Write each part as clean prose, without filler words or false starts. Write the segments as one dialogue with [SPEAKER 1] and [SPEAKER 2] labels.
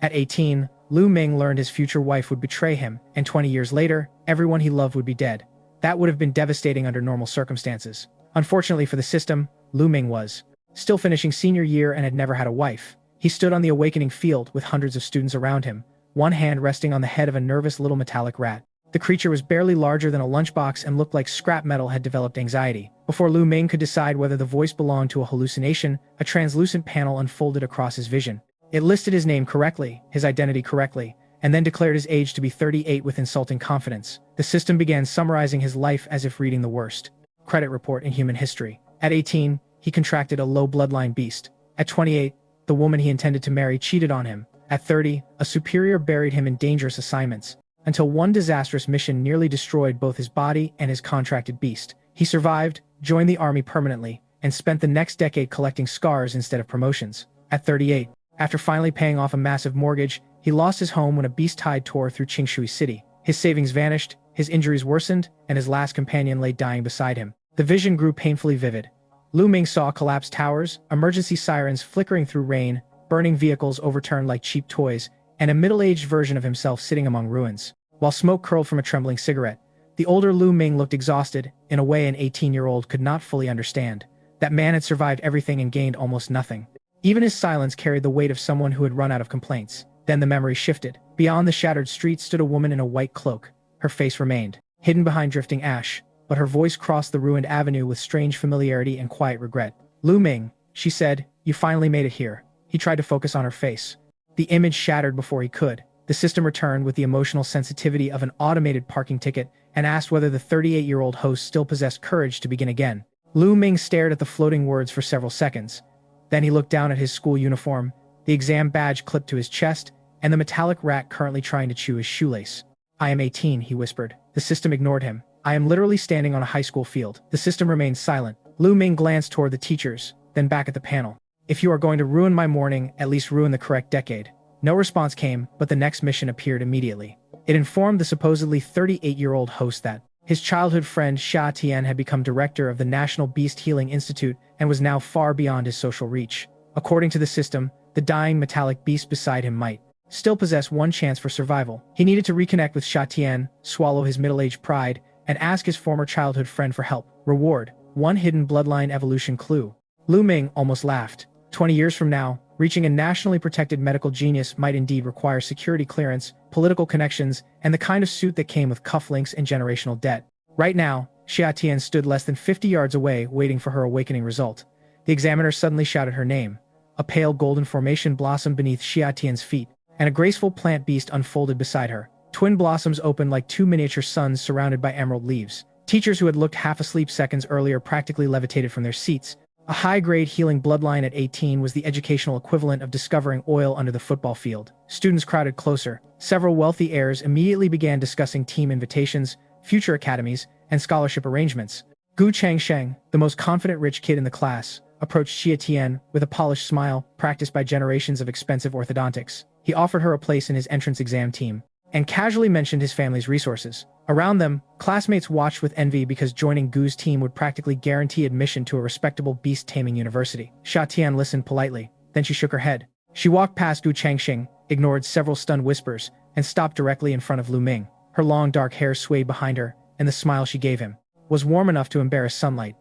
[SPEAKER 1] At 18, Lu Ming learned his future wife would betray him, and 20 years later, everyone he loved would be dead. That would have been devastating under normal circumstances. Unfortunately for the system, Lu Ming was still finishing senior year and had never had a wife. He stood on the awakening field with hundreds of students around him, one hand resting on the head of a nervous little metallic rat. The creature was barely larger than a lunchbox and looked like scrap metal had developed anxiety. Before Lu Ming could decide whether the voice belonged to a hallucination, a translucent panel unfolded across his vision. It listed his name correctly, his identity correctly, and then declared his age to be 38 with insulting confidence. The system began summarizing his life as if reading the worst credit report in human history. At 18, he contracted a low bloodline beast. At 28, the woman he intended to marry cheated on him. At 30, a superior buried him in dangerous assignments, until one disastrous mission nearly destroyed both his body and his contracted beast. He survived, joined the army permanently, and spent the next decade collecting scars instead of promotions. At 38, after finally paying off a massive mortgage, he lost his home when a beast tide tore through Qingshui City. His savings vanished, his injuries worsened, and his last companion lay dying beside him. The vision grew painfully vivid. Lu Ming saw collapsed towers, emergency sirens flickering through rain, burning vehicles overturned like cheap toys, and a middle-aged version of himself sitting among ruins. While smoke curled from a trembling cigarette, the older Lu Ming looked exhausted, in a way an 18-year-old could not fully understand. That man had survived everything and gained almost nothing. Even his silence carried the weight of someone who had run out of complaints. Then the memory shifted. Beyond the shattered street stood a woman in a white cloak. Her face remained hidden behind drifting ash, but her voice crossed the ruined avenue with strange familiarity and quiet regret. Lu Ming, she said, you finally made it here. He tried to focus on her face. The image shattered before he could. The system returned with the emotional sensitivity of an automated parking ticket and asked whether the 38-year-old host still possessed courage to begin again. Lu Ming stared at the floating words for several seconds. Then he looked down at his school uniform, the exam badge clipped to his chest, and the metallic rat currently trying to chew his shoelace. I am 18, he whispered. The system ignored him. I am literally standing on a high school field. The system remained silent. Lu Ming glanced toward the teachers, then back at the panel. If you are going to ruin my morning, at least ruin the correct decade. No response came, but the next mission appeared immediately. It informed the supposedly 38-year-old host that his childhood friend Xia Tian had become director of the National Beast Healing Institute and was now far beyond his social reach. According to the system, the dying metallic beast beside him might still possess one chance for survival. He needed to reconnect with Xia Tian, swallow his middle-aged pride, and ask his former childhood friend for help. Reward: one hidden bloodline evolution clue. Lu Ming almost laughed. 20 years from now, reaching a nationally protected medical genius might indeed require security clearance, political connections, and the kind of suit that came with cufflinks and generational debt. Right now, Xia Tian stood less than 50 yards away, waiting for her awakening result. The examiner suddenly shouted her name. A pale golden formation blossomed beneath Xia Tian's feet, and a graceful plant beast unfolded beside her. Twin blossoms opened like two miniature suns surrounded by emerald leaves. Teachers who had looked half asleep seconds earlier practically levitated from their seats. A high-grade healing bloodline at 18 was the educational equivalent of discovering oil under the football field. Students crowded closer. Several wealthy heirs immediately began discussing team invitations, future academies, and scholarship arrangements. Gu Changsheng, the most confident rich kid in the class, approached Xia Tian with a polished smile practiced by generations of expensive orthodontics. He offered her a place in his entrance exam team, and casually mentioned his family's resources. Around them, classmates watched with envy because joining Gu's team would practically guarantee admission to a respectable beast-taming university. Xia Tian listened politely, then she shook her head. She walked past Gu Changxing, ignored several stunned whispers, and stopped directly in front of Lu Ming. Her long dark hair swayed behind her, and the smile she gave him was warm enough to embarrass sunlight.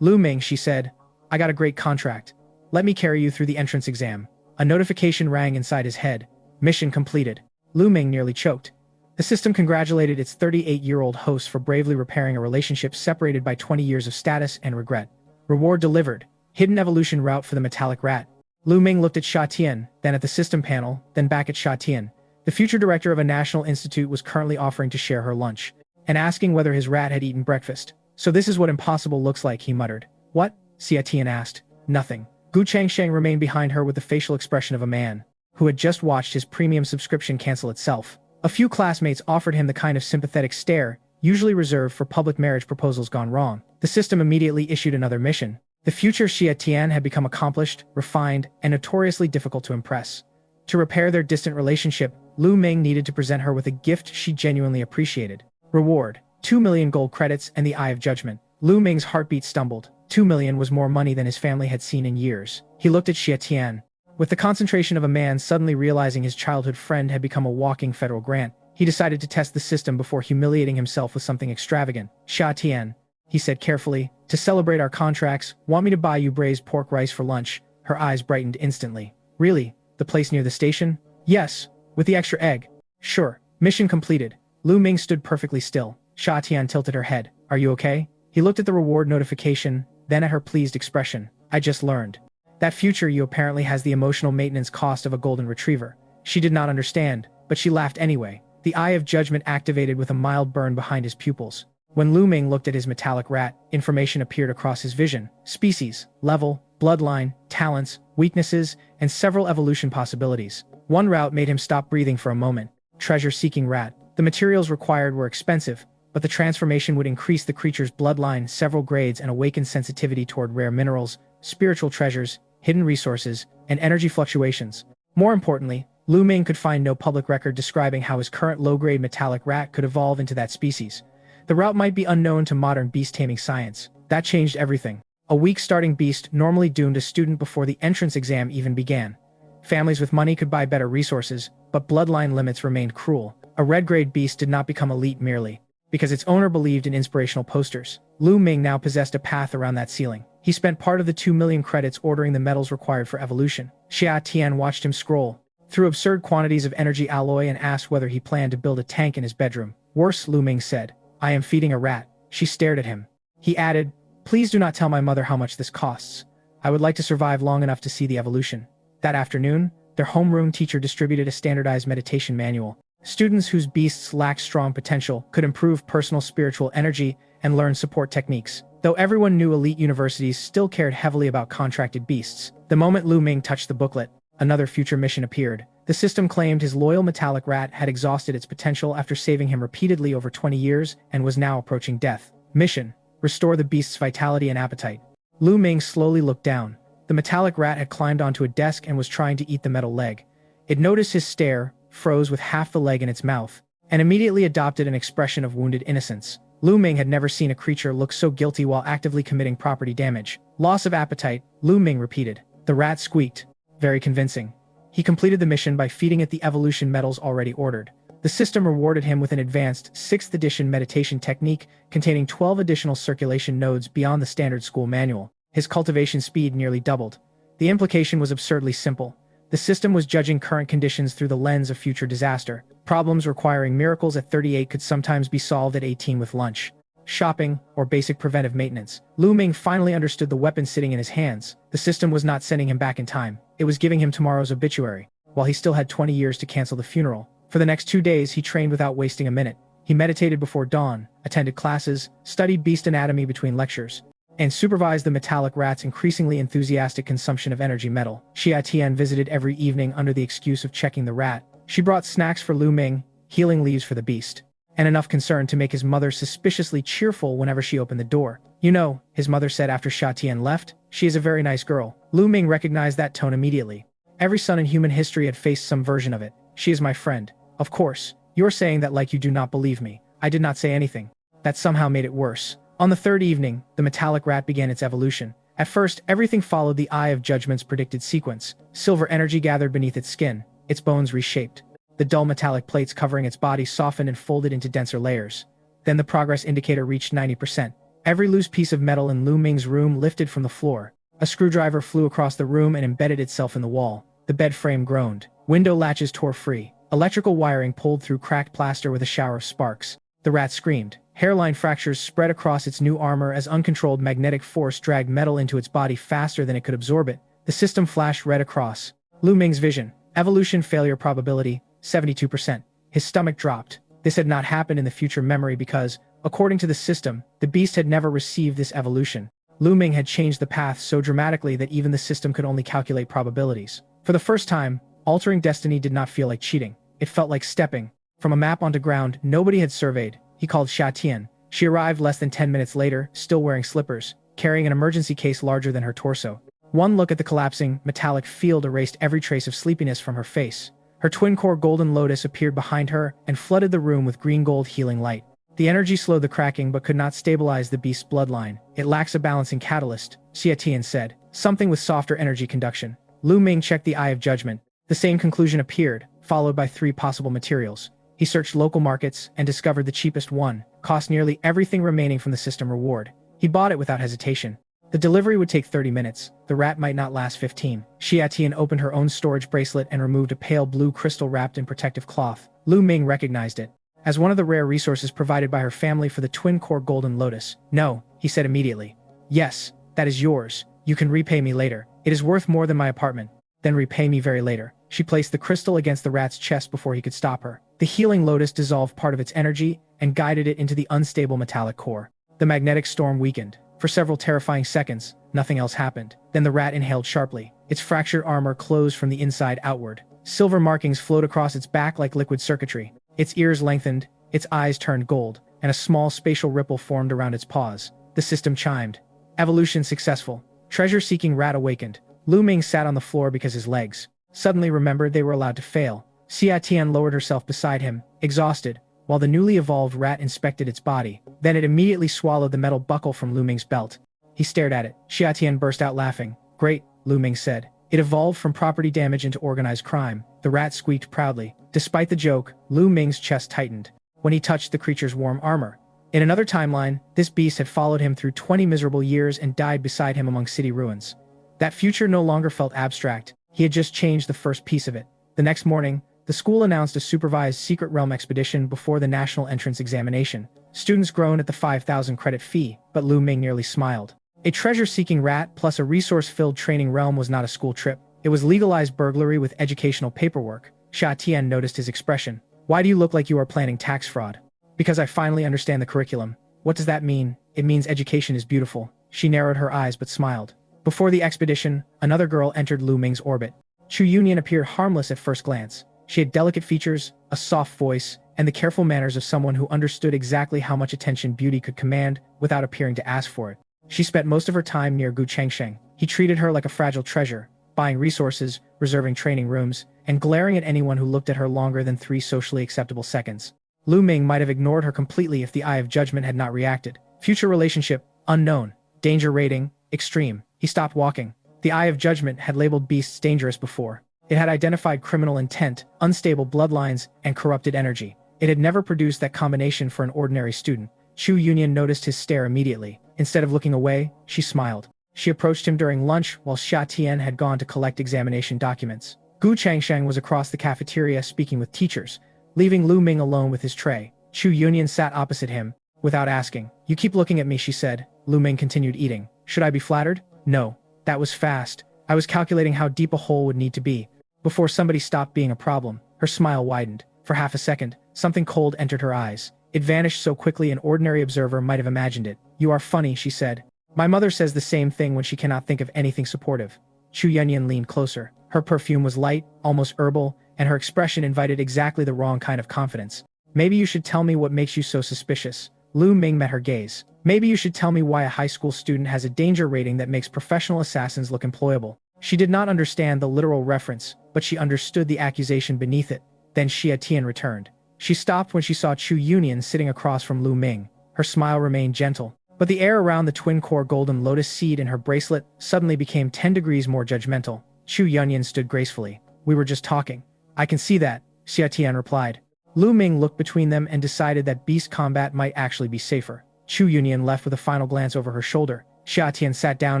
[SPEAKER 1] Lu Ming, she said, I got a great contract. Let me carry you through the entrance exam. A notification rang inside his head. Mission completed. Lu Ming nearly choked. The system congratulated its 38-year-old host for bravely repairing a relationship separated by 20 years of status and regret. Reward delivered. Hidden evolution route for the metallic rat. Lu Ming looked at Xia Tian, then at the system panel, then back at Xia Tian. The future director of a national institute was currently offering to share her lunch, and asking whether his rat had eaten breakfast. So this is what impossible looks like, he muttered. What? Xia Tian asked. Nothing. Gu Changsheng remained behind her with the facial expression of a man who had just watched his premium subscription cancel itself. A few classmates offered him the kind of sympathetic stare usually reserved for public marriage proposals gone wrong. The system immediately issued another mission. The future Xia Tian had become accomplished, refined, and notoriously difficult to impress. To repair their distant relationship, Lu Ming needed to present her with a gift she genuinely appreciated. Reward: 2 million gold credits and the Eye of Judgment. Lu Ming's heartbeat stumbled. 2 million was more money than his family had seen in years. He looked at Xia Tian. With the concentration of a man suddenly realizing his childhood friend had become a walking federal grant, he decided to test the system before humiliating himself with something extravagant. Xia Tian, he said carefully, to celebrate our contracts, want me to buy you braised pork rice for lunch? Her eyes brightened instantly. Really? The place near the station? Yes, with the extra egg. Sure. Mission completed. Lu Ming stood perfectly still. Xia Tian tilted her head. Are you okay? He looked at the reward notification, then at her pleased expression. I just learned. That future you apparently has the emotional maintenance cost of a golden retriever. She did not understand, but she laughed anyway. The eye of judgment activated with a mild burn behind his pupils. When Lu Ming looked at his metallic rat, information appeared across his vision. Species, level, bloodline, talents, weaknesses, and several evolution possibilities. One route made him stop breathing for a moment. Treasure-seeking rat. The materials required were expensive, but the transformation would increase the creature's bloodline several grades and awaken sensitivity toward rare minerals, spiritual treasures, hidden resources, and energy fluctuations. More importantly, Lu Ming could find no public record describing how his current low-grade metallic rat could evolve into that species. The route might be unknown to modern beast-taming science. That changed everything. A weak-starting beast normally doomed a student before the entrance exam even began. Families with money could buy better resources, but bloodline limits remained cruel. A red-grade beast did not become elite merely because its owner believed in inspirational posters. Lu Ming now possessed a path around that ceiling. He spent part of the 2 million credits ordering the metals required for evolution. Xia Tian watched him scroll through absurd quantities of energy alloy and asked whether he planned to build a tank in his bedroom. Worse, Lu Ming said. I am feeding a rat. She stared at him. He added, please do not tell my mother how much this costs. I would like to survive long enough to see the evolution. That afternoon, their homeroom teacher distributed a standardized meditation manual. Students whose beasts lacked strong potential could improve personal spiritual energy and learn support techniques. Though everyone knew elite universities still cared heavily about contracted beasts, the moment Lu Ming touched the booklet, another future mission appeared. The system claimed his loyal metallic rat had exhausted its potential after saving him repeatedly over 20 years and was now approaching death. Mission: restore the beast's vitality and appetite. Lu Ming slowly looked down. The metallic rat had climbed onto a desk and was trying to eat the metal leg. It noticed his stare, froze with half the leg in its mouth, and immediately adopted an expression of wounded innocence. Lu Ming had never seen a creature look so guilty while actively committing property damage. Loss of appetite, Lu Ming repeated. The rat squeaked. Very convincing. He completed the mission by feeding it the evolution metals already ordered. The system rewarded him with an advanced 6th edition meditation technique containing 12 additional circulation nodes beyond the standard school manual. His cultivation speed nearly doubled. The implication was absurdly simple. The system was judging current conditions through the lens of future disaster. Problems requiring miracles at 38 could sometimes be solved at 18 with lunch, shopping, or basic preventive maintenance. Lu Ming finally understood the weapon sitting in his hands. The system was not sending him back in time. It was giving him tomorrow's obituary, while he still had 20 years to cancel the funeral. For the next 2 days, he trained without wasting a minute. He meditated before dawn, attended classes, studied beast anatomy between lectures, and supervised the metallic rat's increasingly enthusiastic consumption of energy metal. Xia Tian visited every evening under the excuse of checking the rat. She brought snacks for Lu Ming, healing leaves for the beast, and enough concern to make his mother suspiciously cheerful whenever she opened the door. You know, his mother said after Xia Tian left, she is a very nice girl. Lu Ming recognized that tone immediately. Every son in human history had faced some version of it. She is my friend. Of course, you're saying that like you do not believe me. I did not say anything. That somehow made it worse. On the third evening, the metallic rat began its evolution. At first, everything followed the Eye of Judgment's predicted sequence. Silver energy gathered beneath its skin, its bones reshaped. The dull metallic plates covering its body softened and folded into denser layers. Then the progress indicator reached 90%. Every loose piece of metal in Lu Ming's room lifted from the floor. A screwdriver flew across the room and embedded itself in the wall. The bed frame groaned. Window latches tore free. Electrical wiring pulled through cracked plaster with a shower of sparks. The rat screamed. Hairline fractures spread across its new armor as uncontrolled magnetic force dragged metal into its body faster than it could absorb it. The system flashed red across Lu Ming's vision. Evolution failure probability, 72%. His stomach dropped. This had not happened in the future memory because, according to the system, the beast had never received this evolution. Lu Ming had changed the path so dramatically that even the system could only calculate probabilities. For the first time, altering destiny did not feel like cheating. It felt like stepping from a map onto ground nobody had surveyed. He called Xia Tian. She arrived less than 10 minutes later, still wearing slippers, carrying an emergency case larger than her torso. One look at the collapsing, metallic field erased every trace of sleepiness from her face. Her twin-core golden lotus appeared behind her and flooded the room with green-gold healing light. The energy slowed the cracking but could not stabilize the beast's bloodline. It lacks a balancing catalyst, Xia Tian said. Something with softer energy conduction. Lu Ming checked the Eye of Judgment. The same conclusion appeared, followed by 3 possible materials. He searched local markets and discovered the cheapest one, cost nearly everything remaining from the system reward. He bought it without hesitation. The delivery would take 30 minutes. The rat might not last 15. Xia Tian opened her own storage bracelet and removed a pale blue crystal wrapped in protective cloth. Lu Ming recognized it as one of the rare resources provided by her family for the twin-core golden lotus. No, he said immediately. Yes, that is yours. You can repay me later. It is worth more than my apartment. Then repay me very later. She placed the crystal against the rat's chest before he could stop her. The healing lotus dissolved part of its energy and guided it into the unstable metallic core. The magnetic storm weakened. For several terrifying seconds, nothing else happened. Then the rat inhaled sharply. Its fractured armor closed from the inside outward. Silver markings flowed across its back like liquid circuitry. Its ears lengthened, its eyes turned gold, and a small spatial ripple formed around its paws. The system chimed. Evolution successful. Treasure-seeking rat awakened. Lu Ming sat on the floor because his legs suddenly remembered they were allowed to fail. Xia Tian lowered herself beside him, exhausted, while the newly evolved rat inspected its body. Then it immediately swallowed the metal buckle from Lu Ming's belt. He stared at it. Xia Tian burst out laughing. Great, Lu Ming said. It evolved from property damage into organized crime. The rat squeaked proudly. Despite the joke, Lu Ming's chest tightened when he touched the creature's warm armor. In another timeline, this beast had followed him through 20 miserable years and died beside him among city ruins. That future no longer felt abstract. He had just changed the first piece of it. The next morning, the school announced a supervised secret realm expedition before the national entrance examination. Students groaned at the 5,000 credit fee, but Lu Ming merely smiled. A treasure-seeking rat plus a resource-filled training realm was not a school trip. It was legalized burglary with educational paperwork. Xia Tian noticed his expression. Why do you look like you are planning tax fraud? Because I finally understand the curriculum. What does that mean? It means education is beautiful. She narrowed her eyes but smiled. Before the expedition, another girl entered Lu Ming's orbit. Chu Yunyan appeared harmless at first glance. She had delicate features, a soft voice, and the careful manners of someone who understood exactly how much attention beauty could command without appearing to ask for it. She spent most of her time near Gu Chengsheng. He treated her like a fragile treasure, buying resources, reserving training rooms, and glaring at anyone who looked at her longer than 3 socially acceptable seconds. Lu Ming might have ignored her completely if the Eye of Judgment had not reacted. Future relationship, unknown. Danger rating, extreme. He stopped walking. The Eye of Judgment had labeled beasts dangerous before. It had identified criminal intent, unstable bloodlines, and corrupted energy. It had never produced that combination for an ordinary student. Chu Yunyan noticed his stare immediately. Instead of looking away, she smiled. She approached him during lunch while Xia Tian had gone to collect examination documents. Gu Changsheng was across the cafeteria speaking with teachers, leaving Lu Ming alone with his tray. Chu Yunyan sat opposite him, without asking. You keep looking at me, she said. Lu Ming continued eating. Should I be flattered? No. That was fast. I was calculating how deep a hole would need to be before somebody stopped being a problem. Her smile widened. For half a second, something cold entered her eyes. It vanished so quickly an ordinary observer might have imagined it. You are funny, she said. My mother says the same thing when she cannot think of anything supportive. Chu Yunyan leaned closer. Her perfume was light, almost herbal, and her expression invited exactly the wrong kind of confidence. Maybe you should tell me what makes you so suspicious. Lu Ming met her gaze. Maybe you should tell me why a high school student has a danger rating that makes professional assassins look employable. She did not understand the literal reference, but she understood the accusation beneath it. Then Xia Tian returned. She stopped when she saw Chu Yunyan sitting across from Lu Ming. Her smile remained gentle, but the air around the twin-core golden lotus seed in her bracelet suddenly became 10 degrees more judgmental. Chu Yunyan stood gracefully. We were just talking. I can see that, Xia Tian replied. Lu Ming looked between them and decided that beast combat might actually be safer. Chu Yunyan left with a final glance over her shoulder. Xia Tian sat down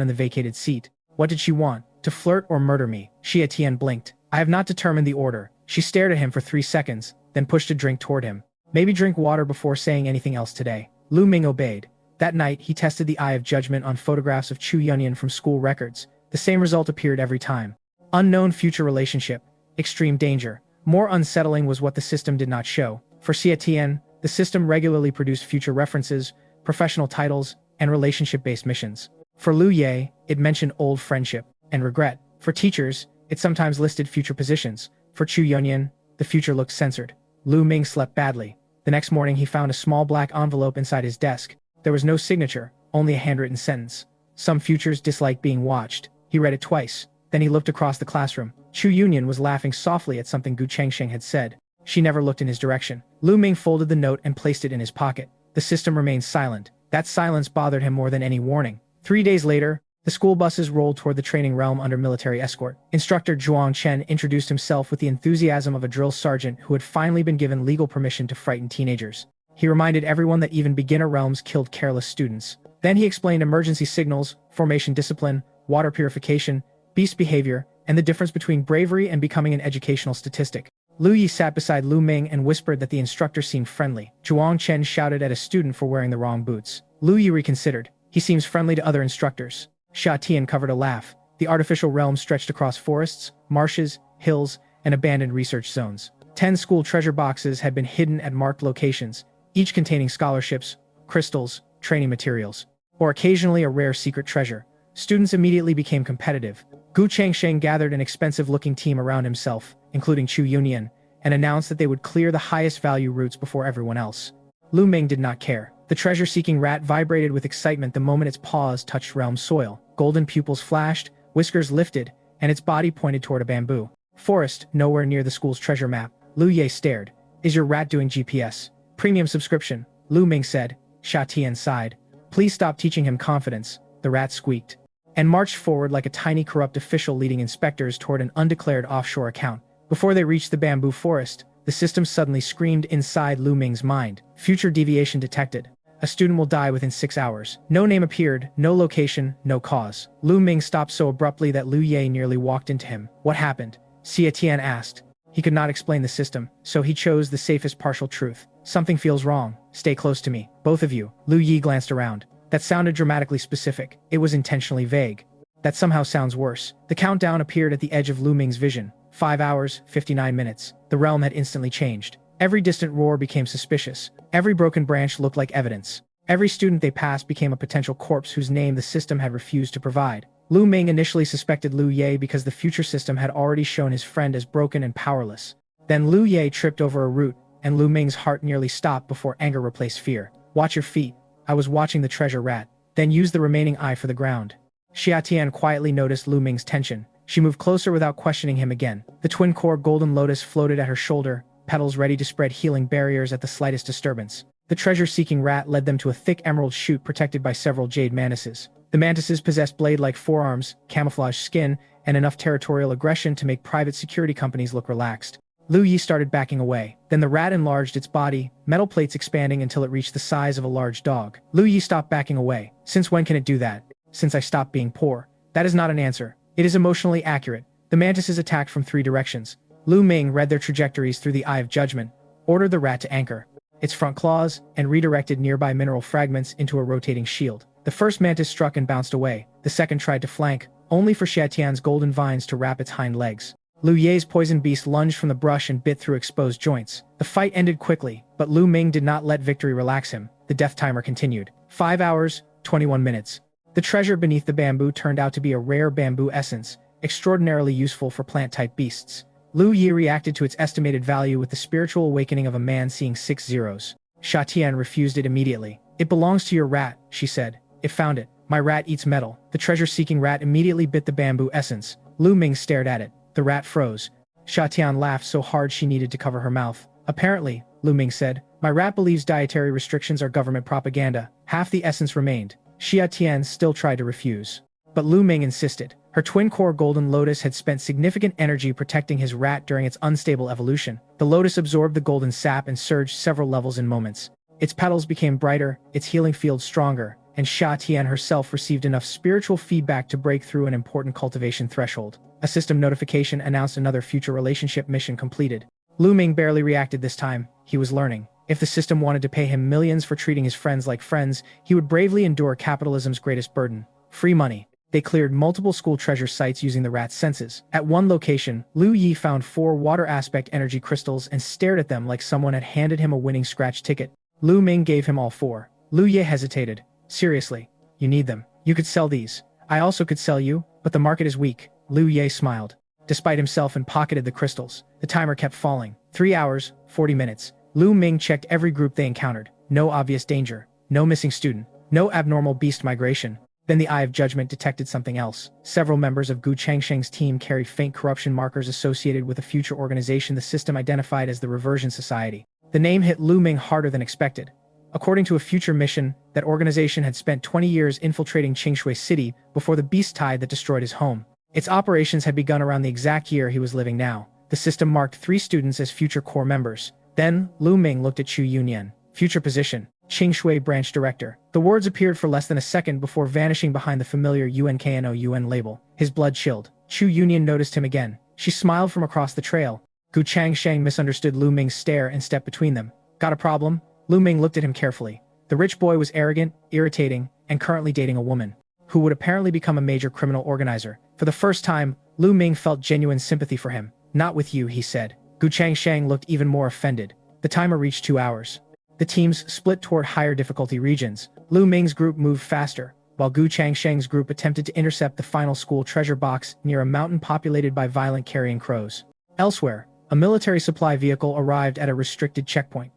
[SPEAKER 1] in the vacated seat. What did she want? To flirt or murder me? Xia Tian blinked. I have not determined the order. She stared at him for 3 seconds, then pushed a drink toward him. Maybe drink water before saying anything else today. Lu Ming obeyed. That night, he tested the Eye of Judgment on photographs of Chu Yunyan from school records. The same result appeared every time. Unknown future relationship. Extreme danger. More unsettling was what the system did not show. For Xia Tian, the system regularly produced future references, professional titles, and relationship-based missions. For Lu Ye, it mentioned old friendship and regret. For teachers, it sometimes listed future positions. For Chu Yunyan, the future looked censored. Lu Ming slept badly. The next morning he found a small black envelope inside his desk. There was no signature, only a handwritten sentence. Some futures dislike being watched. He read it twice. Then he looked across the classroom. Chu Yunyan was laughing softly at something Gu Chengsheng had said. She never looked in his direction. Lu Ming folded the note and placed it in his pocket. The system remained silent. That silence bothered him more than any warning. 3 days later, The school buses rolled toward the training realm under military escort. Instructor Zhuang Chen introduced himself with the enthusiasm of a drill sergeant who had finally been given legal permission to frighten teenagers. He reminded everyone that even beginner realms killed careless students. Then he explained emergency signals, formation discipline, water purification, beast behavior, and the difference between bravery and becoming an educational statistic. Lu Yi sat beside Lu Ming and whispered that the instructor seemed friendly. Zhuang Chen shouted at a student for wearing the wrong boots. Lu Yi reconsidered. He seems friendly to other instructors. Xia Tian covered a laugh. The artificial realm stretched across forests, marshes, hills, and abandoned research zones. 10 school treasure boxes had been hidden at marked locations, each containing scholarships, crystals, training materials, or occasionally a rare secret treasure. Students immediately became competitive. Gu Changsheng gathered an expensive-looking team around himself, including Chu Yunyan, and announced that they would clear the highest-value routes before everyone else. Lu Ming did not care. The treasure-seeking rat vibrated with excitement the moment its paws touched realm soil. Golden pupils flashed, whiskers lifted, and its body pointed toward a bamboo forest nowhere near the school's treasure map. Lu Ye stared. "Is your rat doing GPS? Premium subscription," Lu Ming said. Xia Tian sighed. "Please stop teaching him confidence," the rat squeaked, and marched forward like a tiny corrupt official leading inspectors toward an undeclared offshore account. Before they reached the bamboo forest, the system suddenly screamed inside Lu Ming's mind. Future deviation detected. A student will die within 6 hours. No name appeared, no location, no cause. Lu Ming stopped so abruptly that Lu Ye nearly walked into him. "What happened?" Xia Tian asked. He could not explain the system, so he chose the safest partial truth. "Something feels wrong. Stay close to me, both of you." Lu Yi glanced around. That sounded dramatically specific. It was intentionally vague. That somehow sounds worse. The countdown appeared at the edge of Lu Ming's vision. 5 hours, 59 minutes. The realm had instantly changed. Every distant roar became suspicious. Every broken branch looked like evidence. Every student they passed became a potential corpse whose name the system had refused to provide. Lu Ming initially suspected Lu Ye because the future system had already shown his friend as broken and powerless. Then Lu Ye tripped over a root, and Lu Ming's heart nearly stopped before anger replaced fear. "Watch your feet." "I was watching the treasure rat." "Then use the remaining eye for the ground." Xia Tian quietly noticed Lu Ming's tension. She moved closer without questioning him again. The twin-core golden lotus floated at her shoulder, petals ready to spread healing barriers at the slightest disturbance. The treasure-seeking rat led them to a thick emerald chute protected by several jade mantises. The mantises possessed blade-like forearms, camouflaged skin, and enough territorial aggression to make private security companies look relaxed. Lu Yi started backing away. Then the rat enlarged its body, metal plates expanding until it reached the size of a large dog. Lu Yi stopped backing away. "Since when can it do that?" "Since I stopped being poor." "That is not an answer. It is emotionally accurate." The mantises attacked from 3 directions. Lu Ming read their trajectories through the Eye of Judgment, ordered the rat to anchor its front claws, and redirected nearby mineral fragments into a rotating shield. The first mantis struck and bounced away. The second tried to flank, only for Xia Tian's golden vines to wrap its hind legs. Lu Ye's poison beast lunged from the brush and bit through exposed joints. The fight ended quickly, but Lu Ming did not let victory relax him. The death timer continued. 5 hours, 21 minutes. The treasure beneath the bamboo turned out to be a rare bamboo essence, extraordinarily useful for plant-type beasts. Lu Yi reacted to its estimated value with the spiritual awakening of a man seeing 6 zeros. Xia Tian refused it immediately. "It belongs to your rat," she said. "It found it. My rat eats metal." The treasure-seeking rat immediately bit the bamboo essence. Lu Ming stared at it. The rat froze. Xia Tian laughed so hard she needed to cover her mouth. "Apparently," Lu Ming said, "my rat believes dietary restrictions are government propaganda." Half the essence remained. Xia Tian still tried to refuse, but Lu Ming insisted. Her twin-core golden lotus had spent significant energy protecting his rat during its unstable evolution. The lotus absorbed the golden sap and surged several levels in moments. Its petals became brighter, its healing field stronger, and Xia Tian herself received enough spiritual feedback to break through an important cultivation threshold. A system notification announced another future relationship mission completed. Lu Ming barely reacted this time. He was learning. If the system wanted to pay him millions for treating his friends like friends, he would bravely endure capitalism's greatest burden: free money. They cleared multiple school treasure sites using the rat's senses. At one location, Lu Yi found 4 water aspect energy crystals and stared at them like someone had handed him a winning scratch ticket. Lu Ming gave him all 4. Lu Ye hesitated. "Seriously, you need them. You could sell these. I also could sell you, but the market is weak." Lu Ye smiled. Despite himself and pocketed the crystals. The timer kept falling. 3 hours, 40 minutes. Lu Ming checked every group they encountered. No obvious danger. No missing student. No abnormal beast migration. Then the Eye of Judgment detected something else. Several members of Gu Changsheng's team carried faint corruption markers associated with a future organization the system identified as the Reversion Society. The name hit Lu Ming harder than expected. According to a future mission, that organization had spent 20 years infiltrating Qingshui City before the beast tide that destroyed his home. Its operations had begun around the exact year he was living now. The system marked 3 students as future core members. Then, Lu Ming looked at Chu Yunyan. Future position: Qingshui Branch Director. The words appeared for less than a second before vanishing behind the familiar UNKNO label. His blood chilled. Chu Yunyan noticed him again. She smiled from across the trail. Gu Changsheng misunderstood Lu Ming's stare and stepped between them. Got a problem? Lu Ming looked at him carefully. The rich boy was arrogant, irritating, and currently dating a woman who would apparently become a major criminal organizer. For the first time, Lu Ming felt genuine sympathy for him. Not with you, he said. Gu Changsheng looked even more offended. The timer reached 2 hours. The teams split toward higher difficulty regions. Lu Ming's group moved faster, while Gu Changsheng's group attempted to intercept the final school treasure box near a mountain populated by violent carrion crows. Elsewhere, a military supply vehicle arrived at a restricted checkpoint.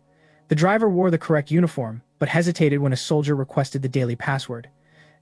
[SPEAKER 1] The driver wore the correct uniform, but hesitated when a soldier requested the daily password.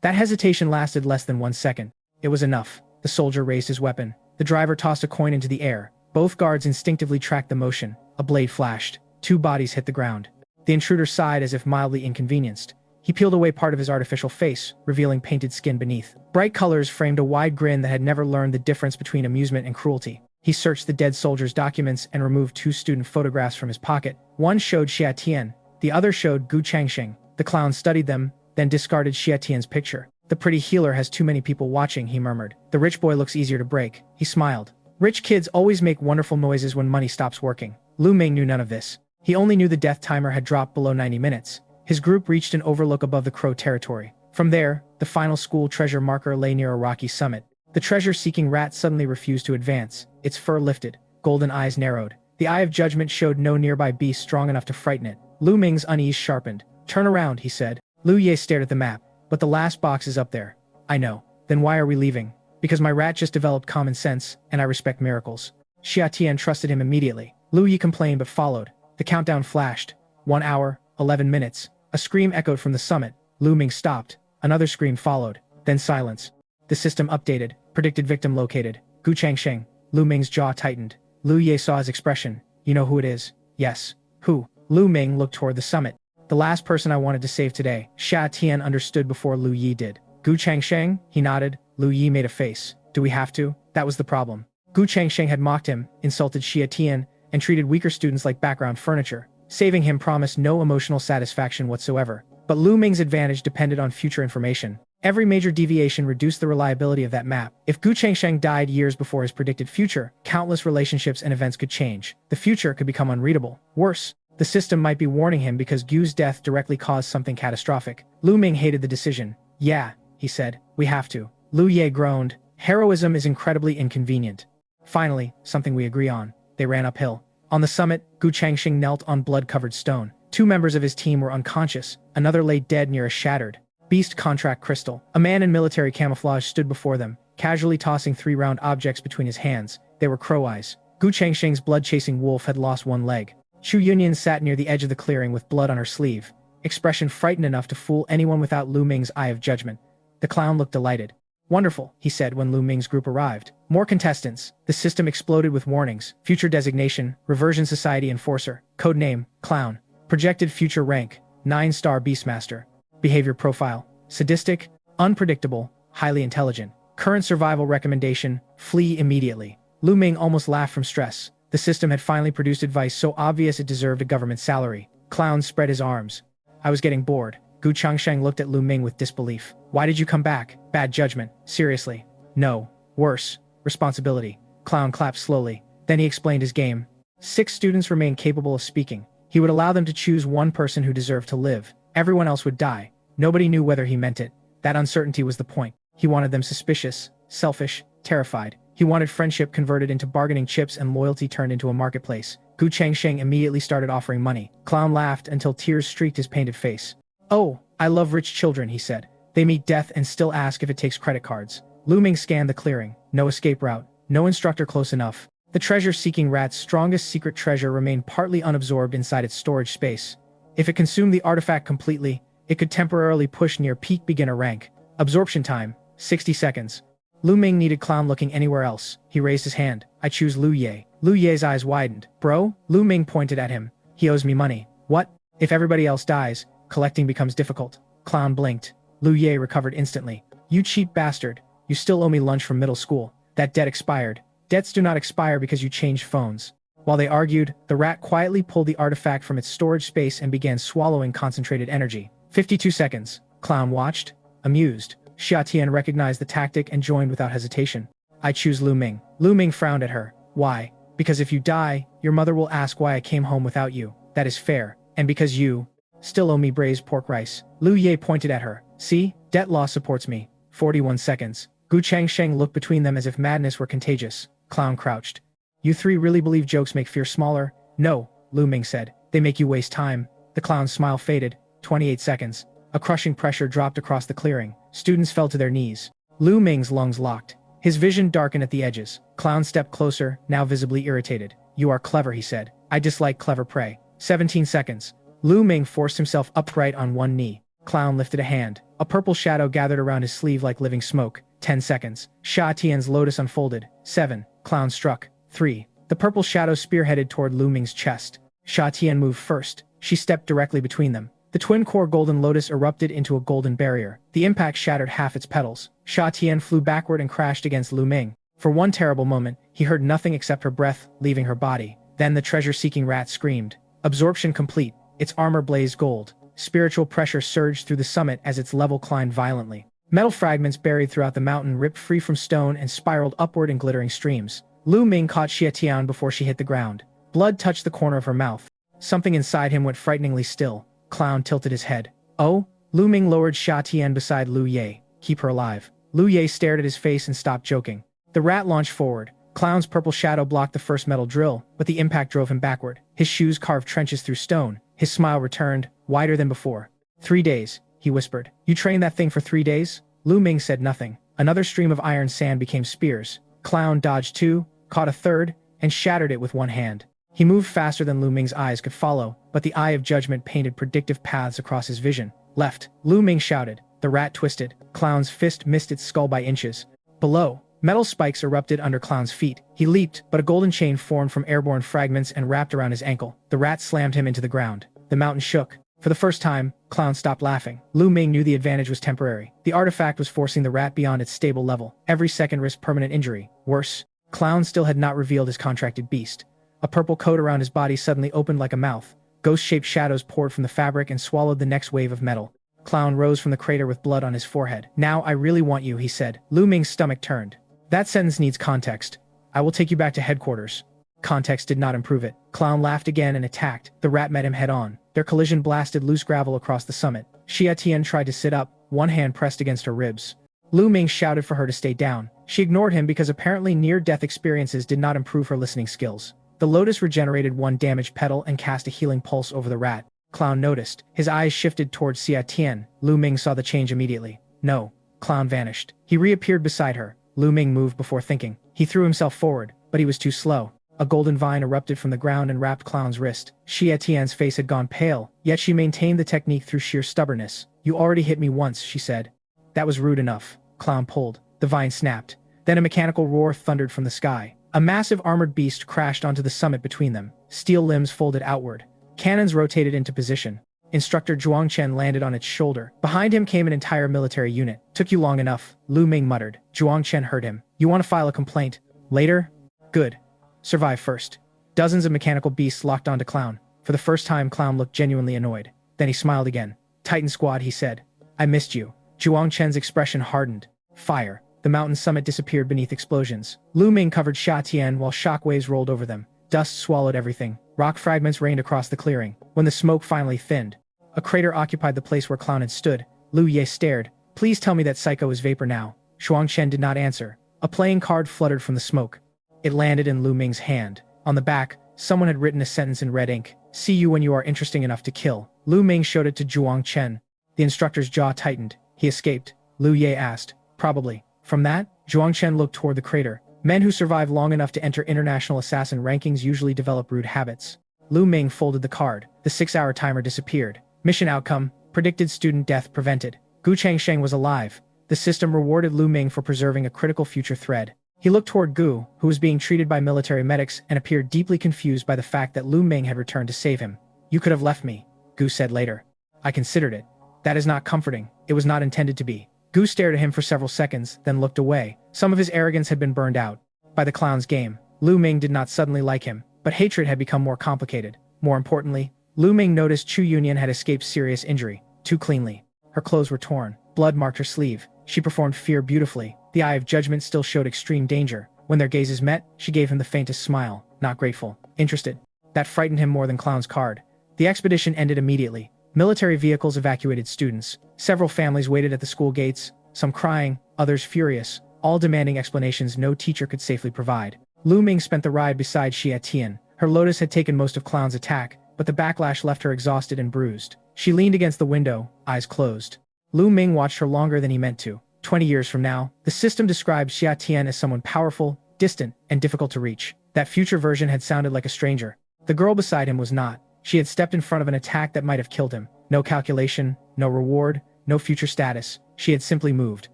[SPEAKER 1] That hesitation lasted less than 1 second. It was enough. The soldier raised his weapon. The driver tossed a coin into the air. Both guards instinctively tracked the motion. A blade flashed. 2 bodies hit the ground. The intruder sighed as if mildly inconvenienced. He peeled away part of his artificial face, revealing painted skin beneath. Bright colors framed a wide grin that had never learned the difference between amusement and cruelty. He searched the dead soldier's documents and removed 2 student photographs from his pocket. One showed Xia Tian, the other showed Gu Changsheng. The clown studied them, then discarded Xia Tian's picture. The pretty healer has too many people watching, he murmured. The rich boy looks easier to break. He smiled. Rich kids always make wonderful noises when money stops working. Lu Ming knew none of this. He only knew the death timer had dropped below 90 minutes. His group reached an overlook above the Crow territory. From there, the final school treasure marker lay near a rocky summit. The treasure-seeking rat suddenly refused to advance. Its fur lifted. Golden eyes narrowed. The eye of judgment showed no nearby beast strong enough to frighten it. Lu Ming's unease sharpened. Turn around, he said. Lu Ye stared at the map. But the last box is up there. I know. Then why are we leaving? Because my rat just developed common sense, and I respect miracles. Xia Tian trusted him immediately. Lu Yi complained but followed. The countdown flashed. 1 hour, 11 minutes. A scream echoed from the summit. Lu Ming stopped. Another scream followed. Then silence. The system updated. Predicted victim located. Gu Changsheng. Lu Ming's jaw tightened. Lu Ye saw his expression. You know who it is? Yes. Who? Lu Ming looked toward the summit. The last person I wanted to save today. Xia Tian understood before Lu Yi did. Gu Changsheng? He nodded. Lu Yi made a face. Do we have to? That was the problem. Gu Changsheng had mocked him, insulted Xia Tian, and treated weaker students like background furniture. Saving him promised no emotional satisfaction whatsoever. But Lu Ming's advantage depended on future information. Every major deviation reduced the reliability of that map. If Gu Changsheng died years before his predicted future, countless relationships and events could change. The future could become unreadable. Worse, the system might be warning him because Gu's death directly caused something catastrophic. Lu Ming hated the decision. Yeah, he said, we have to. Lu Ye groaned. Heroism is incredibly inconvenient. Finally, something we agree on. They ran uphill. On the summit, Gu Changxing knelt on blood-covered stone. 2 members of his team were unconscious. Another lay dead near a shattered beast contract crystal. A man in military camouflage stood before them, casually tossing 3 round objects between his hands. They were crow eyes. Gu Changxing's blood-chasing wolf had lost 1 leg. Chu Yunyan sat near the edge of the clearing with blood on her sleeve, expression frightened enough to fool anyone without Lu Ming's eye of judgment. The clown looked delighted. Wonderful, he said when Lu Ming's group arrived. More contestants. The system exploded with warnings. Future designation, Reversion Society Enforcer. Codename, Clown. Projected future rank, 9-star Beastmaster. Behavior profile, sadistic, unpredictable, highly intelligent. Current survival recommendation, flee immediately. Lu Ming almost laughed from stress. The system had finally produced advice so obvious it deserved a government salary. Clown spread his arms. I was getting bored. Gu Changsheng looked at Lu Ming with disbelief. Why did you come back? Bad judgment. Seriously. No. Worse. Responsibility. Clown clapped slowly. Then he explained his game. 6 students remained capable of speaking. He would allow them to choose one person who deserved to live. Everyone else would die. Nobody knew whether he meant it. That uncertainty was the point. He wanted them suspicious, selfish, terrified. He wanted friendship converted into bargaining chips and loyalty turned into a marketplace. Gu Changsheng immediately started offering money. Clown laughed until tears streaked his painted face. Oh, I love rich children, he said. They meet death and still ask if it takes credit cards. Lu Ming scanned the clearing. No escape route. No instructor close enough. The treasure-seeking rat's strongest secret treasure remained partly unabsorbed inside its storage space. If it consumed the artifact completely, it could temporarily push near peak beginner rank. Absorption time, 60 seconds. Lu Ming needed Clown looking anywhere else. He raised his hand. I choose Lu Ye. Lu Ye's eyes widened. Bro? Lu Ming pointed at him. He owes me money. What? If everybody else dies, Collecting becomes difficult. Clown blinked. Lu Ye recovered instantly. You cheap bastard. You still owe me lunch from middle school. That debt expired. Debts do not expire because you changed phones. While they argued, the rat quietly pulled the artifact from its storage space and began swallowing concentrated energy. 52 seconds. Clown watched, amused. Xia Tian recognized the tactic and joined without hesitation. I choose Lu Ming. Lu Ming frowned at her. Why? Because if you die, your mother will ask why I came home without you. That is fair. And because you still owe me braised pork rice. Lu Ye pointed at her. See? Debt law supports me. 41 seconds. Gu Changsheng looked between them as if madness were contagious. Clown crouched. You three really believe jokes make fear smaller? No, Lu Ming said. They make you waste time. The clown's smile faded. 28 seconds. A crushing pressure dropped across the clearing. Students fell to their knees. Lu Ming's lungs locked. His vision darkened at the edges. Clown stepped closer, now visibly irritated. You are clever, he said. I dislike clever prey. 17 seconds. Lu Ming forced himself upright on one knee. Clown lifted a hand. A purple shadow gathered around his sleeve like living smoke. 10 seconds. Xia Tian's lotus unfolded. 7. Clown struck. 3. The purple shadow spearheaded toward Lu Ming's chest. Xia Tian moved first. She stepped directly between them. The twin-core golden lotus erupted into a golden barrier. The impact shattered half its petals. Xia Tian flew backward and crashed against Lu Ming. For one terrible moment, he heard nothing except her breath leaving her body. Then the treasure-seeking rat screamed. Absorption complete. Its armor blazed gold. Spiritual pressure surged through the summit as its level climbed violently. Metal fragments buried throughout the mountain ripped free from stone and spiraled upward in glittering streams. Lu Ming caught Xia Tian before she hit the ground. Blood touched the corner of her mouth. Something inside him went frighteningly still. Clown tilted his head. Oh? Lu Ming lowered Xia Tian beside Lu Ye. Keep her alive. Lu Ye stared at his face and stopped joking. The rat launched forward. Clown's purple shadow blocked the first metal drill, but the impact drove him backward. His shoes carved trenches through stone. His smile returned, wider than before. 3 days, he whispered. You trained that thing for 3 days? Lu Ming said nothing. Another stream of iron sand became spears. Clown dodged 2, caught a third, and shattered it with one hand. He moved faster than Lu Ming's eyes could follow, but the eye of judgment painted predictive paths across his vision. Left. Lu Ming shouted. The rat twisted. Clown's fist missed its skull by inches. Below, metal spikes erupted under Clown's feet. He leaped, but a golden chain formed from airborne fragments and wrapped around his ankle. The rat slammed him into the ground. The mountain shook. For the first time, Clown stopped laughing. Lu Ming knew the advantage was temporary. The artifact was forcing the rat beyond its stable level. Every second risked permanent injury. Worse, Clown still had not revealed his contracted beast. A purple coat around his body suddenly opened like a mouth. Ghost-shaped shadows poured from the fabric and swallowed the next wave of metal. Clown rose from the crater with blood on his forehead. Now I really want you, he said. Lu Ming's stomach turned. That sentence needs context. I will take you back to headquarters. Context did not improve it. Clown laughed again and attacked. The rat met him head-on. Their collision blasted loose gravel across the summit. Xia Tian tried to sit up, one hand pressed against her ribs. Lu Ming shouted for her to stay down. She ignored him because apparently near-death experiences did not improve her listening skills. The lotus regenerated one damaged petal and cast a healing pulse over the rat. Clown noticed. His eyes shifted towards Xia Tian. Lu Ming saw the change immediately. No. Clown vanished. He reappeared beside her. Lu Ming moved before thinking. He threw himself forward, but he was too slow. A golden vine erupted from the ground and wrapped Clown's wrist. Xia Tian's face had gone pale, yet she maintained the technique through sheer stubbornness. You already hit me once, she said. That was rude enough. Clown pulled. The vine snapped. Then a mechanical roar thundered from the sky. A massive armored beast crashed onto the summit between them. Steel limbs folded outward. Cannons rotated into position. Instructor Zhuangchen landed on its shoulder. Behind him came an entire military unit. Took you long enough, Lu Ming muttered. Zhuangchen heard him. You want to file a complaint? Later? Good. Survive first. Dozens of mechanical beasts locked onto Clown. For the first time, Clown looked genuinely annoyed. Then he smiled again. Titan Squad, he said. I missed you. Zhuangchen's expression hardened. Fire. The mountain summit disappeared beneath explosions. Lu Ming covered Xia Tian while shockwaves rolled over them. Dust swallowed everything. Rock fragments rained across the clearing. When the smoke finally thinned, a crater occupied the place where Clown had stood. Lu Ye stared. Please tell me that Psycho is vapor now. Zhuangchen did not answer. A playing card fluttered from the smoke. It landed in Lu Ming's hand. On the back, someone had written a sentence in red ink. See you when you are interesting enough to kill. Lu Ming showed it to Zhuangchen. The instructor's jaw tightened. He escaped. Lu Ye asked. Probably. From that, Zhuangchen looked toward the crater. Men who survive long enough to enter international assassin rankings usually develop rude habits. Lu Ming folded the card. The 6-hour timer disappeared. Mission outcome: predicted student death prevented. Gu Changsheng was alive. The system rewarded Lu Ming for preserving a critical future thread. He looked toward Gu, who was being treated by military medics, and appeared deeply confused by the fact that Lu Ming had returned to save him. You could have left me, Gu said later. I considered it. That is not comforting. It was not intended to be. Gu stared at him for several seconds, then looked away. Some of his arrogance had been burned out by the clown's game. Lu Ming did not suddenly like him, but hatred had become more complicated. More importantly, Lu Ming noticed Chu Yunyan had escaped serious injury, too cleanly. Her clothes were torn. Blood marked her sleeve. She performed fear beautifully. The eye of judgment still showed extreme danger. When their gazes met, she gave him the faintest smile, not grateful, interested. That frightened him more than clown's card. The expedition ended immediately. Military vehicles evacuated students. Several families waited at the school gates, some crying, others furious, all demanding explanations no teacher could safely provide. Lu Ming spent the ride beside Xia Tian. Her lotus had taken most of clown's attack, but the backlash left her exhausted and bruised. She leaned against the window, eyes closed. Lu Ming watched her longer than he meant to. 20 years from now, the system described Xia Tian as someone powerful, distant, and difficult to reach. That future version had sounded like a stranger. The girl beside him was not. She had stepped in front of an attack that might have killed him. No calculation, no reward, no future status. She had simply moved.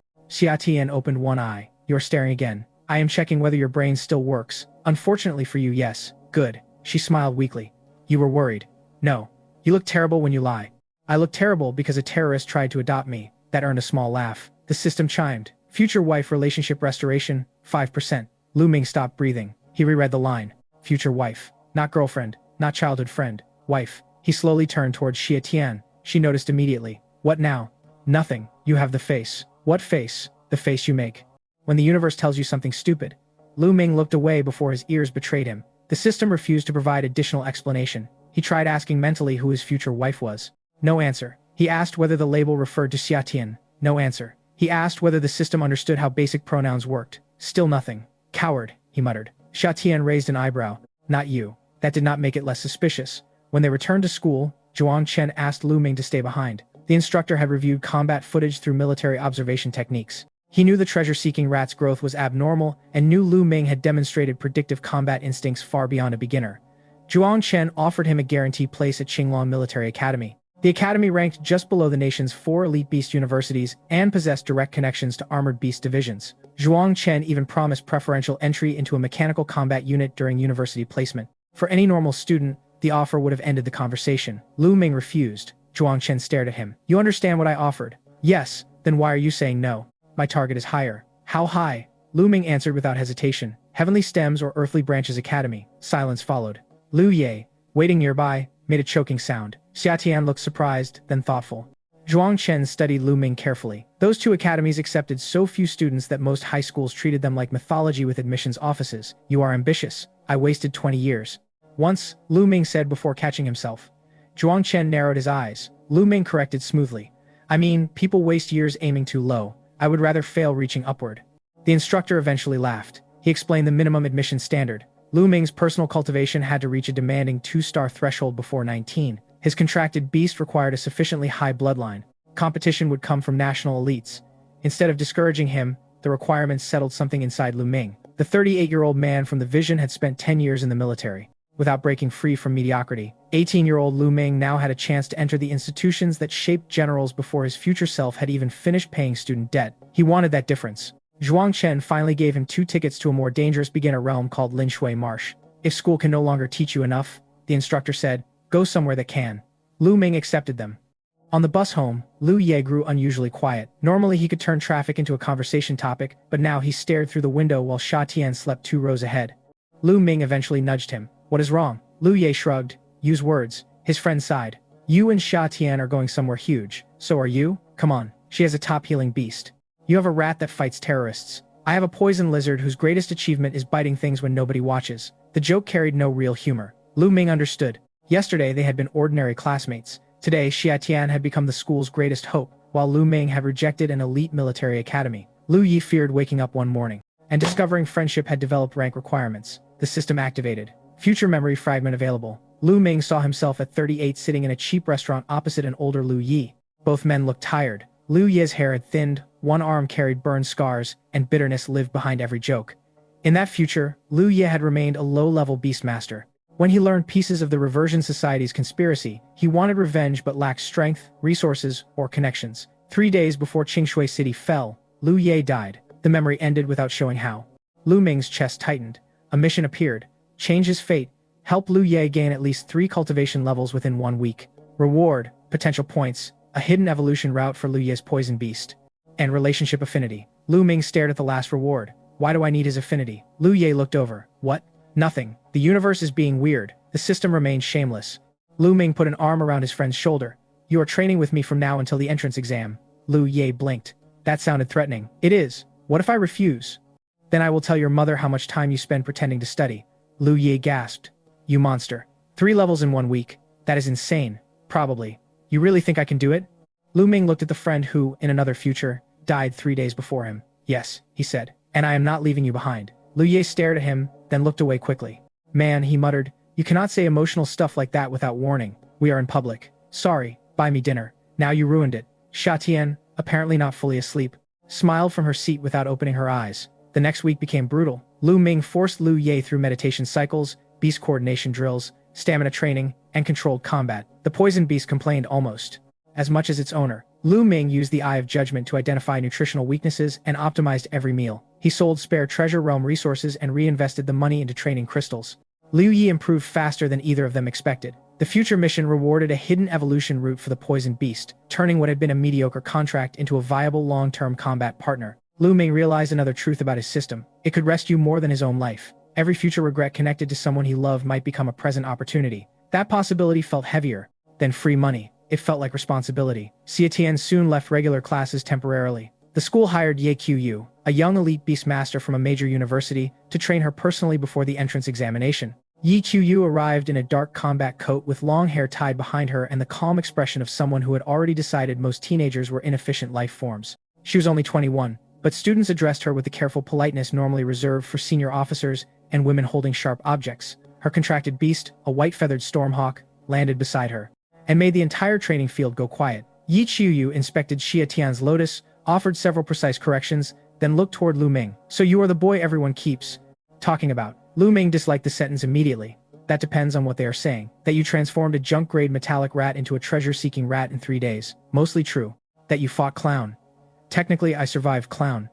[SPEAKER 1] Xia Tian opened one eye. You're staring again. I am checking whether your brain still works. Unfortunately for you, yes. Good. She smiled weakly. You were worried. No. You look terrible when you lie. I look terrible because a terrorist tried to adopt me. That earned a small laugh. The system chimed. Future wife relationship restoration, 5%. Lu Ming stopped breathing. He reread the line. Future wife. Not girlfriend. Not childhood friend. Wife. He slowly turned towards Xia Tian. She noticed immediately. What now? Nothing. You have the face. What face? The face you make. When the universe tells you something stupid. Lu Ming looked away before his ears betrayed him. The system refused to provide additional explanation. He tried asking mentally who his future wife was. No answer. He asked whether the label referred to Xia Tian. No answer. He asked whether the system understood how basic pronouns worked. Still nothing. Coward, he muttered. Xia Tian raised an eyebrow. Not you. That did not make it less suspicious. When they returned to school, Zhuang Chen asked Lu Ming to stay behind. The instructor had reviewed combat footage through military observation techniques. He knew the treasure-seeking rat's growth was abnormal and knew Lu Ming had demonstrated predictive combat instincts far beyond a beginner. Zhuang Chen offered him a guaranteed place at Qinglong Military Academy. The academy ranked just below the nation's 4 elite beast universities and possessed direct connections to armored beast divisions. Zhuang Chen even promised preferential entry into a mechanical combat unit during university placement. For any normal student, the offer would have ended the conversation. Lu Ming refused. Zhuang Chen stared at him. You understand what I offered? Yes. Then why are you saying no? My target is higher. How high? Lu Ming answered without hesitation. Heavenly Stems or Earthly Branches Academy. Silence followed. Lu Ye, waiting nearby, made a choking sound. Xia Tian looked surprised, then thoughtful. Zhuang Chen studied Lu Ming carefully. Those two academies accepted so few students that most high schools treated them like mythology with admissions offices. You are ambitious. I wasted 20 years. Once, Lu Ming said before catching himself. Zhuang Chen narrowed his eyes. Lu Ming corrected smoothly. I mean, people waste years aiming too low. I would rather fail reaching upward. The instructor eventually laughed. He explained the minimum admission standard. Lu Ming's personal cultivation had to reach a demanding 2-star threshold before 19. His contracted beast required a sufficiently high bloodline. Competition would come from national elites. Instead of discouraging him, the requirements settled something inside Lu Ming. The 38-year-old man from the Vision had spent 10 years in the military. Without breaking free from mediocrity, 18-year-old Lu Ming now had a chance to enter the institutions that shaped generals before his future self had even finished paying student debt. He wanted that difference. Zhuang Chen finally gave him 2 tickets to a more dangerous beginner realm called Lin Shui Marsh. If school can no longer teach you enough, the instructor said, go somewhere that can. Lu Ming accepted them. On the bus home, Lu Ye grew unusually quiet. Normally he could turn traffic into a conversation topic, but now he stared through the window while Xia Tian slept 2 rows ahead. Lu Ming eventually nudged him. What is wrong? Lu Ye shrugged. Use words. His friend sighed. You and Xia Tian are going somewhere huge. So are you? Come on. She has a top-healing beast. You have a rat that fights terrorists. I have a poison lizard whose greatest achievement is biting things when nobody watches. The joke carried no real humor. Lu Ming understood. Yesterday they had been ordinary classmates. Today Xia Tian had become the school's greatest hope, while Lu Ming had rejected an elite military academy. Lu Yi feared waking up one morning and discovering friendship had developed rank requirements. The system activated. Future memory fragment available. Lu Ming saw himself at 38 sitting in a cheap restaurant opposite an older Lu Yi. Both men looked tired. Lu Ye's hair had thinned, one arm carried burned scars, and bitterness lived behind every joke. In that future, Lu Ye had remained a low-level beastmaster. When he learned pieces of the Reversion Society's conspiracy, he wanted revenge but lacked strength, resources, or connections. 3 days before Qingshui City fell, Lu Ye died. The memory ended without showing how. Lu Ming's chest tightened. A mission appeared. Change his fate. Help Lu Ye gain at least 3 cultivation levels within 1 week. Reward, potential points, a hidden evolution route for Lu Ye's poison beast, and relationship affinity. Lu Ming stared at the last reward. Why do I need his affinity? Lu Ye looked over. What? Nothing. The universe is being weird. The system remains shameless. Lu Ming put an arm around his friend's shoulder. You are training with me from now until the entrance exam. Lu Ye blinked. That sounded threatening. It is. What if I refuse? Then I will tell your mother how much time you spend pretending to study. Lu Ye gasped. You monster. 3 levels in 1 week. That is insane. Probably. You really think I can do it? Lu Ming looked at the friend who, in another future, died 3 days before him. Yes, he said. And I am not leaving you behind. Lu Ye stared at him, then looked away quickly. Man, he muttered, you cannot say emotional stuff like that without warning. We are in public. Sorry, buy me dinner. Now you ruined it. Xia Tian, apparently not fully asleep, smiled from her seat without opening her eyes. The next week became brutal. Lu Ming forced Lu Ye through meditation cycles, beast coordination drills, stamina training, and controlled combat. The poison beast complained almost as much as its owner. Lu Ming used the Eye of Judgment to identify nutritional weaknesses and optimized every meal. He sold spare treasure realm resources and reinvested the money into training crystals. Liu Yi improved faster than either of them expected. The future mission rewarded a hidden evolution route for the poison beast, turning what had been a mediocre contract into a viable long-term combat partner. Lu Ming realized another truth about his system. It could rescue more than his own life. Every future regret connected to someone he loved might become a present opportunity. That possibility felt heavier than free money. It felt like responsibility. Xia Tian soon left regular classes temporarily. The school hired Ye Qiu, a young elite beast master from a major university, to train her personally before the entrance examination. Ye Qiu arrived in a dark combat coat with long hair tied behind her and the calm expression of someone who had already decided most teenagers were inefficient life forms. She was only 21, but students addressed her with the careful politeness normally reserved for senior officers and women holding sharp objects. Her contracted beast, a white-feathered stormhawk, landed beside her and made the entire training field go quiet. Ye Qiu inspected Xia Tian's lotus, offered several precise corrections, then looked toward Lu Ming. So you are the boy everyone keeps talking about. Lu Ming disliked the sentence immediately. That depends on what they are saying. That you transformed a junk-grade metallic rat into a treasure-seeking rat in 3 days. Mostly true. That you fought Clown. Technically, I survived Clown.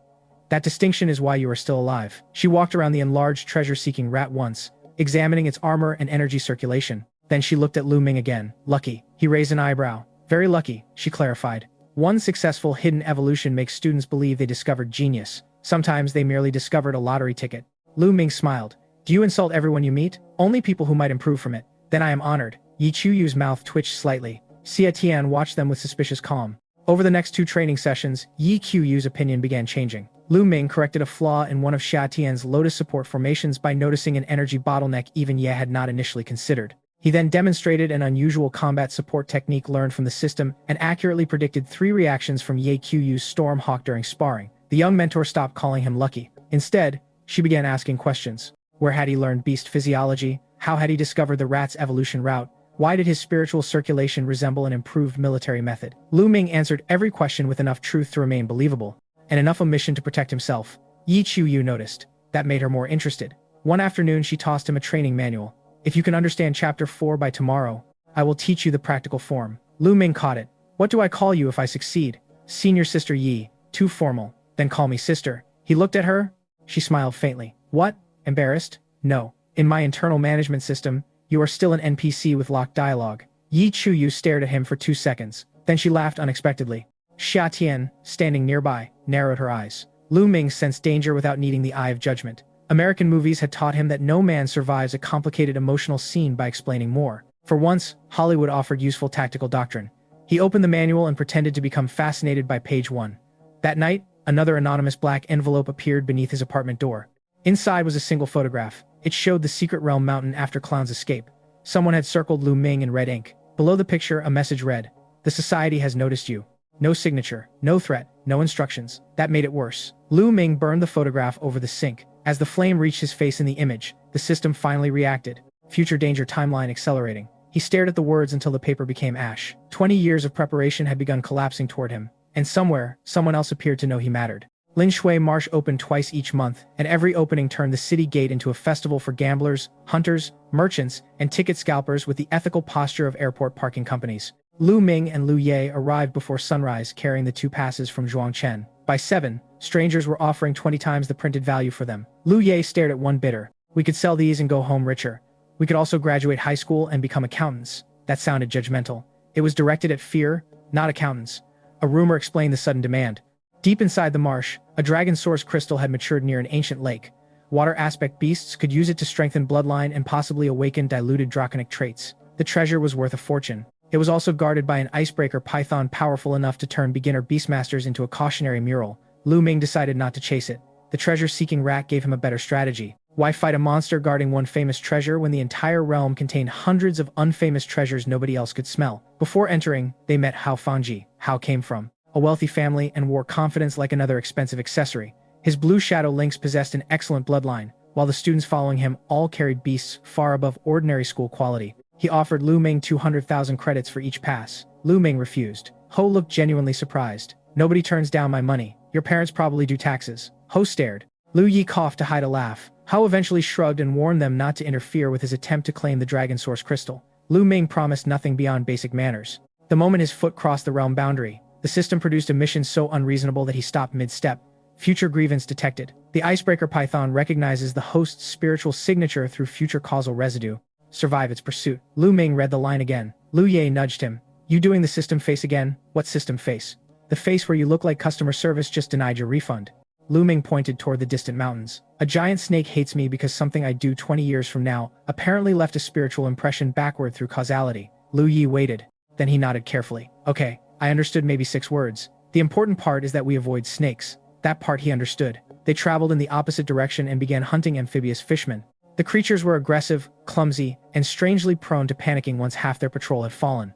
[SPEAKER 1] That distinction is why you are still alive. She walked around the enlarged treasure-seeking rat once, examining its armor and energy circulation. Then she looked at Lu Ming again. Lucky. He raised an eyebrow. Very lucky, she clarified. One successful hidden evolution makes students believe they discovered genius. Sometimes they merely discovered a lottery ticket. Lu Ming smiled. Do you insult everyone you meet? Only people who might improve from it. Then I am honored. Ye Qiu's mouth twitched slightly. Xia Tian watched them with suspicious calm. Over the next 2 training sessions, Ye Qiu's opinion began changing. Lu Ming corrected a flaw in one of Xia Tian's lotus support formations by noticing an energy bottleneck even Ye had not initially considered. He then demonstrated an unusual combat support technique learned from the system and accurately predicted 3 reactions from Ye Qiu's Stormhawk during sparring. The young mentor stopped calling him lucky. Instead, she began asking questions. Where had he learned beast physiology? How had he discovered the rat's evolution route? Why did his spiritual circulation resemble an improved military method? Lu Ming answered every question with enough truth to remain believable, and enough omission to protect himself. Ye Qiu noticed. That made her more interested. One afternoon she tossed him a training manual. If you can understand Chapter 4 by tomorrow, I will teach you the practical form. Lu Ming caught it. What do I call you if I succeed? Senior Sister Yi. Too formal. Then call me sister. He looked at her. She smiled faintly. What? Embarrassed? No. In my internal management system, you are still an NPC with locked dialogue. Yi Qiu stared at him for 2 seconds. Then she laughed unexpectedly. Xia Tian, standing nearby, narrowed her eyes. Lu Ming sensed danger without needing the Eye of Judgment. American movies had taught him that no man survives a complicated emotional scene by explaining more. For once, Hollywood offered useful tactical doctrine. He opened the manual and pretended to become fascinated by page 1. That night, another anonymous black envelope appeared beneath his apartment door. Inside was a single photograph. It showed the secret realm mountain after Clown's escape. Someone had circled Lu Ming in red ink. Below the picture, a message read, "The society has noticed you." No signature, no threat, no instructions. That made it worse. Lu Ming burned the photograph over the sink. As the flame reached his face in the image, the system finally reacted. Future danger timeline accelerating. He stared at the words until the paper became ash. 20 years of preparation had begun collapsing toward him, and somewhere, someone else appeared to know he mattered. Lin Shui Marsh opened twice each month, and every opening turned the city gate into a festival for gamblers, hunters, merchants, and ticket scalpers with the ethical posture of airport parking companies. Lu Ming and Lu Ye arrived before sunrise carrying the 2 passes from Zhuangchen. By 7, strangers were offering 20 times the printed value for them. Lu Ye stared at one bidder. We could sell these and go home richer. We could also graduate high school and become accountants. That sounded judgmental. It was directed at fear, not accountants. A rumor explained the sudden demand. Deep inside the marsh, a dragon source crystal had matured near an ancient lake. Water aspect beasts could use it to strengthen bloodline and possibly awaken diluted draconic traits. The treasure was worth a fortune. It was also guarded by an icebreaker python powerful enough to turn beginner beastmasters into a cautionary mural. Lu Ming decided not to chase it. The treasure-seeking rat gave him a better strategy. Why fight a monster guarding one famous treasure when the entire realm contained hundreds of unfamous treasures nobody else could smell? Before entering, they met Hao Fangji. Hao came from a wealthy family and wore confidence like another expensive accessory. His blue shadow lynx possessed an excellent bloodline, while the students following him all carried beasts far above ordinary school quality. He offered Lu Ming 200,000 credits for each pass. Lu Ming refused. Ho looked genuinely surprised. Nobody turns down my money. Your parents probably do taxes. Ho stared. Lu Yi coughed to hide a laugh. Ho eventually shrugged and warned them not to interfere with his attempt to claim the Dragon Source Crystal. Lu Ming promised nothing beyond basic manners. The moment his foot crossed the realm boundary, the system produced a mission so unreasonable that he stopped mid-step. Future grievance detected. The icebreaker python recognizes the host's spiritual signature through future causal residue. Survive its pursuit. Lu Ming read the line again. Lu Ye nudged him. You doing the system face again? What system face? The face where you look like customer service just denied your refund. Lu Ming pointed toward the distant mountains. A giant snake hates me because something I do 20 years from now apparently left a spiritual impression backward through causality. Lu Yi waited. Then he nodded carefully. Okay, I understood maybe 6 words. The important part is that we avoid snakes. That part he understood. They traveled in the opposite direction and began hunting amphibious fishmen. The creatures were aggressive, clumsy, and strangely prone to panicking once half their patrol had fallen.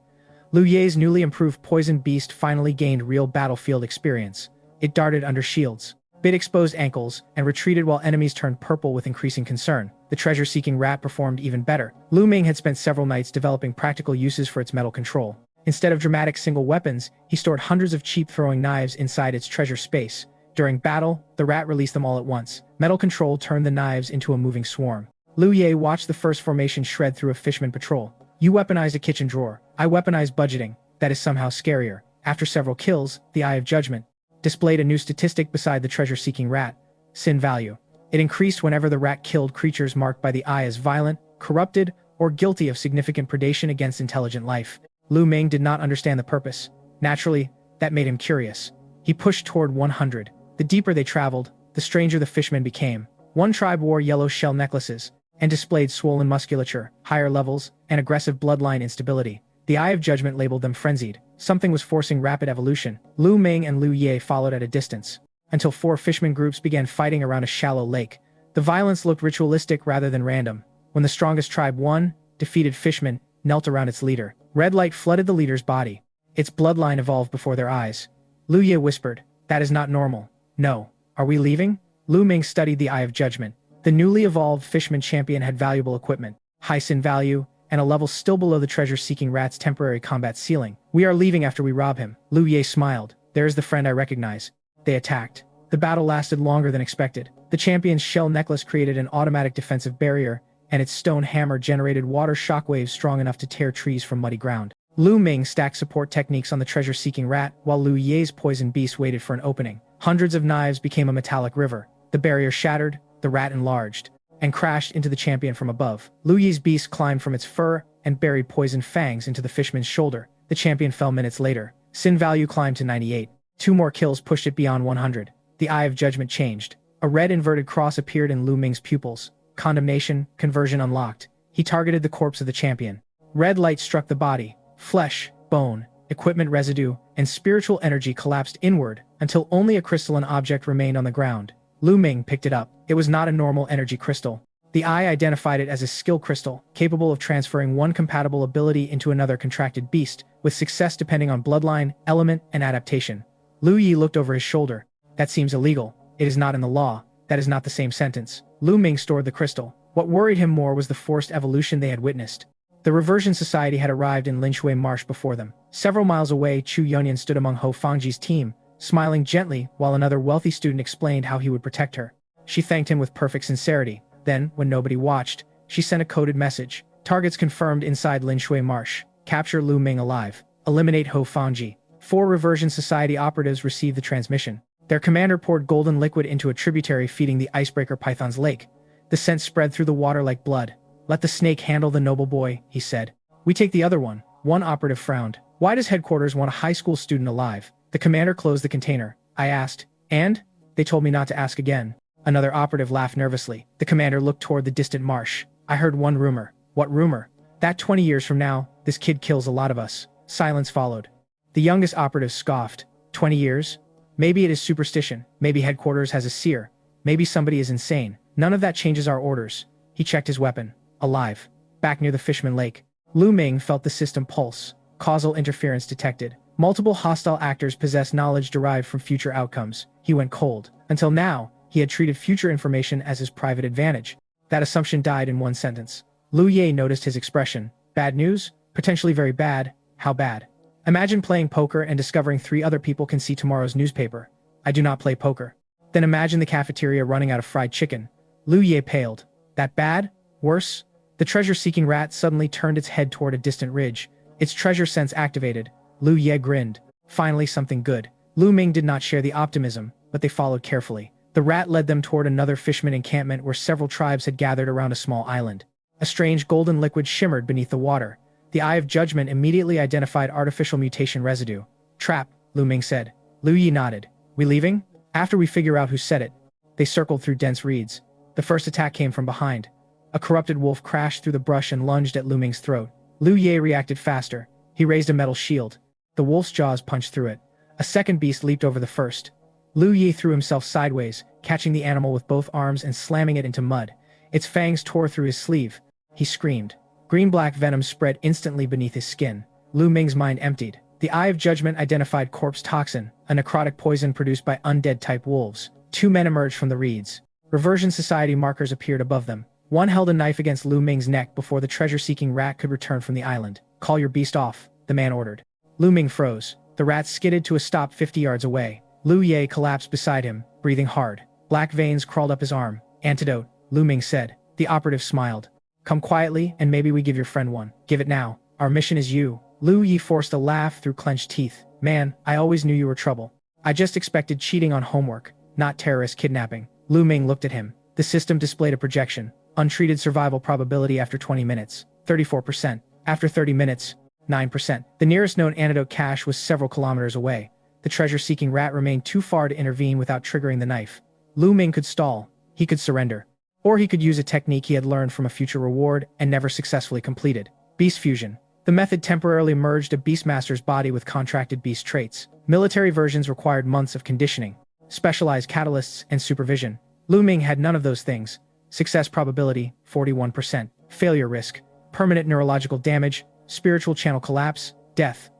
[SPEAKER 1] Lu Ye's newly improved poison beast finally gained real battlefield experience. It darted under shields, bit exposed ankles, and retreated while enemies turned purple with increasing concern. The treasure-seeking rat performed even better. Lu Ming had spent several nights developing practical uses for its metal control. Instead of dramatic single weapons, he stored hundreds of cheap throwing knives inside its treasure space. During battle, the rat released them all at once. Metal control turned the knives into a moving swarm. Lu Ye watched the first formation shred through a fishman patrol. You weaponized a kitchen drawer. I weaponized budgeting. That is somehow scarier. After several kills, the Eye of Judgment displayed a new statistic beside the treasure-seeking rat. Sin value. It increased whenever the rat killed creatures marked by the eye as violent, corrupted, or guilty of significant predation against intelligent life. Lu Ming did not understand the purpose. Naturally, that made him curious. He pushed toward 100. The deeper they traveled, the stranger the fishmen became. One tribe wore yellow shell necklaces and displayed swollen musculature, higher levels, and aggressive bloodline instability. The Eye of Judgment labeled them frenzied. Something was forcing rapid evolution. Lu Ming and Lu Ye followed at a distance, until 4 fishermen groups began fighting around a shallow lake. The violence looked ritualistic rather than random. When the strongest tribe won, defeated fishermen knelt around its leader. Red light flooded the leader's body. Its bloodline evolved before their eyes. Lu Ye whispered, "That is not normal." "No. Are we leaving?" Lu Ming studied the Eye of Judgment. The newly evolved Fishman champion had valuable equipment, high sin value, and a level still below the treasure-seeking rat's temporary combat ceiling. "We are leaving after we rob him." Lu Ye smiled. "There is the friend I recognize." They attacked. The battle lasted longer than expected. The champion's shell necklace created an automatic defensive barrier, and its stone hammer generated water shockwaves strong enough to tear trees from muddy ground. Lu Ming stacked support techniques on the treasure-seeking rat, while Lu Ye's poison beast waited for an opening. Hundreds of knives became a metallic river. The barrier shattered, the rat enlarged, and crashed into the champion from above. Lu Yi's beast climbed from its fur and buried poisoned fangs into the fishman's shoulder. The champion fell minutes later. Sin value climbed to 98. 2 more kills pushed it beyond 100. The Eye of Judgment changed. A red inverted cross appeared in Lu Ming's pupils. Condemnation, conversion unlocked. He targeted the corpse of the champion. Red light struck the body. Flesh, bone, equipment residue, and spiritual energy collapsed inward until only a crystalline object remained on the ground. Lu Ming picked it up. It was not a normal energy crystal. The Eye identified it as a skill crystal, capable of transferring one compatible ability into another contracted beast, with success depending on bloodline, element, and adaptation. Lu Yi looked over his shoulder. "That seems illegal. It is not in the law. That is not the same sentence." Lu Ming stored the crystal. What worried him more was the forced evolution they had witnessed. The Reversion Society had arrived in Linshui Marsh before them. Several miles away, Chu Yunyan stood among Ho Fangji's team, smiling gently while another wealthy student explained how he would protect her. She thanked him with perfect sincerity. Then, when nobody watched, she sent a coded message. Targets confirmed inside Linshui Marsh. Capture Lu Ming alive. Eliminate Ho Fangji. 4 Reversion Society operatives received the transmission. Their commander poured golden liquid into a tributary feeding the icebreaker python's lake. The scent spread through the water like blood. "Let the snake handle the noble boy," he said. "We take the other one." One operative frowned. Why does headquarters want a high school student alive? The commander closed the container. I asked. And? They told me not to ask again. Another operative laughed nervously. The commander looked toward the distant marsh. I heard one rumor. What rumor? That 20 years from now, this kid kills a lot of us. Silence followed. The youngest operative scoffed. 20 years? Maybe it is superstition. Maybe headquarters has a seer. Maybe somebody is insane. None of that changes our orders. He checked his weapon. Alive. Back near the Fishman Lake. Lu Ming felt the system pulse. Causal interference detected. Multiple hostile actors possess knowledge derived from future outcomes. He went cold. Until now, he had treated future information as his private advantage. That assumption died in one sentence. Lu Ye noticed his expression. Bad news? Potentially very bad. How bad? Imagine playing poker and discovering 3 other people can see tomorrow's newspaper. I do not play poker. Then imagine the cafeteria running out of fried chicken. Lu Ye paled. That bad? Worse? The treasure-seeking rat suddenly turned its head toward a distant ridge. Its treasure sense activated. Lu Ye grinned. Finally something good. Lu Ming did not share the optimism, but they followed carefully. The rat led them toward another fisherman encampment where several tribes had gathered around a small island. A strange golden liquid shimmered beneath the water. The Eye of Judgment immediately identified artificial mutation residue. Trap, Lu Ming said. Lu Yi nodded. We leaving? After we figure out who said it. They circled through dense reeds. The first attack came from behind. A corrupted wolf crashed through the brush and lunged at Lu Ming's throat. Lu Ye reacted faster. He raised a metal shield. The wolf's jaws punched through it. A second beast leaped over the first. Lu Ye threw himself sideways, catching the animal with both arms and slamming it into mud. Its fangs tore through his sleeve. He screamed. Green-black venom spread instantly beneath his skin. Lu Ming's mind emptied. The Eye of Judgment identified corpse toxin, a necrotic poison produced by undead-type wolves. 2 men emerged from the reeds. Reversion Society markers appeared above them. One held a knife against Lu Ming's neck before the treasure-seeking rat could return from the island. Call your beast off, the man ordered. Lu Ming froze. The rat skidded to a stop 50 yards away. Lu Ye collapsed beside him, breathing hard. Black veins crawled up his arm. Antidote, Lu Ming said. The operative smiled. Come quietly, and maybe we give your friend one. Give it now. Our mission is you. Lu Yi forced a laugh through clenched teeth. Man, I always knew you were trouble. I just expected cheating on homework, not terrorist kidnapping. Lu Ming looked at him. The system displayed a projection. Untreated survival probability after 20 minutes, 34%. After 30 minutes, 9%. The nearest known antidote cache was several kilometers away. The treasure-seeking rat remained too far to intervene without triggering the knife. Lu Ming could stall. He could surrender. Or he could use a technique he had learned from a future reward and never successfully completed. Beast fusion. The method temporarily merged a beastmaster's body with contracted beast traits. Military versions required months of conditioning, specialized catalysts, and supervision. Lu Ming had none of those things. Success probability, 41%. Failure risk, permanent neurological damage, spiritual channel collapse, death.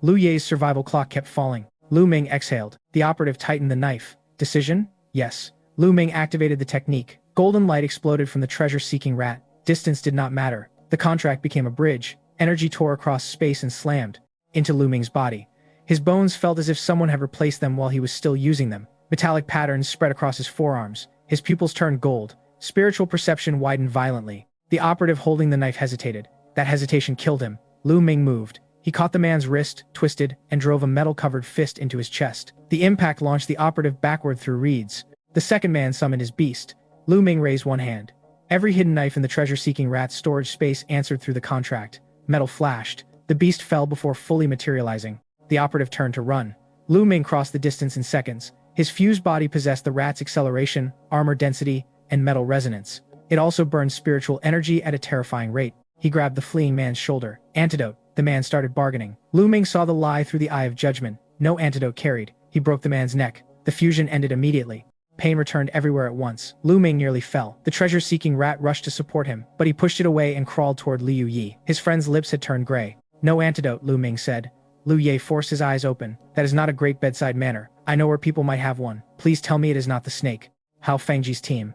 [SPEAKER 1] Lu Ye's survival clock kept falling. Lu Ming exhaled. The operative tightened the knife. Decision? Yes. Lu Ming activated the technique. Golden light exploded from the treasure-seeking rat. Distance did not matter. The contract became a bridge. Energy tore across space and slammed into Lu Ming's body. His bones felt as if someone had replaced them while he was still using them. Metallic patterns spread across his forearms. His pupils turned gold. Spiritual perception widened violently. The operative holding the knife hesitated. That hesitation killed him. Lu Ming moved. He caught the man's wrist, twisted, and drove a metal-covered fist into his chest. The impact launched the operative backward through reeds. The second man summoned his beast. Lu Ming raised one hand. Every hidden knife in the treasure-seeking rat's storage space answered through the contract. Metal flashed. The beast fell before fully materializing. The operative turned to run. Lu Ming crossed the distance in seconds. His fused body possessed the rat's acceleration, armor density, and metal resonance. It also burned spiritual energy at a terrifying rate. He grabbed the fleeing man's shoulder. Antidote. The man started bargaining. Lu Ming saw the lie through the Eye of Judgment. No antidote carried. He broke the man's neck. The fusion ended immediately. Pain returned everywhere at once. Lu Ming nearly fell. The treasure-seeking rat rushed to support him, but he pushed it away and crawled toward Liu Yi. His friend's lips had turned gray. No antidote, Lu Ming said. Lu Ye forced his eyes open. That is not a great bedside manner. I know where people might have one. Please tell me it is not the snake. Hao Fengji's team.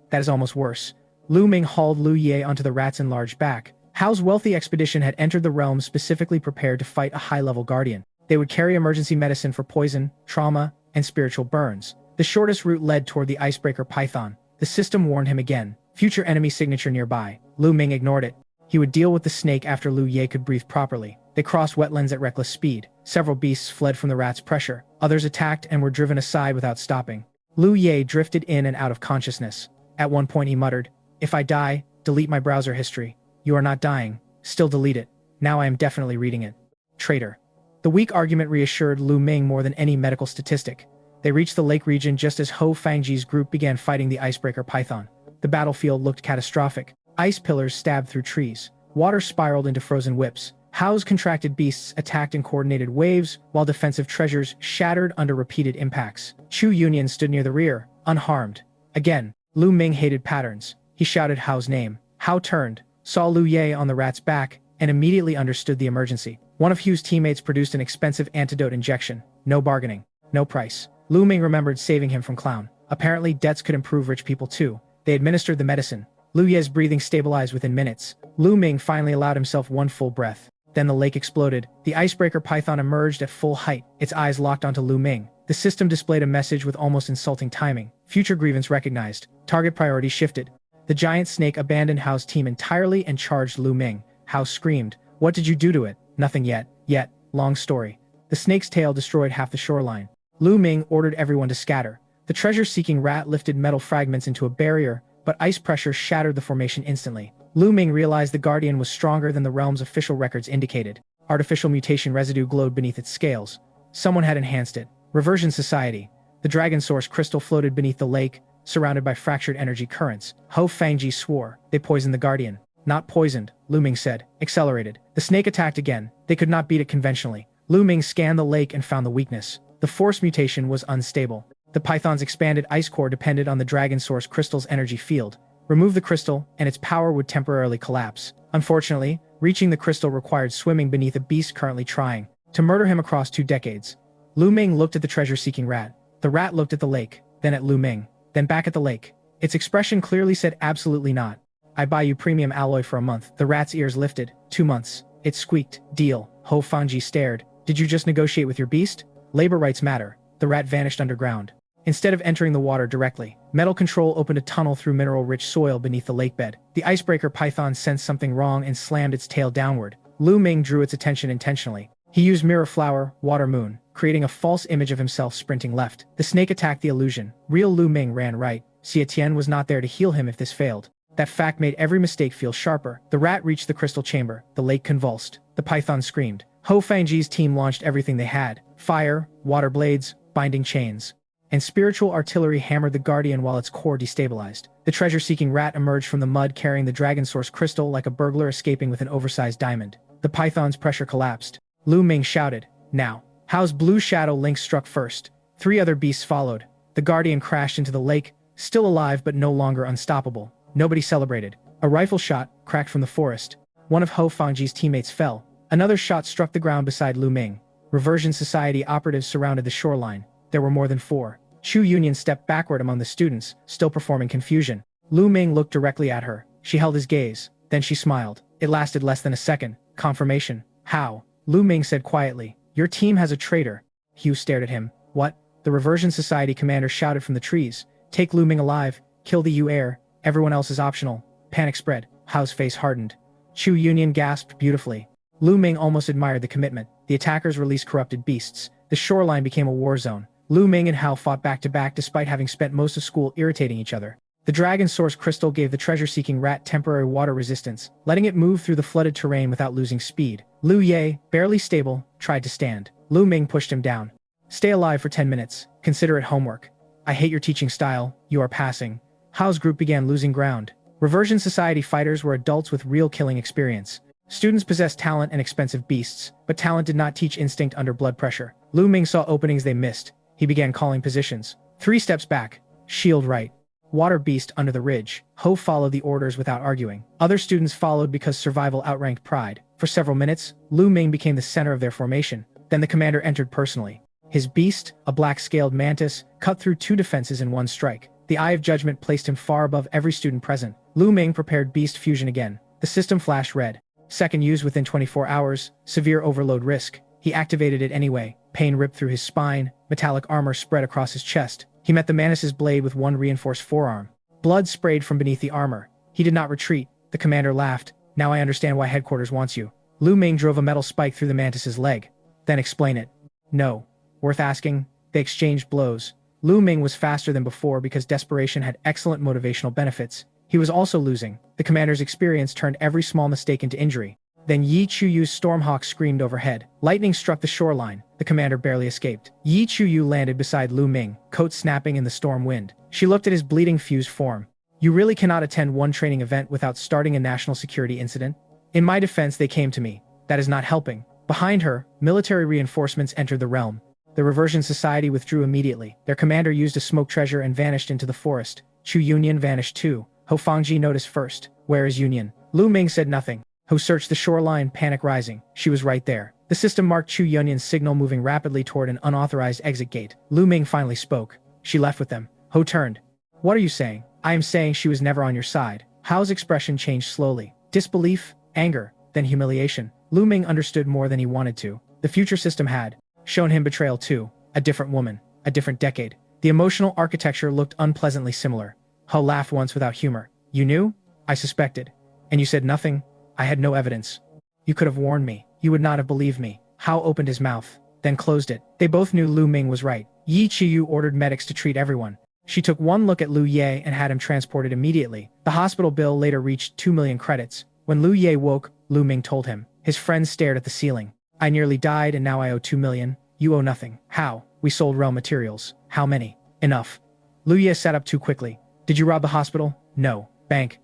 [SPEAKER 1] That is almost worse. Lu Ming hauled Lu Ye onto the rat's enlarged back. Hao's wealthy expedition had entered the realm specifically prepared to fight a high-level guardian. They would carry emergency medicine for poison, trauma, and spiritual burns. The shortest route led toward the icebreaker python. The system warned him again. Future enemy signature nearby. Lu Ming ignored it. He would deal with the snake after Lu Ye could breathe properly. They crossed wetlands at reckless speed. Several beasts fled from the rat's pressure. Others attacked and were driven aside without stopping. Lu Ye drifted in and out of consciousness. At one point he muttered, "If I die, delete my browser history." "You are not dying. Still delete it. Now I am definitely reading it." Traitor. The weak argument reassured Lu Ming more than any medical statistic. They reached the lake region just as Ho Fangji's group began fighting the icebreaker python. The battlefield looked catastrophic. Ice pillars stabbed through trees. Water spiraled into frozen whips. Howe's contracted beasts attacked in coordinated waves, while defensive treasures shattered under repeated impacts. Chu Yunyan stood near the rear, unharmed. Again, Lu Ming hated patterns. He shouted Hao's name. Hao turned, saw Lu Ye on the rat's back, and immediately understood the emergency. One of Hu's teammates produced an expensive antidote injection. No bargaining. No price. Lu Ming remembered saving him from Clown. Apparently, debts could improve rich people too. They administered the medicine. Lu Ye's breathing stabilized within minutes. Lu Ming finally allowed himself one full breath. Then the lake exploded. The icebreaker python emerged at full height, its eyes locked onto Lu Ming. The system displayed a message with almost insulting timing. Future grievance recognized. Target priority shifted. The giant snake abandoned Hao's team entirely and charged Lu Ming. Hao screamed. What did you do to it? Nothing yet. Long story. The snake's tail destroyed half the shoreline. Lu Ming ordered everyone to scatter. The treasure-seeking rat lifted metal fragments into a barrier, but ice pressure shattered the formation instantly. Lu Ming realized the Guardian was stronger than the realm's official records indicated. Artificial mutation residue glowed beneath its scales. Someone had enhanced it. Reversion Society. The Dragon Source crystal floated beneath the lake, surrounded by fractured energy currents. Ho Fangji swore. They poisoned the Guardian. Not poisoned, Lu Ming said. Accelerated. The snake attacked again. They could not beat it conventionally. Lu Ming scanned the lake and found the weakness. The force mutation was unstable. The python's expanded ice core depended on the Dragon Source crystal's energy field. Remove the crystal, and its power would temporarily collapse. Unfortunately, reaching the crystal required swimming beneath a beast currently trying to murder him across 2 decades. Lu Ming looked at the treasure-seeking rat. The rat looked at the lake, then at Lu Ming, then back at the lake. Its expression clearly said absolutely not. I buy you premium alloy for a month. The rat's ears lifted. 2 months. It squeaked. Deal. Ho Fangji stared. Did you just negotiate with your beast? Labor rights matter. The rat vanished underground. Instead of entering the water directly, Metal Control opened a tunnel through mineral-rich soil beneath the lakebed. The icebreaker python sensed something wrong and slammed its tail downward. Lu Ming drew its attention intentionally. He used Mirror Flower, Water Moon, creating a false image of himself sprinting left. The snake attacked the illusion. Real Lu Ming ran right. Xie Tian was not there to heal him if this failed. That fact made every mistake feel sharper. The rat reached the crystal chamber. The lake convulsed. The python screamed. Ho Fangji's team launched everything they had. Fire, water blades, binding chains, and spiritual artillery hammered the Guardian while its core destabilized. The treasure-seeking rat emerged from the mud carrying the Dragon Source crystal like a burglar escaping with an oversized diamond. The python's pressure collapsed. Lu Ming shouted, now. Hao's blue shadow link struck first. 3 other beasts followed. The Guardian crashed into the lake, still alive but no longer unstoppable. Nobody celebrated. A rifle shot cracked from the forest. One of Ho Fangji's teammates fell. Another shot struck the ground beside Lu Ming. Reversion Society operatives surrounded the shoreline. There were more than 4. Chu Yunyan stepped backward among the students, still performing confusion. Lu Ming looked directly at her. She held his gaze. Then she smiled. It lasted less than a second. Confirmation. How? Lu Ming said quietly. Your team has a traitor. Hugh stared at him. What? The Reversion Society commander shouted from the trees. Take Lu Ming alive. Kill the Yu heir. Everyone else is optional. Panic spread. Hao's face hardened. Chu Yunyan gasped beautifully. Lu Ming almost admired the commitment. The attackers released corrupted beasts. The shoreline became a war zone. Lu Ming and Hao fought back to back despite having spent most of school irritating each other. The Dragon Source crystal gave the treasure-seeking rat temporary water resistance, letting it move through the flooded terrain without losing speed. Lu Ye, barely stable, tried to stand. Lu Ming pushed him down. Stay alive for 10 minutes. Consider it homework. I hate your teaching style. You are passing. Hao's group began losing ground. Reversion Society fighters were adults with real killing experience. Students possessed talent and expensive beasts, but talent did not teach instinct under blood pressure. Lu Ming saw openings they missed. He began calling positions. 3 steps back. Shield right. Water beast under the ridge. Ho followed the orders without arguing. Other students followed because survival outranked pride. For several minutes, Lu Ming became the center of their formation. Then the commander entered personally. His beast, a black-scaled mantis, cut through 2 defenses in 1 strike. The Eye of Judgment placed him far above every student present. Lu Ming prepared beast fusion again. The system flashed red. Second used within 24 hours. Severe overload risk. He activated it anyway. Pain ripped through his spine. Metallic armor spread across his chest. He met the mantis's blade with 1 reinforced forearm. Blood sprayed from beneath the armor. He did not retreat. The commander laughed. Now I understand why headquarters wants you. Lu Ming drove a metal spike through the mantis's leg. Then explain it. No. Worth asking. They exchanged blows. Lu Ming was faster than before because desperation had excellent motivational benefits. He was also losing. The commander's experience turned every small mistake into injury. Then Yi Chuyu's Stormhawk screamed overhead. Lightning struck the shoreline. The commander barely escaped. Yi Chuyu landed beside Lu Ming, coat snapping in the storm wind. She looked at his bleeding fused form. You really cannot attend one training event without starting a national security incident? In my defense, they came to me. That is not helping. Behind her, military reinforcements entered the realm. The Reversion Society withdrew immediately. Their commander used a smoke treasure and vanished into the forest. Chu Yunyan vanished too. Ho Fangji noticed first. Where is Yunyan? Lu Ming said nothing. Ho searched the shoreline, panic rising. She was right there. The system marked Chu Yunyan's signal moving rapidly toward an unauthorized exit gate. Lu Ming finally spoke. She left with them. Ho turned. What are you saying? I am saying she was never on your side. Hao's expression changed slowly. Disbelief, anger, then humiliation. Lu Ming understood more than he wanted to. The future system had shown him betrayal too. A different woman, a different decade. The emotional architecture looked unpleasantly similar. Ho laughed once without humor. You knew? I suspected. And you said nothing? I had no evidence. You could have warned me. You would not have believed me. Hao opened his mouth, then closed it. They both knew Lu Ming was right. Yi Qiyu ordered medics to treat everyone. She took one look at Lu Ye and had him transported immediately. The hospital bill later reached 2 million credits. When Lu Ye woke, Lu Ming told him. His friends stared at the ceiling. I nearly died and now I owe 2 million. You owe nothing. How? We sold raw materials. How many? Enough. Lu Ye sat up too quickly. Did you rob the hospital? No. Bank?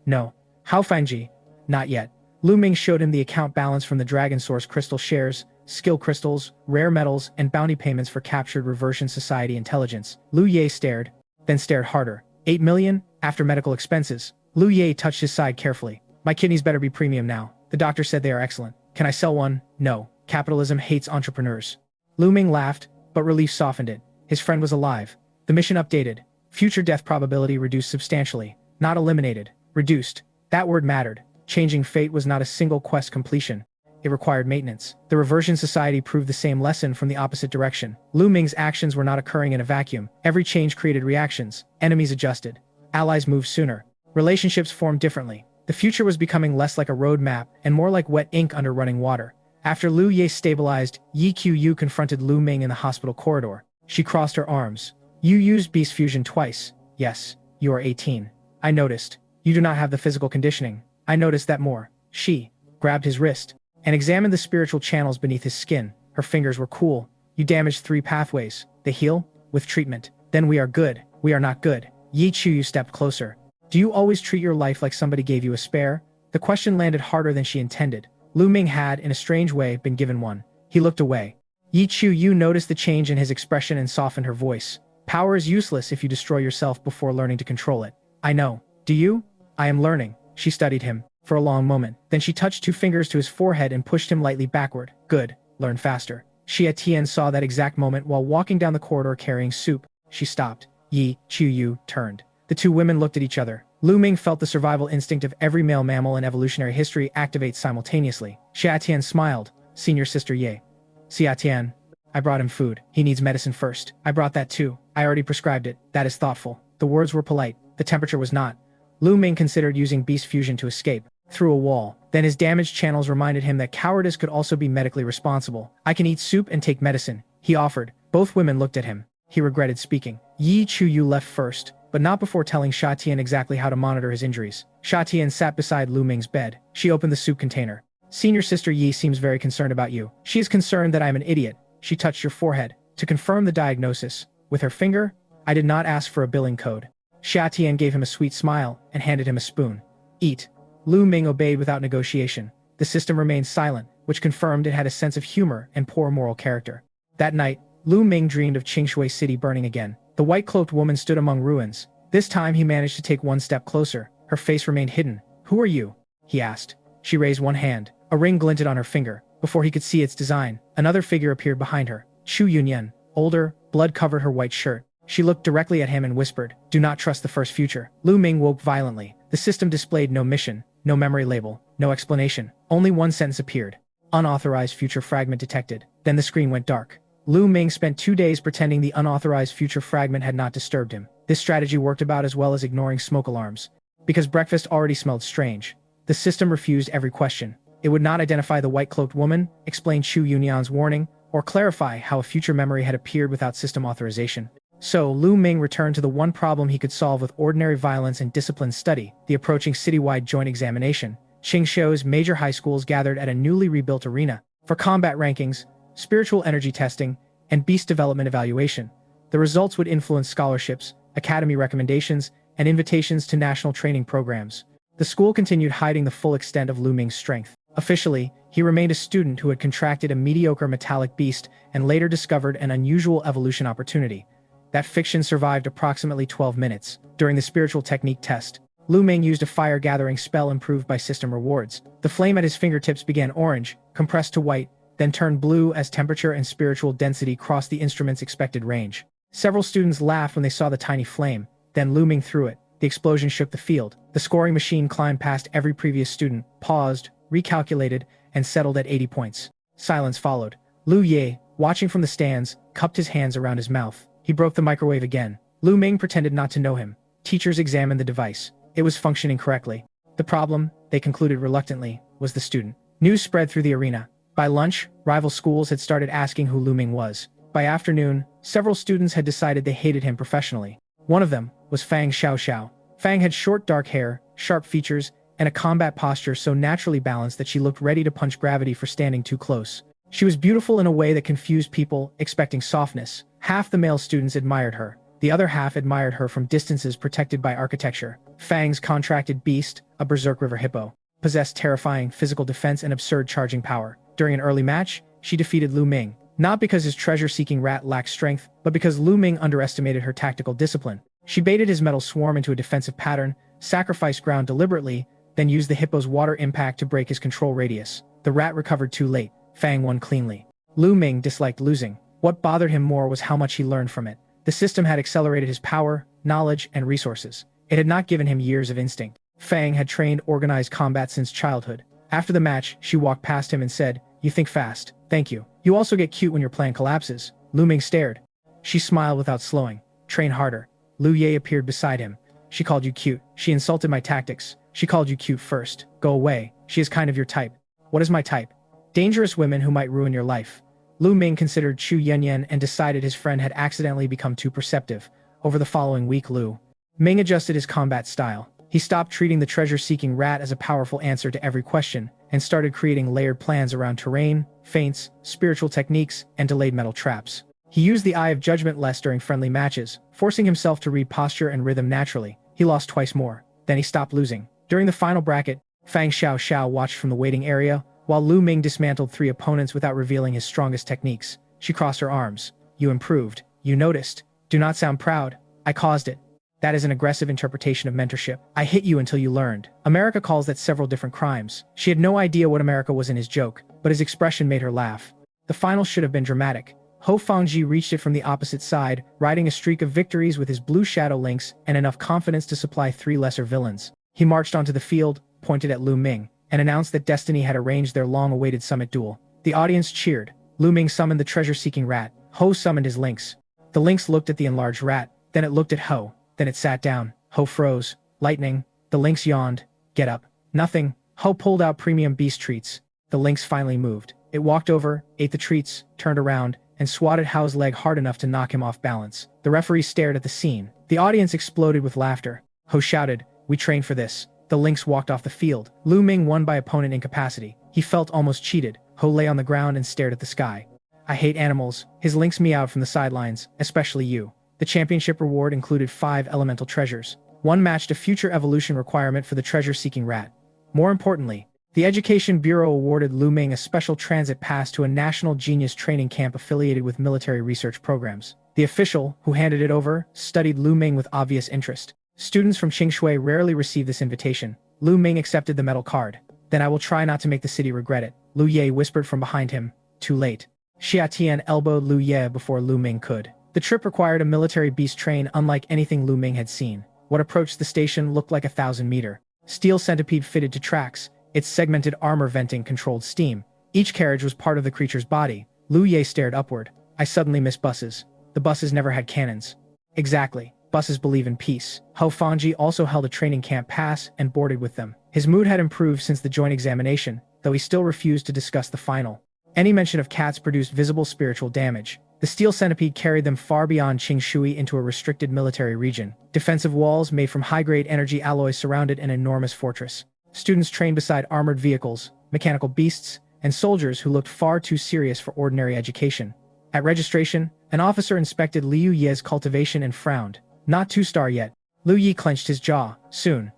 [SPEAKER 1] No. Hao Fangji? Not yet. Lu Ming showed him the account balance from the Dragon Source crystal shares, skill crystals, rare metals, and bounty payments for captured Reversion Society intelligence. Lu Ye stared, then stared harder. 8 million? After medical expenses. Lu Ye touched his side carefully. My kidneys better be premium now. The doctor said they are excellent. Can I sell one? No. Capitalism hates entrepreneurs. Lu Ming laughed, but relief softened it. His friend was alive. The mission updated. Future death probability reduced substantially. Not eliminated. Reduced. That word mattered. Changing fate was not a single quest completion. It required maintenance. The Reversion Society proved the same lesson from the opposite direction. Lu Ming's actions were not occurring in a vacuum. Every change created reactions. Enemies adjusted. Allies moved sooner. Relationships formed differently. The future was becoming less like a roadmap and more like wet ink under running water. After Lu Ye stabilized, Yi Qiyu confronted Lu Ming in the hospital corridor. She crossed her arms. You used beast fusion twice. Yes, you are 18. I noticed. You do not have the physical conditioning. I noticed that more. She grabbed his wrist and examined the spiritual channels beneath his skin. Her fingers were cool. You damaged 3 pathways. They heal? With treatment. Then we are good. We are not good. Yi Qiyu stepped closer. Do you always treat your life like somebody gave you a spare? The question landed harder than she intended. Lu Ming had, in a strange way, been given one. He looked away. Yi Qiyu noticed the change in his expression and softened her voice. Power is useless if you destroy yourself before learning to control it. I know. Do you? I am learning. She studied him for a long moment. Then she touched 2 fingers to his forehead and pushed him lightly backward. Good. Learn faster. Xia Tian saw that exact moment while walking down the corridor carrying soup. She stopped. Yi Qiyu turned. The 2 women looked at each other. Lu Ming felt the survival instinct of every male mammal in evolutionary history activate simultaneously. Xia Tian smiled. Senior sister Ye. Xia Tian. I brought him food. He needs medicine first. I brought that too. I already prescribed it. That is thoughtful. The words were polite. The temperature was not. Lu Ming considered using beast fusion to escape through a wall. Then his damaged channels reminded him that cowardice could also be medically responsible. I can eat soup and take medicine, he offered. Both women looked at him. He regretted speaking. Yi Qiyu left first, but not before telling Xia Tian exactly how to monitor his injuries. Xia Tian sat beside Lu Ming's bed. She opened the soup container. Senior sister Yi seems very concerned about you. She is concerned that I am an idiot. She touched your forehead to confirm the diagnosis. With her finger, I did not ask for a billing code. Xia Tian gave him a sweet smile and handed him a spoon. Eat. Lu Ming obeyed without negotiation. The system remained silent, which confirmed it had a sense of humor and poor moral character. That night, Lu Ming dreamed of Qingshui City burning again. The white-cloaked woman stood among ruins. This time he managed to take one step closer. Her face remained hidden. Who are you? He asked. She raised one hand. A ring glinted on her finger. Before he could see its design, another figure appeared behind her. Chu Yunyan. Older, blood covered her white shirt. She looked directly at him and whispered, "Do not trust the first future." Lu Ming woke violently. The system displayed no mission, no memory label, no explanation. Only one sentence appeared. Unauthorized future fragment detected. Then the screen went dark. Lu Ming spent 2 days pretending the unauthorized future fragment had not disturbed him. This strategy worked about as well as ignoring smoke alarms. Because breakfast already smelled strange, the system refused every question. It would not identify the white-cloaked woman, explain Chu Yunyan's warning, or clarify how a future memory had appeared without system authorization. So, Lu Ming returned to the one problem he could solve with ordinary violence and disciplined study, the approaching citywide joint examination. Qingshuo's major high schools gathered at a newly rebuilt arena for combat rankings, spiritual energy testing, and beast development evaluation. The results would influence scholarships, academy recommendations, and invitations to national training programs. The school continued hiding the full extent of Lu Ming's strength. Officially, he remained a student who had contracted a mediocre metallic beast and later discovered an unusual evolution opportunity. That fiction survived approximately 12 minutes. During the spiritual technique test, Lu Ming used a fire-gathering spell improved by system rewards. The flame at his fingertips began orange, compressed to white, then turned blue as temperature and spiritual density crossed the instrument's expected range. Several students laughed when they saw the tiny flame, then Lu Ming threw it. The explosion shook the field. The scoring machine climbed past every previous student, paused, recalculated, and settled at 80 points. Silence followed. Lu Ye, watching from the stands, cupped his hands around his mouth. He broke the microwave again. Lu Ming pretended not to know him. Teachers examined the device. It was functioning correctly. The problem, they concluded reluctantly, was the student. News spread through the arena. By lunch, rival schools had started asking who Lu Ming was. By afternoon, several students had decided they hated him professionally. One of them was Fang Xiaoxiao. Fang had short dark hair, sharp features, and a combat posture so naturally balanced that she looked ready to punch gravity for standing too close. She was beautiful in a way that confused people, expecting softness. Half the male students admired her. The other half admired her from distances protected by architecture. Fang's contracted beast, a berserk river hippo, possessed terrifying physical defense and absurd charging power. During an early match, she defeated Lu Ming, not because his treasure-seeking rat lacked strength, but because Lu Ming underestimated her tactical discipline. She baited his metal swarm into a defensive pattern, sacrificed ground deliberately, then used the hippo's water impact to break his control radius. The rat recovered too late. Fang won cleanly. Lu Ming disliked losing. What bothered him more was how much he learned from it. The system had accelerated his power, knowledge, and resources. It had not given him years of instinct. Fang had trained organized combat since childhood. After the match, she walked past him and said, "You think fast. Thank you. You also get cute when your plan collapses." Lu Ming stared. She smiled without slowing. "Train harder." Lu Ye appeared beside him. "She called you cute. She insulted my tactics. She called you cute first. Go away. She is kind of your type." "What is my type?" "Dangerous women who might ruin your life." Lu Ming considered Chu Yanyan and decided his friend had accidentally become too perceptive. Over the following week, Lu Ming adjusted his combat style. He stopped treating the treasure-seeking rat as a powerful answer to every question, and started creating layered plans around terrain, feints, spiritual techniques, and delayed metal traps. He used the Eye of Judgment less during friendly matches, forcing himself to read posture and rhythm naturally. He lost twice more. Then he stopped losing. During the final bracket, Fang Xiaoxiao watched from the waiting area, while Lu Ming dismantled 3 opponents without revealing his strongest techniques. She crossed her arms. "You improved. You noticed. Do not sound proud. I caused it. That is an aggressive interpretation of mentorship. I hit you until you learned." America calls that several different crimes. She had no idea what America was in his joke, but his expression made her laugh. The final should have been dramatic. Ho Fangji reached it from the opposite side, riding a streak of victories with his blue shadow links and enough confidence to supply 3 lesser villains. He marched onto the field, pointed at Lu Ming, and announced that destiny had arranged their long-awaited summit duel. The audience cheered. Lu Ming summoned the treasure-seeking rat. Ho summoned his lynx. The lynx looked at the enlarged rat, then it looked at Ho. Then it sat down. Ho froze. Lightning. The lynx yawned. "Get up." "Nothing." Ho pulled out premium beast treats. The lynx finally moved. It walked over, ate the treats, turned around, and swatted Ho's leg hard enough to knock him off balance. The referee stared at the scene. The audience exploded with laughter. Ho shouted, "We trained for this." The lynx walked off the field. Lu Ming won by opponent incapacity. He felt almost cheated. Ho lay on the ground and stared at the sky. "I hate animals." His lynx meowed from the sidelines, "Especially you." The championship reward included 5 elemental treasures. One matched a future evolution requirement for the treasure-seeking rat. More importantly, the Education Bureau awarded Lu Ming a special transit pass to a national genius training camp affiliated with military research programs. The official, who handed it over, studied Lu Ming with obvious interest. Students from Qingshui rarely receive this invitation. Lu Ming accepted the medal card. "Then I will try not to make the city regret it," Lu Ye whispered from behind him. Too late. Xia Tian elbowed Lu Ye before Lu Ming could. The trip required a military beast train unlike anything Lu Ming had seen. What approached the station looked like a 1,000-meter steel centipede fitted to tracks. Its segmented armor venting controlled steam. Each carriage was part of the creature's body. Lu Ye stared upward. "I suddenly miss buses. The buses never had cannons." "Exactly. Buses believe in peace." Ho Fangji also held a training camp pass and boarded with them. His mood had improved since the joint examination, though he still refused to discuss the final. Any mention of cats produced visible spiritual damage. The steel centipede carried them far beyond Qingshui into a restricted military region. Defensive walls made from high-grade energy alloys surrounded an enormous fortress. Students trained beside armored vehicles, mechanical beasts, and soldiers who looked far too serious for ordinary education. At registration, an officer inspected Liu Ye's cultivation and frowned. Not 2-star yet. Liu Ye clenched his jaw. Soon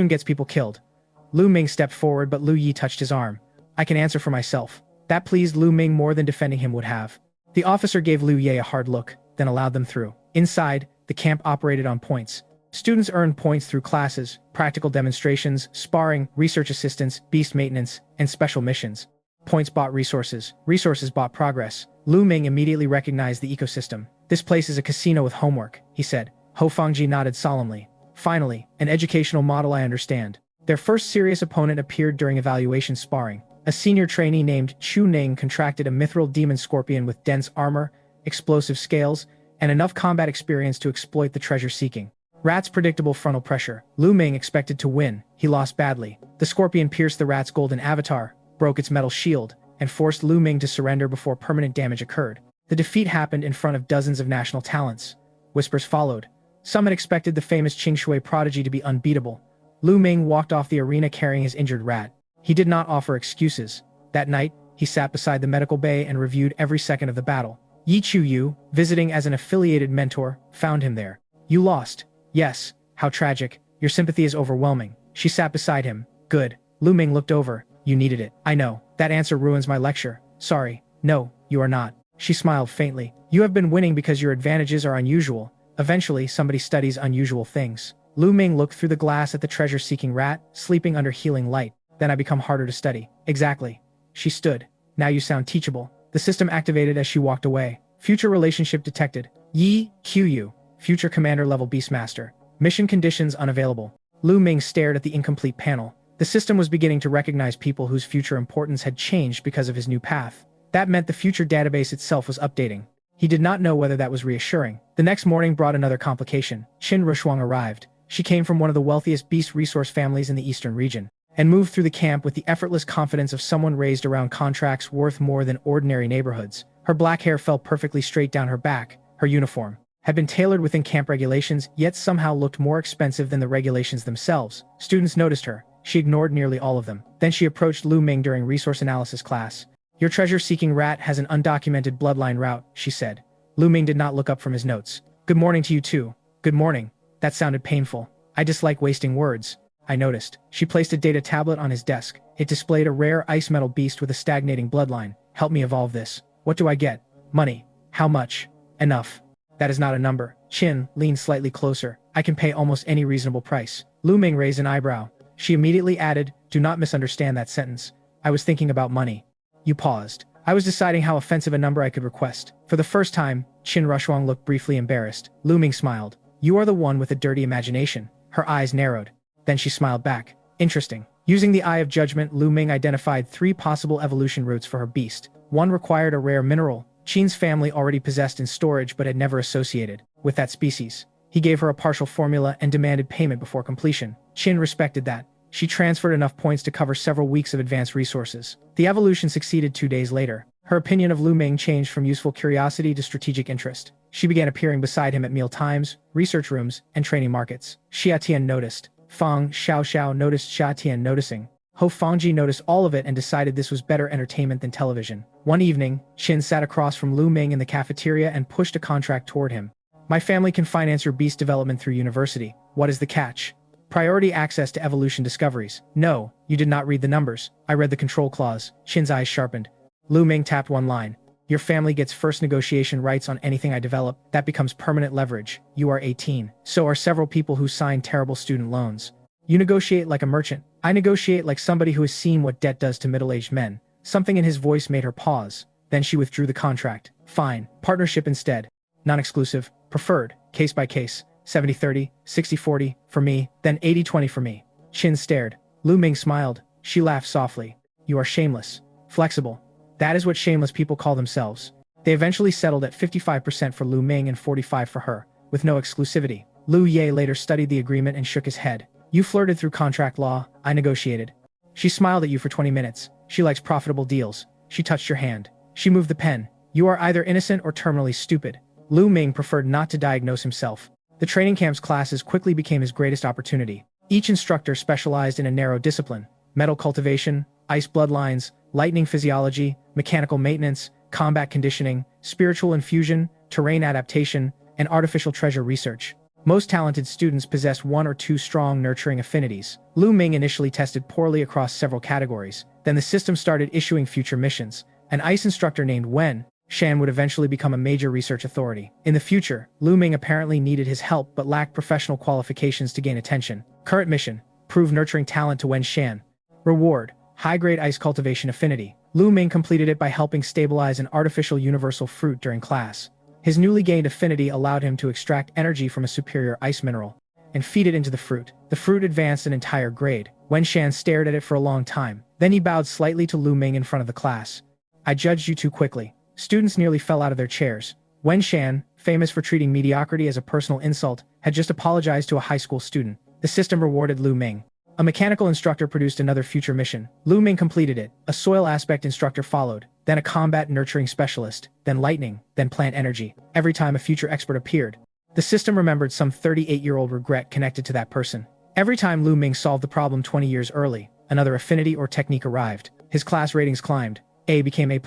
[SPEAKER 1] gets people killed. Lu Ming stepped forward, but Liu Ye touched his arm. I can answer for myself. That pleased Lu Ming more than defending him would have. The officer gave Liu Ye a hard look, then allowed them through. Inside, the camp operated on points. Students earned points through classes, practical demonstrations, sparring, research assistance, beast maintenance, and special missions. Points bought resources. Resources bought progress. Lu Ming immediately recognized the ecosystem. This place is a casino with homework, he said. Ho Fangji nodded solemnly. Finally, an educational model I understand. Their first serious opponent appeared during evaluation sparring. A senior trainee named Chu Ning contracted a mithril demon scorpion with dense armor, explosive scales, and enough combat experience to exploit the treasure-seeking. Rat's predictable frontal pressure. Lu Ming expected to win. He lost badly. The scorpion pierced the rat's golden avatar, broke its metal shield, and forced Lu Ming to surrender before permanent damage occurred. The defeat happened in front of dozens of national talents. Whispers followed. Some had expected the famous Qingshui prodigy to be unbeatable. Lu Ming walked off the arena carrying his injured rat. He did not offer excuses. That night, he sat beside the medical bay and reviewed every second of the battle. Yi Chu Yu, visiting as an affiliated mentor, found him there. You lost. Yes. How tragic. Your sympathy is overwhelming. She sat beside him. Good. Lu Ming looked over. You needed it. I know. That answer ruins my lecture. Sorry. No, you are not. She smiled faintly. You have been winning because your advantages are unusual. Eventually, somebody studies unusual things. Lu Ming looked through the glass at the treasure-seeking rat, sleeping under healing light. Then I become harder to study. Exactly. She stood. Now you sound teachable. The system activated as she walked away. Future relationship detected. Yi Qiu. Future commander level beastmaster. Mission conditions unavailable. Lu Ming stared at the incomplete panel. The system was beginning to recognize people whose future importance had changed because of his new path. That meant the future database itself was updating. He did not know whether that was reassuring. The next morning brought another complication. Qin Rushuang arrived. She came from one of the wealthiest beast resource families in the eastern region, and moved through the camp with the effortless confidence of someone raised around contracts worth more than ordinary neighborhoods. Her black hair fell perfectly straight down her back. Her uniform had been tailored within camp regulations, yet somehow looked more expensive than the regulations themselves. Students noticed her. She ignored nearly all of them. Then she approached Lu Ming during resource analysis class. Your treasure-seeking rat has an undocumented bloodline route, she said. Lu Ming did not look up from his notes. Good morning to you too. Good morning. That sounded painful. I dislike wasting words. I noticed. She placed a data tablet on his desk. It displayed a rare ice metal beast with a stagnating bloodline. Help me evolve this. What do I get? Money. How much? Enough. That is not a number. Qin leaned slightly closer. I can pay almost any reasonable price. Lu Ming raised an eyebrow. She immediately added, do not misunderstand that sentence. I was thinking about money. You paused. I was deciding how offensive a number I could request. For the first time, Qin Rushuang looked briefly embarrassed. Lu Ming smiled. You are the one with a dirty imagination. Her eyes narrowed. Then she smiled back. Interesting. Using the eye of judgment, Lu Ming identified 3 possible evolution routes for her beast. One required a rare mineral Qin's family already possessed in storage but had never associated with that species. He gave her a partial formula and demanded payment before completion. Qin respected that. She transferred enough points to cover several weeks of advanced resources. The evolution succeeded 2 days later. Her opinion of Lu Ming changed from useful curiosity to strategic interest. She began appearing beside him at meal times, research rooms, and training markets. Xia Tian noticed. Fang Xiao noticed Xia Tian noticing. Ho Fangji noticed all of it and decided this was better entertainment than television. One evening, Qin sat across from Lu Ming in the cafeteria and pushed a contract toward him. My family can finance your beast development through university. What is the catch? Priority access to evolution discoveries. No, you did not read the numbers. I read the control clause. Qin's eyes sharpened. Lu Ming tapped one line. Your family gets first negotiation rights on anything I develop. That becomes permanent leverage. You are 18. So are several people who sign terrible student loans. You negotiate like a merchant. I negotiate like somebody who has seen what debt does to middle-aged men. Something in his voice made her pause. Then she withdrew the contract. Fine. Partnership instead. Non-exclusive. Preferred. Case by case. 70-30, 60-40, for me, then 80-20 for me. Qin stared. Lu Ming smiled. She laughed softly. You are shameless. Flexible. That is what shameless people call themselves. They eventually settled at 55% for Lu Ming and 45% for her, with no exclusivity. Lu Ye later studied the agreement and shook his head. You flirted through contract law. I negotiated. She smiled at you for 20 minutes. She likes profitable deals. She touched your hand. She moved the pen. You are either innocent or terminally stupid. Lu Ming preferred not to diagnose himself. The training camp's classes quickly became his greatest opportunity. Each instructor specialized in a narrow discipline: metal cultivation, ice bloodlines, lightning physiology, mechanical maintenance, combat conditioning, spiritual infusion, terrain adaptation, and artificial treasure research. Most talented students possessed one or two strong nurturing affinities. Lu Ming initially tested poorly across several categories. Then the system started issuing future missions. An ice instructor named Wen Shan would eventually become a major research authority. In the future, Lu Ming apparently needed his help but lacked professional qualifications to gain attention. Current mission: prove nurturing talent to Wen Shan. Reward: high-grade ice cultivation affinity. Lu Ming completed it by helping stabilize an artificial universal fruit during class. His newly gained affinity allowed him to extract energy from a superior ice mineral and feed it into the fruit. The fruit advanced an entire grade. Wen Shan stared at it for a long time. Then he bowed slightly to Lu Ming in front of the class. "I judged you too quickly." Students nearly fell out of their chairs. Wen Shan, famous for treating mediocrity as a personal insult, had just apologized to a high school student. The system rewarded Lu Ming. A mechanical instructor produced another future mission. Lu Ming completed it. A soil aspect instructor followed, then a combat nurturing specialist, then lightning, then plant energy. Every time a future expert appeared, the system remembered some 38-year-old regret connected to that person. Every time Lu Ming solved the problem 20 years early, another affinity or technique arrived. His class ratings climbed. A became A+.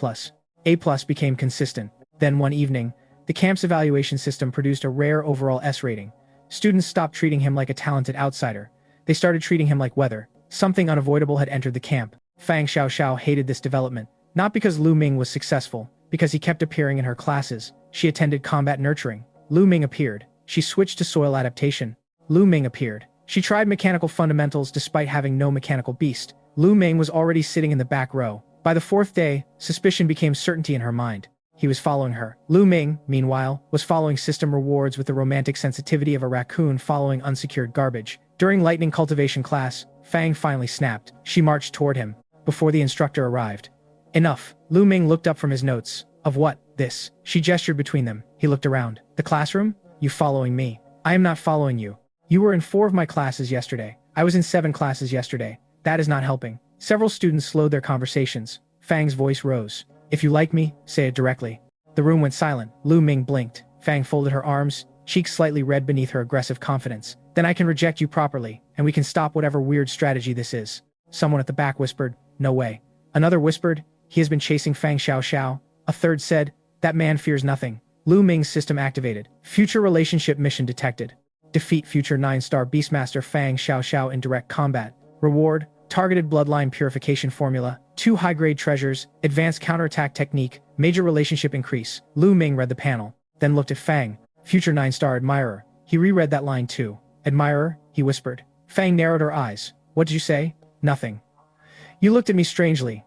[SPEAKER 1] A+ became consistent. Then one evening, the camp's evaluation system produced a rare overall S rating. Students stopped treating him like a talented outsider. They started treating him like weather. Something unavoidable had entered the camp. Fang Xiaoxiao hated this development, not because Lu Ming was successful, because he kept appearing in her classes. She attended combat nurturing. Lu Ming appeared. She switched to soil adaptation. Lu Ming appeared. She tried mechanical fundamentals despite having no mechanical beast. Lu Ming was already sitting in the back row. By the fourth day, suspicion became certainty in her mind. He was following her. Lu Ming, meanwhile, was following system rewards with the romantic sensitivity of a raccoon following unsecured garbage. During lightning cultivation class, Fang finally snapped. She marched toward him before the instructor arrived. "Enough." Lu Ming looked up from his notes. "Of what? This?" She gestured between them. He looked around. "The classroom? You following me?" "I am not following you. You were in 4 of my classes yesterday. I was in 7 classes yesterday. That is not helping." Several students slowed their conversations. Fang's voice rose. "If you like me, say it directly." The room went silent. Lu Ming blinked. Fang folded her arms, cheeks slightly red beneath her aggressive confidence. "Then I can reject you properly, and we can stop whatever weird strategy this is." Someone at the back whispered, "No way." Another whispered, "He has been chasing Fang Xiaoxiao." A third said, "That man fears nothing." Lu Ming's system activated. Future relationship mission detected. Defeat future 9-star Beastmaster Fang Xiaoxiao in direct combat. Reward: targeted bloodline purification formula, 2 high-grade treasures, advanced counterattack technique, major relationship increase. Lu Ming read the panel, then looked at Fang. Future 9-star admirer. He reread that line too. "Admirer?" he whispered. Fang narrowed her eyes. "What did you say?" "Nothing." "You looked at me strangely.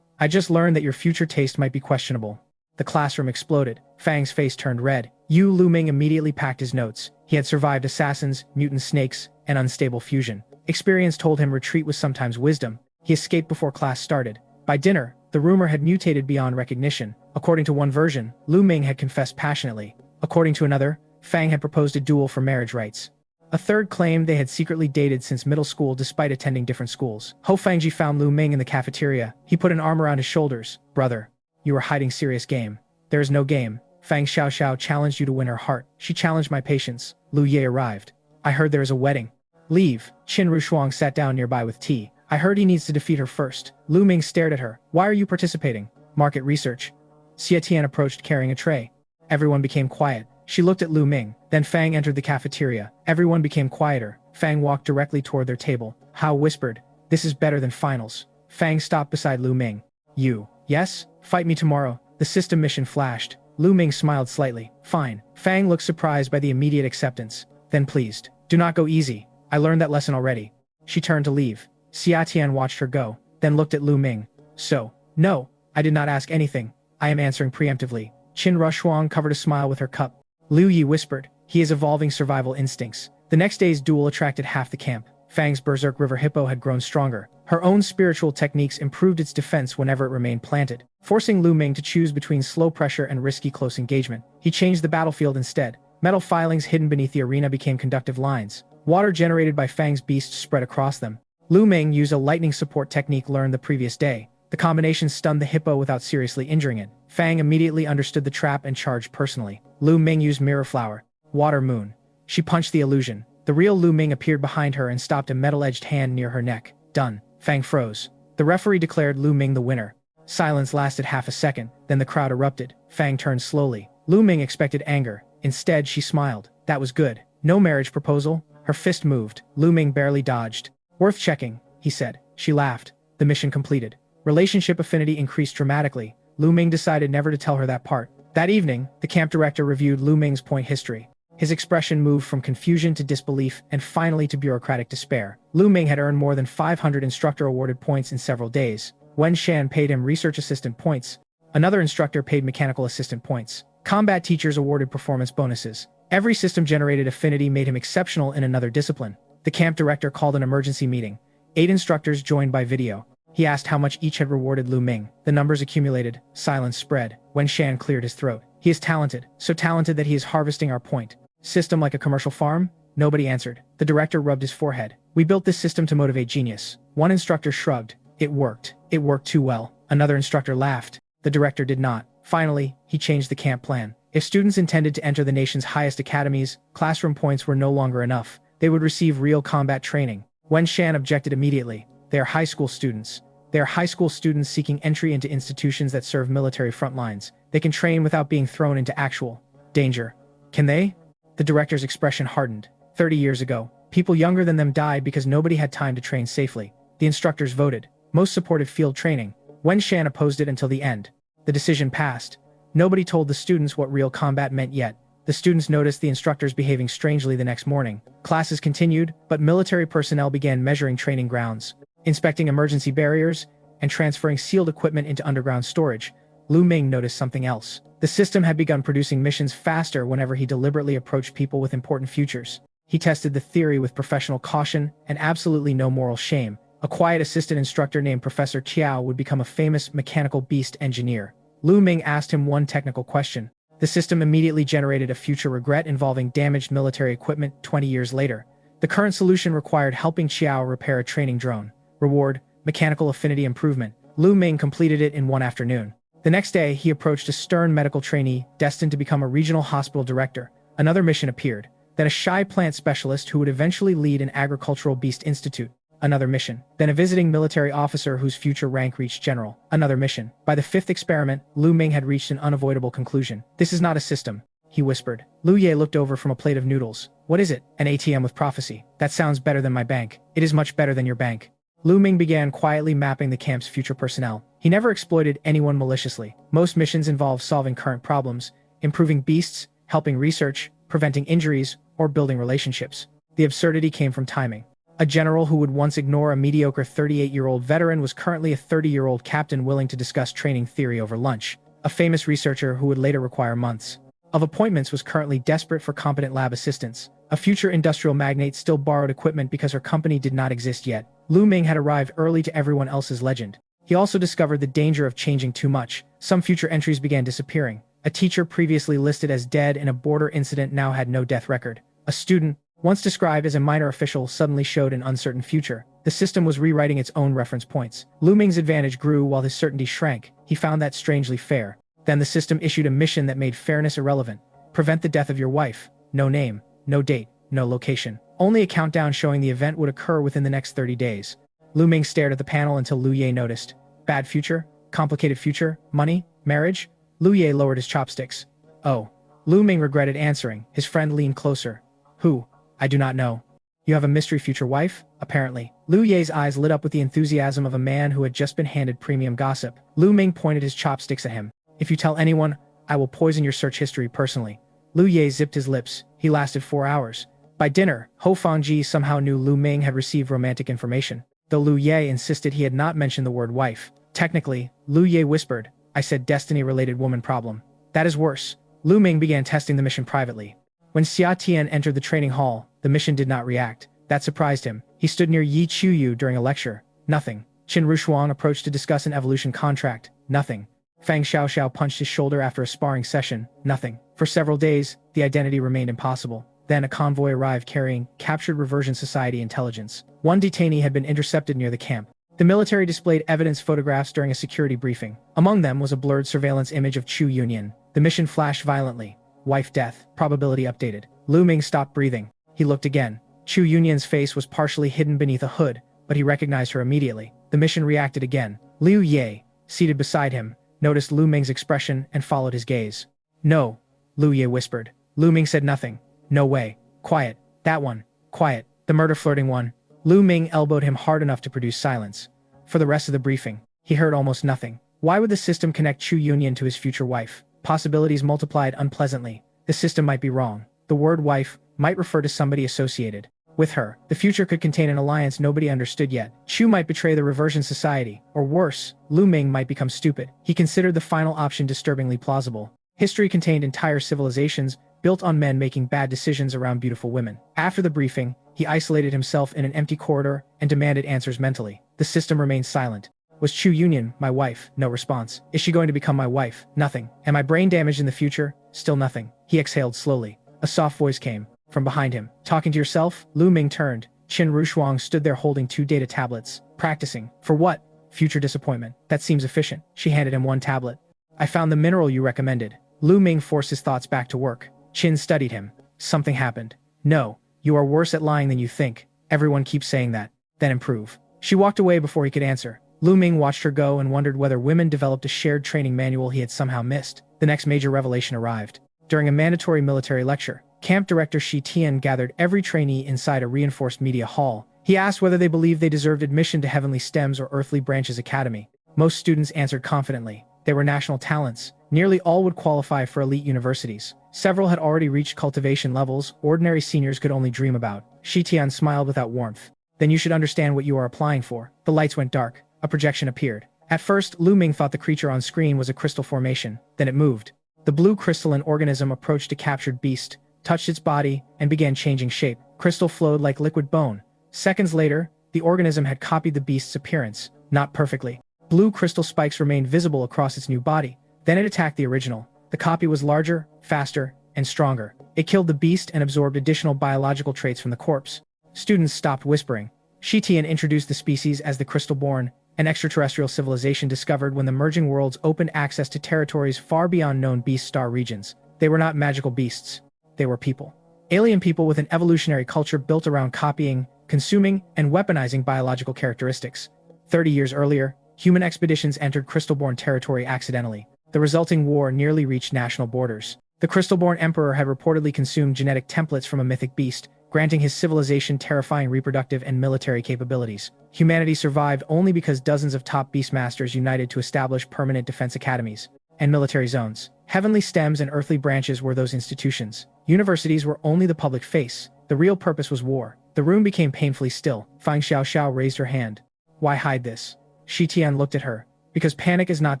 [SPEAKER 1] I just learned that your future taste might be questionable." The classroom exploded. Fang's face turned red. Lu Ming immediately packed his notes. He had survived assassins, mutant snakes, and unstable fusion. Experience told him retreat was sometimes wisdom. He escaped before class started. By dinner, the rumor had mutated beyond recognition. According to one version, Lu Ming had confessed passionately. According to another, Fang had proposed a duel for marriage rights. A third claimed they had secretly dated since middle school despite attending different schools. Ho Fangji found Lu Ming in the cafeteria. He put an arm around his shoulders. "Brother, you are hiding serious game." "There is no game. Fang Xiaoxiao challenged you to win her heart. She challenged my patience." Lu Ye arrived. "I heard there is a wedding." "Leave." Qin Rushuang sat down nearby with tea. "I heard he needs to defeat her first." Lu Ming stared at her. "Why are you participating?" "Market research." Xie Tian approached carrying a tray. Everyone became quiet. She looked at Lu Ming. Then Fang entered the cafeteria. Everyone became quieter. Fang walked directly toward their table. Hao whispered, "This is better than finals." Fang stopped beside Lu Ming. "You?" "Yes? Fight me tomorrow." The system mission flashed. Lu Ming smiled slightly. "Fine." Fang looked surprised by the immediate acceptance. Then pleased. "Do not go easy. I learned that lesson already." She turned to leave. Xia Tian watched her go, then looked at Lu Ming. "So, no, I did not ask anything. I am answering preemptively." Qin Rushuang covered a smile with her cup. Liu Yi whispered, "He is evolving survival instincts." The next day's duel attracted half the camp. Fang's berserk river hippo had grown stronger. Her own spiritual techniques improved its defense whenever it remained planted, forcing Lu Ming to choose between slow pressure and risky close engagement. He changed the battlefield instead. Metal filings hidden beneath the arena became conductive lines. Water generated by Fang's beasts spread across them. Lu Ming used a lightning support technique learned the previous day. The combination stunned the hippo without seriously injuring it. Fang immediately understood the trap and charged personally. Lu Ming used mirror flower, water moon. She punched the illusion. The real Lu Ming appeared behind her and stopped a metal-edged hand near her neck. Done. Fang froze. The referee declared Lu Ming the winner. Silence lasted half a second, then the crowd erupted. Fang turned slowly. Lu Ming expected anger. Instead, she smiled. That was good. No marriage proposal? Her fist moved. Lu Ming barely dodged. Worth checking, he said. She laughed. The mission completed. Relationship affinity increased dramatically. Lu Ming decided never to tell her that part. That evening, the camp director reviewed Lu Ming's point history. His expression moved from confusion to disbelief and finally to bureaucratic despair. Lu Ming had earned more than 500 instructor-awarded points in several days. Wen Shan paid him research assistant points. Another instructor paid mechanical assistant points. Combat teachers awarded performance bonuses. Every system-generated affinity made him exceptional in another discipline. The camp director called an emergency meeting. 8 instructors joined by video. He asked how much each had rewarded Lu Ming. The numbers accumulated. Silence spread. Wen Shan cleared his throat. He is talented. So talented that he is harvesting our point. System like a commercial farm? Nobody answered. The director rubbed his forehead. We built this system to motivate genius. One instructor shrugged. It worked. It worked too well. Another instructor laughed. The director did not. Finally, he changed the camp plan. If students intended to enter the nation's highest academies, classroom points were no longer enough. They would receive real combat training. Wen Shan objected immediately. They are high school students. They are high school students seeking entry into institutions that serve military front lines. They can train without being thrown into actual danger. Can they? The director's expression hardened. 30 years ago, people younger than them died because nobody had time to train safely. The instructors voted. Most supported field training. Wen Shan opposed it until the end. The decision passed. Nobody told the students what real combat meant yet. The students noticed the instructors behaving strangely the next morning. Classes continued, but military personnel began measuring training grounds, inspecting emergency barriers, and transferring sealed equipment into underground storage. Lu Ming noticed something else. The system had begun producing missions faster whenever he deliberately approached people with important futures. He tested the theory with professional caution and absolutely no moral shame. A quiet assistant instructor named Professor Chiao would become a famous mechanical beast engineer. Lu Ming asked him one technical question. The system immediately generated a future regret involving damaged military equipment 20 years later. The current solution required helping Chiao repair a training drone. Reward: mechanical affinity improvement. Lu Ming completed it in one afternoon. The next day, he approached a stern medical trainee destined to become a regional hospital director. Another mission appeared. Then a shy plant specialist who would eventually lead an agricultural beast institute. Another mission. Then a visiting military officer whose future rank reached general. Another mission. By the 5th experiment, Lu Ming had reached an unavoidable conclusion. This is not a system, he whispered. Lu Ye looked over from a plate of noodles. What is it? An ATM with prophecy. That sounds better than my bank. It is much better than your bank. Lu Ming began quietly mapping the camp's future personnel. He never exploited anyone maliciously. Most missions involved solving current problems, improving beasts, helping research, preventing injuries, or building relationships. The absurdity came from timing. A general who would once ignore a mediocre 38-year-old veteran was currently a 30-year-old captain willing to discuss training theory over lunch. A famous researcher who would later require months of appointments was currently desperate for competent lab assistants. A future industrial magnate still borrowed equipment because her company did not exist yet. Lu Ming had arrived early to everyone else's legend. He also discovered the danger of changing too much. Some future entries began disappearing. A teacher previously listed as dead in a border incident now had no death record. A student, once described as a minor official, suddenly showed an uncertain future. The system was rewriting its own reference points. Lu Ming's advantage grew while his certainty shrank. He found that strangely fair. Then the system issued a mission that made fairness irrelevant. Prevent the death of your wife. No name, no date, no location. Only a countdown showing the event would occur within the next 30 days. Lu Ming stared at the panel until Lu Ye noticed. Bad future? Complicated future? Money? Marriage? Lu Ye lowered his chopsticks. Oh. Lu Ming regretted answering. His friend leaned closer. Who? I do not know. You have a mystery future wife? Apparently. Lu Ye's eyes lit up with the enthusiasm of a man who had just been handed premium gossip. Lu Ming pointed his chopsticks at him. If you tell anyone, I will poison your search history personally. Lu Ye zipped his lips. He lasted 4 hours. By dinner, Ho Fangji somehow knew Lu Ming had received romantic information, though Lu Ye insisted he had not mentioned the word wife. Technically, Lu Ye whispered, I said destiny-related woman problem. That is worse. Lu Ming began testing the mission privately. When Xia Tian entered the training hall, the mission did not react. That surprised him. He stood near Yi Chuyu during a lecture. Nothing. Qin Rushuang approached to discuss an evolution contract. Nothing. Fang Xiaoxiao punched his shoulder after a sparring session. Nothing. For several days, the identity remained impossible. Then a convoy arrived carrying captured Reversion Society intelligence. One detainee had been intercepted near the camp. The military displayed evidence photographs during a security briefing. Among them was a blurred surveillance image of Chu Yunyan. The mission flashed violently. Wife death. Probability updated. Lu Ming stopped breathing. He looked again. Chu Yunyan's face was partially hidden beneath a hood, but he recognized her immediately. The mission reacted again. Liu Ye, seated beside him, noticed Lu Ming's expression and followed his gaze. "No," Liu Ye whispered. Lu Ming said nothing. "No way. Quiet. That one. Quiet. The murder-flirting one." Lu Ming elbowed him hard enough to produce silence. For the rest of the briefing, he heard almost nothing. Why would the system connect Chu Yunyan to his future wife? Possibilities multiplied unpleasantly. The system might be wrong. The word wife might refer to somebody associated with her. The future could contain an alliance nobody understood yet. Chu might betray the Reversion Society, or worse, Lu Ming might become stupid. He considered the final option disturbingly plausible. History contained entire civilizations built on men making bad decisions around beautiful women. After the briefing, he isolated himself in an empty corridor and demanded answers mentally. The system remained silent. Was Chu Yunyan my wife? No response. Is she going to become my wife? Nothing. Am I brain damaged in the future? Still nothing. He exhaled slowly. A soft voice came from behind him. "Talking to yourself?" Lu Ming turned. Qin Rushuang stood there holding 2 data tablets. "Practicing. For what?" "Future disappointment." "That seems efficient." She handed him 1 tablet. "I found the mineral you recommended." Lu Ming forced his thoughts back to work. Qin studied him. "Something happened." "No. You are worse at lying than you think. Everyone keeps saying that." "Then improve." She walked away before he could answer. Lu Ming watched her go and wondered whether women developed a shared training manual he had somehow missed. The next major revelation arrived. During a mandatory military lecture, Camp Director Shi Tian gathered every trainee inside a reinforced media hall. He asked whether they believed they deserved admission to Heavenly Stems or Earthly Branches Academy. Most students answered confidently. They were national talents. Nearly all would qualify for elite universities. Several had already reached cultivation levels ordinary seniors could only dream about. Shi Tian smiled without warmth. "Then you should understand what you are applying for." The lights went dark. A projection appeared. At first, Lu Ming thought the creature on screen was a crystal formation. Then it moved. The blue crystalline organism approached a captured beast, touched its body, and began changing shape. Crystal flowed like liquid bone. Seconds later, the organism had copied the beast's appearance, not perfectly. Blue crystal spikes remained visible across its new body. Then it attacked the original. The copy was larger, faster, and stronger. It killed the beast and absorbed additional biological traits from the corpse. Students stopped whispering. Shi Tian introduced the species as the Crystalborn, an extraterrestrial civilization discovered when the merging worlds opened access to territories far beyond known beast star regions. They were not magical beasts. They were people. Alien people with an evolutionary culture built around copying, consuming, and weaponizing biological characteristics. 30 years earlier, human expeditions entered Crystalborn territory accidentally. The resulting war nearly reached national borders. The Crystalborn Emperor had reportedly consumed genetic templates from a mythic beast, granting his civilization terrifying reproductive and military capabilities. Humanity survived only because dozens of top beastmasters united to establish permanent defense academies and military zones. Heavenly Stems and Earthly Branches were those institutions. Universities were only the public face. The real purpose was war. The room became painfully still. Fang Xiaoxiao raised her hand. "Why hide this?" Shi Tian looked at her. "Because panic is not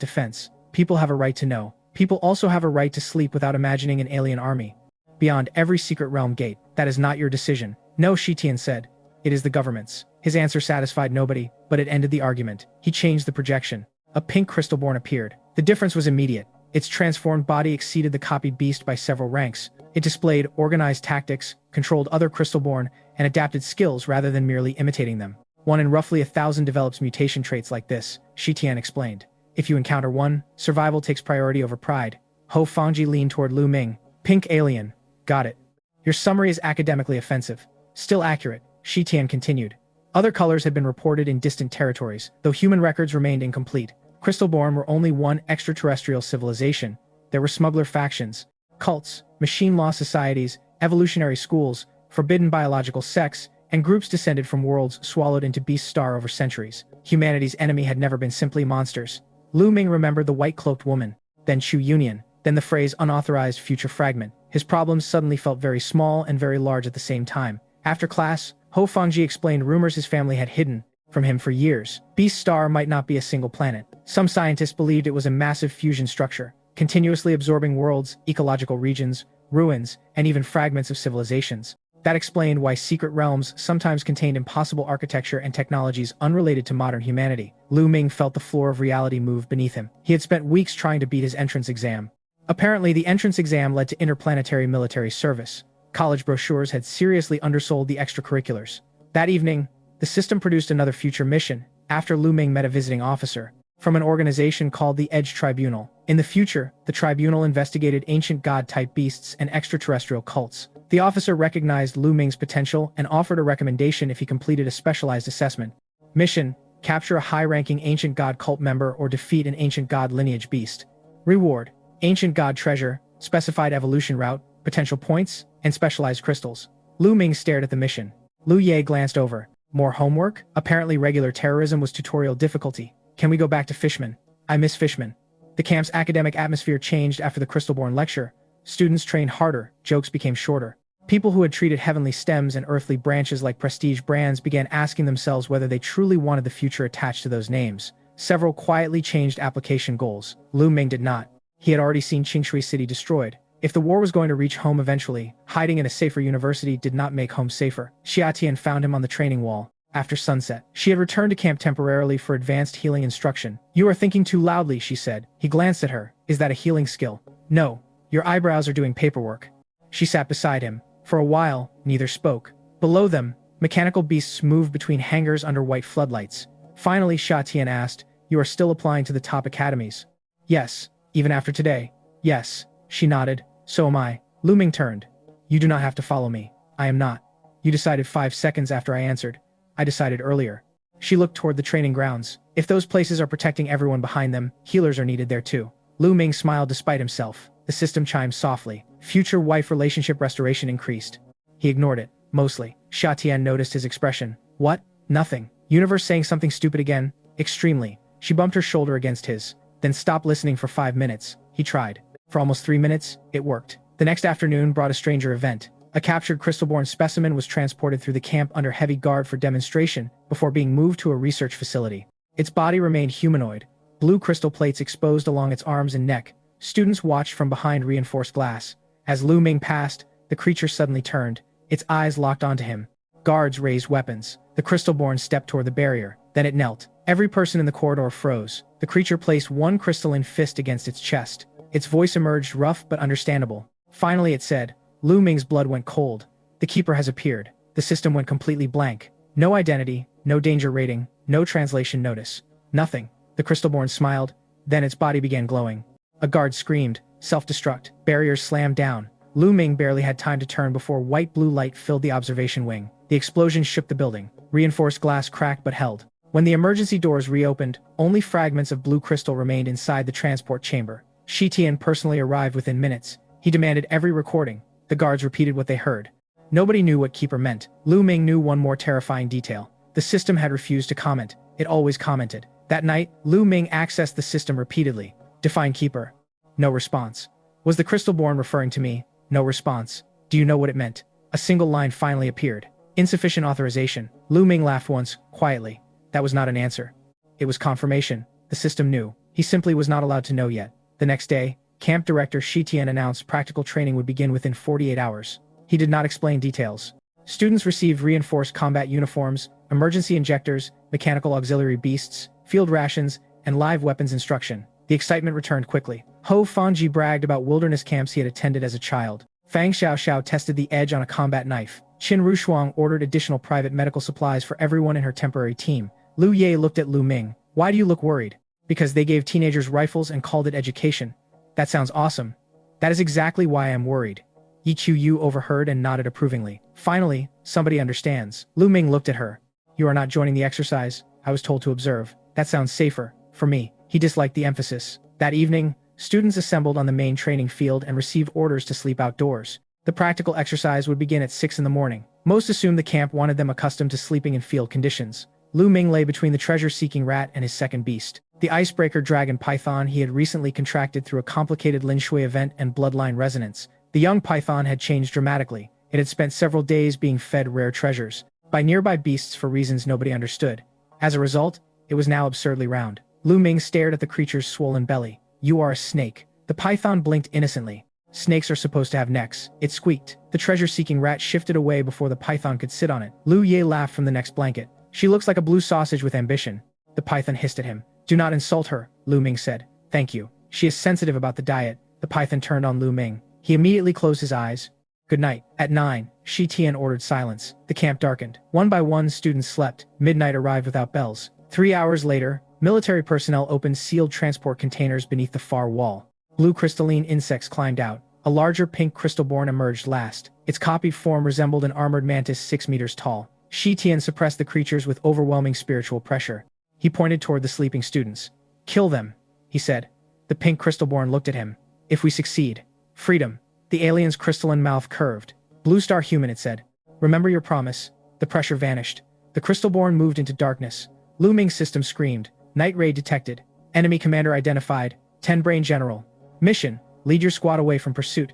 [SPEAKER 1] defense. People have a right to know. People also have a right to sleep without imagining an alien army beyond every secret realm gate. That is not your decision." "No," Shi Tian said. "It is the government's." His answer satisfied nobody, but it ended the argument. He changed the projection. A pink Crystalborn appeared. The difference was immediate. Its transformed body exceeded the copied beast by several ranks. It displayed organized tactics, controlled other Crystalborn, and adapted skills rather than merely imitating them. "One in roughly 1,000 develops mutation traits like this," Shi Tian explained. "If you encounter one, survival takes priority over pride." Ho Fangji leaned toward Lu Ming. "Pink alien. Got it. Your summary is academically offensive. Still accurate," Shi Tian continued. Other colors had been reported in distant territories, though human records remained incomplete. Crystalborn were only one extraterrestrial civilization. There were smuggler factions, cults, machine law societies, evolutionary schools, forbidden biological sects, and groups descended from worlds swallowed into beast star over centuries. Humanity's enemy had never been simply monsters. Lu Ming remembered the white-cloaked woman, then Chu Yunyan, then the phrase unauthorized future fragment. His problems suddenly felt very small and very large at the same time. After class, Ho Fangji explained rumors his family had hidden from him for years. Beast Star might not be a single planet. Some scientists believed it was a massive fusion structure, continuously absorbing worlds, ecological regions, ruins, and even fragments of civilizations. That explained why secret realms sometimes contained impossible architecture and technologies unrelated to modern humanity. Lu Ming felt the floor of reality move beneath him. He had spent weeks trying to beat his entrance exam. Apparently, the entrance exam led to interplanetary military service. College brochures had seriously undersold the extracurriculars. That evening, the system produced another future mission, after Lu Ming met a visiting officer from an organization called the Edge Tribunal. In the future, the tribunal investigated ancient god-type beasts and extraterrestrial cults. The officer recognized Lu Ming's potential and offered a recommendation if he completed a specialized assessment. Mission: capture a high-ranking ancient god cult member or defeat an ancient god lineage beast. Reward: ancient god treasure, specified evolution route, potential points, and specialized crystals. Lu Ming stared at the mission. Lu Ye glanced over. More homework? Apparently regular terrorism was tutorial difficulty. Can we go back to Fishman? I miss Fishman. The camp's academic atmosphere changed after the Crystalborn lecture. Students trained harder, jokes became shorter. People who had treated heavenly stems and earthly branches like prestige brands began asking themselves whether they truly wanted the future attached to those names. Several quietly changed application goals. Lu Ming did not. He had already seen Qingshui City destroyed. If the war was going to reach home eventually, hiding in a safer university did not make home safer. Xia Tian found him on the training wall. After sunset, she had returned to camp temporarily for advanced healing instruction. You are thinking too loudly, she said. He glanced at her. Is that a healing skill? No. Your eyebrows are doing paperwork. She sat beside him. For a while, neither spoke. Below them, mechanical beasts moved between hangars under white floodlights. Finally, Xia Tian asked, You are still applying to the top academies? Yes. Even after today? Yes. She nodded. So am I. Lu Ming turned. You do not have to follow me. I am not. You decided 5 seconds after I answered. I decided earlier. She looked toward the training grounds. If those places are protecting everyone behind them, healers are needed there too. Lu Ming smiled despite himself. The system chimed softly. Future wife relationship restoration increased. He ignored it, mostly. Xia Tian noticed his expression. What? Nothing. Universe saying something stupid again? Extremely. She bumped her shoulder against his. Then stopped listening for 5 minutes. He tried. For almost 3 minutes, it worked. The next afternoon brought a stranger event. A captured crystalborn specimen was transported through the camp under heavy guard for demonstration before being moved to a research facility. Its body remained humanoid, blue crystal plates exposed along its arms and neck. Students watched from behind reinforced glass. As Lu Ming passed, the creature suddenly turned. Its eyes locked onto him. Guards raised weapons. The crystalborn stepped toward the barrier. Then it knelt. Every person in the corridor froze. The creature placed one crystalline fist against its chest. Its voice emerged rough but understandable. Finally it said, Lu Ming's blood went cold. The keeper has appeared. The system went completely blank. No identity, no danger rating, no translation notice. Nothing. The crystalborn smiled. Then its body began glowing. A guard screamed. Self-destruct. Barriers slammed down. Lu Ming barely had time to turn before white-blue light filled the observation wing. The explosion shook the building. Reinforced glass cracked but held. When the emergency doors reopened, only fragments of blue crystal remained inside the transport chamber. Xia Tian personally arrived within minutes. He demanded every recording. The guards repeated what they heard. Nobody knew what Keeper meant. Lu Ming knew one more terrifying detail. The system had refused to comment. It always commented. That night, Lu Ming accessed the system repeatedly. Define Keeper. No response. Was the Crystalborn referring to me? No response. Do you know what it meant? A single line finally appeared. Insufficient authorization. Lu Ming laughed once, quietly. That was not an answer. It was confirmation. The system knew. He simply was not allowed to know yet. The next day, Camp Director Xia Tian announced practical training would begin within 48 hours. He did not explain details. Students received reinforced combat uniforms, emergency injectors, mechanical auxiliary beasts, field rations, and live weapons instruction. The excitement returned quickly. Ho Fanji bragged about wilderness camps he had attended as a child. Fang Xiaoxiao tested the edge on a combat knife. Qin Rushuang ordered additional private medical supplies for everyone in her temporary team. Lu Ye looked at Lu Ming. Why do you look worried? Because they gave teenagers rifles and called it education. That sounds awesome. That is exactly why I am worried. Yi Qiu overheard and nodded approvingly. Finally, somebody understands. Lu Ming looked at her. You are not joining the exercise. I was told to observe. That sounds safer. For me. He disliked the emphasis. That evening, students assembled on the main training field and received orders to sleep outdoors. The practical exercise would begin at 6 in the morning. Most assumed the camp wanted them accustomed to sleeping in field conditions. Lu Ming lay between the treasure-seeking rat and his second beast. The icebreaker dragon python he had recently contracted through a complicated Lin Shui event and bloodline resonance. The young python had changed dramatically. It had spent several days being fed rare treasures by nearby beasts for reasons nobody understood. As a result, it was now absurdly round. Lu Ming stared at the creature's swollen belly. You are a snake. The python blinked innocently. Snakes are supposed to have necks. It squeaked. The treasure-seeking rat shifted away before the python could sit on it. Lu Ye laughed from the next blanket. She looks like a blue sausage with ambition. The python hissed at him. Do not insult her, Lu Ming said. Thank you. She is sensitive about the diet. The python turned on Lu Ming. He immediately closed his eyes. Good night. At 9, Xia Tian ordered silence. The camp darkened. One by one, students slept. Midnight arrived without bells. 3 hours later, military personnel opened sealed transport containers beneath the far wall. Blue crystalline insects climbed out. A larger pink crystalborn emerged last. Its copied form resembled an armored mantis 6 meters tall. Shi Tian suppressed the creatures with overwhelming spiritual pressure. He pointed toward the sleeping students. "Kill them," he said. The pink crystalborn looked at him. "If we succeed, freedom." The alien's crystalline mouth curved. "Blue Star Human," it said. "Remember your promise." The pressure vanished. The crystalborn moved into darkness. Lu Ming's system screamed. Night raid detected. Enemy commander identified. 10 Brain General. Mission: lead your squad away from pursuit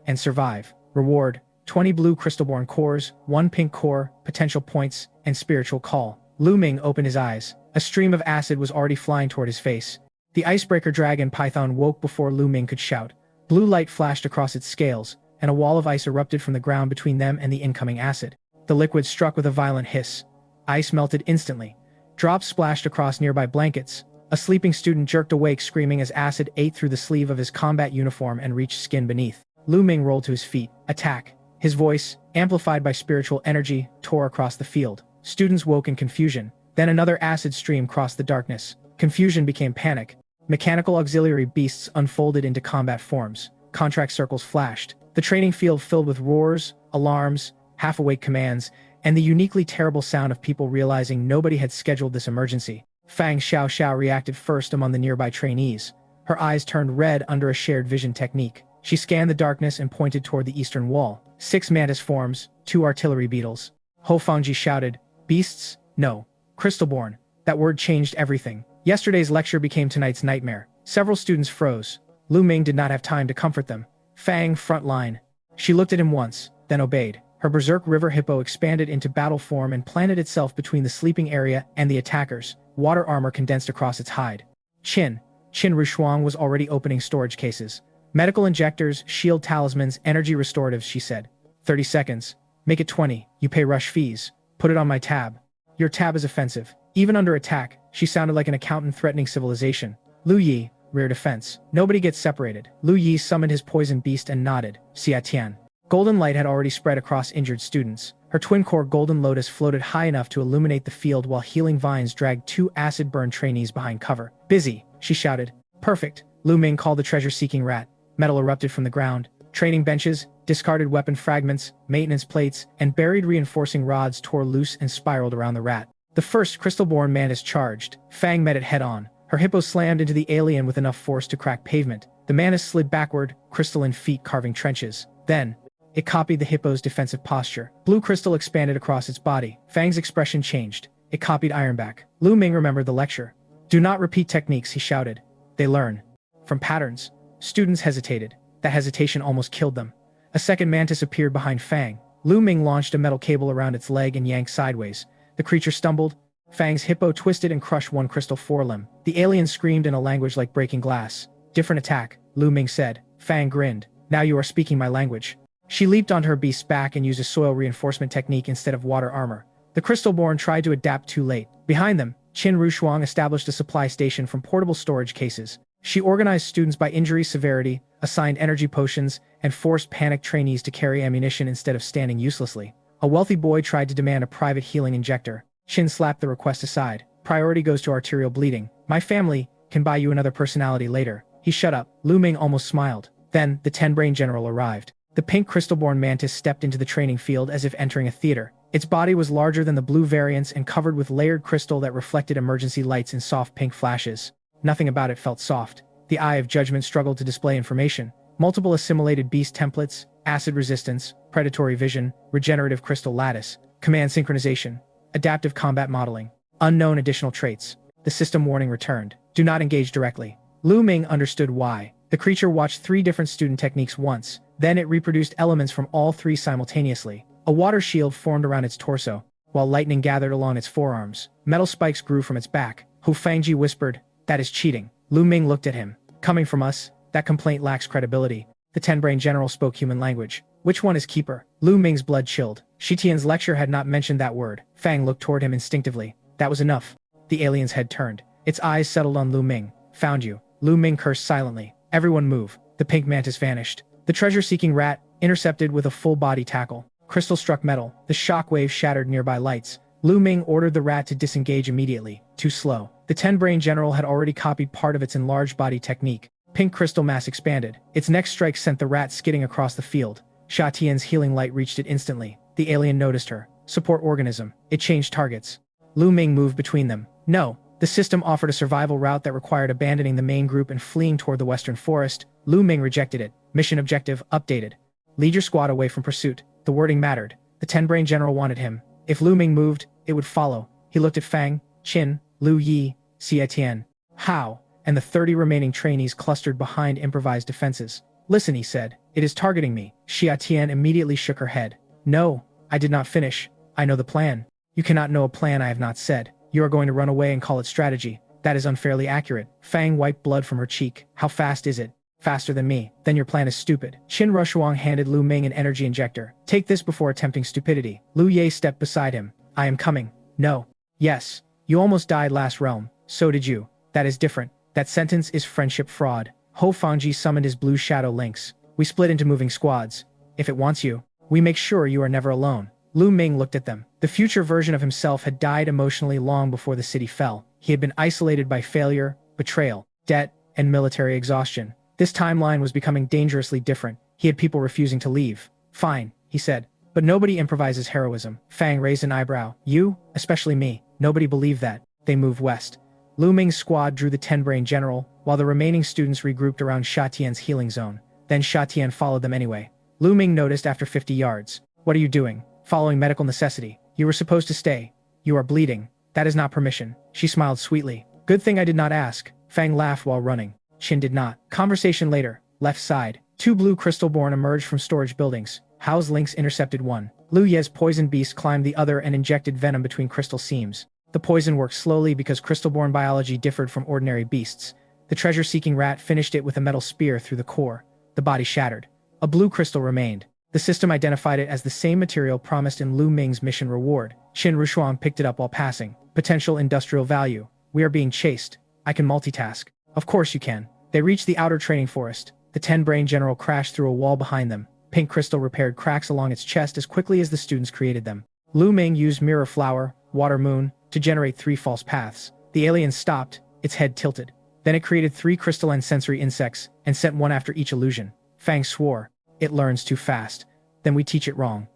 [SPEAKER 1] and survive. Reward: 20 blue crystalborn cores, 1 pink core, potential points, and spiritual call. Lu Ming opened his eyes. A stream of acid was already flying toward his face. The icebreaker dragon python woke before Lu Ming could shout. Blue light flashed across its scales, and a wall of ice erupted from the ground between them and the incoming acid. The liquid struck with a violent hiss. Ice melted instantly. Drops splashed across nearby blankets. A sleeping student jerked awake screaming as acid ate through the sleeve of his combat uniform and reached skin beneath. Lu Ming rolled to his feet. Attack! His voice, amplified by spiritual energy, tore across the field. Students woke in confusion. Then another acid stream crossed the darkness. Confusion became panic. Mechanical auxiliary beasts unfolded into combat forms. Contract circles flashed. The training field filled with roars, alarms, half-awake commands, and the uniquely terrible sound of people realizing nobody had scheduled this emergency. Fang Xiao reacted first among the nearby trainees. Her eyes turned red under a shared vision technique. She scanned the darkness and pointed toward the eastern wall. 6 mantis forms, 2 artillery beetles. Ho Fangji shouted, "Beasts? No. Crystalborn." That word changed everything. Yesterday's lecture became tonight's nightmare. Several students froze. Lu Ming did not have time to comfort them. "Fang, front line." She looked at him once, then obeyed. Her berserk river hippo expanded into battle form and planted itself between the sleeping area and the attackers. Water armor condensed across its hide. Qin Rushuang was already opening storage cases. "Medical injectors, shield talismans, energy restoratives," she said. 30 seconds. "Make it 20. You pay rush fees. Put it on my tab." "Your tab is offensive." Even under attack, she sounded like an accountant threatening civilization. Lu Yi, rear defense. Nobody gets separated. Lu Yi summoned his poison beast and nodded. Xia Tian. Golden light had already spread across injured students. Her twin-core golden lotus floated high enough to illuminate the field while healing vines dragged 2 acid-burned trainees behind cover. "Busy," she shouted. "Perfect." Lu Ming called the treasure-seeking rat. Metal erupted from the ground. Training benches, discarded weapon fragments, maintenance plates, and buried reinforcing rods tore loose and spiraled around the rat. The first crystalborn mantis charged. Fang met it head-on. Her hippo slammed into the alien with enough force to crack pavement. The mantis slid backward, crystalline feet carving trenches. Then, it copied the hippo's defensive posture. Blue crystal expanded across its body. Fang's expression changed. It copied Ironback. Lu Ming remembered the lecture. "Do not repeat techniques," he shouted. "They learn from patterns." Students hesitated. That hesitation almost killed them. A second mantis appeared behind Fang. Lu Ming launched a metal cable around its leg and yanked sideways. The creature stumbled. Fang's hippo twisted and crushed one crystal forelimb. The alien screamed in a language like breaking glass. "Different attack," Lu Ming said. Fang grinned. "Now you are speaking my language." She leaped onto her beast's back and used a soil reinforcement technique instead of water armor. The crystalborn tried to adapt too late. Behind them, Qin Rushuang established a supply station from portable storage cases. She organized students by injury severity, assigned energy potions, and forced panicked trainees to carry ammunition instead of standing uselessly. A wealthy boy tried to demand a private healing injector. Qin slapped the request aside. "Priority goes to arterial bleeding. My family can buy you another personality later." He shut up. Lu Ming almost smiled. Then, the 10 Brain General arrived. The pink crystalborn mantis stepped into the training field as if entering a theater. Its body was larger than the blue variants and covered with layered crystal that reflected emergency lights in soft pink flashes. Nothing about it felt soft. The Eye of Judgment struggled to display information. Multiple assimilated beast templates, acid resistance, predatory vision, regenerative crystal lattice, command synchronization, adaptive combat modeling, unknown additional traits. The system warning returned. "Do not engage directly." Lu Ming understood why. The creature watched 3 different student techniques once. Then it reproduced elements from all 3 simultaneously. A water shield formed around its torso, while lightning gathered along its forearms. Metal spikes grew from its back. Hu Fangji whispered, "That is cheating." Lu Ming looked at him. "Coming from us, that complaint lacks credibility." The 10 Brain General spoke human language. "Which one is keeper?" Lu Ming's blood chilled. Shi Tian's lecture had not mentioned that word. Fang looked toward him instinctively. That was enough. The alien's head turned. Its eyes settled on Lu Ming. "Found you." Lu Ming cursed silently. "Everyone move." The pink mantis vanished. The treasure-seeking rat intercepted with a full-body tackle. Crystal struck metal. The shockwave shattered nearby lights. Lu Ming ordered the rat to disengage immediately. Too slow. The 10 Brain General had already copied part of its enlarged body technique. Pink crystal mass expanded. Its next strike sent the rat skidding across the field. Sha Tian's healing light reached it instantly. The alien noticed her. Support organism. It changed targets. Lu Ming moved between them. No. The system offered a survival route that required abandoning the main group and fleeing toward the western forest. Lu Ming rejected it. Mission objective updated. Lead your squad away from pursuit. The wording mattered. The Ten-Brain General wanted him. If Lu Ming moved, it would follow. He looked at Fang, Qin, Lu Yi, Xie Tian. How? And the 30 remaining trainees clustered behind improvised defenses. Listen, he said. It is targeting me. Xie Tian immediately shook her head. No, I did not finish. I know the plan. You cannot know a plan I have not said. You are going to run away and call it strategy. That is unfairly accurate. Fang wiped blood from her cheek. How fast is it? Faster than me. Then your plan is stupid. Qin Rushuang handed Lu Ming an energy injector. Take this before attempting stupidity. Lu Ye stepped beside him. I am coming. No. Yes. You almost died last realm. So did you. That is different. That sentence is friendship fraud. Ho Fangji summoned his blue shadow lynx. We split into moving squads. If it wants you, we make sure you are never alone. Lu Ming looked at them. The future version of himself had died emotionally long before the city fell. He had been isolated by failure, betrayal, debt, and military exhaustion. This timeline was becoming dangerously different. He had people refusing to leave. Fine, he said. But nobody improvises heroism. Fang raised an eyebrow. You? Especially me. Nobody believed that. They moved west. Lu Ming's squad drew the Ten-Brain General, while the remaining students regrouped around Sha Tian's healing zone. Then Sha Tian followed them anyway. Lu Ming noticed after 50 yards. What are you doing? Following medical necessity. You were supposed to stay. You are bleeding. That is not permission. She smiled sweetly. Good thing I did not ask. Fang laughed while running. Qin did not. Conversation later. Left side. 2 blue crystalborn emerged from storage buildings. Hao's lynx intercepted one. Lu Ye's poison beast climbed the other and injected venom between crystal seams. The poison worked slowly because crystalborn biology differed from ordinary beasts. The treasure-seeking rat finished it with a metal spear through the core. The body shattered. A blue crystal remained. The system identified it as the same material promised in Lu Ming's mission reward. Qin Rushuang picked it up while passing. Potential industrial value. We are being chased. I can multitask. Of course you can. They reached the outer training forest. The Ten-Brain General crashed through a wall behind them. Pink crystal repaired cracks along its chest as quickly as the students created them. Lu Ming used Mirror Flower, Water Moon, to generate 3 false paths. The alien stopped, its head tilted. Then it created 3 crystalline sensory insects and sent one after each illusion. Fang swore. It learns too fast. Then we teach it wrong.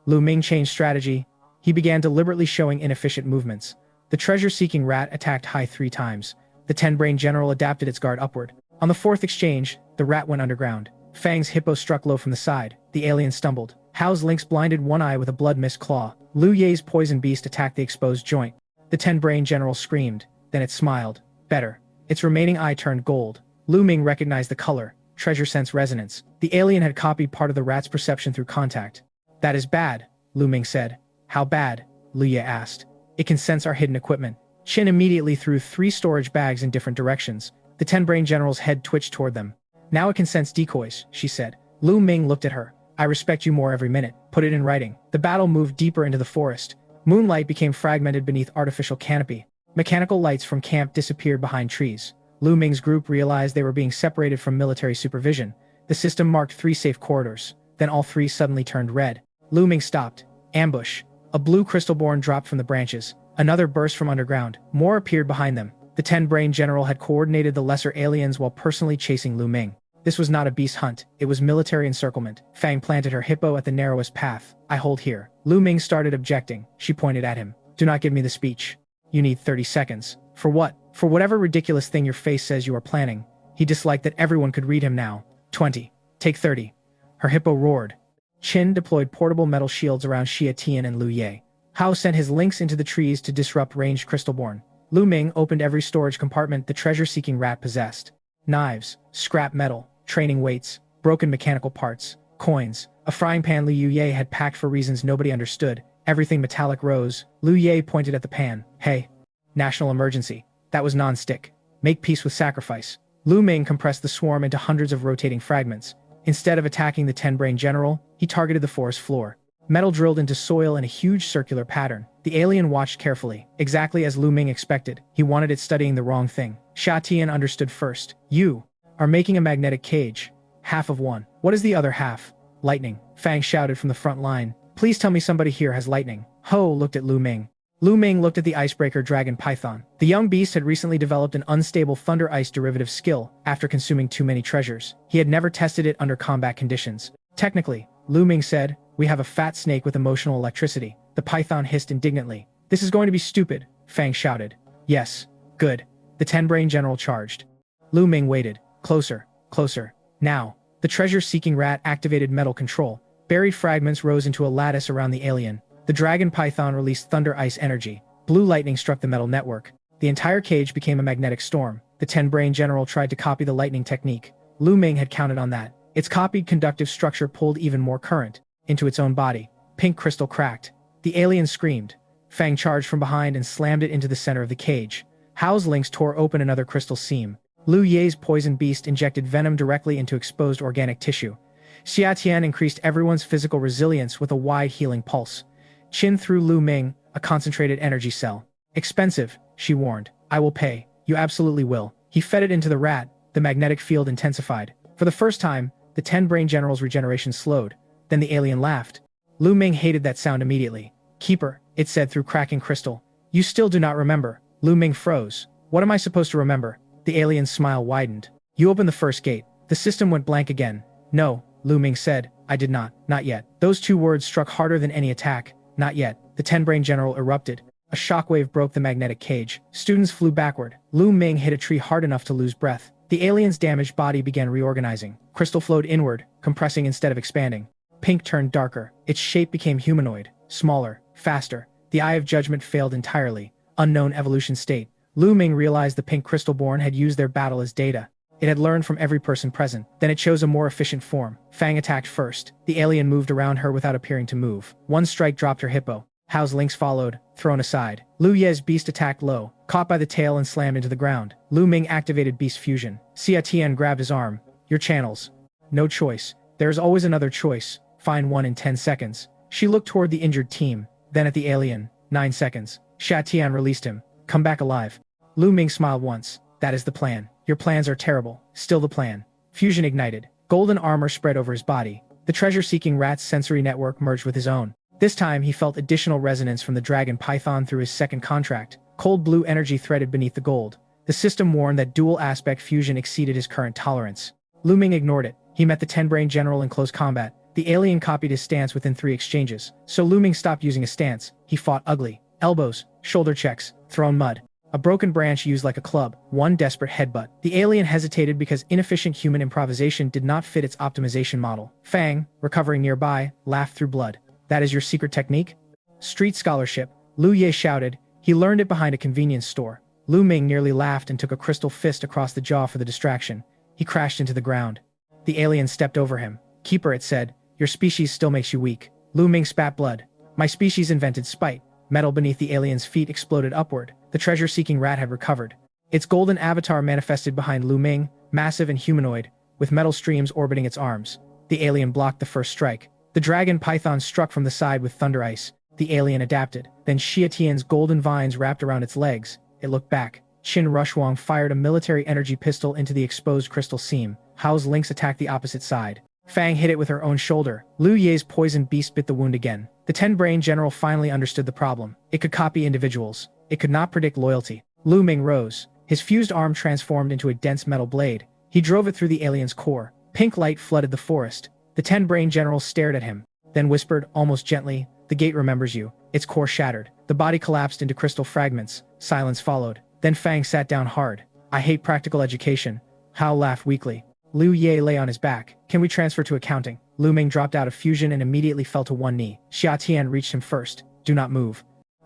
[SPEAKER 1] Lu Ming changed strategy. He began deliberately showing inefficient movements. The treasure-seeking rat attacked high 3 times. The Ten-Brain General adapted its guard upward. On the 4th exchange, the rat went underground. Fang's hippo struck low from the side. The alien stumbled. Hao's lynx blinded one eye with a blood-mist claw. Lu Ye's poison beast attacked the exposed joint. The Ten-Brain General screamed. Then it smiled. Better. Its remaining eye turned gold. Lu Ming recognized the color. Treasure sense resonance. The alien had copied part of the rat's perception through contact. That is bad, Lu Ming said. How bad? Lu Ye asked. It can sense our hidden equipment. Qin immediately threw 3 storage bags in different directions. The Ten-Brain General's head twitched toward them. Now it can sense decoys, she said. Lu Ming looked at her. I respect you more every minute. Put it in writing. The battle moved deeper into the forest. Moonlight became fragmented beneath artificial canopy. Mechanical lights from camp disappeared behind trees. Lu Ming's group realized they were being separated from military supervision. The system marked 3 safe corridors. Then all 3 suddenly turned red. Lu Ming stopped. Ambush. A blue crystalborn dropped from the branches. Another burst from underground. More appeared behind them. The Ten-Brain General had coordinated the lesser aliens while personally chasing Lu Ming. This was not a beast hunt. It was military encirclement. Fang planted her hippo at the narrowest path. I hold here. Lu Ming started objecting. She pointed at him. Do not give me the speech. You need 30 seconds. For what? For whatever ridiculous thing your face says you are planning. He disliked that everyone could read him now. 20. Take 30. Her hippo roared. Qin deployed portable metal shields around Xie Tian and Lu Ye. Hao sent his lynx into the trees to disrupt ranged crystalborn. Lu Ming opened every storage compartment the treasure-seeking rat possessed. Knives, scrap metal, training weights, broken mechanical parts, coins. A frying pan Lu Ye had packed for reasons nobody understood. Everything metallic rose. Lu Ye pointed at the pan. Hey. National emergency. That was non-stick. Make peace with sacrifice. Lu Ming compressed the swarm into hundreds of rotating fragments. Instead of attacking the Ten-Brain General, he targeted the forest floor. Metal drilled into soil in a huge circular pattern. The alien watched carefully. Exactly as Lu Ming expected, he wanted it studying the wrong thing. Sha Tian understood first. You are making a magnetic cage. Half of one. What is the other half? Lightning. Fang shouted from the front line. Please tell me somebody here has lightning. Ho looked at Lu Ming. Lu Ming looked at the icebreaker dragon python. The young beast had recently developed an unstable thunder ice derivative skill after consuming too many treasures. He had never tested it under combat conditions. Technically, Lu Ming said. We have a fat snake with emotional electricity. The python hissed indignantly. This is going to be stupid, Fang shouted. Yes. Good. The 10-brain general charged. Lu Ming waited. Closer. Closer. Now. The treasure-seeking rat activated metal control. Buried fragments rose into a lattice around the alien. The dragon python released thunder ice energy. Blue lightning struck the metal network. The entire cage became a magnetic storm. The 10-brain general tried to copy the lightning technique. Lu Ming had counted on that. Its copied conductive structure pulled even more current into its own body. Pink crystal cracked. The alien screamed. Fang charged from behind and slammed it into the center of the cage. Hao's links tore open another crystal seam. Lu Ye's poison beast injected venom directly into exposed organic tissue. Xia Tian increased everyone's physical resilience with a wide healing pulse. Qin threw Lu Ming a concentrated energy cell. Expensive, she warned. I will pay. You absolutely will. He fed it into the rat. The magnetic field intensified. For the first time, the 10-brain general's regeneration slowed. Then the alien laughed. Lu Ming hated that sound immediately. Keeper, it said through cracking crystal. You still do not remember. Lu Ming froze. What am I supposed to remember? The alien's smile widened. You opened the first gate. The system went blank again. No, Lu Ming said. I did not. Not yet. Those two words struck harder than any attack. Not yet. The 10-brain general erupted. A shockwave broke the magnetic cage. Students flew backward. Lu Ming hit a tree hard enough to lose breath. The alien's damaged body began reorganizing. Crystal flowed inward, compressing instead of expanding. Pink turned darker. Its shape became humanoid. Smaller. Faster. The Eye of Judgment failed entirely. Unknown evolution state. Lu Ming realized the pink crystal-born had used their battle as data. It had learned from every person present. Then it chose a more efficient form. Fang attacked first. The alien moved around her without appearing to move. One strike dropped her hippo. Hao's links followed, thrown aside. Lu Ye's beast attacked low, caught by the tail and slammed into the ground. Lu Ming activated beast fusion. Xia Tian grabbed his arm. Your channels. No choice. There is always another choice. Find one in 10 seconds. She looked toward the injured team, then at the alien. 9 seconds. Xia Tian released him. Come back alive. Lu Ming smiled once. That is the plan. Your plans are terrible. Still the plan. Fusion ignited. Golden armor spread over his body. The treasure-seeking rat's sensory network merged with his own. This time he felt additional resonance from the dragon python through his second contract. Cold blue energy threaded beneath the gold. The system warned that dual-aspect fusion exceeded his current tolerance. Lu Ming ignored it. He met the 10-brain general in close combat. The alien copied his stance within 3 exchanges. So Lu Ming stopped using a stance. He fought ugly. Elbows, shoulder checks, thrown mud. A broken branch used like a club. One desperate headbutt. The alien hesitated because inefficient human improvisation did not fit its optimization model. Fang, recovering nearby, laughed through blood. That is your secret technique? Street scholarship. Lu Ye shouted. He learned it behind a convenience store. Lu Ming nearly laughed and took a crystal fist across the jaw for the distraction. He crashed into the ground. The alien stepped over him. Keeper, it said. Your species still makes you weak. Lu Ming spat blood. My species invented spite. Metal beneath the alien's feet exploded upward. The treasure-seeking rat had recovered. Its golden avatar manifested behind Lu Ming, massive and humanoid, with metal streams orbiting its arms. The alien blocked the first strike. The dragon python struck from the side with thunder ice. The alien adapted. Then Xia Tian's golden vines wrapped around its legs. It looked back. Qin Rushwang fired a military energy pistol into the exposed crystal seam. Hao's lynx attacked the opposite side. Fang hit it with her own shoulder. Lu Ye's poison beast bit the wound again. The 10-brain general finally understood the problem. It could copy individuals. It could not predict loyalty. Lu Ming rose. His fused arm transformed into a dense metal blade. He drove it through the alien's core. Pink light flooded the forest. The 10-brain general stared at him, then whispered, almost gently, "The gate remembers you." Its core shattered. The body collapsed into crystal fragments. Silence followed. Then Fang sat down hard. I hate practical education. Hao laughed weakly. Lu Ye lay on his back. Can we transfer to accounting? Lu Ming dropped out of fusion and immediately fell to one knee. Xia Tian reached him first. Do not move.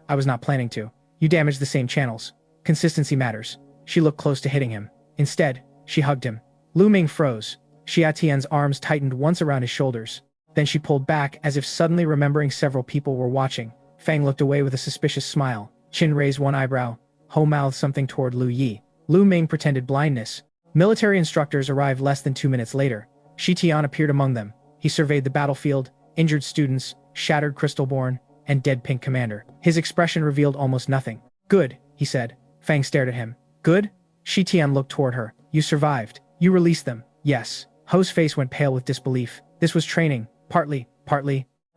[SPEAKER 1] I was not planning to. You damaged the same channels. Consistency matters. She looked close to hitting him. Instead, she hugged him. Lu Ming froze. Xia Tian's arms tightened once around his shoulders. Then she pulled back as if suddenly remembering several people were watching. Fang looked away with a suspicious smile. Qin raised one eyebrow. Ho mouthed something toward Lu Yi. Lu Ming pretended blindness. Military instructors arrived less than 2 minutes later. Shi Tian appeared among them. He surveyed the battlefield, injured students, shattered crystalborn, and dead pink commander. His expression revealed almost nothing. Good, he said. Fang stared at him. Good? Shi Tian looked toward her. You survived. You released them. Yes. Ho's face went pale with disbelief. This was training. Partly.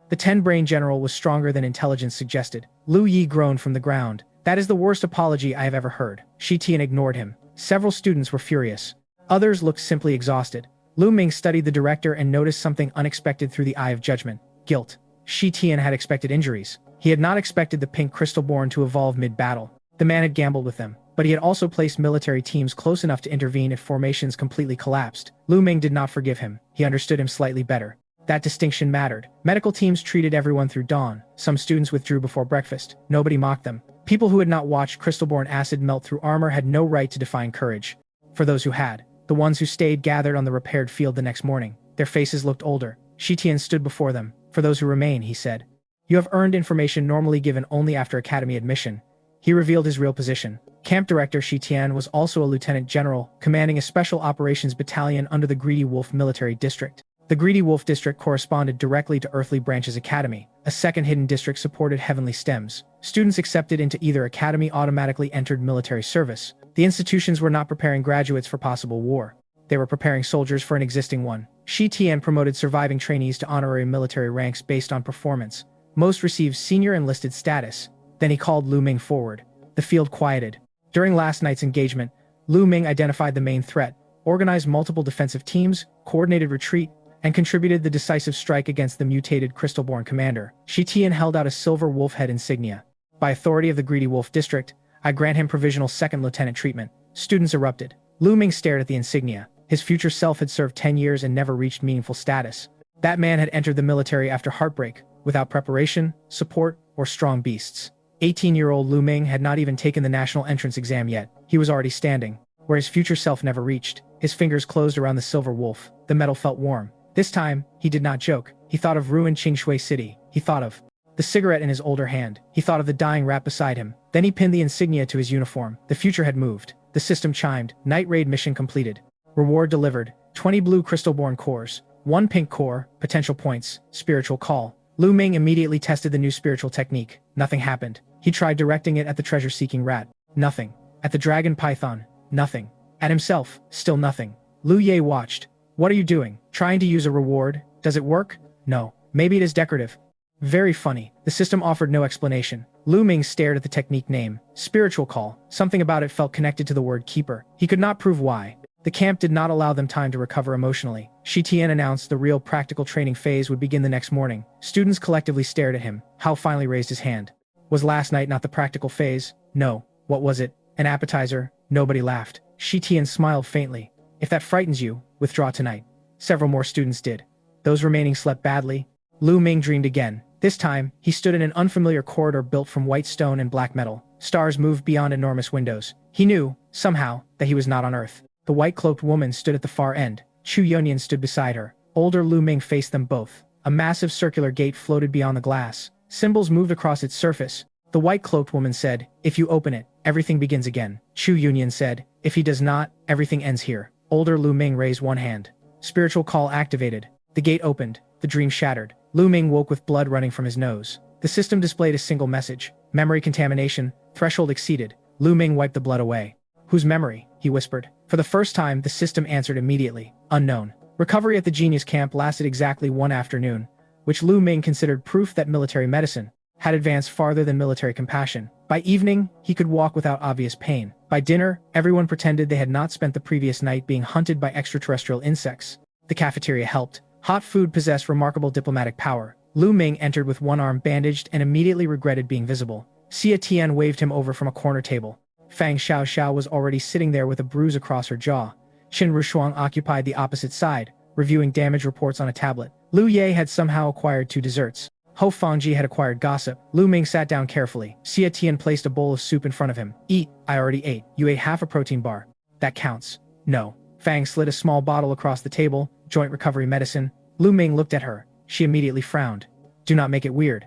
[SPEAKER 1] The 10-brain general was stronger than intelligence suggested. Lu Yi groaned from the ground. That is the worst apology I have ever heard. Shi Tian ignored him. Several students were furious. Others looked simply exhausted. Lu Ming studied the director and noticed something unexpected through the eye of judgment. Guilt. Shi Tian had expected injuries. He had not expected the pink crystalborn to evolve mid-battle. The man had gambled with them, but he had also placed military teams close enough to intervene if formations completely collapsed. Lu Ming did not forgive him. He understood him slightly better. That distinction mattered. Medical teams treated everyone through dawn. Some students withdrew before breakfast. Nobody mocked them. People who had not watched crystalborn acid melt through armor had no right to define courage. For those who had, the ones who stayed gathered on the repaired field the next morning. Their faces looked older. Shi Tian stood before them. For those who remain, he said, "You have earned information normally given only after academy admission." He revealed his real position. Camp Director Shi Tian was also a lieutenant general, commanding a special operations battalion under the Greedy Wolf Military District. The Greedy Wolf District corresponded directly to Earthly Branch's academy. A second hidden district supported Heavenly Stems. Students accepted into either academy automatically entered military service. The institutions were not preparing graduates for possible war. They were preparing soldiers for an existing one. Shi Tian promoted surviving trainees to honorary military ranks based on performance. Most received senior enlisted status. Then he called Lu Ming forward. The field quieted. During last night's engagement, Lu Ming identified the main threat, organized multiple defensive teams, coordinated retreat, and contributed the decisive strike against the mutated crystalborn commander. Shi Tian held out a silver wolf head insignia. By authority of the Greedy Wolf District, I grant him provisional second lieutenant treatment. Students erupted. Lu Ming stared at the insignia. His future self had served 10 years and never reached meaningful status. That man had entered the military after heartbreak, without preparation, support, or strong beasts. 18-year-old Lu Ming had not even taken the national entrance exam yet. He was already standing, where his future self never reached. His fingers closed around the silver wolf. The metal felt warm. This time, he did not joke. He thought of ruined Qingshui City. He thought of the cigarette in his older hand. He thought of the dying rat beside him. Then he pinned the insignia to his uniform. The future had moved. The system chimed. Night raid mission completed. Reward delivered. 20 blue crystalborn cores. 1 pink core. Potential points. Spiritual call. Lu Ming immediately tested the new spiritual technique. Nothing happened. He tried directing it at the treasure-seeking rat. Nothing. At the dragon python. Nothing. At himself. Still nothing. Lu Ye watched. What are you doing? Trying to use a reward? Does it work? No. Maybe it is decorative. Very funny. The system offered no explanation. Lu Ming stared at the technique name. Spiritual call. Something about it felt connected to the word keeper. He could not prove why. The camp did not allow them time to recover emotionally. Shi Tian announced the real practical training phase would begin the next morning. Students collectively stared at him. Hao finally raised his hand. Was last night not the practical phase? No. What was it? An appetizer? Nobody laughed. Shi Tian smiled faintly. If that frightens you, withdraw tonight. Several more students did. Those remaining slept badly. Lu Ming dreamed again. This time, he stood in an unfamiliar corridor built from white stone and black metal. Stars moved beyond enormous windows. He knew, somehow, that he was not on Earth. The white-cloaked woman stood at the far end. Chu Yunyan stood beside her. Older Lu Ming faced them both. A massive circular gate floated beyond the glass. Symbols moved across its surface. The white-cloaked woman said, "If you open it, everything begins again." Chu Yunyan said, "If he does not, everything ends here." Older Lu Ming raised one hand. Spiritual call activated. The gate opened. The dream shattered. Lu Ming woke with blood running from his nose. The system displayed a single message. Memory contamination. Threshold exceeded. Lu Ming wiped the blood away. "Whose memory?" he whispered. For the first time, the system answered immediately. Unknown. Recovery at the Genius Camp lasted exactly one afternoon, which Lu Ming considered proof that military medicine had advanced farther than military compassion. By evening, he could walk without obvious pain. By dinner, everyone pretended they had not spent the previous night being hunted by extraterrestrial insects. The cafeteria helped. Hot food possessed remarkable diplomatic power. Lu Ming entered with one arm bandaged and immediately regretted being visible. Xia Tian waved him over from a corner table. Fang Xiaoxiao was already sitting there with a bruise across her jaw. Qin Rushuang occupied the opposite side, reviewing damage reports on a tablet. Lu Ye had somehow acquired 2 desserts. Ho Fangji had acquired gossip. Lu Ming sat down carefully. Xia Tian placed a bowl of soup in front of him. "Eat. I already ate. You ate half a protein bar. That counts." "No." Fang slid a small bottle across the table. "Joint recovery medicine." Lu Ming looked at her. She immediately frowned. "Do not make it weird.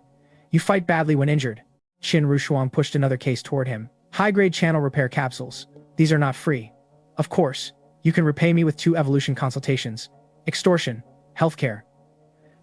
[SPEAKER 1] You fight badly when injured." Qin Rushuang pushed another case toward him. "High-grade channel repair capsules. These are not free." "Of course. You can repay me with 2 evolution consultations." Extortion. Healthcare.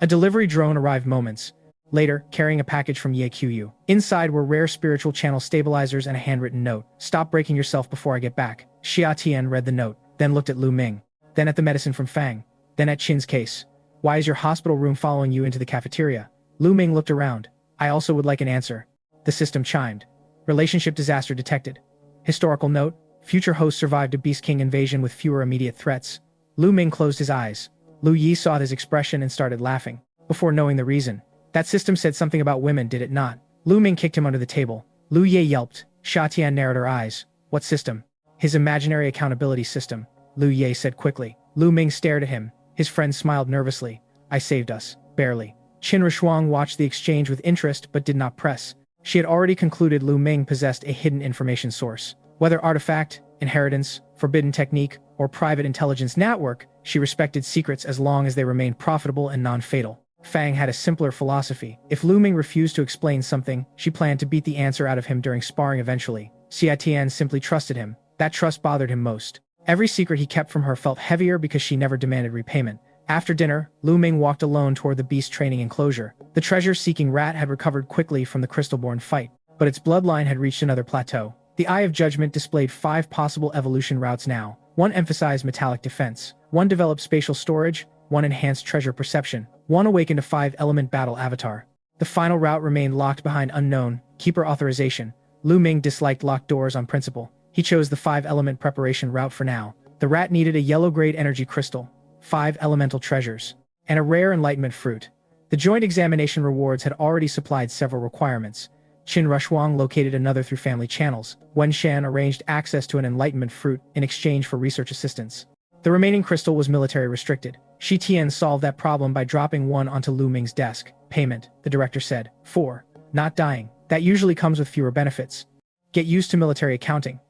[SPEAKER 1] A delivery drone arrived moments later, carrying a package from Ye Qiu. Inside were rare spiritual channel stabilizers and a handwritten note. "Stop breaking yourself before I get back." Xia Tian read the note, then looked at Lu Ming, then at the medicine from Fang, then at Qin's case. "Why is your hospital room following you into the cafeteria?" Lu Ming looked around. "I also would like an answer." The system chimed. Relationship disaster detected. Historical note: future host survived a Beast King invasion with fewer immediate threats. Lu Ming closed his eyes. Lu Yi saw his expression and started laughing. Before knowing the reason, that system said something about women, did it not? Lu Ming kicked him under the table. Lu Ye yelped. Sha Tian narrowed her eyes. What system? His imaginary accountability system, Lu Ye said quickly. Lu Ming stared at him. His friend smiled nervously. I saved us. Barely. Qin Rishuang watched the exchange with interest but did not press. She had already concluded Lu Ming possessed a hidden information source. Whether artifact, inheritance, forbidden technique, or private intelligence network, she respected secrets as long as they remained profitable and non-fatal. Fang had a simpler philosophy. If Lu Ming refused to explain something, she planned to beat the answer out of him during sparring eventually. Xia Tian simply trusted him. That trust bothered him most. Every secret he kept from her felt heavier because she never demanded repayment. After dinner, Lu Ming walked alone toward the beast training enclosure. The treasure-seeking rat had recovered quickly from the crystal-born fight, but its bloodline had reached another plateau. The Eye of Judgment displayed 5 possible evolution routes now. 1 emphasized metallic defense, 1 developed spatial storage, 1 enhanced treasure perception, 1 awakened a 5-element battle avatar. The final route remained locked behind unknown, keeper authorization. Lu Ming disliked locked doors on principle. He chose the 5-element preparation route for now. The rat needed a yellow-grade energy crystal, 5 elemental treasures, and a rare enlightenment fruit. The joint examination rewards had already supplied several requirements. Qin Rishuang located another through family channels. Wen Shan arranged access to an enlightenment fruit in exchange for research assistance. The remaining crystal was military restricted. Shi Tian solved that problem by dropping 1 onto Lu Ming's desk. Payment, the director said. 4. Not dying. That usually comes with fewer benefits. Get used to military accounting.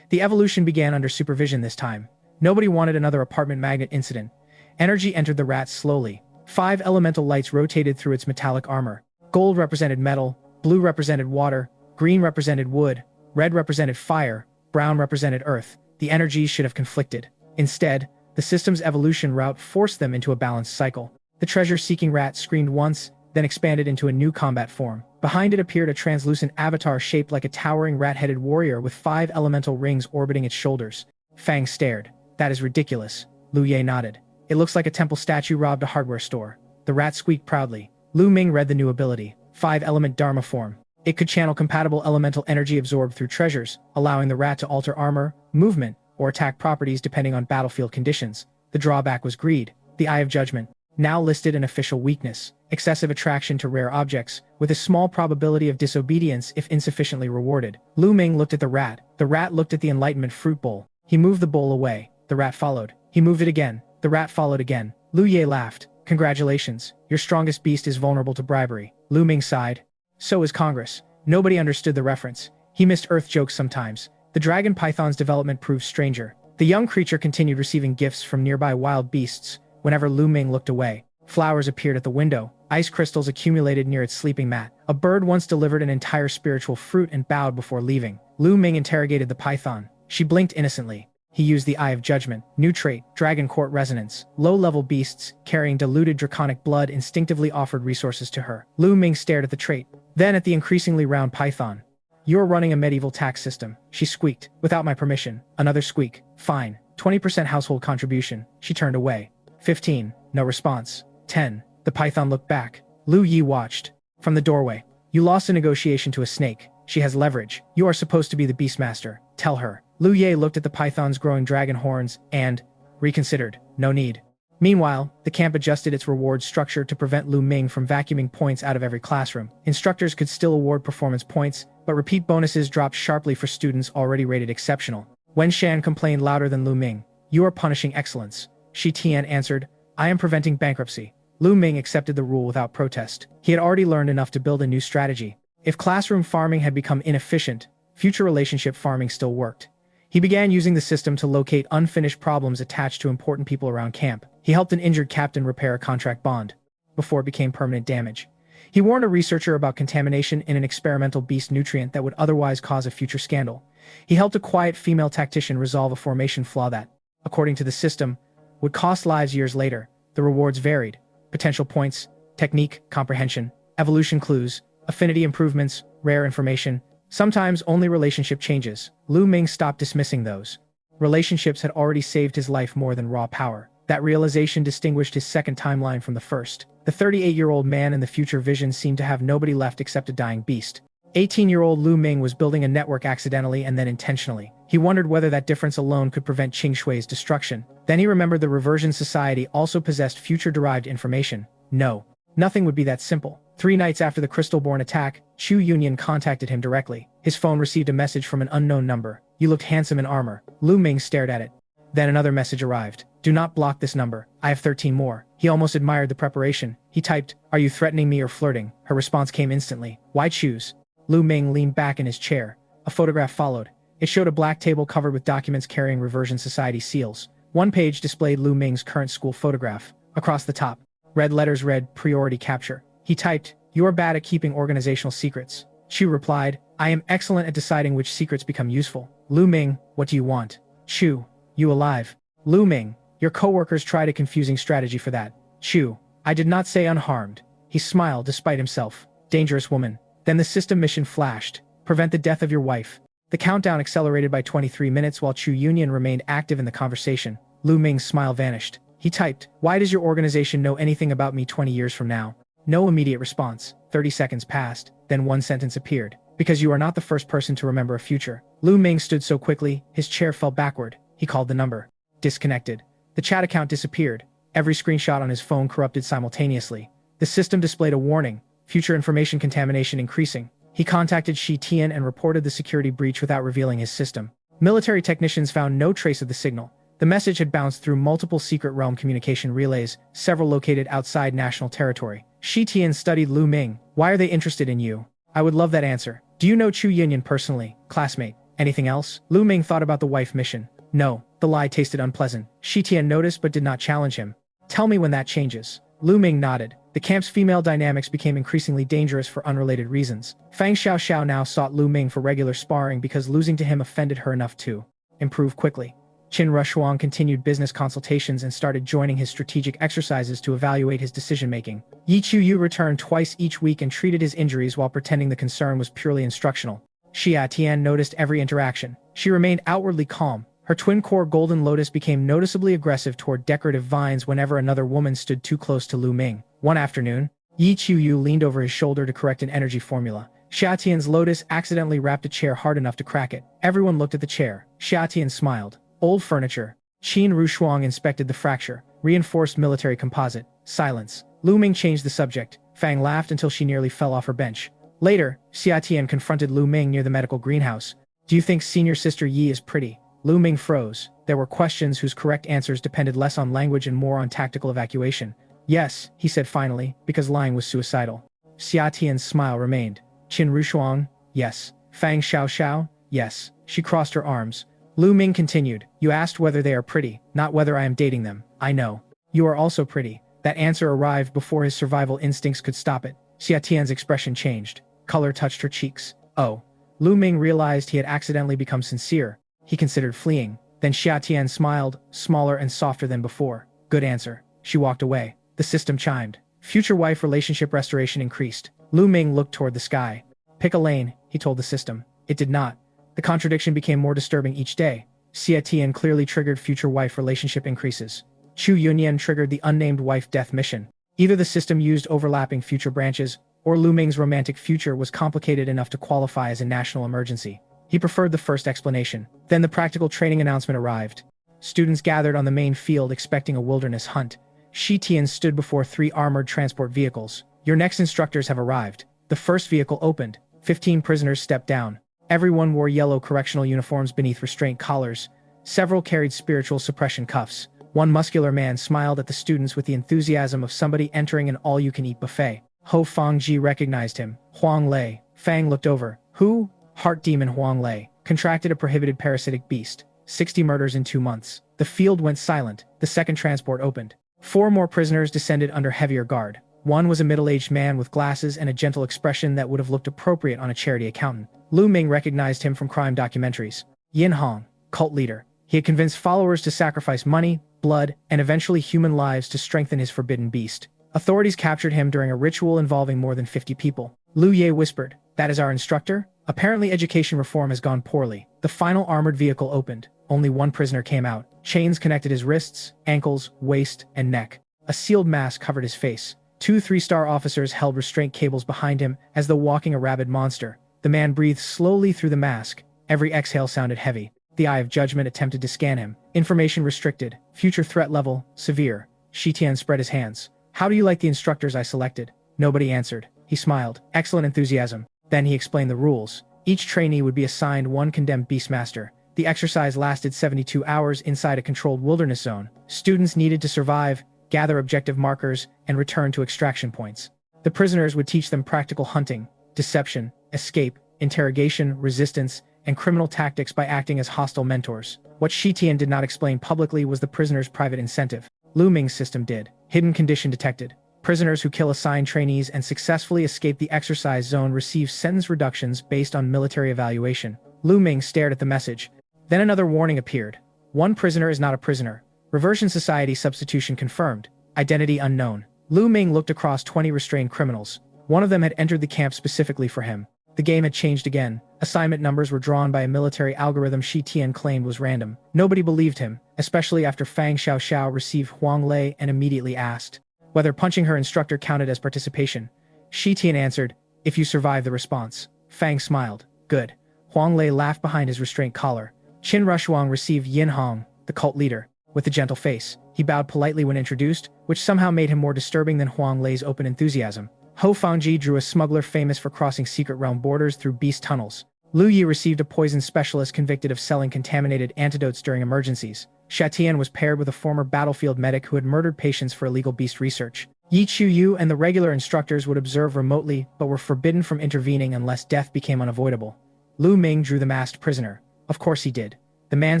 [SPEAKER 1] The evolution began under supervision this time. Nobody wanted another apartment magnet incident. Energy entered the rat slowly. 5 elemental lights rotated through its metallic armor. Gold represented metal, blue represented water, green represented wood, red represented fire, brown represented earth. The energies should have conflicted. Instead, the system's evolution route forced them into a balanced cycle. The treasure-seeking rat screamed once, then expanded into a new combat form. Behind it appeared a translucent avatar shaped like a towering rat-headed warrior with 5 elemental rings orbiting its shoulders. Fang stared. That is ridiculous. Lu Ye nodded. It looks like a temple statue robbed a hardware store. The rat squeaked proudly. Lu Ming read the new ability. 5-element Dharma form. It could channel compatible elemental energy absorbed through treasures, allowing the rat to alter armor, movement, or attack properties depending on battlefield conditions. The drawback was greed. The Eye of Judgment, now listed an official weakness, excessive attraction to rare objects, with a small probability of disobedience if insufficiently rewarded. Lu Ming looked at the rat. The rat looked at the enlightenment fruit bowl. He moved the bowl away. The rat followed. He moved it again. The rat followed again. Lu Ye laughed. Congratulations. Your strongest beast is vulnerable to bribery. Lu Ming sighed. So is Congress. Nobody understood the reference. He missed Earth jokes sometimes. The dragon python's development proved stranger. The young creature continued receiving gifts from nearby wild beasts. Whenever Lu Ming looked away, flowers appeared at the window. Ice crystals accumulated near its sleeping mat. A bird once delivered an entire spiritual fruit and bowed before leaving. Lu Ming interrogated the python. She blinked innocently. He used the Eye of Judgment. New trait, Dragon Court Resonance. Low-level beasts, carrying diluted draconic blood, instinctively offered resources to her. Lu Ming stared at the trait, then at the increasingly round python. You're running a medieval tax system, she squeaked. Without my permission. Another squeak. Fine. 20% household contribution. She turned away. 15. No response. 10. The python looked back. Lu Yi watched. From the doorway. You lost a negotiation to a snake. She has leverage. You are supposed to be the Beastmaster. Tell her. Lu Ye looked at the python's growing dragon horns and reconsidered. No need. Meanwhile, the camp adjusted its reward structure to prevent Lu Ming from vacuuming points out of every classroom. Instructors could still award performance points, but repeat bonuses dropped sharply for students already rated exceptional. Wen Shan complained louder than Lu Ming. You are punishing excellence. Shi Tian answered. I am preventing bankruptcy. Lu Ming accepted the rule without protest. He had already learned enough to build a new strategy. If classroom farming had become inefficient, future relationship farming still worked. He began using the system to locate unfinished problems attached to important people around camp. He helped an injured captain repair a contract bond before it became permanent damage. He warned a researcher about contamination in an experimental beast nutrient that would otherwise cause a future scandal. He helped a quiet female tactician resolve a formation flaw that, according to the system, would cost lives years later. The rewards varied. Potential points, technique, comprehension, evolution clues, affinity improvements, rare information. Sometimes only relationship changes. Lu Ming stopped dismissing those. Relationships had already saved his life more than raw power. That realization distinguished his second timeline from the first. The 38-year-old man in the future vision seemed to have nobody left except a dying beast. 18-year-old Lu Ming was building a network accidentally and then intentionally. He wondered whether that difference alone could prevent Qing Shui's destruction. Then he remembered the Reversion Society also possessed future-derived information. No, nothing would be that simple. 3 nights after the Crystalborn attack, Chu Union contacted him directly. His phone received a message from an unknown number. "You looked handsome in armor." Lu Ming stared at it. Then another message arrived. "Do not block this number. I have 13 more." He almost admired the preparation. He typed, "Are you threatening me or flirting?" Her response came instantly. "Why choose?" Lu Ming leaned back in his chair. A photograph followed. It showed a black table covered with documents carrying Reversion Society seals. One page displayed Lu Ming's current school photograph. Across the top, red letters read, "Priority Capture." He typed, "You are bad at keeping organizational secrets." Chu replied, "I am excellent at deciding which secrets become useful." Lu Ming, "What do you want?" Chu, "You alive?" Lu Ming, "Your coworkers tried a confusing strategy for that." Chu, "I did not say unharmed." He smiled despite himself. "Dangerous woman." Then the system mission flashed. "Prevent the death of your wife." The countdown accelerated by 23 minutes while Chu Union remained active in the conversation. Lu Ming's smile vanished. He typed, "Why does your organization know anything about me 20 years from now?" No immediate response. 30 seconds passed. Then one sentence appeared. "Because you are not the first person to remember a future." Lu Ming stood so quickly, his chair fell backward. He called the number. Disconnected. The chat account disappeared. Every screenshot on his phone corrupted simultaneously. The system displayed a warning. Future information contamination increasing. He contacted Shi Tian and reported the security breach without revealing his system. Military technicians found no trace of the signal. The message had bounced through multiple secret realm communication relays, several located outside national territory. Shi Tian studied Lu Ming. "Why are they interested in you?" "I would love that answer." "Do you know Chu Union personally?" "Classmate." "Anything else?" Lu Ming thought about the wife mission. "No." The lie tasted unpleasant. Shi Tian noticed but did not challenge him. "Tell me when that changes." Lu Ming nodded. The camp's female dynamics became increasingly dangerous for unrelated reasons. Fang Xiaoxiao now sought Lu Ming for regular sparring because losing to him offended her enough to improve quickly. Qin Rushuang continued business consultations and started joining his strategic exercises to evaluate his decision-making. Yi Chuyu returned twice each week and treated his injuries while pretending the concern was purely instructional. Xia Tian noticed every interaction. She remained outwardly calm. Her twin-core golden lotus became noticeably aggressive toward decorative vines whenever another woman stood too close to Lu Ming. One afternoon, Yi Chuyu leaned over his shoulder to correct an energy formula. Xia Tian's lotus accidentally wrapped a chair hard enough to crack it. Everyone looked at the chair. Xia Tian smiled. "Old furniture." Qin Rushuang inspected the fracture. "Reinforced military composite." Silence. Lu Ming changed the subject. Fang laughed until she nearly fell off her bench. Later, Xia Tian confronted Lu Ming near the medical greenhouse. "Do you think senior sister Yi is pretty?" Lu Ming froze. There were questions whose correct answers depended less on language and more on tactical evacuation. "Yes," he said finally, because lying was suicidal. Xia Tian's smile remained. "Qin Rushuang?" "Yes." "Fang Xiaoxiao?" "Yes." She crossed her arms. Lu Ming continued, "You asked whether they are pretty, not whether I am dating them. I know. You are also pretty." That answer arrived before his survival instincts could stop it. Xia Tian's expression changed. Color touched her cheeks. "Oh." Lu Ming realized he had accidentally become sincere. He considered fleeing. Then Xia Tian smiled, smaller and softer than before. "Good answer." She walked away. The system chimed. Future wife relationship restoration increased. Lu Ming looked toward the sky. "Pick a lane," he told the system. It did not. The contradiction became more disturbing each day. Xia Tian clearly triggered future wife relationship increases. Chu Yunyan triggered the unnamed wife death mission. Either the system used overlapping future branches, or Lu Ming's romantic future was complicated enough to qualify as a national emergency. He preferred the first explanation. Then the practical training announcement arrived. Students gathered on the main field expecting a wilderness hunt. Shi Tian stood before 3 armored transport vehicles. "Your next instructors have arrived." The first vehicle opened. 15 prisoners stepped down. Everyone wore yellow correctional uniforms beneath restraint collars. Several carried spiritual suppression cuffs. One muscular man smiled at the students with the enthusiasm of somebody entering an all-you-can-eat buffet. Ho Fangji recognized him. Huang Lei. Fang looked over. "Who?" Heart demon Huang Lei. Contracted a prohibited parasitic beast. 60 murders in 2 months. The field went silent. The second transport opened. 4 more prisoners descended under heavier guard. One was a middle-aged man with glasses and a gentle expression that would have looked appropriate on a charity accountant. Lu Ming recognized him from crime documentaries. Yin Hong, cult leader. He had convinced followers to sacrifice money, blood, and eventually human lives to strengthen his forbidden beast. Authorities captured him during a ritual involving more than 50 people. Lu Ye whispered, "That is our instructor?" Apparently education reform has gone poorly. The final armored vehicle opened. Only 1 prisoner came out. Chains connected his wrists, ankles, waist, and neck. A sealed mask covered his face. 2 3-star officers held restraint cables behind him, as though walking a rabid monster. The man breathed slowly through the mask. Every exhale sounded heavy. The Eye of Judgment attempted to scan him. Information restricted. Future threat level, severe. Shi Tian spread his hands. How do you like the instructors I selected? Nobody answered. He smiled. Excellent enthusiasm. Then he explained the rules. Each trainee would be assigned one condemned beastmaster. The exercise lasted 72 hours inside a controlled wilderness zone. Students needed to survive, gather objective markers, and return to extraction points. The prisoners would teach them practical hunting, deception, escape, interrogation, resistance, and criminal tactics by acting as hostile mentors. What Shi Tian did not explain publicly was the prisoner's private incentive. Lu Ming's system did. Hidden condition detected. Prisoners who kill assigned trainees and successfully escape the exercise zone receive sentence reductions based on military evaluation. Lu Ming stared at the message. Then another warning appeared. One prisoner is not a prisoner. Reversion Society substitution confirmed. Identity unknown. Lu Ming looked across 20 restrained criminals. One of them had entered the camp specifically for him. The game had changed again. Assignment numbers were drawn by a military algorithm Shi Tian claimed was random. Nobody believed him, especially after Fang Xiaoxiao received Huang Lei and immediately asked whether punching her instructor counted as participation. Shi Tian answered, if you survive the response. Fang smiled. Good. Huang Lei laughed behind his restraint collar. Qin Rushuang received Yin Hong, the cult leader, with a gentle face. He bowed politely when introduced, which somehow made him more disturbing than Huang Lei's open enthusiasm. Ho Fangji drew a smuggler famous for crossing secret realm borders through beast tunnels. Lu Yi received a poison specialist convicted of selling contaminated antidotes during emergencies. Shatian was paired with a former battlefield medic who had murdered patients for illegal beast research. Yi Qiuyu and the regular instructors would observe remotely, but were forbidden from intervening unless death became unavoidable. Lu Ming drew the masked prisoner. Of course he did. The man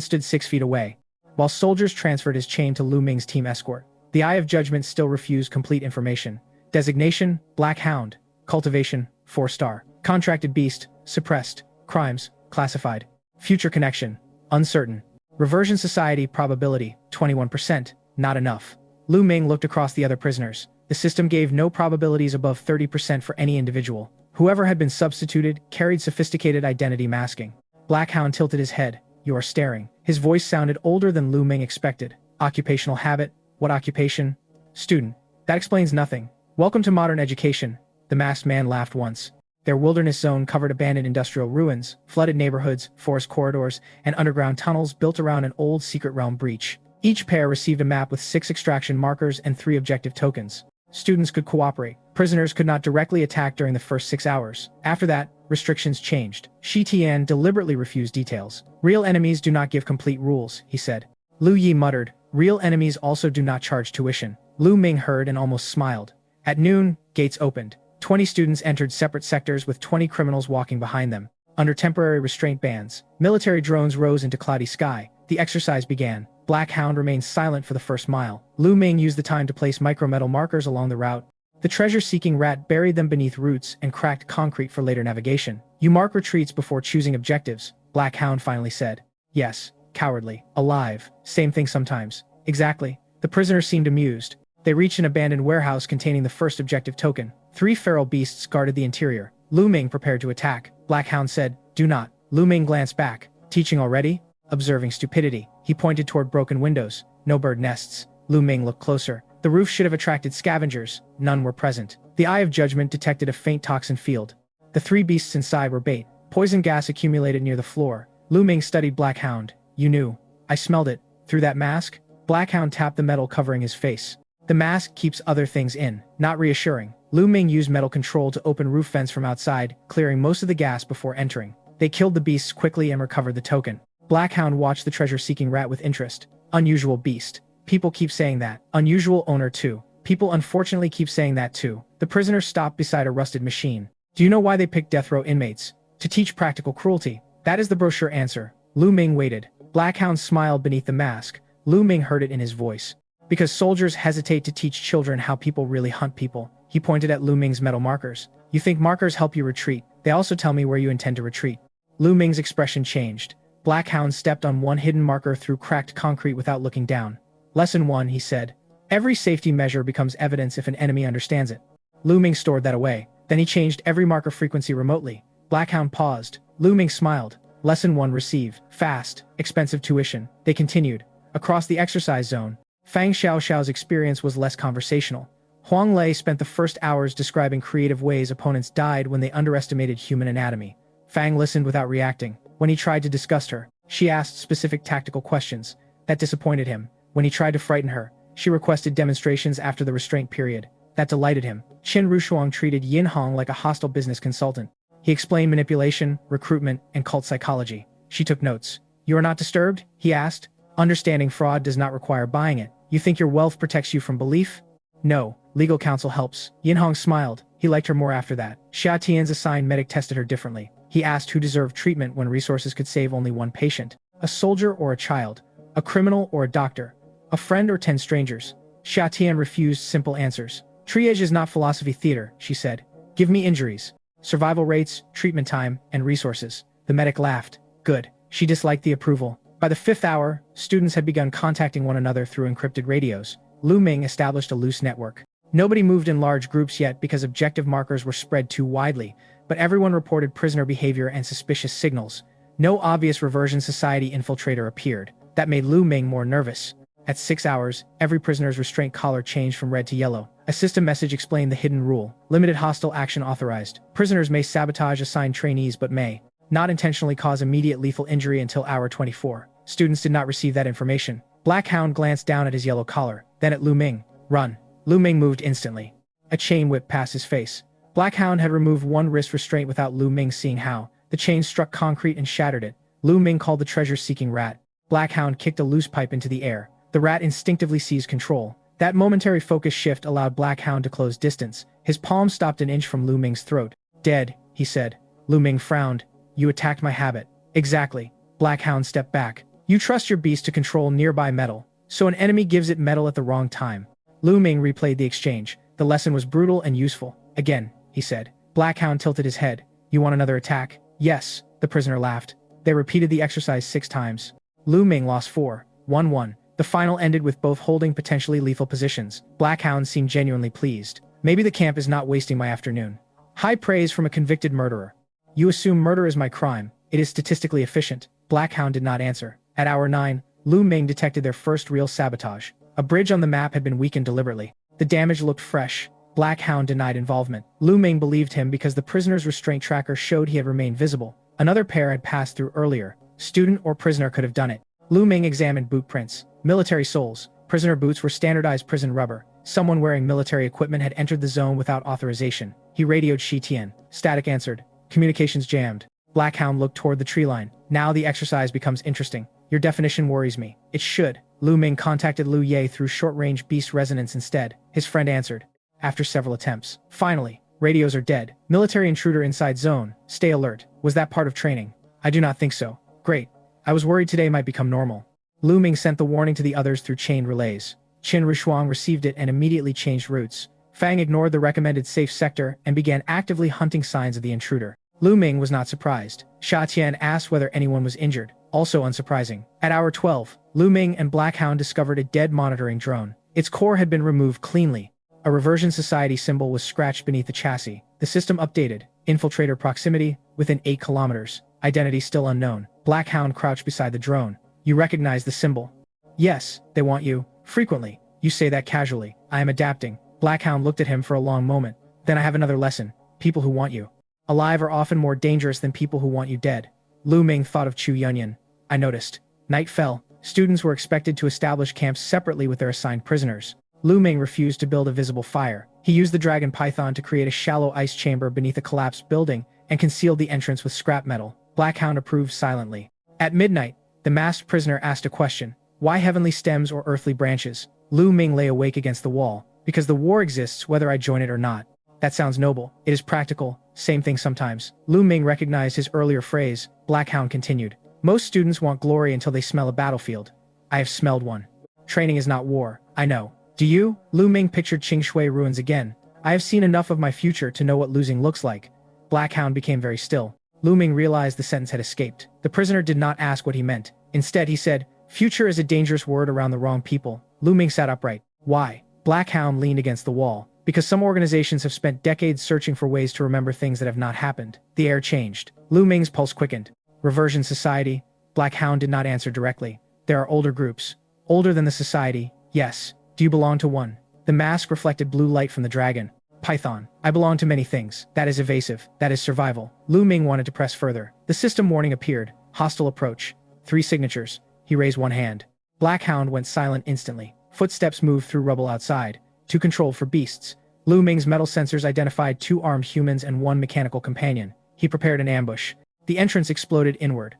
[SPEAKER 1] stood 6 feet away, while soldiers transferred his chain to Lu Ming's team escort. The Eye of Judgment still refused complete information. Designation, Black Hound. Cultivation, 4-star. Contracted beast, suppressed. Crimes, classified. Future connection, uncertain. Reversion Society probability, 21%, not enough. Lu Ming looked across the other prisoners. The system gave no probabilities above 30% for any individual. Whoever had been substituted carried sophisticated identity masking. Black Hound tilted his head. You are staring. His voice sounded older than Lu Ming expected. Occupational habit? What occupation? Student. That explains nothing. Welcome to modern education. The masked man laughed once. Their wilderness zone covered abandoned industrial ruins, flooded neighborhoods, forest corridors, and underground tunnels built around an old secret realm breach. Each pair received a map with 6 extraction markers and 3 objective tokens. Students could cooperate. Prisoners could not directly attack during the first 6 hours. After that, restrictions changed. Shi Tian deliberately refused details. Real enemies do not give complete rules, he said. Lu Yi muttered. Real enemies also do not charge tuition. Lu Ming heard and almost smiled. At noon, gates opened. 20 students entered separate sectors with 20 criminals walking behind them. Under temporary restraint bans, military drones rose into cloudy sky. The exercise began. Black Hound remained silent for the first mile. Lu Ming used the time to place micrometal markers along the route. The treasure-seeking rat buried them beneath roots and cracked concrete for later navigation. You mark retreats before choosing objectives, Black Hound finally said. Yes, cowardly. Alive. Same thing sometimes. Exactly. The prisoners seemed amused. They reached an abandoned warehouse containing the first objective token. 3 feral beasts guarded the interior. Lu Ming prepared to attack. Black Hound said, do not. Lu Ming glanced back. Teaching already? Observing stupidity. He pointed toward broken windows. No bird nests. Lu Ming looked closer. The roof should have attracted scavengers. None were present. The Eye of Judgment detected a faint toxin field. The 3 beasts inside were bait. Poison gas accumulated near the floor. Lu Ming studied Black Hound. You knew. I smelled it. Through that mask? Black Hound tapped the metal covering his face. The mask keeps other things in. Not reassuring. Lu Ming used metal control to open roof vents from outside, clearing most of the gas before entering. They killed the beasts quickly and recovered the token. Black Hound watched the treasure-seeking rat with interest. Unusual beast. People keep saying that. Unusual owner too. People unfortunately keep saying that too. The prisoner stopped beside a rusted machine. Do you know why they picked death row inmates? To teach practical cruelty. That is the brochure answer. Lu Ming waited. Black Hound smiled beneath the mask. Lu Ming heard it in his voice. Because soldiers hesitate to teach children how people really hunt people. He pointed at Lu Ming's metal markers. You think markers help you retreat. They also tell me where you intend to retreat. Lu Ming's expression changed. Black Hound stepped on one hidden marker through cracked concrete without looking down. Lesson 1, he said. Every safety measure becomes evidence if an enemy understands it. Lu Ming stored that away. Then he changed every marker frequency remotely. Black Hound paused. Lu Ming smiled. Lesson 1 received. Fast, expensive tuition. They continued. Across the exercise zone, Fang Xiaoxiao's experience was less conversational. Huang Lei spent the first hours describing creative ways opponents died when they underestimated human anatomy. Fang listened without reacting. When he tried to disgust her, She asked specific tactical questions. That disappointed him. When he tried to frighten her, she requested demonstrations after the restraint period. That delighted him. Qin Rushuang treated Yin Hong like a hostile business consultant. He explained manipulation, recruitment, and cult psychology. She took notes. "You are not disturbed?" he asked. "Understanding fraud does not require buying it. You think your wealth protects you from belief?" "No, legal counsel helps." Yin Hong smiled. He liked her more after that. Xia Tian's assigned medic tested her differently. He asked who deserved treatment when resources could save only one patient. A soldier or a child? A criminal or a doctor? A friend or 10 strangers? Xia Tian refused simple answers. "Triage is not philosophy theater," she said. "Give me injuries, survival rates, treatment time, and resources." The medic laughed. Good. She disliked the approval. By the 5th hour, students had begun contacting one another through encrypted radios. Lu Ming established a loose network. Nobody moved in large groups yet because objective markers were spread too widely, but everyone reported prisoner behavior and suspicious signals. No obvious reversion society infiltrator appeared. That made Lu Ming more nervous. At 6 hours, every prisoner's restraint collar changed from red to yellow. A system message explained the hidden rule. Limited hostile action authorized. Prisoners may sabotage assigned trainees but may not intentionally cause immediate lethal injury until hour 24. Students did not receive that information. Black Hound glanced down at his yellow collar, then at Lu Ming. "Run." Lu Ming moved instantly. A chain whipped past his face. Black Hound had removed one wrist restraint without Lu Ming seeing how. The chain struck concrete and shattered it. Lu Ming called the treasure-seeking rat. Black Hound kicked a loose pipe into the air. The rat instinctively seized control. That momentary focus shift allowed Black Hound to close distance. His palm stopped an inch from Lu Ming's throat. "Dead," he said. Lu Ming frowned. "You attacked my habit." "Exactly." Black Hound stepped back. "You trust your beast to control nearby metal, so an enemy gives it metal at the wrong time." Lu Ming replayed the exchange. The lesson was brutal and useful. "Again," he said. Black Hound tilted his head. "You want another attack?" "Yes," the prisoner laughed. They repeated the exercise 6 times. Lu Ming lost 4-1-1. The final ended with both holding potentially lethal positions. Black Hound seemed genuinely pleased. "Maybe the camp is not wasting my afternoon." High praise from a convicted murderer. "You assume murder is my crime. It is statistically efficient." Black Hound did not answer. At hour 9, Lu Ming detected their first real sabotage. A bridge on the map had been weakened deliberately. The damage looked fresh. Black Hound denied involvement. Lu Ming believed him because the prisoner's restraint tracker showed he had remained visible. Another pair had passed through earlier. Student or prisoner could have done it. Lu Ming examined boot prints. Military soles. Prisoner boots were standardized prison rubber. Someone wearing military equipment had entered the zone without authorization. He radioed Shi Tian. Static answered. Communications jammed. Black Hound looked toward the tree line. "Now the exercise becomes interesting. Your definition worries me." "It should." Lu Ming contacted Lu Ye through short-range beast resonance instead. His friend answered. After several attempts. Finally, "Radios are dead. Military intruder inside zone. Stay alert." "Was that part of training?" "I do not think so." "Great. I was worried today might become normal." Lu Ming sent the warning to the others through chained relays. Qin Rushuang received it and immediately changed routes. Fang ignored the recommended safe sector and began actively hunting signs of the intruder. Lu Ming was not surprised. Xia Tian asked whether anyone was injured. Also unsurprising. At hour 12, Lu Ming and Black Hound discovered a dead monitoring drone. Its core had been removed cleanly. A reversion society symbol was scratched beneath the chassis. The system updated. Infiltrator proximity, within 8 kilometers. Identity still unknown. Black Hound crouched beside the drone. "You recognize the symbol?" "Yes, they want you. Frequently." "You say that casually." "I am adapting." Black Hound looked at him for a long moment. "Then I have another lesson. People who want you alive are often more dangerous than people who want you dead." Lu Ming thought of Chu Yunyan. "I noticed." Night fell. Students were expected to establish camps separately with their assigned prisoners. Lu Ming refused to build a visible fire. He used the dragon python to create a shallow ice chamber beneath a collapsed building and concealed the entrance with scrap metal. Black Hound approved silently. At midnight, the masked prisoner asked a question. "Why heavenly stems or earthly branches?" Lu Ming lay awake against the wall. "Because the war exists whether I join it or not." "That sounds noble. It is practical. Same thing sometimes." Lu Ming recognized his earlier phrase. Black Hound continued. "Most students want glory until they smell a battlefield. I have smelled one. Training is not war. I know. Do you?" Lu Ming pictured Qingshui ruins again. "I have seen enough of my future to know what losing looks like." Black Hound became very still. Lu Ming realized the sentence had escaped. The prisoner did not ask what he meant. Instead, he said, "Future is a dangerous word around the wrong people." Lu Ming sat upright. "Why?" Black Hound leaned against the wall. "Because some organizations have spent decades searching for ways to remember things that have not happened." The air changed. Lu Ming's pulse quickened. "Reversion Society?" Black Hound did not answer directly. "There are older groups." "Older than the society?" "Yes." "Do you belong to one?" The mask reflected blue light from the dragon. "Python. I belong to many things. That is evasive. That is survival." Lu Ming wanted to press further. The system warning appeared. Hostile approach. 3 signatures. He raised one hand. Black Hound went silent instantly. Footsteps moved through rubble outside. Too controlled for beasts. Lu Ming's metal sensors identified 2 armed humans and 1 mechanical companion. He prepared an ambush. The entrance exploded inward.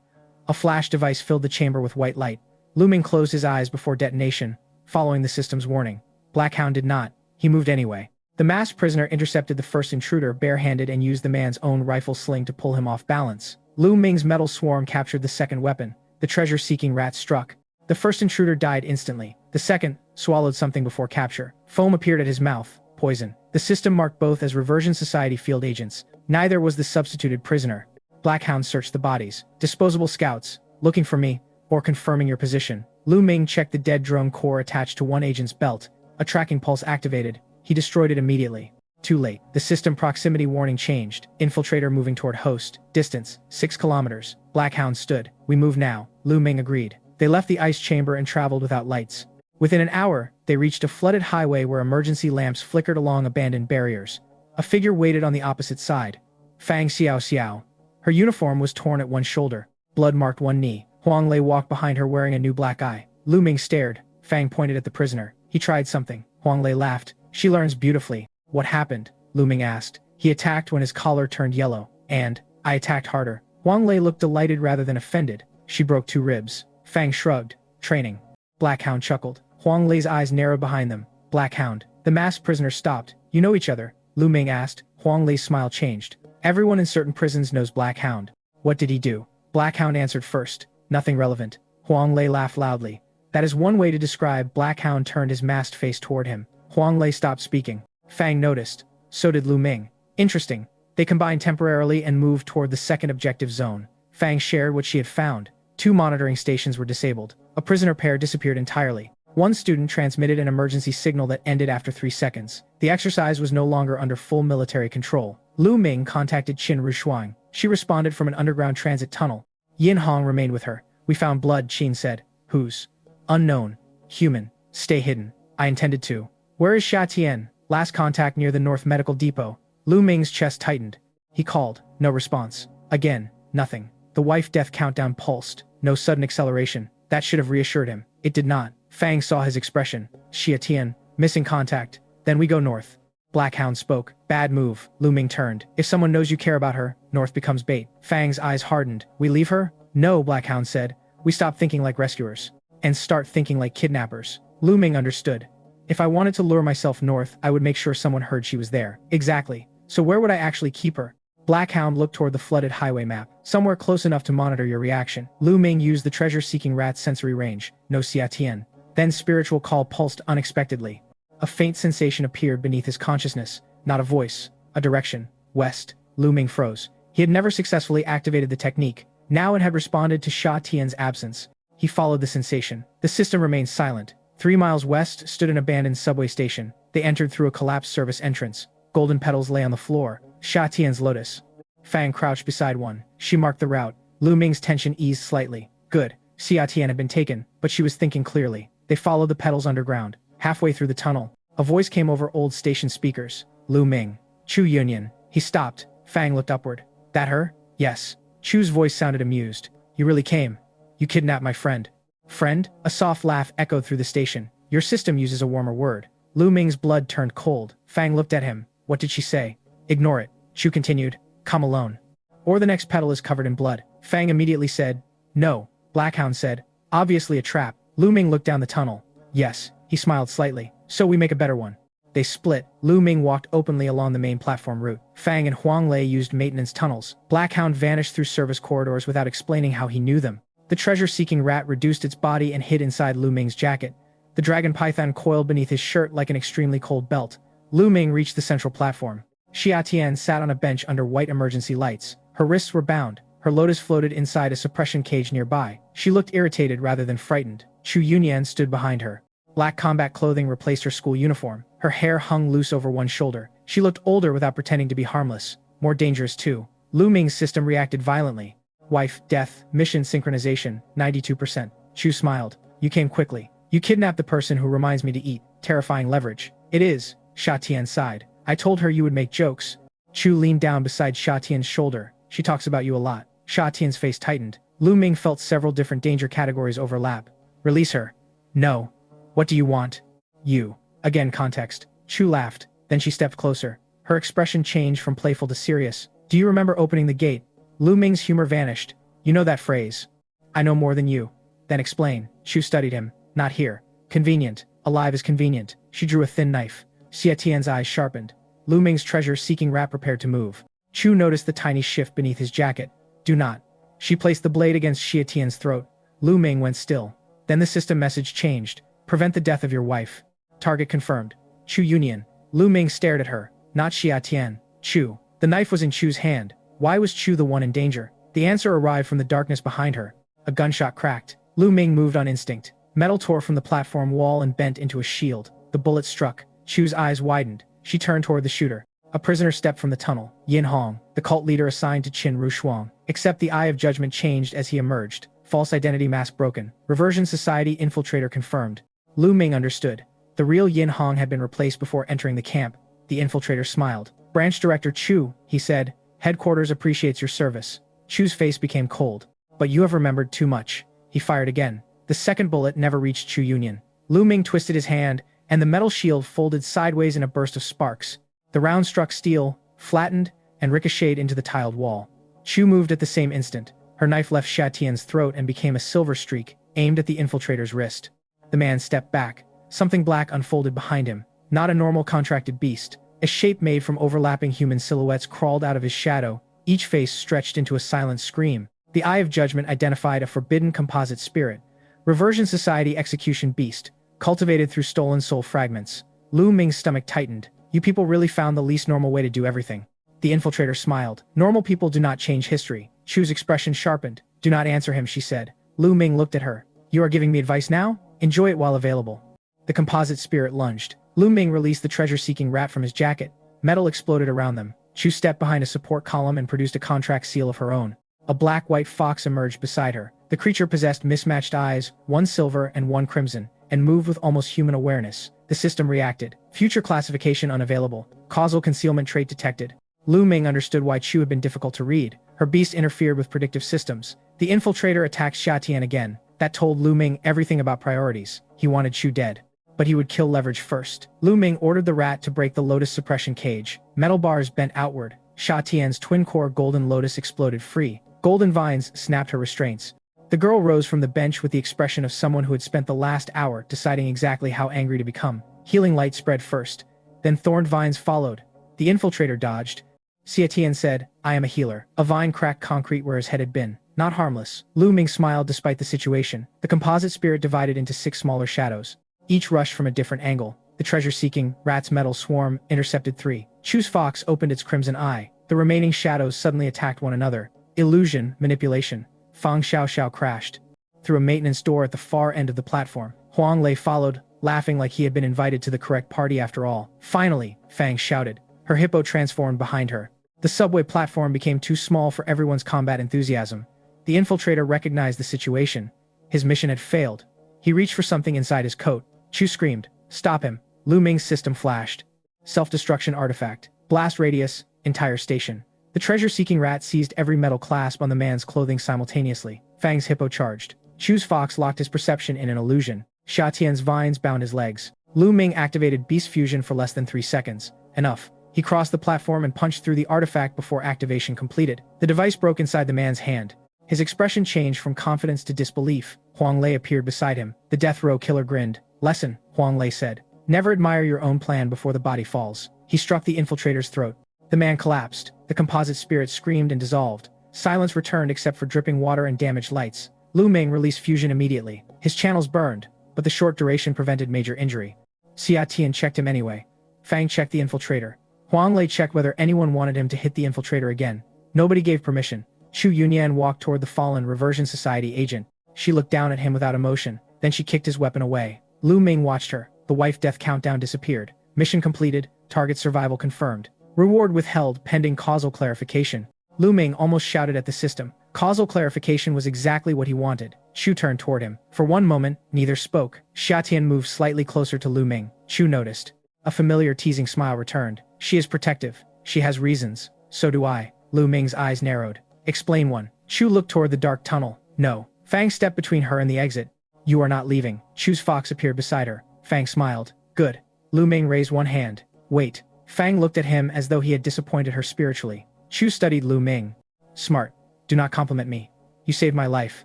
[SPEAKER 1] A flash device filled the chamber with white light. Lu Ming closed his eyes before detonation, following the system's warning. Black Hound did not. He moved anyway. The masked prisoner intercepted the first intruder barehanded and used the man's own rifle sling to pull him off balance. Lu Ming's metal swarm captured the second weapon. The treasure-seeking rat struck. The first intruder died instantly. The second swallowed something before capture. Foam appeared at his mouth. Poison. The system marked both as Reversion Society field agents. Neither was the substituted prisoner. Black Hound searched the bodies. Disposable scouts. Looking for me, or confirming your position. Lu Ming checked the dead drone core attached to one agent's belt. A tracking pulse activated. He destroyed it immediately. Too late. The system proximity warning changed. Infiltrator moving toward host. Distance, 6 kilometers. Black Hound stood. We move now. Lu Ming agreed. They left the ice chamber and traveled without lights. Within an hour, they reached a flooded highway where emergency lamps flickered along abandoned barriers. A figure waited on the opposite side. Fang Xiao Xiao. Her uniform was torn at one shoulder. Blood marked one knee. Huang Lei walked behind her wearing a new black eye. Lu Ming stared. Fang pointed at the prisoner. He tried something. Huang Lei laughed. She learns beautifully. What happened? Lu Ming asked. He attacked when his collar turned yellow. And I attacked harder. Huang Lei looked delighted rather than offended. She broke 2 ribs. Fang shrugged. Training. Black Hound chuckled. Huang Lei's eyes narrowed behind them. Black Hound. The masked prisoner stopped. You know each other? Lu Ming asked. Huang Lei's smile changed. Everyone in certain prisons knows Black Hound. What did he do? Black Hound answered first. Nothing relevant. Huang Lei laughed loudly. That is one way to describe. Black Hound turned his masked face toward him. Huang Lei stopped speaking. Fang noticed. So did Lu Ming. Interesting. They combined temporarily and moved toward the second objective zone. Fang shared what she had found. 2 monitoring stations were disabled. A prisoner pair disappeared entirely. One student transmitted an emergency signal that ended after 3 seconds. The exercise was no longer under full military control. Lu Ming contacted Qin Rushuang. She responded from an underground transit tunnel. Yin Hong remained with her. We found blood, Qin said. Whose? Unknown. Human. Stay hidden. I intended to. Where is Xia Tian? Last contact near the North Medical Depot. Lu Ming's chest tightened. He called. No response. Again. Nothing. The wife death countdown pulsed. No sudden acceleration. That should have reassured him. It did not. Fang saw his expression. Xia Tian. Missing contact. Then we go north. Black Hound spoke. Bad move. Lu Ming turned. If someone knows you care about her, north becomes bait. Fang's eyes hardened. We leave her? No, Black Hound said. We stop thinking like rescuers. And start thinking like kidnappers. Lu Ming understood. If I wanted to lure myself north, I would make sure someone heard she was there. Exactly. So where would I actually keep her? Black Hound looked toward the flooded highway map. Somewhere close enough to monitor your reaction. Lu Ming used the treasure-seeking rat's sensory range. No Xia Tian. Then spiritual call pulsed unexpectedly. A faint sensation appeared beneath his consciousness. Not a voice. A direction. West. Lu Ming froze. He had never successfully activated the technique. Now it had responded to Xia Tian's absence. He followed the sensation. The system remained silent. 3 miles west stood an abandoned subway station. They entered through a collapsed service entrance. Golden petals lay on the floor. Xia Tian's lotus. Fang crouched beside one. She marked the route. Lu Ming's tension eased slightly. Good. Xia Tian had been taken, but she was thinking clearly. They followed the petals underground. Halfway through the tunnel, a voice came over old station speakers. Lu Ming. Chu Yunyan. He stopped. Fang looked upward. That her? Yes. Chu's voice sounded amused. You really came. You kidnapped my friend. Friend? A soft laugh echoed through the station. Your system uses a warmer word. Lu Ming's blood turned cold. Fang looked at him. What did she say? Ignore it. Chu continued. Come alone. Or the next petal is covered in blood. Fang immediately said. No. Black Hound said. Obviously a trap. Lu Ming looked down the tunnel. Yes. He smiled slightly. So we make a better one. They split. Lu Ming walked openly along the main platform route. Fang and Huang Lei used maintenance tunnels. Black Hound vanished through service corridors without explaining how he knew them. The treasure-seeking rat reduced its body and hid inside Lu Ming's jacket. The dragon python coiled beneath his shirt like an extremely cold belt. Lu Ming reached the central platform. Xia Tian sat on a bench under white emergency lights. Her wrists were bound. Her lotus floated inside a suppression cage nearby. She looked irritated rather than frightened. Chu Yunyan stood behind her. Black combat clothing replaced her school uniform. Her hair hung loose over one shoulder. She looked older without pretending to be harmless. More dangerous too. Lu Ming's system reacted violently. Wife, death, mission synchronization, 92%. Chu smiled. You came quickly. You kidnapped the person who reminds me to eat. Terrifying leverage. It is. Xia Tian sighed. I told her you would make jokes. Chu leaned down beside Xia Tian's shoulder. She talks about you a lot. Xia Tian's face tightened. Lu Ming felt several different danger categories overlap. Release her. No. What do you want? You. Again context. Chu laughed, then she stepped closer. Her expression changed from playful to serious. Do you remember opening the gate? Lu Ming's humor vanished. You know that phrase. I know more than you. Then explain. Chu studied him. Not here. Convenient. Alive is convenient. She drew a thin knife. Xia Tian's eyes sharpened. Lu Ming's treasure-seeking rat prepared to move. Chu noticed the tiny shift beneath his jacket. Do not. She placed the blade against Xia Tian's throat. Lu Ming went still. Then the system message changed. Prevent the death of your wife. Target confirmed. Chu Union. Lu Ming stared at her. Not Xia Tian. Chu. The knife was in Chu's hand. Why was Chu the one in danger? The answer arrived from the darkness behind her. A gunshot cracked. Lu Ming moved on instinct. Metal tore from the platform wall and bent into a shield. The bullet struck. Chu's eyes widened. She turned toward the shooter. A prisoner stepped from the tunnel. Yin Hong, the cult leader assigned to Qin Rushuang. Except the Eye of Judgment changed as he emerged. False identity mask broken. Reversion Society infiltrator confirmed. Lu Ming understood. The real Yin Hong had been replaced before entering the camp. The infiltrator smiled. Branch Director Chu, he said. Headquarters appreciates your service. Chu's face became cold. But you have remembered too much. He fired again. The second bullet never reached Chu Union. Lu Ming twisted his hand, and the metal shield folded sideways in a burst of sparks. The round struck steel, flattened, and ricocheted into the tiled wall. Chu moved at the same instant. Her knife left Xia Tian's throat and became a silver streak, aimed at the infiltrator's wrist. The man stepped back. Something black unfolded behind him. Not a normal contracted beast. A shape made from overlapping human silhouettes crawled out of his shadow, each face stretched into a silent scream. The Eye of Judgment identified a forbidden composite spirit. Reversion Society execution beast, cultivated through stolen soul fragments. Lu Ming's stomach tightened. You people really found the least normal way to do everything. The infiltrator smiled. Normal people do not change history. Chu's expression sharpened. Do not answer him, she said. Lu Ming looked at her. You are giving me advice now? Enjoy it while available. The composite spirit lunged. Lu Ming released the treasure-seeking rat from his jacket. Metal exploded around them. Chu stepped behind a support column and produced a contract seal of her own. A black-white fox emerged beside her. The creature possessed mismatched eyes, one silver and one crimson, and moved with almost human awareness. The system reacted. Future classification unavailable. Causal concealment trait detected. Lu Ming understood why Chu had been difficult to read. Her beast interfered with predictive systems. The infiltrator attacked Xia Tian again. That told Lu Ming everything about priorities. He wanted Chu dead. But he would kill leverage first. Lu Ming ordered the rat to break the lotus suppression cage. Metal bars bent outward. Xia Tian's twin-core golden lotus exploded free. Golden vines snapped her restraints. The girl rose from the bench with the expression of someone who had spent the last hour deciding exactly how angry to become. Healing light spread first. Then thorned vines followed. The infiltrator dodged. Xia Tian said, I am a healer. A vine cracked concrete where his head had been. Not harmless. Lu Ming smiled despite the situation. The composite spirit divided into 6 smaller shadows. Each rushed from a different angle. The treasure-seeking, rat's metal swarm intercepted 3. Chu's fox opened its crimson eye. The remaining shadows suddenly attacked one another. Illusion, manipulation. Fang Xiao crashed through a maintenance door at the far end of the platform. Huang Lei followed, laughing like he had been invited to the correct party after all. Finally, Fang shouted. Her hippo transformed behind her. The subway platform became too small for everyone's combat enthusiasm. The infiltrator recognized the situation. His mission had failed. He reached for something inside his coat. Chu screamed. Stop him. Lu Ming's system flashed. Self-destruction artifact. Blast radius. Entire station. The treasure-seeking rat seized every metal clasp on the man's clothing simultaneously. Fang's hippo charged. Chu's fox locked his perception in an illusion. Xia Tian's vines bound his legs. Lu Ming activated beast fusion for less than 3 seconds. Enough. He crossed the platform and punched through the artifact before activation completed. The device broke inside the man's hand. His expression changed from confidence to disbelief. Huang Lei appeared beside him. The death row killer grinned. Lesson, Huang Lei said. Never admire your own plan before the body falls. He struck the infiltrator's throat. The man collapsed. The composite spirit screamed and dissolved. Silence returned except for dripping water and damaged lights. Lu Ming released fusion immediately. His channels burned, but the short duration prevented major injury. Xia Tian checked him anyway. Fang checked the infiltrator. Huang Lei checked whether anyone wanted him to hit the infiltrator again. Nobody gave permission. Chu Yunyan walked toward the fallen Reversion Society agent. She looked down at him without emotion. Then she kicked his weapon away. Lu Ming watched her. The wife death countdown disappeared. Mission completed. Target survival confirmed. Reward withheld pending causal clarification. Lu Ming almost shouted at the system. Causal clarification was exactly what he wanted. Chu turned toward him. For one moment, neither spoke. Xia Tian moved slightly closer to Lu Ming. Chu noticed. A familiar teasing smile returned. She is protective. She has reasons. So do I. Lu Ming's eyes narrowed. Explain one. Chu looked toward the dark tunnel. No. Fang stepped between her and the exit. You are not leaving. Chu's fox appeared beside her. Fang smiled. Good. Lu Ming raised one hand. Wait. Fang looked at him as though he had disappointed her spiritually. Chu studied Lu Ming. Smart. Do not compliment me. You saved my life.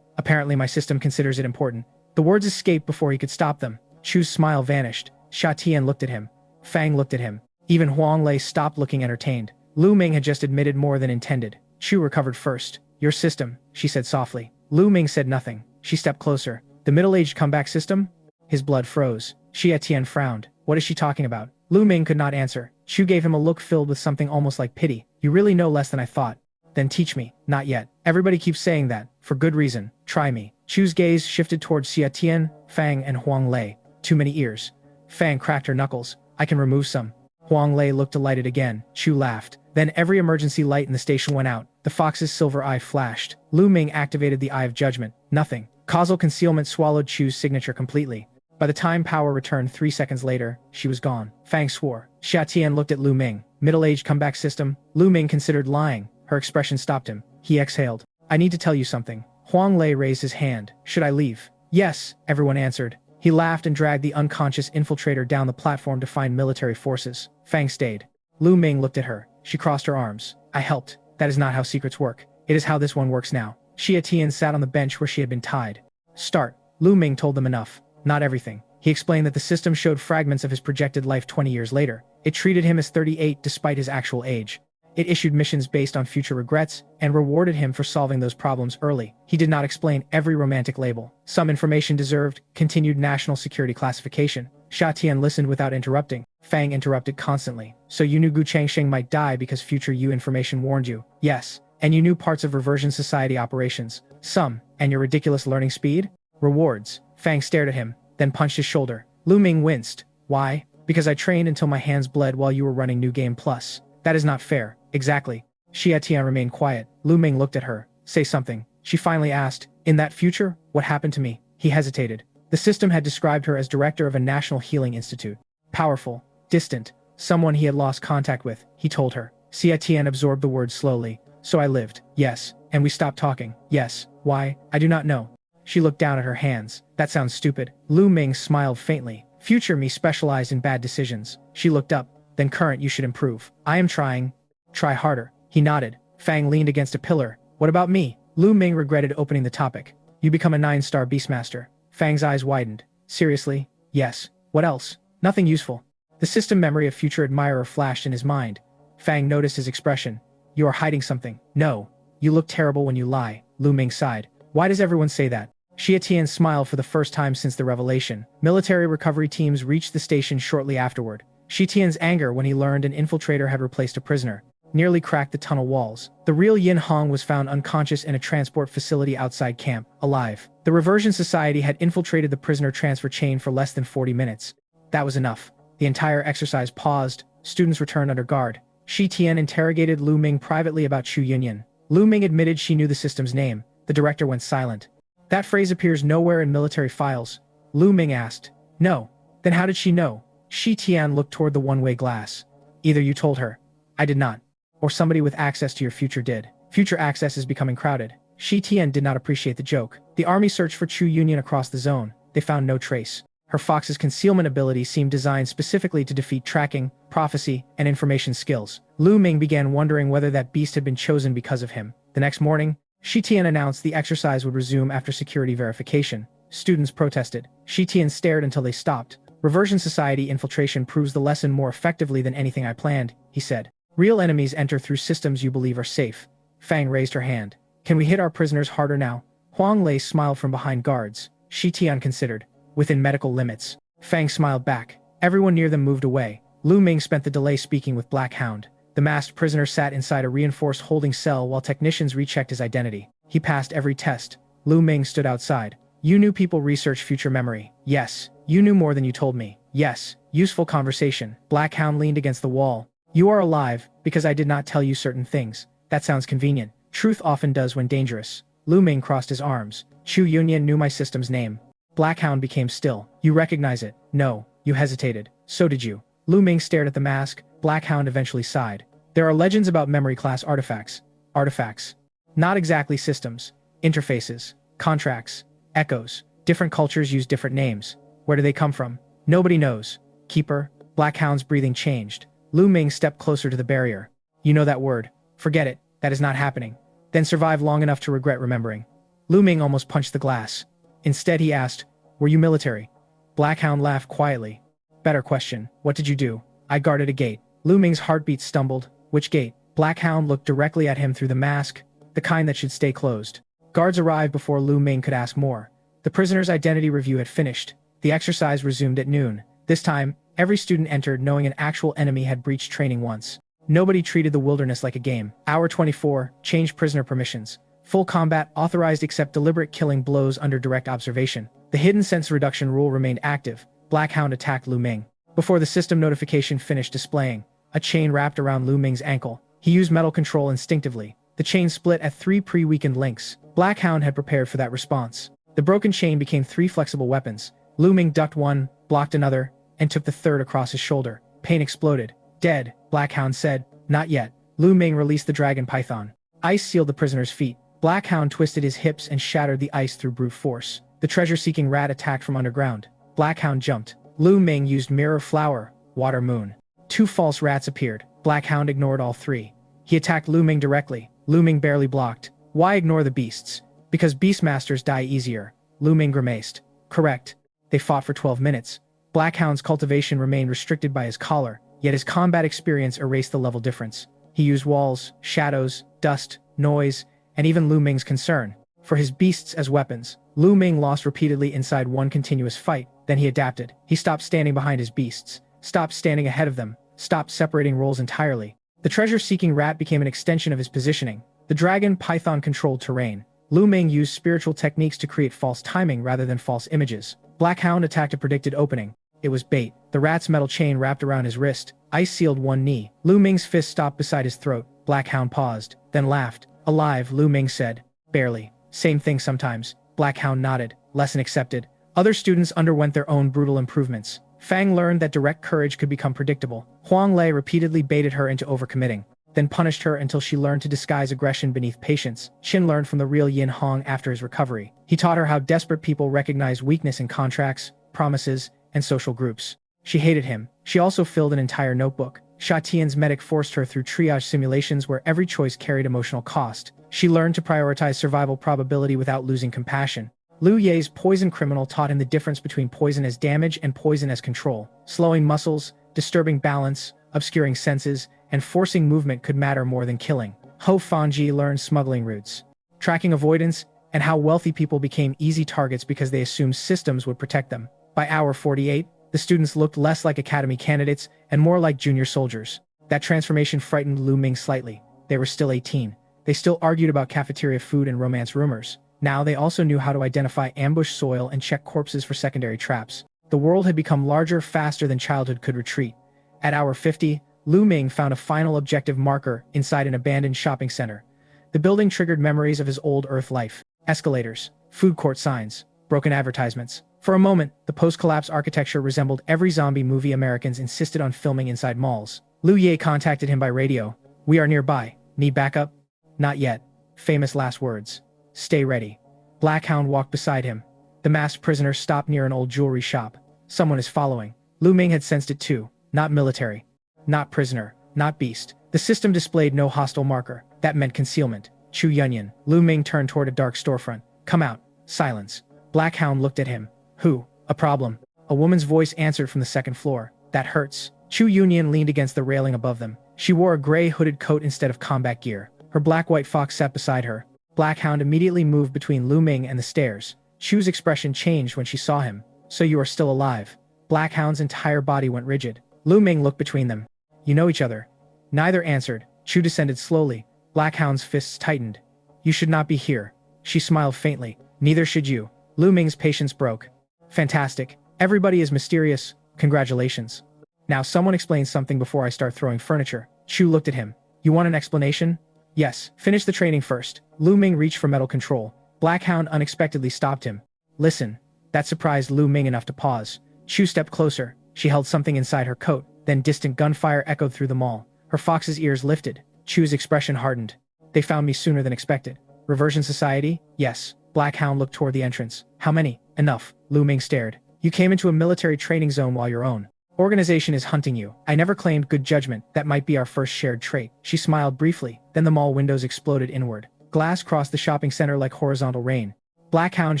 [SPEAKER 1] Apparently my system considers it important. The words escaped before he could stop them. Chu's smile vanished. Xia Tian looked at him. Fang looked at him. Even Huang Lei stopped looking entertained. Lu Ming had just admitted more than intended. Chu recovered first. Your system, she said softly. Lu Ming said nothing. She stepped closer. The middle-aged comeback system? His blood froze. Xia Tian frowned. What is she talking about? Lu Ming could not answer. Chu gave him a look filled with something almost like pity. You really know less than I thought. Then teach me. Not yet. Everybody keeps saying that. For good reason. Try me. Chu's gaze shifted towards Xia Tian, Fang, and Huang Lei. Too many ears. Fang cracked her knuckles. I can remove some. Huang Lei looked delighted again. Chu laughed. Then every emergency light in the station went out. The fox's silver eye flashed. Lu Ming activated the Eye of Judgment. Nothing. Causal concealment swallowed Chu's signature completely. By the time power returned 3 seconds later, she was gone. Fang swore. Xia Tian looked at Lu Ming. Middle-aged comeback system. Lu Ming considered lying. Her expression stopped him. He exhaled. I need to tell you something. Huang Lei raised his hand. Should I leave? Yes, everyone answered. He laughed and dragged the unconscious infiltrator down the platform to find military forces. Fang stayed. Lu Ming looked at her. She crossed her arms. I helped. That is not how secrets work. It is how this one works now. Xia Tian sat on the bench where she had been tied. Start. Lu Ming told them enough. Not everything. He explained that the system showed fragments of his projected life 20 years later. It treated him as 38 despite his actual age. It issued missions based on future regrets and rewarded him for solving those problems early. He did not explain every romantic label. Some information deserved continued national security classification. Xia Tian listened without interrupting. Fang interrupted constantly. So you knew Gu Changsheng might die because future you information warned you? Yes. And you knew parts of Reversion Society operations? Some. And your ridiculous learning speed? Rewards. Fang stared at him, then punched his shoulder. Lu Ming winced. Why? Because I trained until my hands bled while you were running New Game Plus. That is not fair. Exactly. Xia Tian remained quiet. Lu Ming looked at her. Say something. She finally asked. In that future, what happened to me? He hesitated. The system had described her as director of a national healing institute. Powerful. Distant. Someone he had lost contact with, he told her. Xia Tian absorbed the words slowly. So I lived. Yes. And we stopped talking. Yes. Why? I do not know. She looked down at her hands. That sounds stupid. Lu Ming smiled faintly. Future me specialized in bad decisions. She looked up. Then current you should improve. I am trying. Try harder. He nodded. Fang leaned against a pillar. What about me? Lu Ming regretted opening the topic. You become a 9-star Beastmaster. Fang's eyes widened. Seriously? Yes. What else? Nothing useful. The system memory of future admirer flashed in his mind. Fang noticed his expression. You are hiding something. No. You look terrible when you lie. Lu Ming sighed. Why does everyone say that? Xia Tian smiled for the first time since the revelation. Military recovery teams reached the station shortly afterward. Xia Tian's anger when he learned an infiltrator had replaced a prisoner nearly cracked the tunnel walls. The real Yin Hong was found unconscious in a transport facility outside camp, alive. The Reversion Society had infiltrated the prisoner transfer chain for less than 40 minutes. That was enough. The entire exercise paused. Students returned under guard. Xia Tian interrogated Lu Ming privately about Chu Yunyan. Lu Ming admitted she knew the system's name. The director went silent. That phrase appears nowhere in military files. Lu Ming asked. No. Then how did she know? Xia Tian looked toward the one-way glass. Either you told her. I did not. Or somebody with access to your future did. Future access is becoming crowded. Xia Tian did not appreciate the joke. The army searched for Chu Yunyan across the zone. They found no trace. Her fox's concealment ability seemed designed specifically to defeat tracking, prophecy, and information skills. Lu Ming began wondering whether that beast had been chosen because of him. The next morning, Xia Tian announced the exercise would resume after security verification. Students protested. Xia Tian stared until they stopped. Reversion Society infiltration proves the lesson more effectively than anything I planned, he said. Real enemies enter through systems you believe are safe. Fang raised her hand. Can we hit our prisoners harder now? Huang Lei smiled from behind guards. Xia Tian considered. Within medical limits. Fang smiled back. Everyone near them moved away. Lu Ming spent the delay speaking with Black Hound. The masked prisoner sat inside a reinforced holding cell while technicians rechecked his identity. He passed every test. Lu Ming stood outside. You knew people research future memory. Yes. You knew more than you told me. Yes. Useful conversation. Black Hound leaned against the wall. You are alive, because I did not tell you certain things. That sounds convenient. Truth often does when dangerous. Lu Ming crossed his arms. Chu Yunyan knew my system's name. Black Hound became still. You recognize it? No. You hesitated. So did you. Lu Ming stared at the mask. Black Hound eventually sighed. There are legends about memory class artifacts. Artifacts. Not exactly systems. Interfaces. Contracts. Echoes. Different cultures use different names. Where do they come from? Nobody knows. Keeper. Black Hound's breathing changed. Lu Ming stepped closer to the barrier. You know that word. Forget it. That is not happening. Then survive long enough to regret remembering. Lu Ming almost punched the glass. Instead he asked, were you military? Black Hound laughed quietly. Better question. What did you do? I guarded a gate. Lu Ming's heartbeat stumbled. Which gate? Black Hound looked directly at him through the mask, the kind that should stay closed. Guards arrived before Lu Ming could ask more. The prisoner's identity review had finished. The exercise resumed at noon. This time, every student entered knowing an actual enemy had breached training once. Nobody treated the wilderness like a game. Hour 24, change prisoner permissions. Full combat authorized except deliberate killing blows under direct observation. The hidden sense reduction rule remained active. Black Hound attacked Lu Ming. Before the system notification finished displaying, a chain wrapped around Lu Ming's ankle. He used metal control instinctively. The chain split at 3 pre-weakened links. Black Hound had prepared for that response. The broken chain became 3 flexible weapons. Lu Ming ducked one, blocked another, and took the third across his shoulder. Pain exploded. Dead, Black Hound said. Not yet. Lu Ming released the dragon python. Ice sealed the prisoner's feet. Black Hound twisted his hips and shattered the ice through brute force. The treasure-seeking rat attacked from underground. Black Hound jumped. Lu Ming used mirror flower, water moon. 2 false rats appeared. Black Hound ignored all 3. He attacked Lu Ming directly. Lu Ming barely blocked. Why ignore the beasts? Because beastmasters die easier. Lu Ming grimaced. Correct. They fought for 12 minutes. Black Hound's cultivation remained restricted by his collar, yet his combat experience erased the level difference. He used walls, shadows, dust, noise, and even Lu Ming's concern for his beasts as weapons. Lu Ming lost repeatedly inside one continuous fight, then he adapted. He stopped standing behind his beasts, stopped standing ahead of them, stopped separating roles entirely. The treasure-seeking rat became an extension of his positioning. The dragon python controlled terrain. Lu Ming used spiritual techniques to create false timing rather than false images. Black Hound attacked a predicted opening. It was bait. The rat's metal chain wrapped around his wrist. Ice sealed one knee. Lu Ming's fist stopped beside his throat. Black Hound paused, then laughed. Alive, Lu Ming said. Barely. Same thing sometimes. Black Hound nodded. Lesson accepted. Other students underwent their own brutal improvements. Fang learned that direct courage could become predictable. Huang Lei repeatedly baited her into overcommitting, then punished her until she learned to disguise aggression beneath patience. Qin learned from the real Yin Hong after his recovery. He taught her how desperate people recognize weakness in contracts, promises, and social groups. She hated him. She also filled an entire notebook. Sha Tian's medic forced her through triage simulations where every choice carried emotional cost. She learned to prioritize survival probability without losing compassion. Liu Ye's poison criminal taught him the difference between poison as damage and poison as control. Slowing muscles, disturbing balance, obscuring senses, and forcing movement could matter more than killing. Ho Fanji learned smuggling routes, tracking avoidance, and how wealthy people became easy targets because they assumed systems would protect them. By hour 48, the students looked less like academy candidates and more like junior soldiers. That transformation frightened Lu Ming slightly. They were still 18. They still argued about cafeteria food and romance rumors. Now they also knew how to identify ambush soil and check corpses for secondary traps. The world had become larger faster than childhood could retreat. At hour 50, Lu Ming found a final objective marker inside an abandoned shopping center. The building triggered memories of his old Earth life. Escalators, food court signs, broken advertisements. For a moment, the post-collapse architecture resembled every zombie movie Americans insisted on filming inside malls. Liu Ye contacted him by radio. We are nearby. Need backup? Not yet. Famous last words. Stay ready. Black Hound walked beside him. The masked prisoner stopped near an old jewelry shop. Someone is following. Lu Ming had sensed it too. Not military. Not prisoner. Not beast. The system displayed no hostile marker. That meant concealment. Chu Yunyan. Lu Ming turned toward a dark storefront. Come out. Silence. Black Hound looked at him. Who? A problem. A woman's voice answered from the second floor. That hurts. Chu Yunyan leaned against the railing above them. She wore a gray hooded coat instead of combat gear. Her black-white fox sat beside her. Black Hound immediately moved between Lu Ming and the stairs. Chu's expression changed when she saw him. So you are still alive. Black Hound's entire body went rigid. Lu Ming looked between them. You know each other. Neither answered. Chu descended slowly. Black Hound's fists tightened. You should not be here. She smiled faintly. Neither should you. Lu Ming's patience broke. Fantastic. Everybody is mysterious. Congratulations. Now someone explain something before I start throwing furniture. Chu looked at him. You want an explanation? Yes. Finish the training first. Lu Ming reached for metal control. Black Hound unexpectedly stopped him. Listen. That surprised Lu Ming enough to pause. Chu stepped closer. She held something inside her coat. Then distant gunfire echoed through the mall. Her fox's ears lifted. Chu's expression hardened. They found me sooner than expected. Reversion Society? Yes. Black Hound looked toward the entrance. How many? Enough. Lu Ming stared. You came into a military training zone while your own organization is hunting you. I never claimed good judgment. That might be our first shared trait. She smiled briefly. Then the mall windows exploded inward. Glass crossed the shopping center like horizontal rain. Black Hound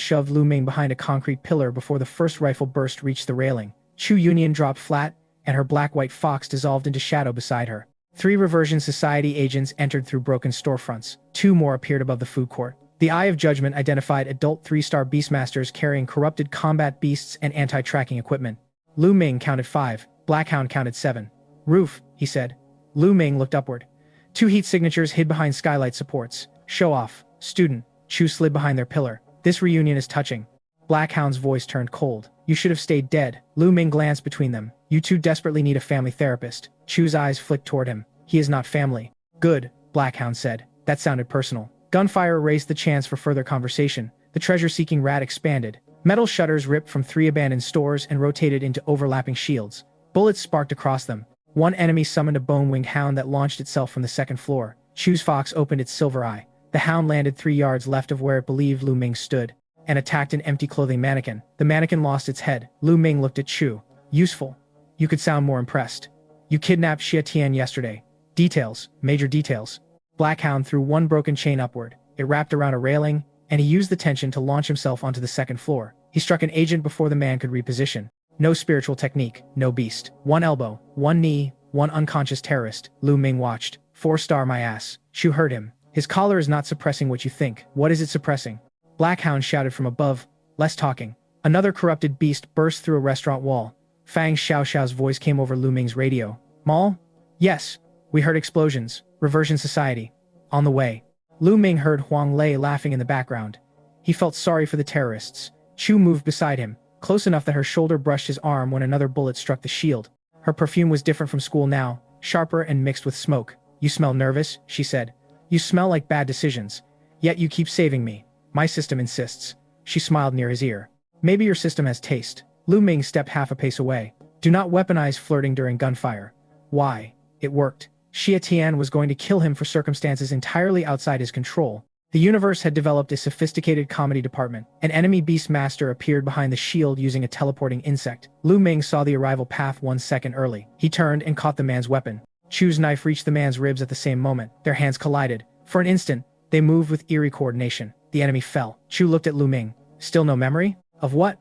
[SPEAKER 1] shoved Lu Ming behind a concrete pillar before the first rifle burst reached the railing. Chu Union dropped flat, and her black-white fox dissolved into shadow beside her. 3 Reversion Society agents entered through broken storefronts. 2 more appeared above the food court. The Eye of Judgment identified adult 3-star beastmasters carrying corrupted combat beasts and anti-tracking equipment. Lu Ming counted 5. Black Hound counted 7. Roof, he said. Lu Ming looked upward. 2 heat signatures hid behind skylight supports. Show off. Student. Chu slid behind their pillar. This reunion is touching. Black Hound's voice turned cold. You should have stayed dead. Lu Ming glanced between them. You two desperately need a family therapist. Chu's eyes flicked toward him. He is not family. Good, Black Hound said. That sounded personal. Gunfire erased the chance for further conversation. The treasure-seeking rat expanded. Metal shutters ripped from 3 abandoned stores and rotated into overlapping shields. Bullets sparked across them. One enemy summoned a bone-winged hound that launched itself from the second floor. Chu's fox opened its silver eye. The hound landed 3 yards left of where it believed Lu Ming stood, and attacked an empty clothing mannequin. The mannequin lost its head. Lu Ming looked at Chu. Useful. You could sound more impressed. You kidnapped Xia Tian yesterday. Details. Major details. Black Hound threw one broken chain upward. It wrapped around a railing, and he used the tension to launch himself onto the second floor. He struck an agent before the man could reposition. No spiritual technique, no beast. 1 elbow, 1 knee, 1 unconscious terrorist. Lu Ming watched. 4-star my ass. Chu heard him. His collar is not suppressing what you think. What is it suppressing? Black Hound shouted from above. Less talking. Another corrupted beast burst through a restaurant wall. Fang Xiaoxiao's voice came over Lu Ming's radio. Mall? Yes. We heard explosions. Reversion Society. On the way. Lu Ming heard Huang Lei laughing in the background. He felt sorry for the terrorists. Chu moved beside him, close enough that her shoulder brushed his arm when another bullet struck the shield. Her perfume was different from school now, sharper and mixed with smoke. You smell nervous, she said. You smell like bad decisions. Yet you keep saving me. My system insists. She smiled near his ear. Maybe your system has taste. Lu Ming stepped half a pace away. Do not weaponize flirting during gunfire. Why? It worked. Xia Tian was going to kill him for circumstances entirely outside his control. The universe had developed a sophisticated comedy department. An enemy beast master appeared behind the shield using a teleporting insect. Lu Ming saw the arrival path 1 second early. He turned and caught the man's weapon. Chu's knife reached the man's ribs at the same moment. Their hands collided. For an instant, they moved with eerie coordination. The enemy fell. Chu looked at Lu Ming. Still no memory? Of what?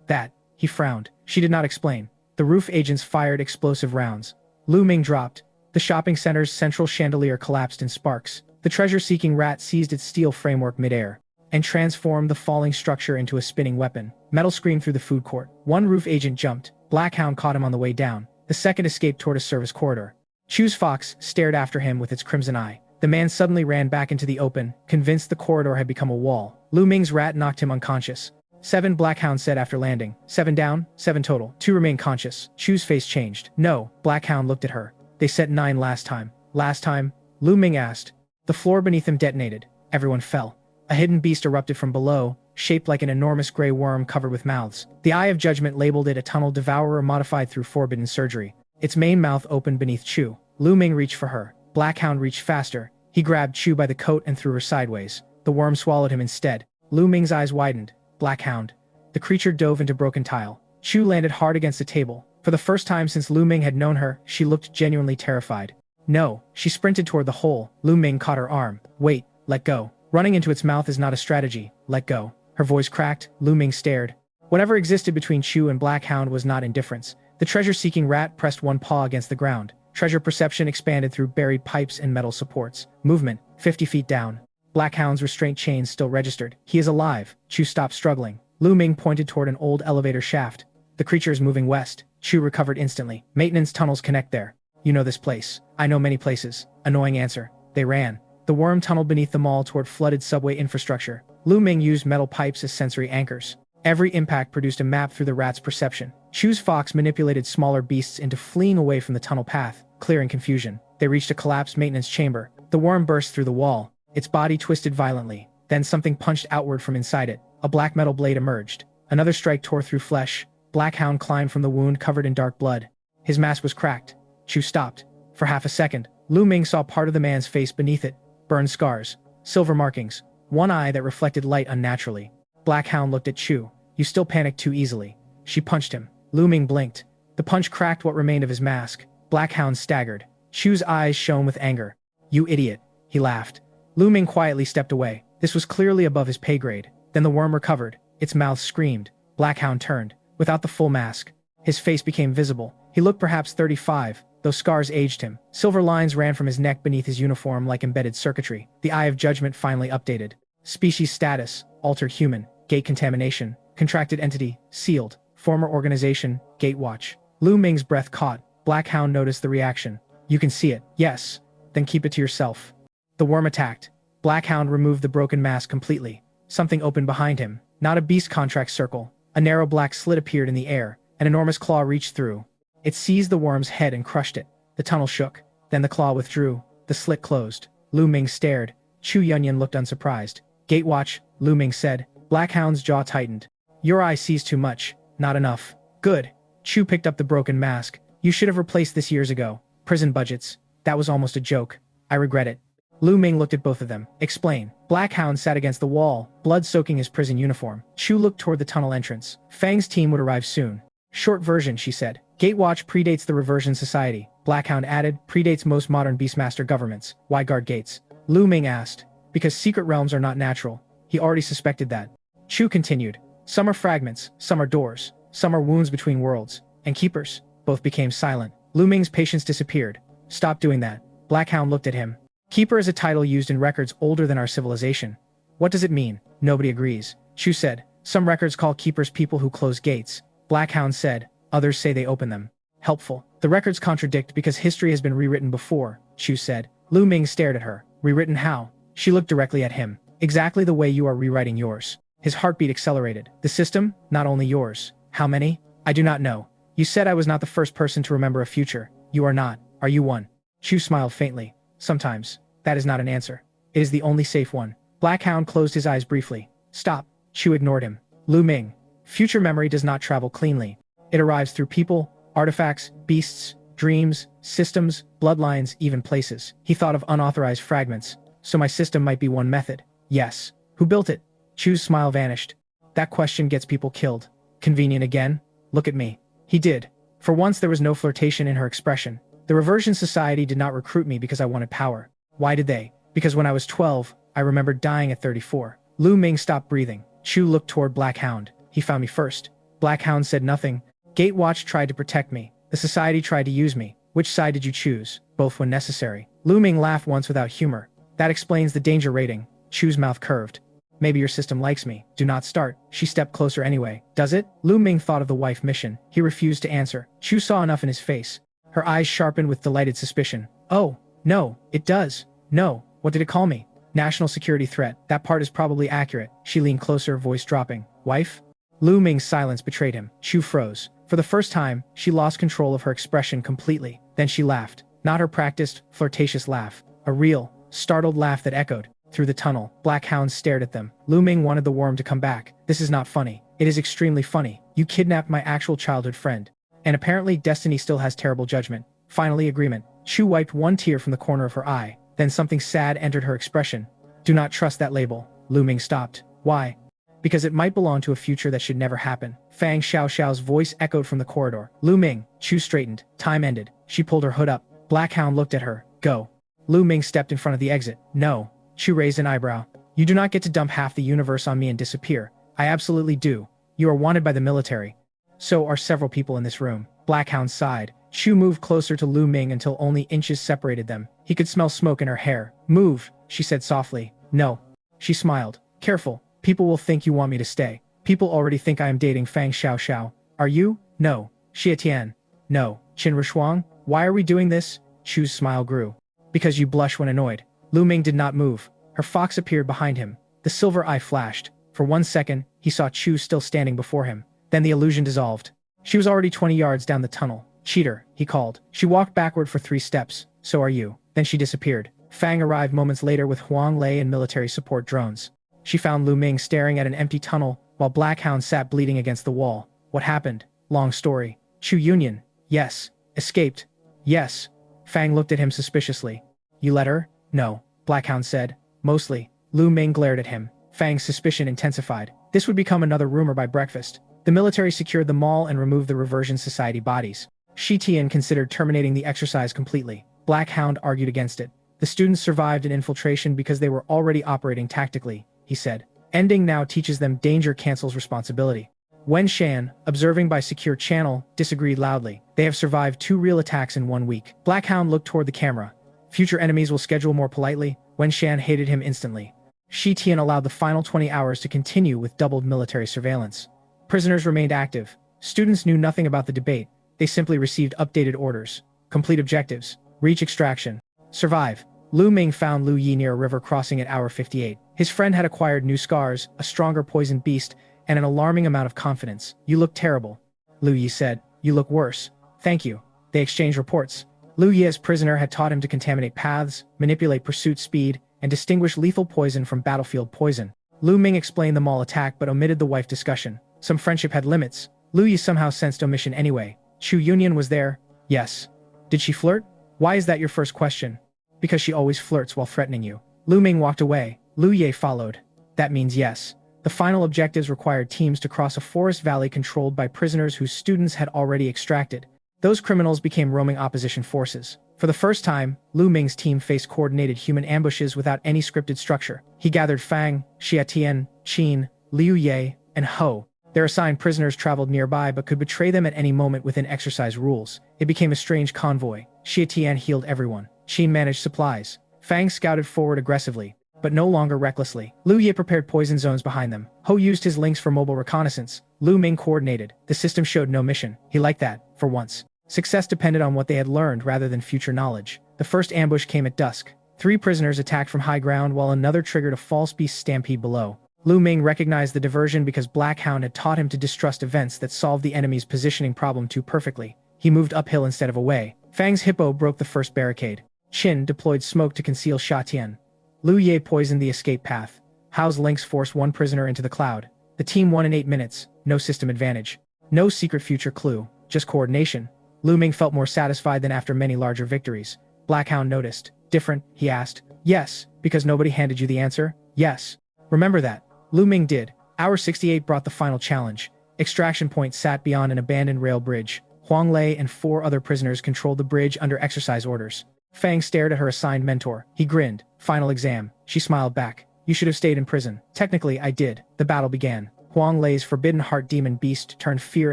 [SPEAKER 1] That. He frowned. She did not explain. The roof agents fired explosive rounds. Lu Ming dropped. The shopping center's central chandelier collapsed in sparks. The treasure-seeking rat seized its steel framework midair and transformed the falling structure into a spinning weapon. Metal screamed through the food court. 1 roof agent jumped. Black Hound caught him on the way down. The second escaped toward a service corridor. Chu's fox stared after him with its crimson eye. The man suddenly ran back into the open, convinced the corridor had become a wall. Lu Ming's rat knocked him unconscious. 7, Black Hound said after landing. 7 down, 7 total. 2 remain conscious. Chu's face changed. No, Black Hound looked at her. They said 9 last time. Last time? Lu Ming asked. The floor beneath them detonated. Everyone fell. A hidden beast erupted from below, shaped like an enormous gray worm covered with mouths. The Eye of Judgment labeled it a tunnel devourer modified through forbidden surgery. Its main mouth opened beneath Chu. Lu Ming reached for her. Black Hound reached faster. He grabbed Chu by the coat and threw her sideways. The worm swallowed him instead. Lu Ming's eyes widened. Black Hound. The creature dove into broken tile. Chu landed hard against the table. For the first time since Lu Ming had known her, she looked genuinely terrified. No, she sprinted toward the hole. Lu Ming caught her arm. Wait, let go. Running into its mouth is not a strategy. Let go. Her voice cracked. Lu Ming stared. Whatever existed between Chu and Black Hound was not indifference. The treasure-seeking rat pressed one paw against the ground. Treasure perception expanded through buried pipes and metal supports. Movement, 50 feet down. Black Hound's restraint chains still registered. He is alive. Chu stopped struggling. Lu Ming pointed toward an old elevator shaft. The creature is moving west. Chu recovered instantly. Maintenance tunnels connect there. You know this place. I know many places. Annoying answer. They ran. The worm tunneled beneath the mall toward flooded subway infrastructure. Lu Ming used metal pipes as sensory anchors. Every impact produced a map through the rat's perception. Chu's fox manipulated smaller beasts into fleeing away from the tunnel path, clearing confusion. They reached a collapsed maintenance chamber. The worm burst through the wall. Its body twisted violently. Then something punched outward from inside it. A black metal blade emerged. Another strike tore through flesh. Black Hound climbed from the wound covered in dark blood. His mask was cracked. Chu stopped. For half a second, Lu Ming saw part of the man's face beneath it. Burned scars. Silver markings. one eye that reflected light unnaturally. Black Hound looked at Chu. You still panic too easily. She punched him. Lu Ming blinked. The punch cracked what remained of his mask. Black Hound staggered. Chu's eyes shone with anger. You idiot. He laughed. Lu Ming quietly stepped away. This was clearly above his pay grade. Then the worm recovered. Its mouth screamed. Black Hound turned. Without the full mask, his face became visible. He looked perhaps 35, though scars aged him. Silver lines ran from his neck beneath his uniform like embedded circuitry. The Eye of Judgment finally updated. Species status, altered human. Gate contamination. Contracted entity, sealed. Former organization, Gatewatch. Lu Ming's breath caught. Black Hound noticed the reaction. You can see it. Yes. Then keep it to yourself. The worm attacked. Black Hound removed the broken mask completely. Something opened behind him. Not a beast contract circle. A narrow black slit appeared in the air. An enormous claw reached through. It seized the worm's head and crushed it. The tunnel shook. Then the claw withdrew. The slit closed. Lu Ming stared. Chu Yunyan looked unsurprised. Gatewatch, Lu Ming said. Black Hound's jaw tightened. Your eye sees too much. Not enough. Good. Chu picked up the broken mask. You should have replaced this years ago. Prison budgets. That was almost a joke. I regret it. Lu Ming looked at both of them. Explain. Black Hound sat against the wall, blood soaking his prison uniform. Chu looked toward the tunnel entrance. Fang's team would arrive soon. Short version, she said. Gatewatch predates the Reversion Society. Black Hound added, predates most modern Beastmaster governments. Why guard gates? Lu Ming asked. Because secret realms are not natural. He already suspected that. Chu continued. Some are fragments, some are doors, some are wounds between worlds. And keepers. Both became silent. Lu Ming's patience disappeared. Stop doing that. Black Hound looked at him. Keeper is a title used in records older than our civilization. What does it mean? Nobody agrees. Chu said. Some records call keepers people who close gates. Black Hound said. Others say they open them. Helpful. The records contradict because history has been rewritten before, Chu said. Lu Ming stared at her. Rewritten how? She looked directly at him. Exactly the way you are rewriting yours. His heartbeat accelerated. The system? Not only yours. How many? I do not know. You said I was not the first person to remember a future. You are not. Are you one? Chu smiled faintly. Sometimes. That is not an answer. It is the only safe one. Black Hound closed his eyes briefly. Stop. Chu ignored him. Lu Ming. Future memory does not travel cleanly. It arrives through people, artifacts, beasts, dreams, systems, bloodlines, even places. He thought of unauthorized fragments. So my system might be one method. Yes. Who built it? Chu's smile vanished. That question gets people killed. Convenient again? Look at me. He did. For once there was no flirtation in her expression. The Reversion Society did not recruit me because I wanted power. Why did they? Because when I was 12, I remembered dying at 34. Lu Ming stopped breathing. Chu looked toward Black Hound. He found me first. Black Hound said nothing. Gatewatch tried to protect me. The society tried to use me. Which side did you choose? Both when necessary. Lu Ming laughed once without humor. That explains the danger rating. Chu's mouth curved. Maybe your system likes me. Do not start. She stepped closer anyway. Does it? Lu Ming thought of the wife mission. He refused to answer. Chu saw enough in his face. Her eyes sharpened with delighted suspicion. Oh, no, it does. No, what did it call me? National security threat. That part is probably accurate. She leaned closer, voice dropping. Wife? Lu Ming's silence betrayed him. Chu froze. For the first time, she lost control of her expression completely. Then she laughed. Not her practiced, flirtatious laugh. A real, startled laugh that echoed through the tunnel. Black Hound stared at them. Lu Ming wanted the worm to come back. This is not funny. It is extremely funny. You kidnapped my actual childhood friend. And apparently destiny still has terrible judgment. Finally, agreement. Chu wiped one tear from the corner of her eye. Then something sad entered her expression. Do not trust that label. Lu Ming stopped. Why? Because it might belong to a future that should never happen. Fang Xiaoxiao's voice echoed from the corridor. Lu Ming. Chu straightened. Time ended. She pulled her hood up. Black Hound looked at her. Go. Lu Ming stepped in front of the exit. No. Chu raised an eyebrow. You do not get to dump half the universe on me and disappear. I absolutely do. You are wanted by the military. So are several people in this room. Black Hound sighed. Chu moved closer to Lu Ming until only inches separated them. He could smell smoke in her hair. Move, she said softly. No. She smiled. Careful. People will think you want me to stay. People already think I am dating Fang Xiaoxiao. Are you? No. Xie Tian. No. Qin Rishuang. Why are we doing this? Chu's smile grew. Because you blush when annoyed. Lu Ming did not move. Her fox appeared behind him. The silver eye flashed. For 1 second, he saw Chu still standing before him. Then the illusion dissolved. She was already 20 yards down the tunnel. Cheater, he called. She walked backward for 3 steps. So are you. Then she disappeared. Fang arrived moments later with Huang Lei and military support drones. She found Lu Ming staring at an empty tunnel, while Black Hound sat bleeding against the wall. What happened? Long story. Chu Yunyan. Yes. Escaped. Yes. Fang looked at him suspiciously. You let her? No. Black Hound said. Mostly. Lu Ming glared at him. Fang's suspicion intensified. This would become another rumor by breakfast. The military secured the mall and removed the Reversion Society bodies. Shi Tian considered terminating the exercise completely. Black Hound argued against it. The students survived an infiltration because they were already operating tactically, he said. Ending now teaches them danger cancels responsibility. Wen Shan, observing by secure channel, disagreed loudly. They have survived 2 real attacks in 1 week. Black Hound looked toward the camera. Future enemies will schedule more politely. Wen Shan hated him instantly. Shi Tian allowed the final 20 hours to continue with doubled military surveillance. Prisoners remained active. Students knew nothing about the debate. They simply received updated orders. Complete objectives. Reach extraction. Survive. Lu Ming found Lu Yi near a river crossing at hour 58. His friend had acquired new scars, a stronger poisoned beast, and an alarming amount of confidence. You look terrible. Lu Yi said. You look worse. Thank you. They exchanged reports. Lu Yi as prisoner had taught him to contaminate paths, manipulate pursuit speed, and distinguish lethal poison from battlefield poison. Lu Ming explained the mall attack but omitted the wife discussion. Some friendship had limits. Lu Yi somehow sensed omission anyway. Chu Yunyan was there? Yes. Did she flirt? Why is that your first question? Because she always flirts while threatening you. Lu Ming walked away. Lu Ye followed. That means yes. The final objectives required teams to cross a forest valley controlled by prisoners whose students had already extracted. Those criminals became roaming opposition forces. For the first time, Lu Ming's team faced coordinated human ambushes without any scripted structure. He gathered Fang, Xia Tian, Qin, Liu Ye, and Ho. Their assigned prisoners traveled nearby but could betray them at any moment within exercise rules. It became a strange convoy. Xia Tian healed everyone. Qin managed supplies. Fang scouted forward aggressively, but no longer recklessly. Liu Ye prepared poison zones behind them. Ho used his links for mobile reconnaissance. Lu Ming coordinated. The system showed no mission. He liked that, for once. Success depended on what they had learned rather than future knowledge. The first ambush came at dusk. 3 prisoners attacked from high ground while another triggered a false beast stampede below. Lu Ming recognized the diversion because Black Hound had taught him to distrust events that solved the enemy's positioning problem too perfectly. He moved uphill instead of away. Fang's hippo broke the first barricade. Qin deployed smoke to conceal Xia Tian. Liu Ye poisoned the escape path. Hao's links forced 1 prisoner into the cloud. The team won in 8 minutes. No system advantage. No secret future clue. Just coordination. Lu Ming felt more satisfied than after many larger victories. Black Hound noticed. Different? He asked. Yes. Because nobody handed you the answer? Yes. Remember that. Lu Ming did. Hour 68 brought the final challenge. Extraction point sat beyond an abandoned rail bridge. Huang Lei and 4 other prisoners controlled the bridge under exercise orders. Fang stared at her assigned mentor. He grinned. Final exam. She smiled back. You should have stayed in prison. Technically, I did. The battle began. Huang Lei's forbidden heart demon beast turned fear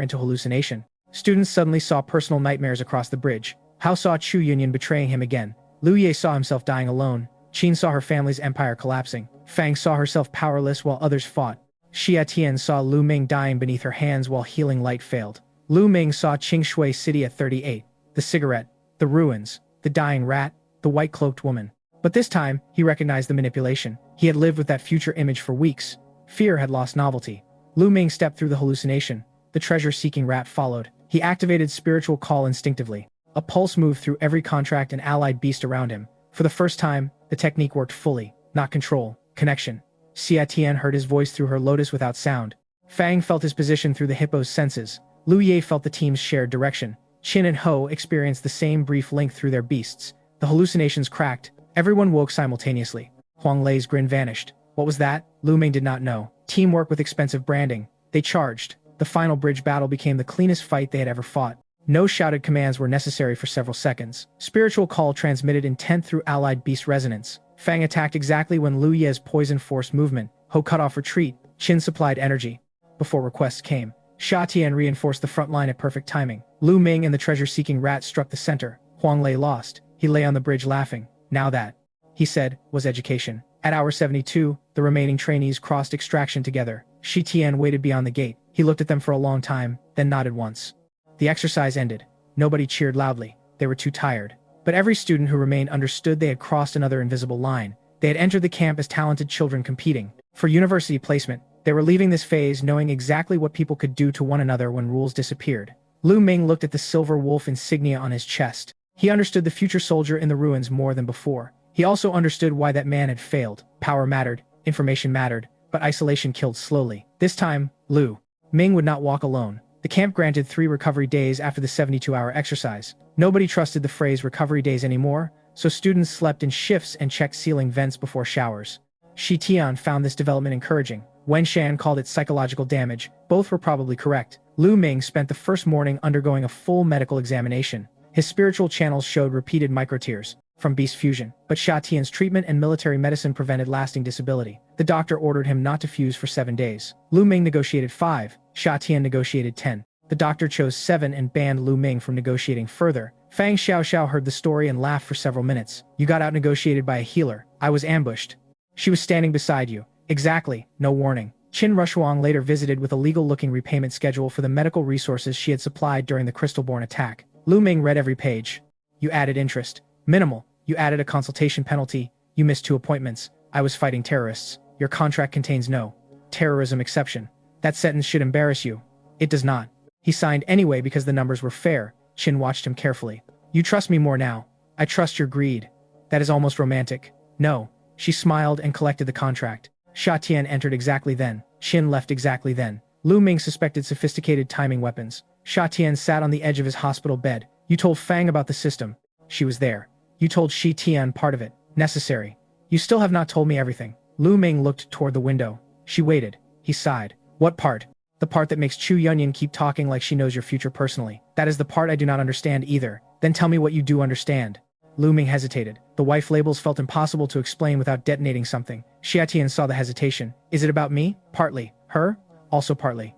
[SPEAKER 1] into hallucination. Students suddenly saw personal nightmares across the bridge. Hao saw Chu Yunyan betraying him again. Liu Ye saw himself dying alone. Qin saw her family's empire collapsing. Fang saw herself powerless while others fought. Xia Tian saw Lu Ming dying beneath her hands while healing light failed. Lu Ming saw Qingshui City at 38. The cigarette. The ruins. The dying rat. The white-cloaked woman. But this time, he recognized the manipulation. He had lived with that future image for weeks. Fear had lost novelty. Lu Ming stepped through the hallucination. The treasure-seeking rat followed. He activated spiritual call instinctively. A pulse moved through every contract and allied beast around him. For the first time, the technique worked fully. Not control. Connection. Xia Tian heard his voice through her lotus without sound. Fang felt his position through the hippo's senses. Liu Ye felt the team's shared direction. Qin and Ho experienced the same brief link through their beasts. The hallucinations cracked. Everyone woke simultaneously. Huang Lei's grin vanished. What was that? Lu Ming did not know. Teamwork with expensive branding. They charged. The final bridge battle became the cleanest fight they had ever fought. No shouted commands were necessary for several seconds. Spiritual call transmitted intent through allied beast resonance. Fang attacked exactly when Liu Ye's poison forced movement. Ho cut off retreat. Qin supplied energy. Before requests came, Xia Tian reinforced the front line at perfect timing. Lu Ming and the treasure-seeking rat struck the center. Huang Lei lost. He lay on the bridge laughing. Now that, he said, was education. At hour 72, the remaining trainees crossed extraction together. Shi Tian waited beyond the gate. He looked at them for a long time, then nodded once. The exercise ended. Nobody cheered loudly. They were too tired. But every student who remained understood they had crossed another invisible line. They had entered the camp as talented children competing for university placement. They were leaving this phase knowing exactly what people could do to one another when rules disappeared. Lu Ming looked at the silver wolf insignia on his chest. He understood the future soldier in the ruins more than before. He also understood why that man had failed. Power mattered, information mattered, but isolation killed slowly. This time, Lu Ming would not walk alone. The camp granted 3 recovery days after the 72-hour exercise. Nobody trusted the phrase recovery days anymore, so students slept in shifts and checked ceiling vents before showers. Shi Tian found this development encouraging. Wen Shan called it psychological damage. Both were probably correct. Lu Ming spent the first morning undergoing a full medical examination. His spiritual channels showed repeated microtears from beast fusion, but Xia Tian's treatment and military medicine prevented lasting disability. The doctor ordered him not to fuse for 7 days. Lu Ming negotiated 5, Xia Tian negotiated 10. The doctor chose 7 and banned Lu Ming from negotiating further. Fang Xiaoxiao heard the story and laughed for several minutes. You got out-negotiated by a healer. I was ambushed. She was standing beside you. Exactly, no warning. Qin Rushuang later visited with a legal-looking repayment schedule for the medical resources she had supplied during the Crystalborn attack. Lu Ming read every page. You added interest. Minimal. You added a consultation penalty. You missed 2 appointments. I was fighting terrorists. Your contract contains no terrorism exception. That sentence should embarrass you. It does not. He signed anyway because the numbers were fair. Qin watched him carefully. You trust me more now. I trust your greed. That is almost romantic. No. She smiled and collected the contract. Xia Tian entered exactly then. Qin left exactly then. Lu Ming suspected sophisticated timing weapons. Xia Tian sat on the edge of his hospital bed. You told Fang about the system. She was there. You told Shi Tian part of it. Necessary. You still have not told me everything. Lu Ming looked toward the window. She waited. He sighed. What part? The part that makes Chu Yunyan keep talking like she knows your future personally. That is the part I do not understand either. Then tell me what you do understand. Lu Ming hesitated. The wife labels felt impossible to explain without detonating something. Xia Tian saw the hesitation. Is it about me? Partly. Her? Also partly.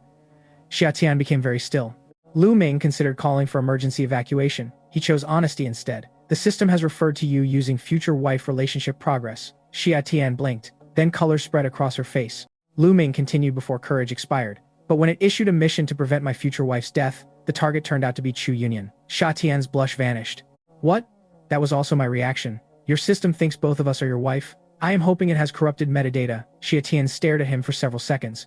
[SPEAKER 1] Xia Tian became very still. Lu Ming considered calling for emergency evacuation. He chose honesty instead. The system has referred to you using future wife relationship progress. Xia Tian blinked. Then color spread across her face. Lu Ming continued before courage expired. But when it issued a mission to prevent my future wife's death, the target turned out to be Chu Yunyan. Xia Tian's blush vanished. What? That was also my reaction. Your system thinks both of us are your wife? I am hoping it has corrupted metadata. Xia Tian stared at him for several seconds.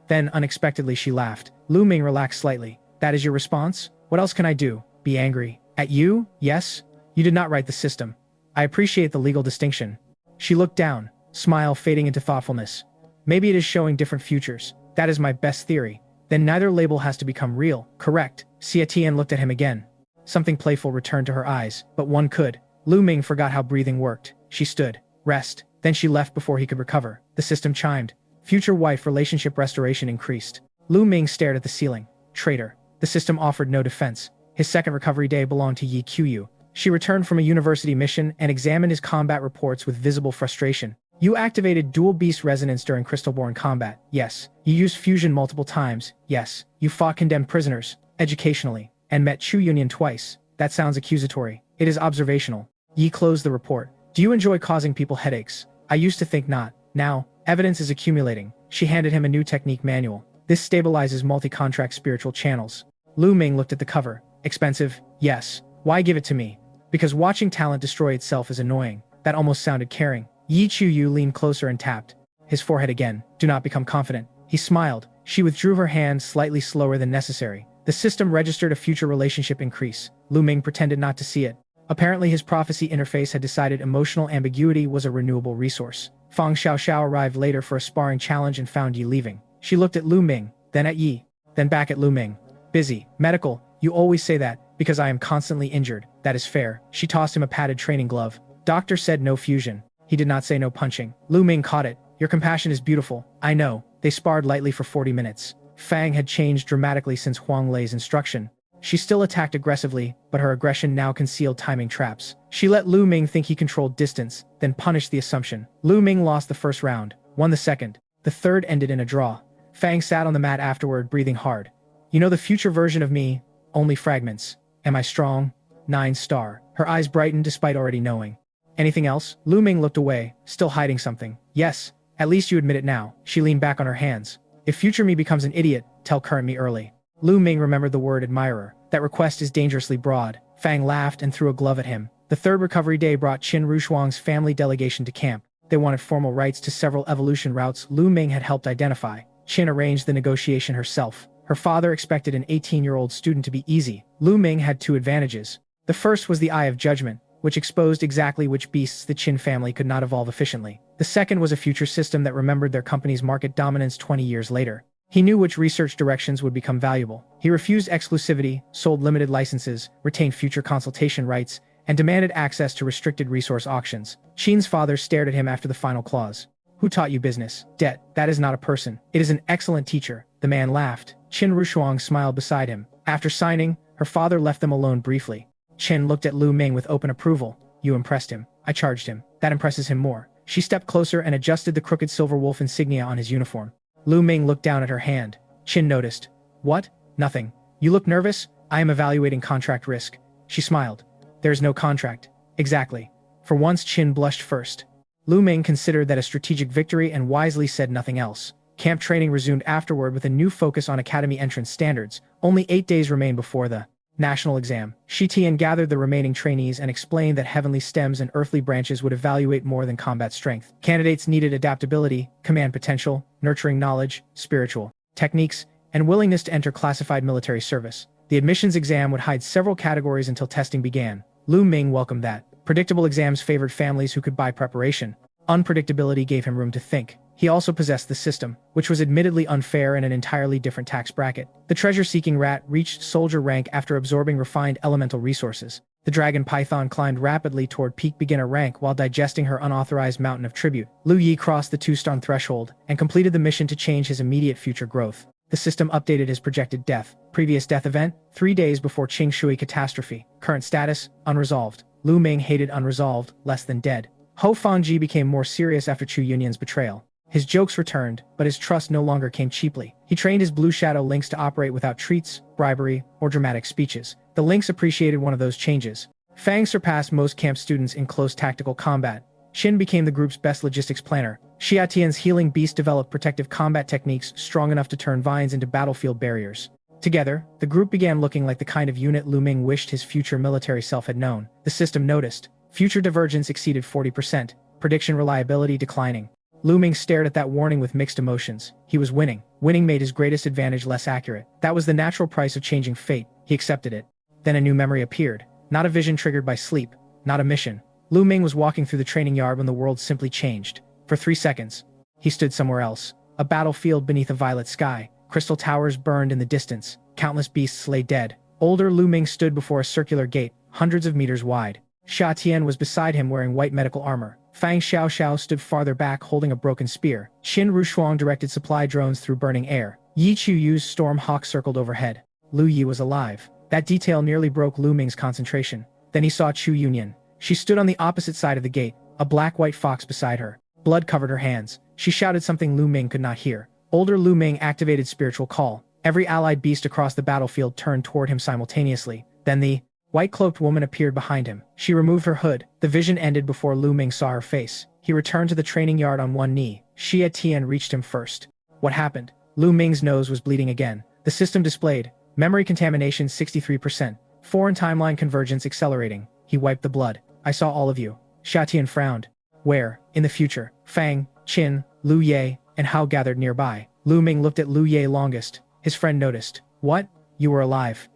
[SPEAKER 1] Then, unexpectedly, she laughed. Lu Ming relaxed slightly. That is your response? What else can I do? Be angry? At you? Yes? You did not write the system. I appreciate the legal distinction. She looked down, smile fading into thoughtfulness. Maybe it is showing different futures. That is my best theory. Then neither label has to become real, correct? Xia Tian looked at him again. Something playful returned to her eyes, but one could. Lu Ming forgot how breathing worked. She stood. Rest. Then she left before he could recover. The system chimed. Future wife relationship restoration increased. Lu Ming stared at the ceiling. Traitor. The system offered no defense. His second recovery day belonged to Yi Qiu. She returned from a university mission and examined his combat reports with visible frustration. You activated dual beast resonance during Crystalborn combat. Yes. You used fusion multiple times. Yes. You fought condemned prisoners, educationally, and met Chu Yunyan twice. That sounds accusatory. It is observational. Yi closed the report. Do you enjoy causing people headaches? I used to think not. Now, evidence is accumulating. She handed him a new technique manual. This stabilizes multi-contract spiritual channels. Lu Ming looked at the cover. Expensive? Yes. Why give it to me? Because watching talent destroy itself is annoying. That almost sounded caring. Yi Qiu leaned closer and tapped his forehead again. Do not become confident. He smiled. She withdrew her hand slightly slower than necessary. The system registered a future relationship increase. Lu Ming pretended not to see it. Apparently his prophecy interface had decided emotional ambiguity was a renewable resource. Fang Xiaoxiao arrived later for a sparring challenge and found Yi leaving. She looked at Lu Ming, then at Yi, then back at Lu Ming. Busy. Medical. You always say that, because I am constantly injured. That is fair. She tossed him a padded training glove. Doctor said no fusion. He did not say no punching. Lu Ming caught it. Your compassion is beautiful. I know. They sparred lightly for 40 minutes. Fang had changed dramatically since Huang Lei's instruction. She still attacked aggressively, but her aggression now concealed timing traps. She let Lu Ming think he controlled distance, then punished the assumption. Lu Ming lost the first round, won the second. The third ended in a draw. Fang sat on the mat afterward, breathing hard. You know the future version of me? Only fragments. Am I strong? 9-star. Her eyes brightened despite already knowing. Anything else? Lu Ming looked away, still hiding something. Yes. At least you admit it now. She leaned back on her hands. If future me becomes an idiot, tell current me early. Lu Ming remembered the word admirer. That request is dangerously broad. Fang laughed and threw a glove at him. The third recovery day brought Qin Rushuang's family delegation to camp. They wanted formal rights to several evolution routes Lu Ming had helped identify. Qin arranged the negotiation herself. Her father expected an 18-year-old student to be easy. Lu Ming had 2 advantages. The first was the Eye of Judgment, which exposed exactly which beasts the Qin family could not evolve efficiently. The second was a future system that remembered their company's market dominance 20 years later. He knew which research directions would become valuable. He refused exclusivity, sold limited licenses, retained future consultation rights, and demanded access to restricted resource auctions. Qin's father stared at him after the final clause. Who taught you business? Debt. That is not a person. It is an excellent teacher. The man laughed. Qin Rushuang smiled beside him. After signing, her father left them alone briefly. Qin looked at Lu Ming with open approval. You impressed him. I charged him. That impresses him more. She stepped closer and adjusted the crooked silver wolf insignia on his uniform. Lu Ming looked down at her hand. Qin noticed. What? Nothing. You look nervous? I am evaluating contract risk. She smiled. There is no contract. Exactly. For once, Qin blushed first. Lu Ming considered that a strategic victory and wisely said nothing else. Camp training resumed afterward with a new focus on academy entrance standards. Only 8 days remained before the national exam. Shi Tian gathered the remaining trainees and explained that heavenly stems and earthly branches would evaluate more than combat strength. Candidates needed adaptability, command potential, nurturing knowledge, spiritual techniques, and willingness to enter classified military service. The admissions exam would hide several categories until testing began. Lu Ming welcomed that. Predictable exams favored families who could buy preparation. Unpredictability gave him room to think. He also possessed the system, which was admittedly unfair and an entirely different tax bracket. The treasure-seeking rat reached soldier rank after absorbing refined elemental resources. The dragon python climbed rapidly toward peak beginner rank while digesting her unauthorized mountain of tribute. Lu Yi crossed the 2-star threshold and completed the mission to change his immediate future growth. The system updated his projected death. Previous death event, 3 days before Qing Shui catastrophe. Current status, unresolved. Lu Ming hated unresolved, less than dead. Ho Fangji became more serious after Chu Yunyin's betrayal. His jokes returned, but his trust no longer came cheaply. He trained his Blue Shadow Lynx to operate without treats, bribery, or dramatic speeches. The Lynx appreciated one of those changes. Fang surpassed most camp students in close tactical combat. Shin became the group's best logistics planner. Xia Tian's healing beast developed protective combat techniques strong enough to turn vines into battlefield barriers. Together, the group began looking like the kind of unit Lu Ming wished his future military self had known. The system noticed. Future divergence exceeded 40%. Prediction reliability declining. Lu Ming stared at that warning with mixed emotions. He was winning. Winning made his greatest advantage less accurate. That was the natural price of changing fate. He accepted it. Then a new memory appeared. Not a vision triggered by sleep. Not a mission. Lu Ming was walking through the training yard when the world simply changed. For 3 seconds, he stood somewhere else. A battlefield beneath a violet sky. Crystal towers burned in the distance. Countless beasts lay dead. Older Lu Ming stood before a circular gate, hundreds of meters wide. Xia Tian was beside him wearing white medical armor. Fang Xiaoxiao stood farther back holding a broken spear. Qin Rushuang directed supply drones through burning air. Yi Qiyu's storm hawk circled overhead. Lu Yi was alive. That detail nearly broke Lu Ming's concentration. Then he saw Chu Yunyin. She stood on the opposite side of the gate, a black-white fox beside her. Blood covered her hands. She shouted something Lu Ming could not hear. Older Lu Ming activated spiritual call. Every allied beast across the battlefield turned toward him simultaneously. Then the white-cloaked woman appeared behind him. She removed her hood. The vision ended before Lu Ming saw her face. He returned to the training yard on one knee. Xia Tian reached him first. What happened? Lu Ming's nose was bleeding again. The system displayed. Memory contamination 63%. Foreign timeline convergence accelerating. He wiped the blood. I saw all of you. Xia Tian frowned. Where? In the future. Fang, Qin, Lu Ye, and Hao gathered nearby. Lu Ming looked at Lu Ye longest. His friend noticed. What? You were alive.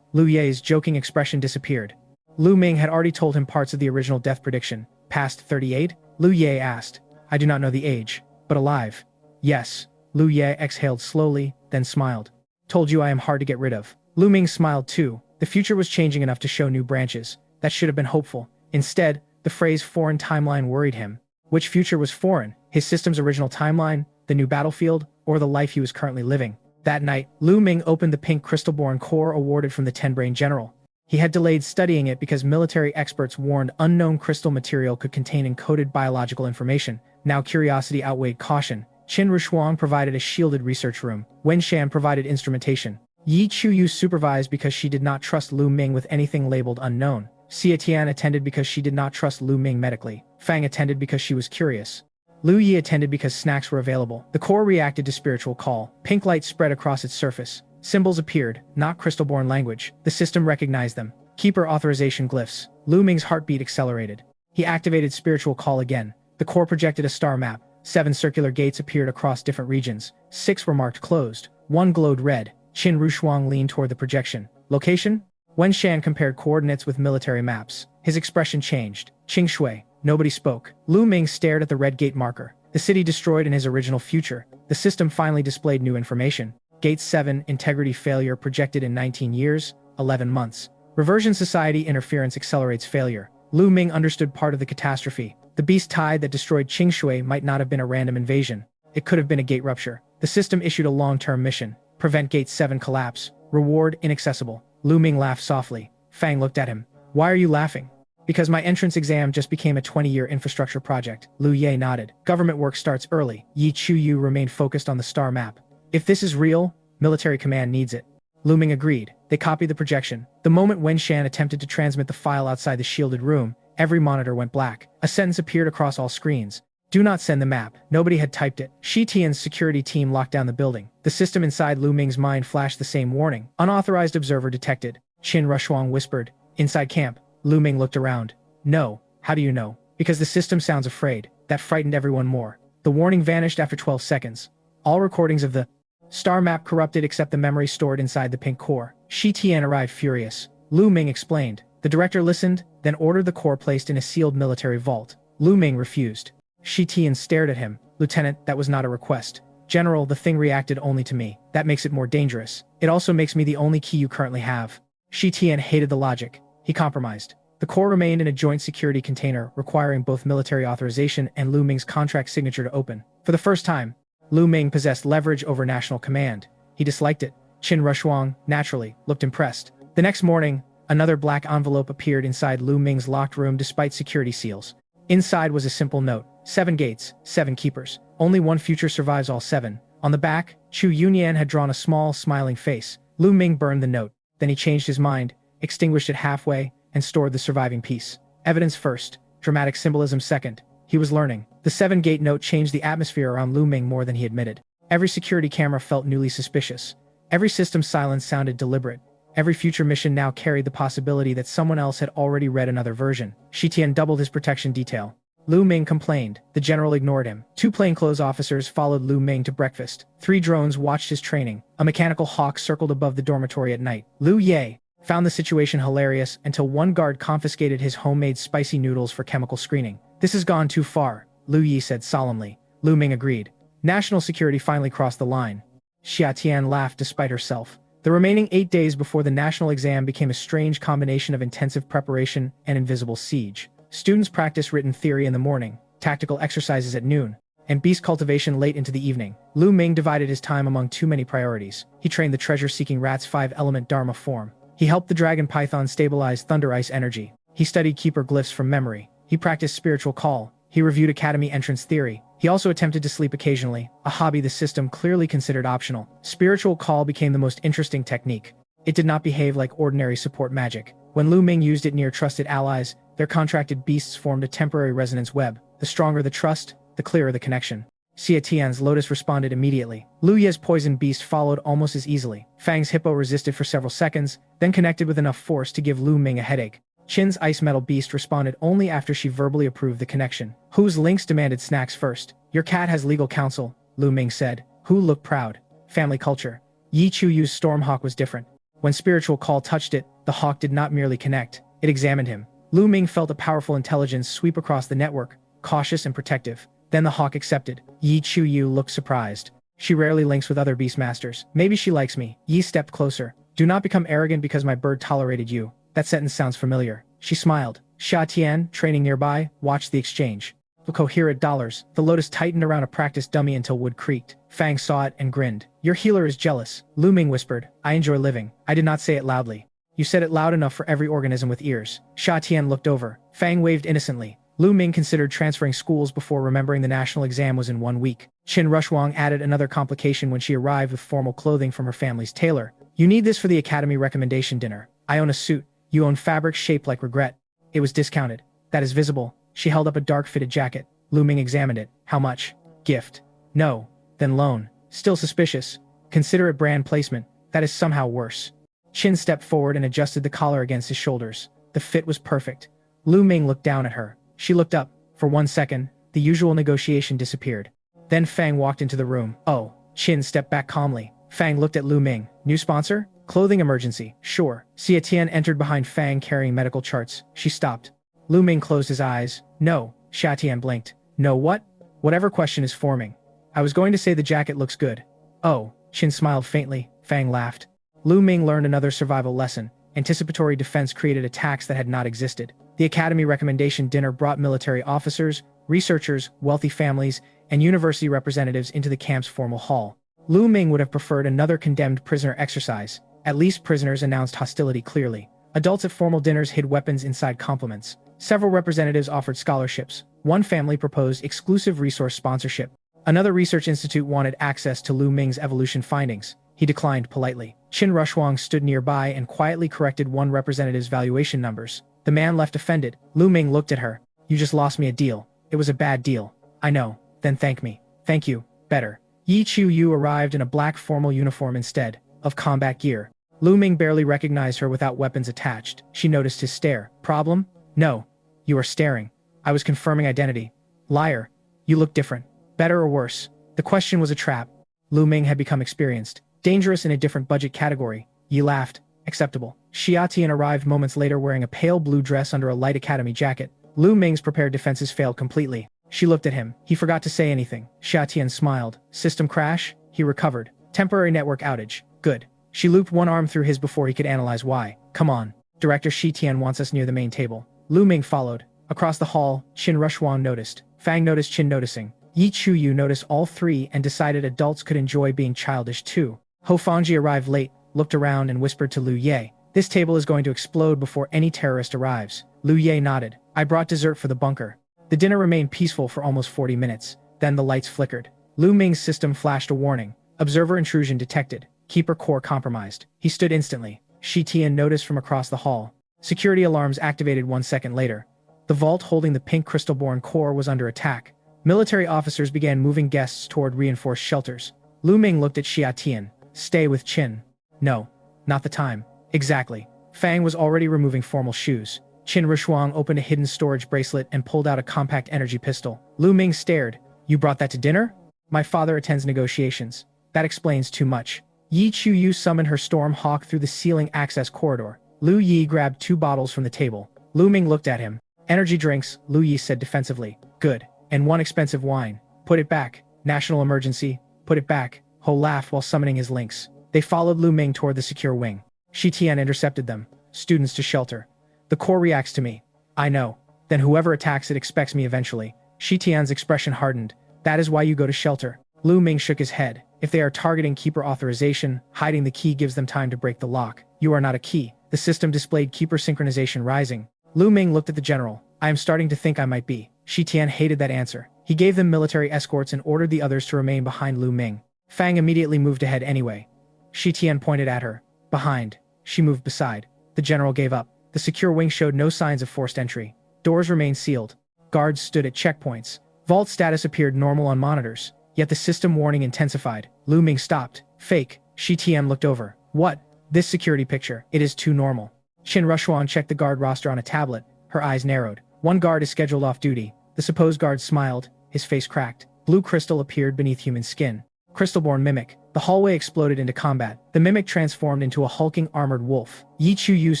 [SPEAKER 1] Lu Ye's joking expression disappeared. Lu Ming had already told him parts of the original death prediction. Past 38? Lu Ye asked. I do not know the age, but alive. Yes. Lu Ye exhaled slowly, then smiled. Told you I am hard to get rid of. Lu Ming smiled too. The future was changing enough to show new branches. That should have been hopeful. Instead, the phrase foreign timeline worried him. Which future was foreign? His system's original timeline, the new battlefield, or the life he was currently living? That night, Lu Ming opened the pink crystal-born core awarded from the Ten-Brain General. He had delayed studying it because military experts warned unknown crystal material could contain encoded biological information. Now curiosity outweighed caution. Qin Rushuang provided a shielded research room. Wen Shan provided instrumentation. Yi Qiyu supervised because she did not trust Lu Ming with anything labeled unknown. Xia Tian attended because she did not trust Lu Ming medically. Fang attended because she was curious. Lu Yi attended because snacks were available. The core reacted to spiritual call. Pink light spread across its surface. Symbols appeared, not crystal-born language. The system recognized them. Keeper authorization glyphs. Lu Ming's heartbeat accelerated. He activated spiritual call again. The core projected a star map. 7 circular gates appeared across different regions. 6 were marked closed. 1 glowed red. Qin Rushuang leaned toward the projection. Location? Wen Shan compared coordinates with military maps. His expression changed. Qing Shui. Nobody spoke. Lu Ming stared at the red gate marker. The city destroyed in his original future. The system finally displayed new information. Gate 7, integrity failure projected in 19 years, 11 months. Reversion society interference accelerates failure. Lu Ming understood part of the catastrophe. The beast tide that destroyed Qingshui might not have been a random invasion. It could have been a gate rupture. The system issued a long-term mission. Prevent Gate 7 collapse. Reward inaccessible. Lu Ming laughed softly. Fang looked at him. Why are you laughing? Because my entrance exam just became a 20-year infrastructure project. Lu Ye nodded. Government work starts early. Yi Chuyu remained focused on the star map. If this is real, military command needs it. Lu Ming agreed. They copied the projection. The moment Wen Shan attempted to transmit the file outside the shielded room, every monitor went black. A sentence appeared across all screens. Do not send the map. Nobody had typed it. Shi Tian's security team locked down the building. The system inside Lu Ming's mind flashed the same warning. Unauthorized observer detected. Qin Rushuang whispered. Inside camp. Lu Ming looked around. No. How do you know? Because the system sounds afraid. That frightened everyone more. The warning vanished after 12 seconds. All recordings of the star map corrupted except the memory stored inside the pink core. Shi Tian arrived furious. Lu Ming explained. The director listened, then ordered the core placed in a sealed military vault. Lu Ming refused. Shi Tian stared at him. Lieutenant, that was not a request. General, the thing reacted only to me. That makes it more dangerous. It also makes me the only key you currently have. Shi Tian hated the logic. He compromised. The core remained in a joint security container, requiring both military authorization and Lu Ming's contract signature to open. For the first time, Lu Ming possessed leverage over national command. He disliked it. Qin Rushuang, naturally, looked impressed. The next morning, another black envelope appeared inside Lu Ming's locked room despite security seals. Inside was a simple note. 7 gates, 7 keepers. Only one future survives all 7. On the back, Chu Yunyan had drawn a small, smiling face. Lu Ming burned the note. Then he changed his mind, extinguished it halfway, and stored the surviving piece. Evidence first, dramatic symbolism second. He was learning. The 7-gate note changed the atmosphere around Lu Ming more than he admitted. Every security camera felt newly suspicious. Every system's silence sounded deliberate. Every future mission now carried the possibility that someone else had already read another version. Shi Tian doubled his protection detail. Lu Ming complained. The general ignored him. 2 plainclothes officers followed Lu Ming to breakfast. 3 drones watched his training. A mechanical hawk circled above the dormitory at night. Lu Ye found the situation hilarious until one guard confiscated his homemade spicy noodles for chemical screening. This has gone too far, Lu Yi said solemnly. Lu Ming agreed. National security finally crossed the line. Xia Tian laughed despite herself. The remaining 8 days before the national exam became a strange combination of intensive preparation and invisible siege. Students practiced written theory in the morning, tactical exercises at noon, and beast cultivation late into the evening. Lu Ming divided his time among too many priorities. He trained the treasure-seeking rat's 5-element Dharma form. He helped the dragon python stabilize thunder ice energy. He studied keeper glyphs from memory. He practiced spiritual call. He reviewed academy entrance theory. He also attempted to sleep occasionally, a hobby the system clearly considered optional. Spiritual call became the most interesting technique. It did not behave like ordinary support magic. When Lu Ming used it near trusted allies, their contracted beasts formed a temporary resonance web. The stronger the trust, the clearer the connection. Xia Tian's lotus responded immediately. Lu Ye's poison beast followed almost as easily. Fang's hippo resisted for several seconds, then connected with enough force to give Lu Ming a headache. Qin's ice metal beast responded only after she verbally approved the connection. Hu's lynx demanded snacks first. Your cat has legal counsel, Lu Ming said. Hu looked proud. Family culture. Yi Chuyu's stormhawk was different. When spiritual call touched it, the hawk did not merely connect. It examined him. Lu Ming felt a powerful intelligence sweep across the network, cautious and protective. Then the hawk accepted. Yi Chuyu looked surprised. She rarely links with other beastmasters. Maybe she likes me. Yi stepped closer. Do not become arrogant because my bird tolerated you. That sentence sounds familiar. She smiled. Xia Tian, training nearby, watched the exchange. The coherent dollars. The lotus tightened around a practice dummy until wood creaked. Fang saw it and grinned. Your healer is jealous. Lu Ming whispered. I enjoy living. I did not say it loudly. You said it loud enough for every organism with ears. Xia Tian looked over. Fang waved innocently. Lu Ming considered transferring schools before remembering the national exam was in 1 week. Qin Rushuang added another complication when she arrived with formal clothing from her family's tailor. You need this for the academy recommendation dinner. I own a suit. You own fabric shaped like regret. It was discounted. That is visible. She held up a dark-fitted jacket. Lu Ming examined it. How much? Gift. No. Then loan. Still suspicious. Consider it brand placement. That is somehow worse. Qin stepped forward and adjusted the collar against his shoulders. The fit was perfect. Lu Ming looked down at her. She looked up. For 1 second, the usual negotiation disappeared. Then Fang walked into the room. Oh. Qin stepped back calmly. Fang looked at Lu Ming. New sponsor? Clothing emergency. Sure. Xia Tian entered behind Fang carrying medical charts. She stopped. Lu Ming closed his eyes. No. Xia Tian blinked. No what? Whatever question is forming. I was going to say the jacket looks good. Oh. Qin smiled faintly. Fang laughed. Lu Ming learned another survival lesson. Anticipatory defense created attacks that had not existed. The Academy recommendation dinner brought military officers, researchers, wealthy families, and university representatives into the camp's formal hall. Lu Ming would have preferred another condemned prisoner exercise. At least prisoners announced hostility clearly. Adults at formal dinners hid weapons inside compliments. Several representatives offered scholarships. One family proposed exclusive resource sponsorship. Another research institute wanted access to Lu Ming's evolution findings. He declined politely. Qin Rushuang stood nearby and quietly corrected one representative's valuation numbers. The man left offended. Lu Ming looked at her. "You just lost me a deal. It was a bad deal." "I know. Then thank me." "Thank you. Better." Yi Chu-yu arrived in a black formal uniform instead of combat gear. Lu Ming barely recognized her without weapons attached. She noticed his stare. "Problem?" "No. You are staring." "I was confirming identity." "Liar. You look different. Better or worse?" The question was a trap. Lu Ming had become experienced. Dangerous in a different budget category. Yi laughed. "Acceptable." Xia Tian arrived moments later wearing a pale blue dress under a light academy jacket. Lu Ming's prepared defenses failed completely. She looked at him. He forgot to say anything. Xia Tian smiled. "System crash?" He recovered. "Temporary network outage." "Good." She looped one arm through his before he could analyze why. "Come on. Director Shi Tian wants us near the main table." Lu Ming followed. Across the hall, Qin Rushuang noticed. Fang noticed Qin noticing. Yi Chu-yu noticed all three and decided adults could enjoy being childish too. Ho Fangji arrived late, looked around and whispered to Lu Ye. "This table is going to explode before any terrorist arrives." Lu Ye nodded. "I brought dessert for the bunker." The dinner remained peaceful for almost 40 minutes. Then the lights flickered. Lu Ming's system flashed a warning. Observer intrusion detected. Keeper core compromised. He stood instantly. Shi Tian noticed from across the hall. Security alarms activated 1 second later. The vault holding the pink crystal-born core was under attack. Military officers began moving guests toward reinforced shelters. Lu Ming looked at Xia Tian. "Stay with Qin." "No. Not the time." "Exactly." Fang was already removing formal shoes. Qin Rushuang opened a hidden storage bracelet and pulled out a compact energy pistol. Lu Ming stared. "You brought that to dinner?" "My father attends negotiations." "That explains too much." Yi Chu-yu summoned her storm hawk through the ceiling access corridor. Lu Yi grabbed 2 bottles from the table. Lu Ming looked at him. "Energy drinks," Lu Yi said defensively. "Good. And 1 expensive wine." "Put it back." "National emergency." "Put it back." Ho laughed while summoning his lynx. They followed Lu Ming toward the secure wing. Shi Tian intercepted them. "Students to shelter." "The core reacts to me." "I know. Then whoever attacks it expects me eventually." Shi Tian's expression hardened. "That is why you go to shelter." Lu Ming shook his head. "If they are targeting keeper authorization, hiding the key gives them time to break the lock. You are not a key." The system displayed keeper synchronization rising. Lu Ming looked at the general. "I am starting to think I might be." Shi Tian hated that answer. He gave them military escorts and ordered the others to remain behind Lu Ming. Fang immediately moved ahead anyway. Shi Tian pointed at her. "Behind." She moved beside. The general gave up. The secure wing showed no signs of forced entry. Doors remained sealed. Guards stood at checkpoints. Vault status appeared normal on monitors. Yet the system warning intensified. Lu Ming stopped. "Fake." Shi Tian looked over. "What?" "This security picture. It is too normal." Qin Rushuang checked the guard roster on a tablet. Her eyes narrowed. "One guard is scheduled off duty." The supposed guard smiled. His face cracked. Blue crystal appeared beneath human skin. Crystal-born mimic. The hallway exploded into combat. The mimic transformed into a hulking armored wolf. Yi Chu-yu's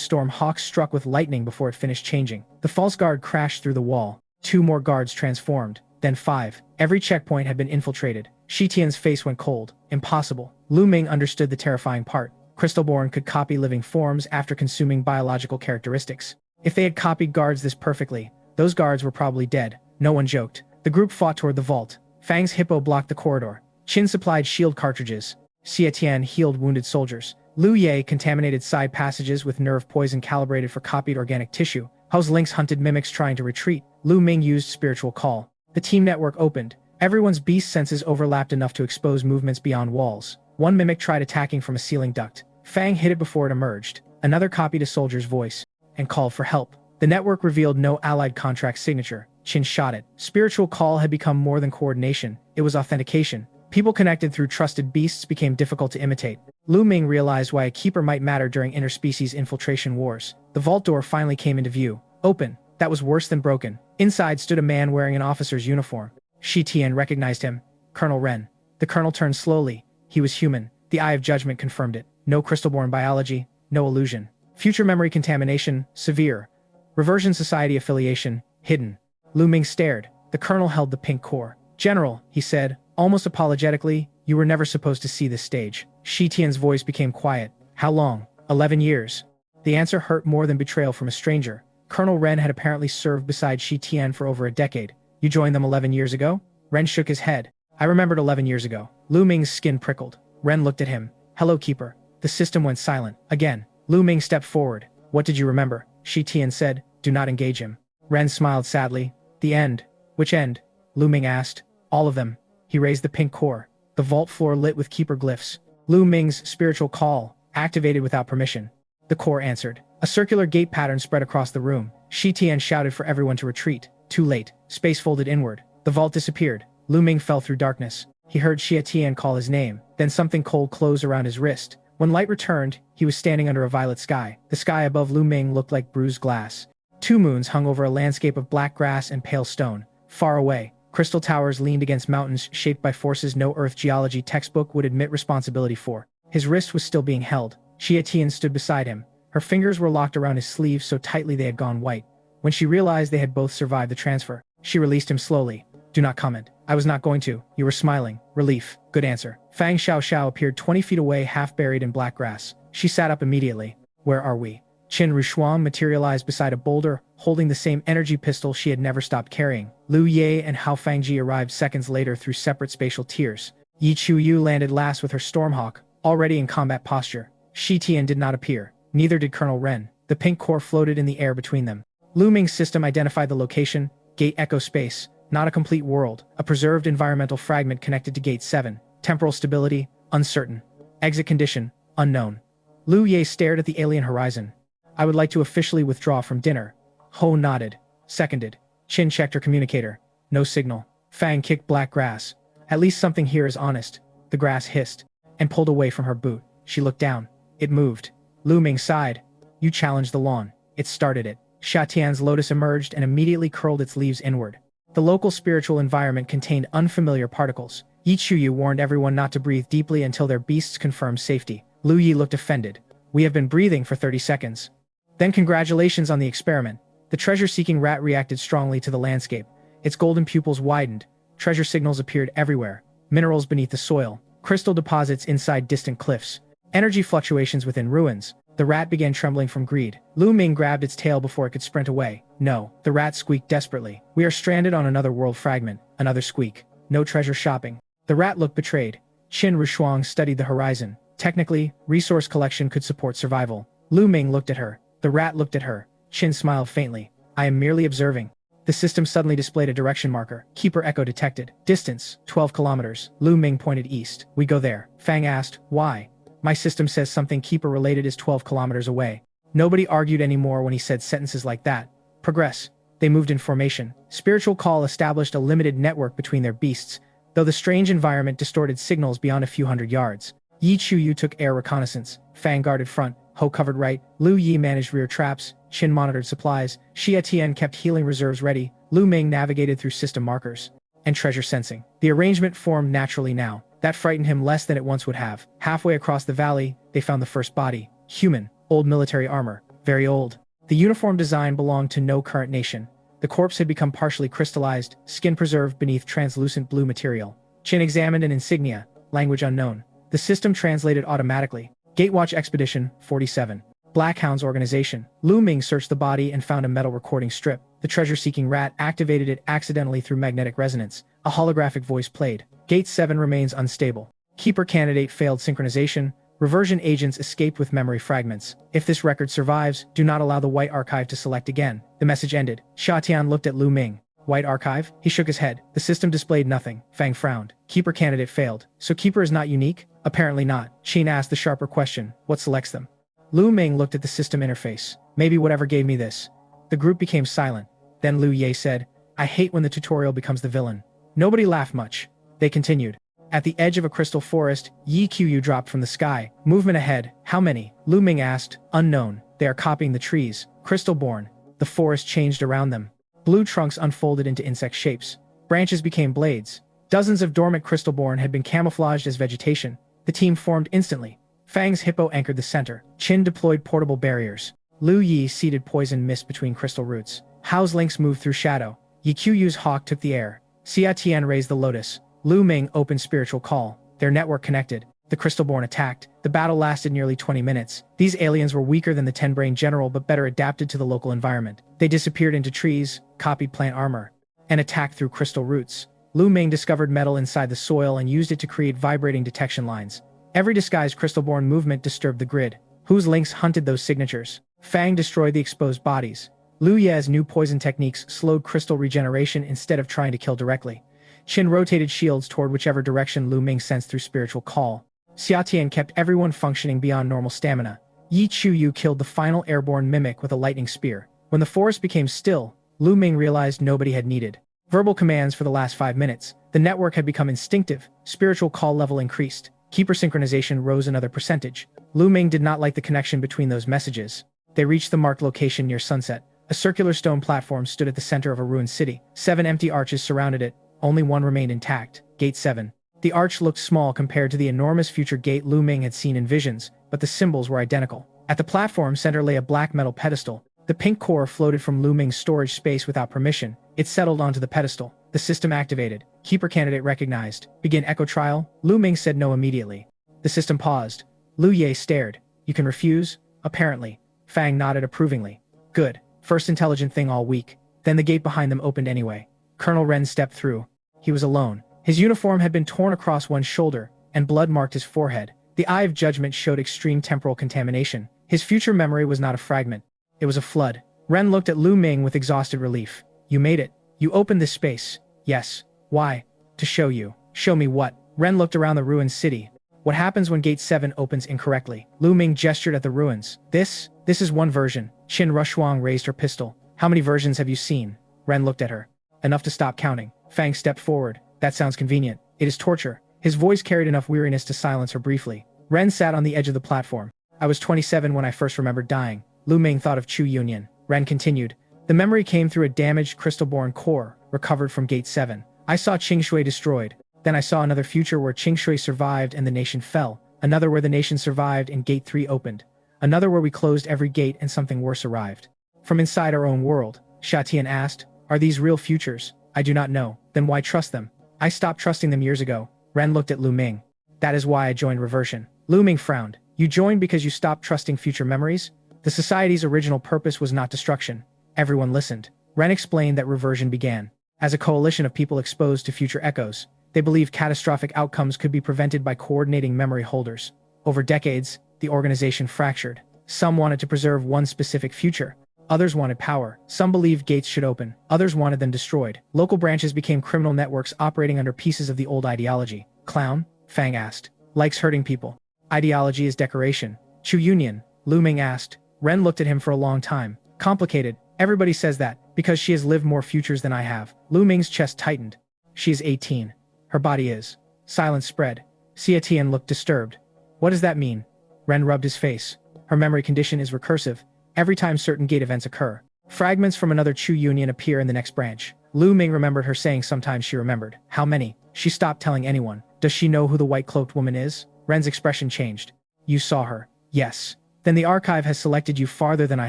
[SPEAKER 1] storm hawk struck with lightning before it finished changing. The false guard crashed through the wall. 2 more guards transformed. Then 5. Every checkpoint had been infiltrated. Shi Tian's face went cold. Impossible. Lu Ming understood the terrifying part. Crystalborn could copy living forms after consuming biological characteristics. If they had copied guards this perfectly, those guards were probably dead. No one joked. The group fought toward the vault. Fang's hippo blocked the corridor. Qin supplied shield cartridges. Xia Tian healed wounded soldiers. Lu Ye contaminated side passages with nerve poison calibrated for copied organic tissue. Hao's lynx hunted mimics trying to retreat. Lu Ming used spiritual call. The team network opened. Everyone's beast senses overlapped enough to expose movements beyond walls. One mimic tried attacking from a ceiling duct. Fang hit it before it emerged. Another copied a soldier's voice and called for help. The network revealed no allied contract signature. Qin shot it. Spiritual call had become more than coordination. It was authentication. People connected through trusted beasts became difficult to imitate. Lu Ming realized why a keeper might matter during interspecies infiltration wars. The vault door finally came into view. Open. That was worse than broken. Inside stood a man wearing an officer's uniform. Shi Tian recognized him. Colonel Ren. The colonel turned slowly. He was human. The eye of judgment confirmed it. No crystal-born biology. No illusion. Future memory contamination. Severe. Reversion Society affiliation. Hidden. Lu Ming stared. The colonel held the pink core. "General," he said, almost apologetically, "you were never supposed to see this stage." Shi Tian's voice became quiet. "How long?" 11 years. The answer hurt more than betrayal from a stranger. Colonel Ren had apparently served beside Shi Tian for over a decade. You joined them 11 years ago? Ren shook his head. I remembered 11 years ago. Lu Ming's skin prickled. Ren looked at him. Hello, Keeper. The system went silent. Again. Lu Ming stepped forward. What did you remember? Shi Tian said. Do not engage him. Ren smiled sadly. The end. Which end? Lu Ming asked. All of them. He raised the pink core. The vault floor lit with Keeper glyphs. Lu Ming's spiritual call, activated without permission. The core answered. A circular gate pattern spread across the room. Shi Tian shouted for everyone to retreat. Too late. Space folded inward. The vault disappeared. Lu Ming fell through darkness. He heard Xia Tian call his name, then something cold closed around his wrist. When light returned, he was standing under a violet sky. The sky above Lu Ming looked like bruised glass. 2 moons hung over a landscape of black grass and pale stone. Far away, crystal towers leaned against mountains shaped by forces no Earth geology textbook would admit responsibility for. His wrist was still being held. Xia Tian stood beside him. Her fingers were locked around his sleeves so tightly they had gone white. When she realized they had both survived the transfer, she released him slowly. Do not comment. I was not going to. You were smiling. Relief. Good answer. Fang Xiao appeared 20 feet away, half buried in black grass. She sat up immediately. Where are we? Qin Rushuang materialized beside a boulder, holding the same energy pistol she had never stopped carrying. Lu Ye and Hao Fangji arrived seconds later through separate spatial tiers. Yi Chuyu landed last with her Stormhawk, already in combat posture. Shi Tian did not appear. Neither did Colonel Ren. The pink core floated in the air between them. Lu Ming's system identified the location, Gate Echo Space. Not a complete world, a preserved environmental fragment connected to Gate 7. Temporal stability, uncertain. Exit condition, unknown. Lu Ye stared at the alien horizon. I would like to officially withdraw from dinner. Ho nodded. Seconded. Qin checked her communicator. No signal. Fang kicked black grass. At least something here is honest. The grass hissed and pulled away from her boot. She looked down. It moved. Lu Ming sighed. You challenged the lawn. It started it. Xia Tian's lotus emerged and immediately curled its leaves inward. The local spiritual environment contained unfamiliar particles. Yi Chuyu warned everyone not to breathe deeply until their beasts confirmed safety. Lu Yi looked offended. We have been breathing for 30 seconds. Then congratulations on the experiment. The treasure-seeking rat reacted strongly to the landscape. Its golden pupils widened. Treasure signals appeared everywhere. Minerals beneath the soil. Crystal deposits inside distant cliffs. Energy fluctuations within ruins. The rat began trembling from greed. Lu Ming grabbed its tail before it could sprint away. No, the rat squeaked desperately. We are stranded on another world fragment. Another squeak. No treasure shopping. The rat looked betrayed. Qin Rushuang studied the horizon. Technically, resource collection could support survival. Lu Ming looked at her. The rat looked at her. Qin smiled faintly. I am merely observing. The system suddenly displayed a direction marker. Keeper echo detected. Distance, 12 kilometers. Lu Ming pointed east. We go there. Fang asked, why? My system says something Keeper related is 12 kilometers away. Nobody argued anymore when he said sentences like that. Progress. They moved in formation. Spiritual Call established a limited network between their beasts, though the strange environment distorted signals beyond a few hundred yards. Yi Chuyu took air reconnaissance. Fang guarded front. Ho covered right. Lu Yi managed rear traps. Qin monitored supplies. Xia Tian kept healing reserves ready. Lu Ming navigated through system markers and treasure sensing. The arrangement formed naturally now. That frightened him less than it once would have. Halfway across the valley, they found the first body. Human. Old military armor. Very old. The uniform design belonged to no current nation. The corpse had become partially crystallized, skin preserved beneath translucent blue material. Qin examined an insignia. Language unknown. The system translated automatically. Gatewatch Expedition, 47. Blackhounds Organization. Lu Ming searched the body and found a metal recording strip. The treasure-seeking rat activated it accidentally through magnetic resonance. A holographic voice played. Gate 7 remains unstable. Keeper candidate failed synchronization. Reversion agents escaped with memory fragments. If this record survives, do not allow the White Archive to select again. The message ended. Xia Tian looked at Lu Ming. White Archive? He shook his head. The system displayed nothing. Fang frowned. Keeper candidate failed. So Keeper is not unique? Apparently not. Qin asked the sharper question. What selects them? Lu Ming looked at the system interface. Maybe whatever gave me this. The group became silent. Then Lu Ye said, I hate when the tutorial becomes the villain. Nobody laughed much. They continued. At the edge of a crystal forest, Yi Qiu dropped from the sky. Movement ahead. How many? Lu Ming asked. Unknown. They are copying the trees. Crystal-born. The forest changed around them. Blue trunks unfolded into insect shapes. Branches became blades. Dozens of dormant crystal-born had been camouflaged as vegetation. The team formed instantly. Fang's hippo anchored the center. Qin deployed portable barriers. Lu Yi seeded poison mist between crystal roots. Hao's lynx moved through shadow. Yi Qiu's hawk took the air. Xia Tian raised the lotus. Lu Ming opened spiritual call. Their network connected. The Crystalborn attacked. The battle lasted nearly 20 minutes. These aliens were weaker than the Ten-Brain General but better adapted to the local environment. They disappeared into trees, copied plant armor, and attacked through crystal roots. Lu Ming discovered metal inside the soil and used it to create vibrating detection lines. Every disguised Crystalborn movement disturbed the grid. Hu's links hunted those signatures. Fang destroyed the exposed bodies. Lu Ye's new poison techniques slowed crystal regeneration instead of trying to kill directly. Qin rotated shields toward whichever direction Lu Ming sensed through spiritual call. Xia Tian kept everyone functioning beyond normal stamina. Yi Chuyu killed the final airborne mimic with a lightning spear. When the forest became still, Lu Ming realized nobody had needed verbal commands for the last 5 minutes. The network had become instinctive. Spiritual call level increased. Keeper synchronization rose another percentage. Lu Ming did not like the connection between those messages. They reached the marked location near sunset. A circular stone platform stood at the center of a ruined city. 7 empty arches surrounded it. Only one remained intact. Gate 7. The arch looked small compared to the enormous future gate Lu Ming had seen in visions, but the symbols were identical. At the platform center lay a black metal pedestal. The pink core floated from Lu Ming's storage space without permission. It settled onto the pedestal. The system activated. Keeper candidate recognized. Begin echo trial. Lu Ming said no immediately. The system paused. Lu Ye stared. You can refuse? Apparently. Fang nodded approvingly. Good. First intelligent thing all week. Then the gate behind them opened anyway. Colonel Ren stepped through. He was alone. His uniform had been torn across one shoulder, and blood marked his forehead. The Eye of Judgment showed extreme temporal contamination. His future memory was not a fragment. It was a flood. Ren looked at Lu Ming with exhausted relief. You made it. You opened this space. Yes. Why? To show you. Show me what? Ren looked around the ruined city. What happens when Gate 7 opens incorrectly? Lu Ming gestured at the ruins. This is one version. Qin Rushuang raised her pistol. How many versions have you seen? Ren looked at her. Enough to stop counting. Fang stepped forward. That sounds convenient. It is torture. His voice carried enough weariness to silence her briefly. Ren sat on the edge of the platform. I was 27 when I first remembered dying. Lu Ming thought of Chu Yunyan. Ren continued. The memory came through a damaged crystal-born core, recovered from Gate 7. I saw Qingshui destroyed. Then I saw another future where Qingshui survived and the nation fell. Another where the nation survived and Gate 3 opened. Another where we closed every gate and something worse arrived. From inside our own world, Shatian asked, are these real futures? I do not know. Then why trust them? I stopped trusting them years ago. Ren looked at Lu Ming. That is why I joined Reversion. Lu Ming frowned. You joined because you stopped trusting future memories? The society's original purpose was not destruction. Everyone listened. Ren explained that Reversion began as a coalition of people exposed to future echoes. They believed catastrophic outcomes could be prevented by coordinating memory holders. Over decades, the organization fractured. Some wanted to preserve one specific future. Others wanted power. Some believed gates should open. Others wanted them destroyed. Local branches became criminal networks operating under pieces of the old ideology. Clown? Fang asked. Likes hurting people. Ideology is decoration. Chu Yunyan? Lu Ming asked. Ren looked at him for a long time. Complicated. Everybody says that, because she has lived more futures than I have. Lu Ming's chest tightened. She is 18. Her body is. Silence spread. Xia Tian looked disturbed. What does that mean? Ren rubbed his face. Her memory condition is recursive. Every time certain gate events occur, fragments from another Chu Yunyan appear in the next branch. Lu Ming remembered her saying sometimes she remembered. How many? She stopped telling anyone. Does she know who the white-cloaked woman is? Ren's expression changed. You saw her. Yes. Then the archive has selected you farther than I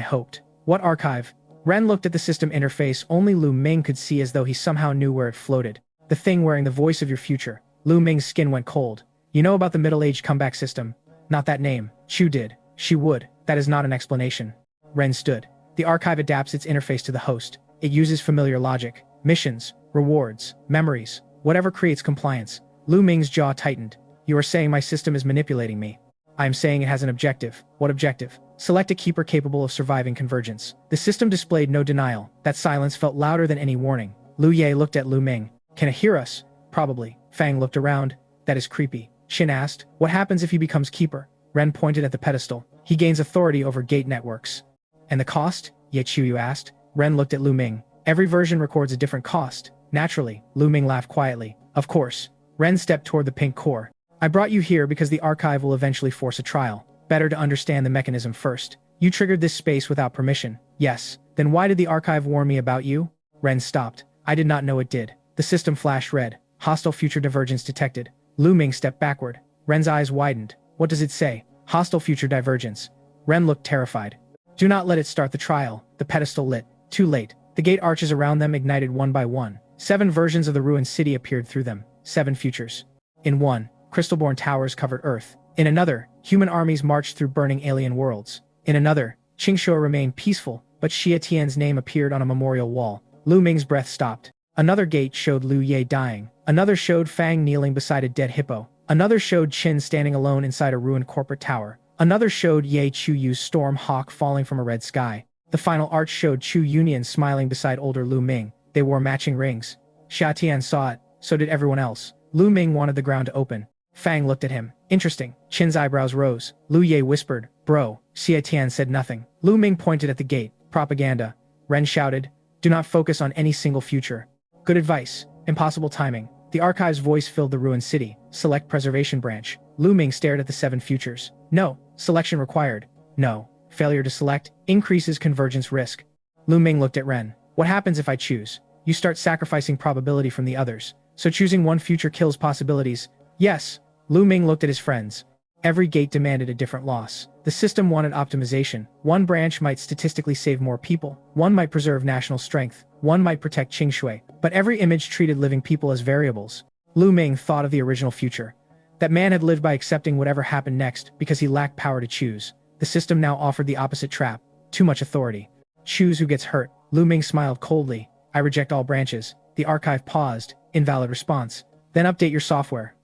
[SPEAKER 1] hoped. What archive? Ren looked at the system interface only Lu Ming could see as though he somehow knew where it floated. The thing wearing the voice of your future. Lu Ming's skin went cold. You know about the middle-aged comeback system? Not that name. Chu did. She would. That is not an explanation. Ren stood. The archive adapts its interface to the host. It uses familiar logic. Missions, rewards, memories, whatever creates compliance. Lu Ming's jaw tightened. You are saying my system is manipulating me. I am saying it has an objective. What objective? Select a keeper capable of surviving convergence. The system displayed no denial. That silence felt louder than any warning. Lu Ye looked at Lu Ming. Can it hear us? Probably. Fang looked around. That is creepy. Qin asked. What happens if he becomes keeper? Ren pointed at the pedestal. He gains authority over gate networks. And the cost? Ye Chuyu asked. Ren looked at Lu Ming. Every version records a different cost. Naturally, Lu Ming laughed quietly. Of course. Ren stepped toward the pink core. I brought you here because the archive will eventually force a trial. Better to understand the mechanism first. You triggered this space without permission. Yes. Then why did the archive warn me about you? Ren stopped. I did not know it did. The system flashed red. Hostile future divergence detected. Lu Ming stepped backward. Ren's eyes widened. What does it say? Hostile future divergence. Ren looked terrified. Do not let it start the trial. The pedestal lit. Too late. The gate arches around them ignited one by one. 7 versions of the ruined city appeared through them. 7 futures. In one, crystal-born towers covered Earth. In another, human armies marched through burning alien worlds. In another, Qingshua remained peaceful, but Xia Tian's name appeared on a memorial wall. Lu Ming's breath stopped. Another gate showed Liu Ye dying. Another showed Fang kneeling beside a dead hippo. Another showed Qin standing alone inside a ruined corporate tower. Another showed Ye Chuyu's storm hawk falling from a red sky. The final arch showed Chu Yunian smiling beside older Lu Ming. They wore matching rings. Xia Tian saw it, so did everyone else. Lu Ming wanted the ground to open. Fang looked at him. Interesting. Qin's eyebrows rose. Liu Ye whispered, "Bro." Xia Tian said nothing. Lu Ming pointed at the gate. Propaganda. Ren shouted, "Do not focus on any single future." Good advice. Impossible timing. The archive's voice filled the ruined city. Select preservation branch. Lu Ming stared at the 7 futures. No. Selection required. No. Failure to select increases convergence risk. Lu Ming looked at Ren. What happens if I choose? You start sacrificing probability from the others. So choosing one future kills possibilities. Yes. Lu Ming looked at his friends. Every gate demanded a different loss. The system wanted optimization. One branch might statistically save more people. One might preserve national strength. One might protect Qingshui. But every image treated living people as variables. Lu Ming thought of the original future. That man had lived by accepting whatever happened next because he lacked power to choose. The system now offered the opposite trap. Too much authority. Choose who gets hurt. Lu Ming smiled coldly. I reject all branches. The archive paused. Invalid response. Then update your software.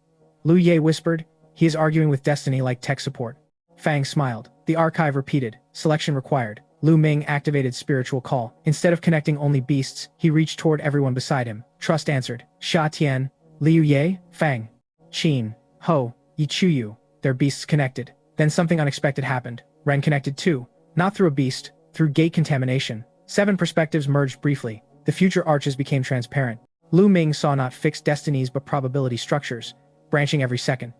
[SPEAKER 1] Liu Ye whispered. He is arguing with destiny like tech support. Fang smiled. The archive repeated. Selection required. Lu Ming activated spiritual call. Instead of connecting only beasts, he reached toward everyone beside him. Trust answered. Xia Tian, Liu Ye, Fang, Qin, Ho, Yi Chuyu. Their beasts connected. Then something unexpected happened. Ren connected too. Not through a beast, through gate contamination. 7 perspectives merged briefly. The future arches became transparent. Lu Ming saw not fixed destinies but probability structures, branching every second.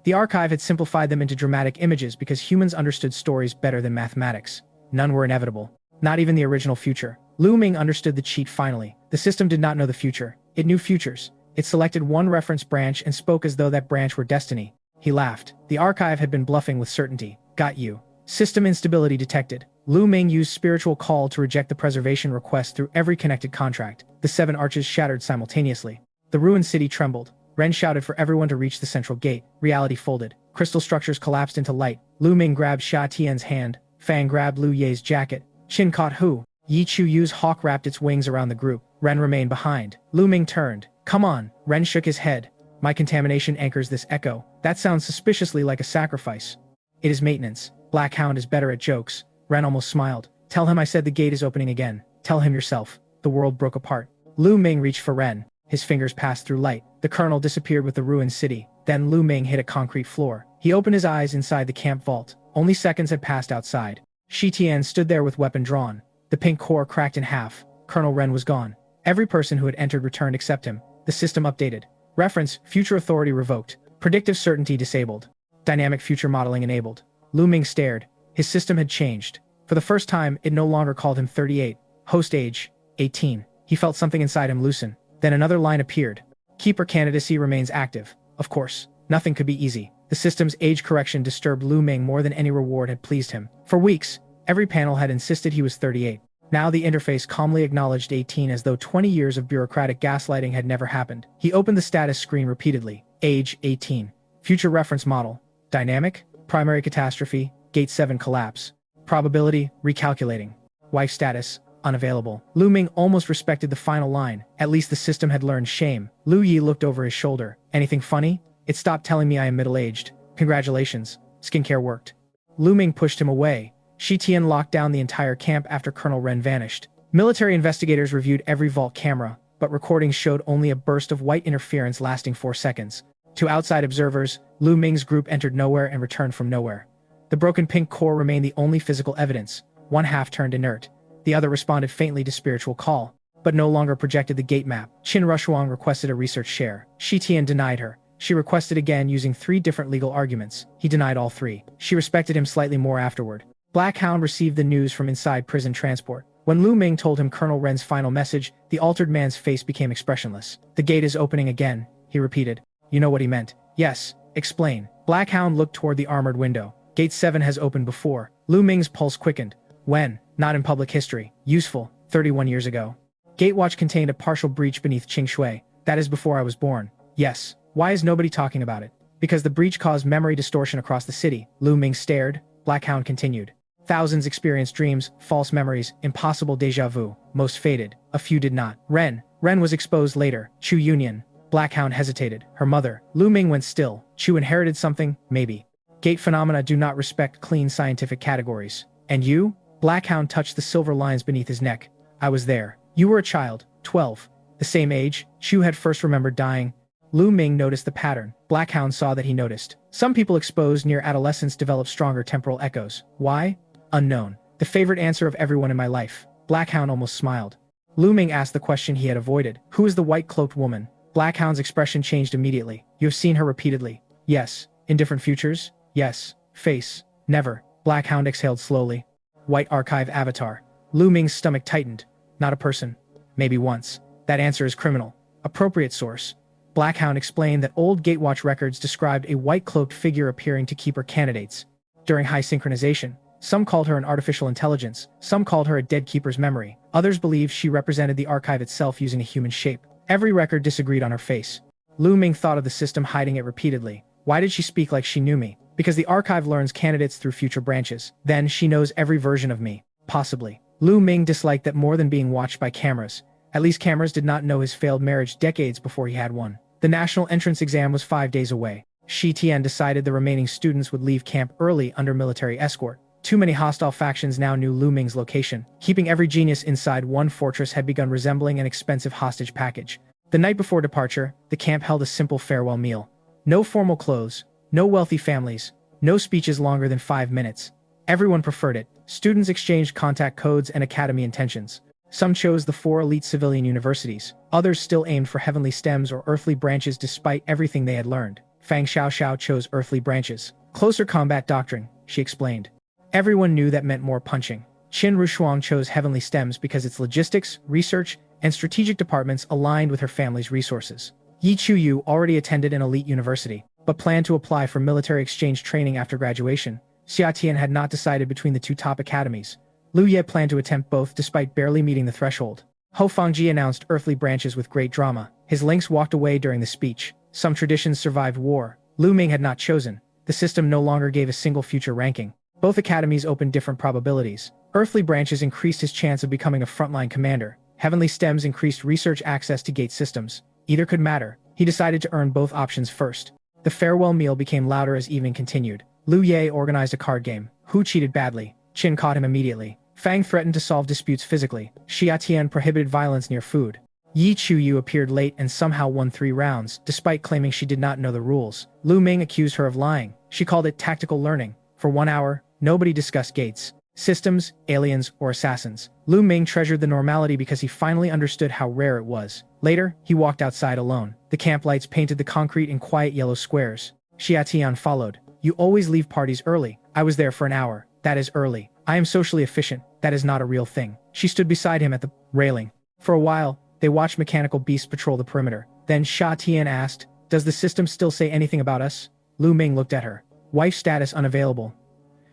[SPEAKER 1] The archive had simplified them into dramatic images because humans understood stories better than mathematics. None were inevitable. Not even the original future. Lu Ming understood the cheat finally. The system did not know the future. It knew futures. It selected one reference branch and spoke as though that branch were destiny. He laughed. The archive had been bluffing with certainty. Got you. System instability detected. Lu Ming used spiritual call to reject the preservation request through every connected contract. The 7 arches shattered simultaneously. The ruined city trembled. Ren shouted for everyone to reach the central gate. Reality folded. Crystal structures collapsed into light. Lu Ming grabbed Xia Tian's hand. Fang grabbed Liu Ye's jacket. Qin caught Hu. Yi Chuyu's hawk wrapped its wings around the group. Ren remained behind. Lu Ming turned. Come on. Ren shook his head. My contamination anchors this echo. That sounds suspiciously like a sacrifice. It is maintenance. Black Hound is better at jokes. Ren almost smiled. Tell him I said the gate is opening again. Tell him yourself. The world broke apart. Lu Ming reached for Ren. His fingers passed through light. The colonel disappeared with the ruined city. Then Lu Ming hit a concrete floor. He opened his eyes inside the camp vault. Only seconds had passed outside. Shi Tian stood there with weapon drawn. The pink core cracked in half. Colonel Ren was gone. Every person who had entered returned except him. The system updated. Reference, future authority revoked. Predictive certainty disabled. Dynamic future modeling enabled. Lu Ming stared. His system had changed. For the first time, it no longer called him 38. Host age, 18. He felt something inside him loosen. Then another line appeared. Keeper candidacy remains active. Of course, nothing could be easy. The system's age correction disturbed Lu Ming more than any reward had pleased him. For weeks, every panel had insisted he was 38. Now the interface calmly acknowledged 18 as though 20 years of bureaucratic gaslighting had never happened. He opened the status screen repeatedly. Age, 18. Future reference model. Dynamic, primary catastrophe, gate 7 collapse. Probability, recalculating. Wife status, unavailable. Lu Ming almost respected the final line. At least the system had learned shame. Lu Yi looked over his shoulder. Anything funny? It stopped telling me I am middle-aged. Congratulations. Skincare worked. Lu Ming pushed him away. Shi Tian locked down the entire camp after Colonel Ren vanished. Military investigators reviewed every vault camera, but recordings showed only a burst of white interference lasting 4 seconds. To outside observers, Lu Ming's group entered nowhere and returned from nowhere. The broken pink core remained the only physical evidence. One half turned inert. The other responded faintly to spiritual call, but no longer projected the gate map. Qin Rushuang requested a research share. Shi Tian denied her. She requested again using 3 different legal arguments. He denied all 3. She respected him slightly more afterward. Black Hound received the news from inside prison transport. When Lu Ming told him Colonel Ren's final message, the altered man's face became expressionless. The gate is opening again, he repeated. You know what he meant. Yes, explain. Black Hound looked toward the armored window. Gate 7 has opened before. Lu Ming's pulse quickened. When? Not in public history. Useful. 31 years ago. Gatewatch contained a partial breach beneath Qingshui. That is before I was born. Yes. Why is nobody talking about it? Because the breach caused memory distortion across the city. Lu Ming stared. Blackhound continued. Thousands experienced dreams, false memories, impossible déjà vu. Most faded. A few did not. Ren was exposed later. Chu Union. Blackhound hesitated. Her mother. Lu Ming went still. Chu inherited something? Maybe. Gate phenomena do not respect clean scientific categories. And you? Blackhound touched the silver lines beneath his neck. I was there. You were a child. 12. The same age. Chu had first remembered dying. Lu Ming noticed the pattern. Blackhound saw that he noticed. Some people exposed near adolescence develop stronger temporal echoes. Why? Unknown. The favorite answer of everyone in my life. Blackhound almost smiled. Lu Ming asked the question he had avoided. Who is the white-cloaked woman? Blackhound's expression changed immediately. You have seen her repeatedly. Yes. In different futures? Yes. Face. Never. Blackhound exhaled slowly. White archive avatar. Lu Ming's stomach tightened. Not a person. Maybe once. That answer is criminal. Appropriate source. Blackhound explained that old Gatewatch records described a white-cloaked figure appearing to keep her candidates. During high synchronization, some called her an artificial intelligence, some called her a dead keeper's memory, others believed she represented the archive itself using a human shape. Every record disagreed on her face. Lu Ming thought of the system hiding it repeatedly. Why did she speak like she knew me? Because the archive learns candidates through future branches. Then she knows every version of me. Possibly. Lu Ming disliked that more than being watched by cameras. At least cameras did not know his failed marriage decades before he had one. The national entrance exam was 5 days away. Shi Tian decided the remaining students would leave camp early under military escort. Too many hostile factions now knew Lu Ming's location. Keeping every genius inside one fortress had begun resembling an expensive hostage package. The night before departure, the camp held a simple farewell meal. No formal clothes, no wealthy families, no speeches longer than 5 minutes. Everyone preferred it. Students exchanged contact codes and academy intentions. Some chose the 4 elite civilian universities. Others still aimed for heavenly stems or earthly branches despite everything they had learned. Fang Xiaoxiao chose earthly branches. Closer combat doctrine, she explained. Everyone knew that meant more punching. Qin Rushuang chose heavenly stems because its logistics, research, and strategic departments aligned with her family's resources. Yi Chuyu already attended an elite university, but planned to apply for military exchange training after graduation. Xia Tian had not decided between the 2 top academies. Lu Ye planned to attempt both despite barely meeting the threshold. Ho Fangji announced earthly branches with great drama. His links walked away during the speech. Some traditions survived war. Lu Ming had not chosen. The system no longer gave a single future ranking. Both academies opened different probabilities. Earthly branches increased his chance of becoming a frontline commander. Heavenly stems increased research access to gate systems. Either could matter. He decided to earn both options first. The farewell meal became louder as evening continued. Lu Ye organized a card game. Hu cheated badly. Qin caught him immediately. Fang threatened to solve disputes physically. Xia Tian prohibited violence near food. Yi Chuyu appeared late and somehow won 3 rounds, despite claiming she did not know the rules. Lu Ming accused her of lying. She called it tactical learning. For 1 hour, nobody discussed gates, systems, aliens, or assassins. Lu Ming treasured the normality because he finally understood how rare it was. Later, he walked outside alone. The camp lights painted the concrete in quiet yellow squares. Xia Tian followed. You always leave parties early. I was there for an hour. That is early. I am socially efficient. That is not a real thing. She stood beside him at the railing. For a while, they watched mechanical beasts patrol the perimeter. Then Xia Tian asked, does the system still say anything about us? Lu Ming looked at her. Wife status unavailable.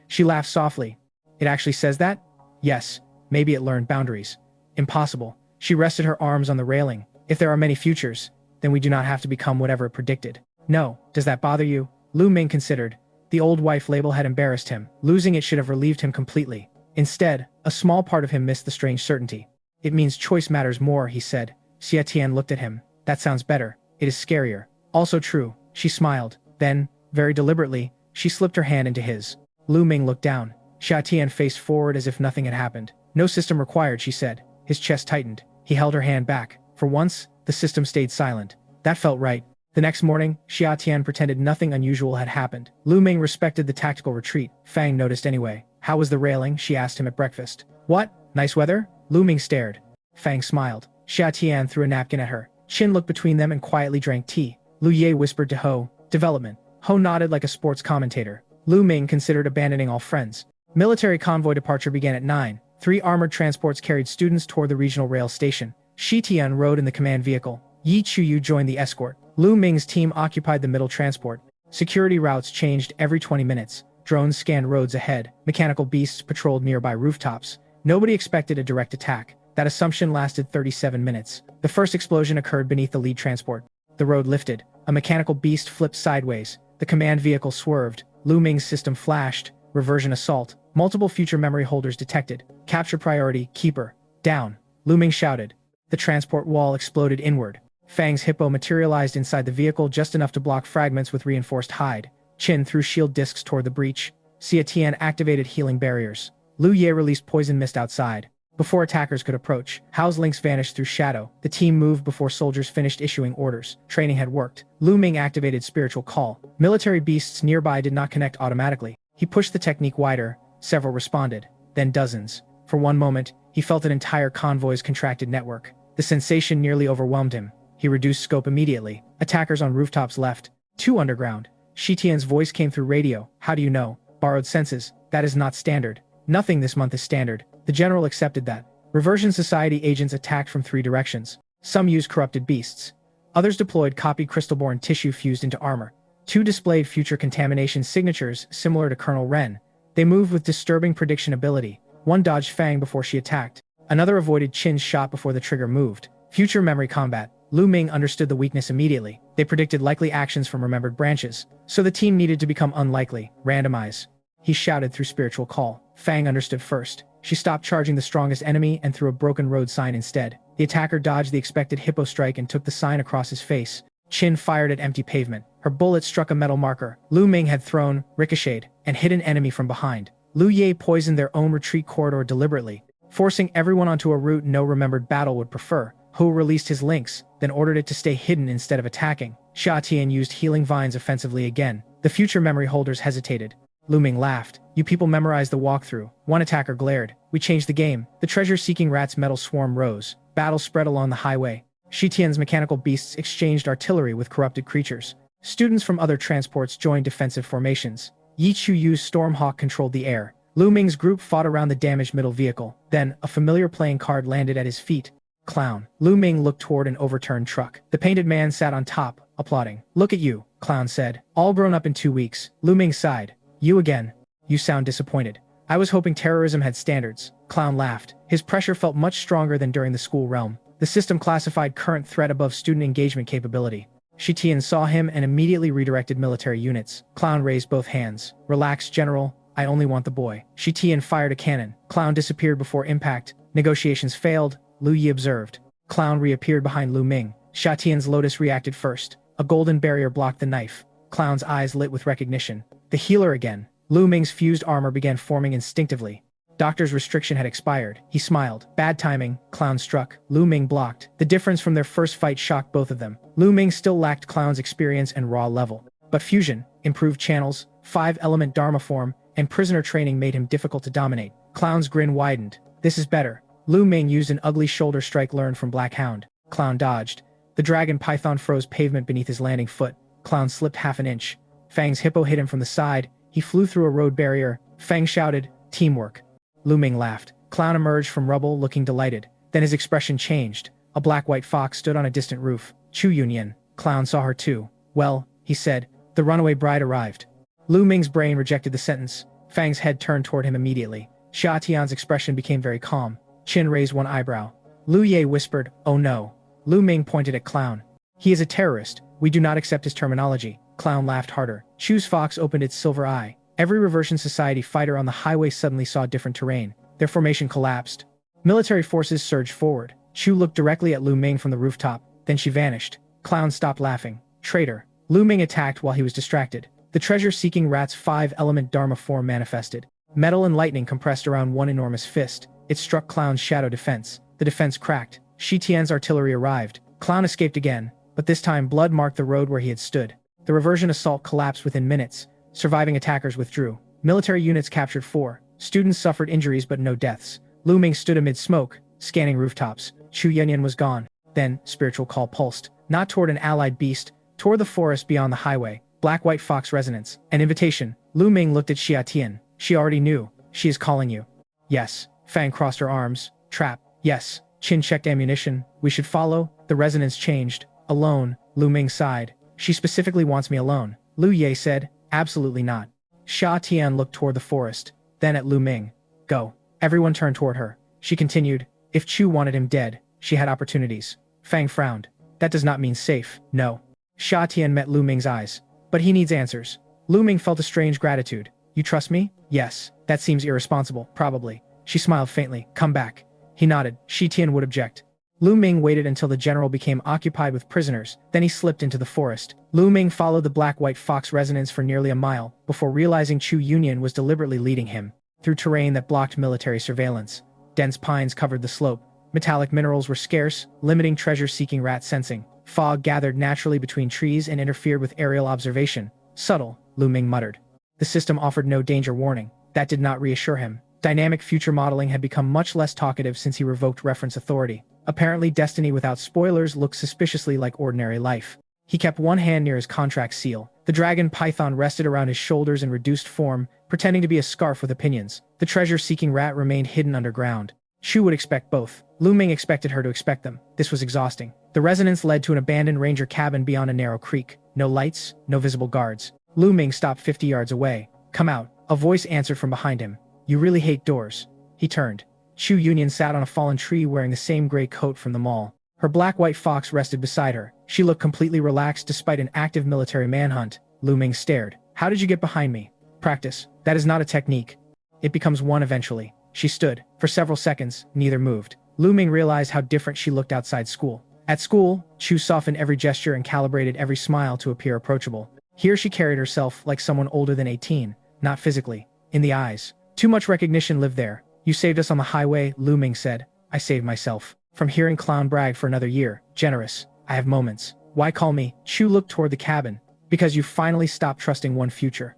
[SPEAKER 1] She laughed softly. It actually says that? Yes. Maybe it learned boundaries. Impossible. She rested her arms on the railing. If there are many futures, then we do not have to become whatever it predicted. No. Does that bother you? Lu Ming considered. The old wife label had embarrassed him. Losing it should have relieved him completely. Instead, a small part of him missed the strange certainty. It means choice matters more, he said. Xia Tian looked at him. That sounds better. It is scarier. Also true. She smiled. Then, very deliberately, she slipped her hand into his. Lu Ming looked down. Xia Tian faced forward as if nothing had happened. No system required, she said. His chest tightened. He held her hand back. For once, the system stayed silent. That felt right. The next morning, Xia Tian pretended nothing unusual had happened. Lu Ming respected the tactical retreat. Fang noticed anyway. How was the railing? She asked him at breakfast. What? Nice weather? Lu Ming stared. Fang smiled. Xia Tian threw a napkin at her. Qin looked between them and quietly drank tea. Lu Ye whispered to Ho, development. Ho nodded like a sports commentator. Lu Ming considered abandoning all friends. Military convoy departure began at 9. 3 armored transports carried students toward the regional rail station. Shi Tian rode in the command vehicle. Yi Chuyu joined the escort. Lu Ming's team occupied the middle transport. Security routes changed every 20 minutes. Drones scanned roads ahead. Mechanical beasts patrolled nearby rooftops. Nobody expected a direct attack. That assumption lasted 37 minutes. The first explosion occurred beneath the lead transport. The road lifted. A mechanical beast flipped sideways. The command vehicle swerved. Lu Ming's system flashed. Reversion assault. Multiple future memory holders detected. Capture priority, keeper. Down. Lu Ming shouted. The transport wall exploded inward. Fang's hippo materialized inside the vehicle just enough to block fragments with reinforced hide. Qin threw shield discs toward the breach. Xia Tian activated healing barriers. Lu Ye released poison mist outside. Before attackers could approach, Hao's links vanished through shadow. The team moved before soldiers finished issuing orders. Training had worked. Lu Ming activated spiritual call. Military beasts nearby did not connect automatically. He pushed the technique wider. Several responded. Then dozens. For one moment, he felt an entire convoy's contracted network. The sensation nearly overwhelmed him. He reduced scope immediately. Attackers on rooftops left. 2 underground. Shi Tian's voice came through radio. How do you know? Borrowed senses. That is not standard. Nothing this month is standard. The general accepted that. Reversion Society agents attacked from 3 directions. Some used corrupted beasts. Others deployed copied crystal-born tissue fused into armor. 2 displayed future contamination signatures similar to Colonel Ren. They moved with disturbing prediction ability. One dodged Fang before she attacked. Another avoided Qin's shot before the trigger moved. Future memory combat. Lu Ming understood the weakness immediately. They predicted likely actions from remembered branches. So the team needed to become unlikely. Randomize. He shouted through spiritual call. Fang understood first. She stopped charging the strongest enemy and threw a broken road sign instead. The attacker dodged the expected hippo strike and took the sign across his face. Qin fired at empty pavement. Her bullet struck a metal marker. Lu Ming had thrown, ricocheted, and hit an enemy from behind. Lu Ye poisoned their own retreat corridor deliberately, forcing everyone onto a route no remembered battle would prefer. Hu released his links, then ordered it to stay hidden instead of attacking. Xia Tian used healing vines offensively again. The future memory holders hesitated. Lu Ming laughed. You people memorized the walkthrough. One attacker glared. We changed the game. The treasure-seeking rat's metal swarm rose. Battle spread along the highway. Shi Tian's mechanical beasts exchanged artillery with corrupted creatures. Students from other transports joined defensive formations. Yi Chu Yu's Stormhawk controlled the air. Lu Ming's group fought around the damaged middle vehicle. Then, a familiar playing card landed at his feet. Clown. Lu Ming looked toward an overturned truck. The painted man sat on top, applauding. Look at you, Clown said. All grown up in 2 weeks. Lu Ming sighed. You again. You sound disappointed. I was hoping terrorism had standards. Clown laughed. His pressure felt much stronger than during the school realm. The system classified current threat above student engagement capability. Shi Tian saw him and immediately redirected military units. Clown raised both hands. Relax, General. I only want the boy. Shi Tian fired a cannon. Clown disappeared before impact. Negotiations failed. Lu Yi observed. Clown reappeared behind Lu Ming. Xia Tian's lotus reacted first. A golden barrier blocked the knife. Clown's eyes lit with recognition. The healer again. Lu Ming's fused armor began forming instinctively. Doctor's restriction had expired. He smiled. Bad timing. Clown struck. Lu Ming blocked. The difference from their first fight shocked both of them. Lu Ming still lacked Clown's experience and raw level. But fusion, improved channels, 5-element Dharma form, and prisoner training made him difficult to dominate. Clown's grin widened. This is better. Lu Ming used an ugly shoulder strike learned from Black Hound. Clown dodged. The dragon python froze pavement beneath his landing foot. Clown slipped half an inch. Fang's hippo hit him from the side. He flew through a road barrier. Fang shouted, teamwork. Lu Ming laughed. Clown emerged from rubble looking delighted. Then his expression changed. A black-white fox stood on a distant roof. Chu Yunyan. Clown saw her too. Well, he said, the runaway bride arrived. Lu Ming's brain rejected the sentence. Fang's head turned toward him immediately. Xia Tian's expression became very calm. Qin raised one eyebrow. Lu Ye whispered, oh no. Lu Ming pointed at Clown. He is a terrorist. We do not accept his terminology. Clown laughed harder. Chu's fox opened its silver eye. Every Reversion Society fighter on the highway suddenly saw different terrain. Their formation collapsed. Military forces surged forward. Chu looked directly at Lu Ming from the rooftop. Then she vanished. Clown stopped laughing. Traitor. Lu Ming attacked while he was distracted. The treasure-seeking rat's 5-element Dharma form manifested. Metal and lightning compressed around one enormous fist. It struck Clown's shadow defense. The defense cracked. Shi Tian's artillery arrived. Clown escaped again, but this time blood marked the road where he had stood. The reversion assault collapsed within minutes. Surviving attackers withdrew. Military units captured 4. Students suffered injuries but no deaths. Lu Ming stood amid smoke, scanning rooftops. Chu Yanyan was gone. Then, spiritual call pulsed. Not toward an allied beast, toward the forest beyond the highway. Black-white fox resonance. An invitation. Lu Ming looked at Xia Tian. She already knew. She is calling you. Yes. Fang crossed her arms. Trap. Yes. Qin checked ammunition. We should follow. The resonance changed. Alone. Lu Ming sighed. She specifically wants me alone. Lu Ye said. Absolutely not. Xia Tian looked toward the forest. Then at Lu Ming. Go. Everyone turned toward her. She continued. If Chu wanted him dead, she had opportunities. Fang frowned. That does not mean safe. No. Xia Tian met Lu Ming's eyes. But he needs answers. Lu Ming felt a strange gratitude. You trust me? Yes. That seems irresponsible, probably. She smiled faintly. Come back. He nodded. Shi Tian would object. Lu Ming waited until the general became occupied with prisoners, then he slipped into the forest. Lu Ming followed the black-white fox resonance for nearly a mile, before realizing Chu Yunyan was deliberately leading him through terrain that blocked military surveillance. Dense pines covered the slope. Metallic minerals were scarce, limiting treasure-seeking rat sensing. Fog gathered naturally between trees and interfered with aerial observation. Subtle, Lu Ming muttered. The system offered no danger warning. That did not reassure him. Dynamic future modeling had become much less talkative since he revoked reference authority. Apparently, destiny without spoilers looked suspiciously like ordinary life. He kept one hand near his contract seal. The dragon python rested around his shoulders in reduced form, pretending to be a scarf with opinions. The treasure-seeking rat remained hidden underground. Shu would expect both. Lu Ming expected her to expect them. This was exhausting. The resonance led to an abandoned ranger cabin beyond a narrow creek. No lights, no visible guards. Lu Ming stopped 50 yards away. Come out. A voice answered from behind him. You really hate doors. He turned. Chu Yunyan sat on a fallen tree wearing the same gray coat from the mall. Her black-white fox rested beside her. She looked completely relaxed despite an active military manhunt. Lu Ming stared. How did you get behind me? Practice. That is not a technique. It becomes one eventually. She stood. For several seconds, neither moved. Lu Ming realized how different she looked outside school. At school, Chu softened every gesture and calibrated every smile to appear approachable. Here she carried herself like someone older than 18, not physically. In the eyes. Too much recognition lived there. You saved us on the highway, Lu Ming said. I saved myself. From hearing clown brag for another year. Generous. I have moments. Why call me? Chu looked toward the cabin. Because you finally stopped trusting one future.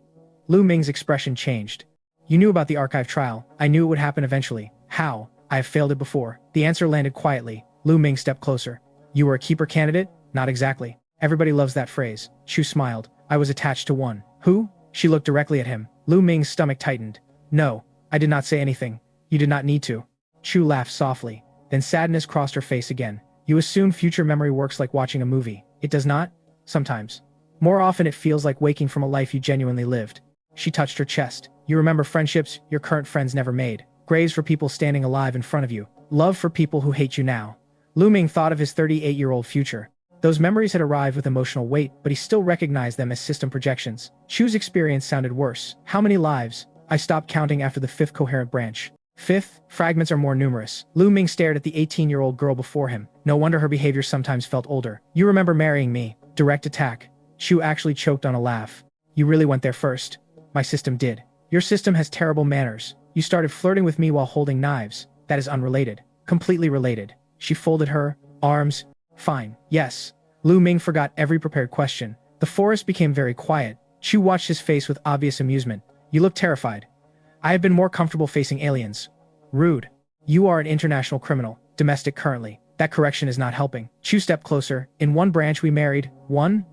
[SPEAKER 1] Lu Ming's expression changed. You knew about the archive trial. I knew it would happen eventually. How? I have failed it before. The answer landed quietly. Lu Ming stepped closer. You were a keeper candidate? Not exactly. Everybody loves that phrase. Chu smiled. I was attached to one. Who? She looked directly at him. Lu Ming's stomach tightened. No. I did not say anything. You did not need to. Chu laughed softly. Then sadness crossed her face again. You assume future memory works like watching a movie. It does not? Sometimes. More often it feels like waking from a life you genuinely lived. She touched her chest. You remember friendships your current friends never made. Graves for people standing alive in front of you. Love for people who hate you now. Lu Ming thought of his 38-year-old future. Those memories had arrived with emotional weight, but he still recognized them as system projections. Chu's experience sounded worse. How many lives? I stopped counting after the 5th coherent branch. 5th, fragments are more numerous. Lu Ming stared at the 18-year-old girl before him. No wonder her behavior sometimes felt older. You remember marrying me. Direct attack. Chu actually choked on a laugh. You really went there first. My system did. Your system has terrible manners. You started flirting with me while holding knives. That is unrelated. Completely related. She folded her arms. Fine. Yes. Lu Ming forgot every prepared question. The forest became very quiet. Chu watched his face with obvious amusement. You look terrified. I have been more comfortable facing aliens. Rude. You are an international criminal. Domestic currently. That correction is not helping. Chu stepped closer. In one branch we married. One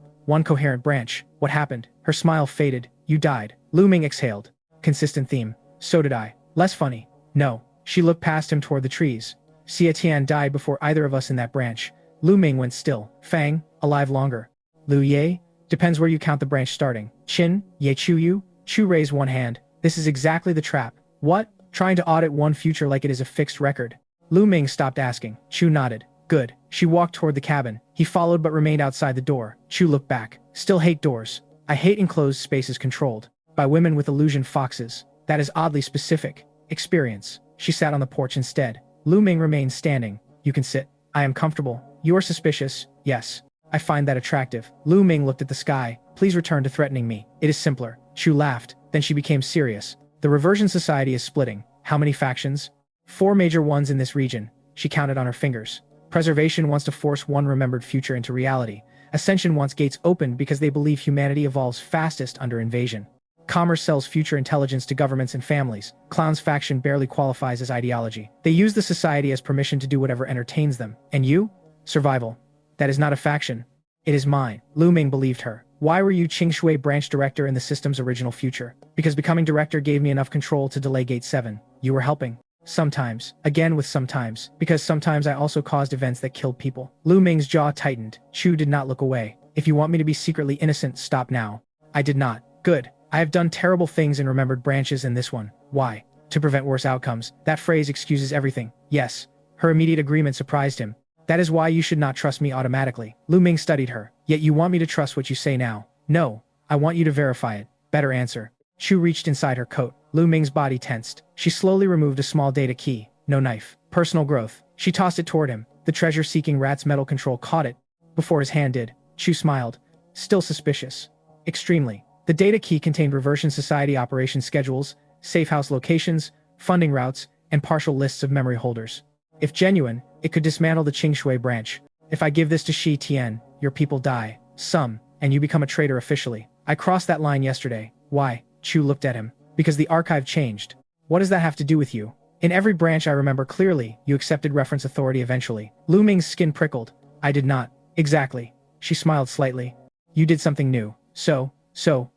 [SPEAKER 1] coherent branch. What happened? Her smile faded. You died. Lu Ming exhaled. Consistent theme. So did I. Less funny. No. She looked past him toward the trees. Xia Tian died before either of us in that branch. Lu Ming went still. Fang, alive longer. Lu Ye? Depends where you count the branch starting. Qin, Ye Chu Yu? Chu raised one hand. This is exactly the trap. What? Trying to audit one future like it is a fixed record. Lu Ming stopped asking. Chu nodded. Good. She walked toward the cabin. He followed but remained outside the door. Chu looked back. Still hate doors. I hate enclosed spaces controlled by women with illusion foxes. That is oddly specific. Experience. She sat on the porch instead. Lu Ming remained standing. You can sit. I am comfortable. You are suspicious. Yes. I find that attractive. Lu Ming looked at the sky. Please return to threatening me. It is simpler. Chu laughed. Then she became serious. The Reversion Society is splitting. How many factions? 4 major ones in this region. She counted on her fingers. Preservation wants to force one remembered future into reality. Ascension wants gates opened because they believe humanity evolves fastest under invasion. Commerce sells future intelligence to governments and families. Clown's faction barely qualifies as ideology. They use the society as permission to do whatever entertains them. And you? Survival. That is not a faction. It is mine. Lu Ming believed her. Why were you Qingshui branch director in the system's original future? Because becoming director gave me enough control to delay Gate 7. You were helping. Sometimes. Again with sometimes. Because sometimes I also caused events that killed people. Lu Ming's jaw tightened. Chu did not look away. If you want me to be secretly innocent, stop now. I did not. Good. I have done terrible things in remembered branches in this one. Why? To prevent worse outcomes. That phrase excuses everything. Yes. Her immediate agreement surprised him. That is why you should not trust me automatically. Lu Ming studied her. Yet you want me to trust what you say now. No. I want you to verify it. Better answer. Chu reached inside her coat. Lu Ming's body tensed. She slowly removed a small data key. No knife. Personal growth. She tossed it toward him. The treasure-seeking rat's metal control caught it before his hand did. Chu smiled. Still suspicious. Extremely. The data key contained Reversion Society operation schedules, safe house locations, funding routes, and partial lists of memory holders. If genuine, it could dismantle the Qingshui branch. If I give this to Shi Tian, your people die. Some, and you become a traitor officially. I crossed that line yesterday. Why? Chu looked at him. Because the archive changed. What does that have to do with you? In every branch I remember clearly, you accepted reference authority eventually. Lu Ming's skin prickled. I did not. Exactly. She smiled slightly. You did something new. So,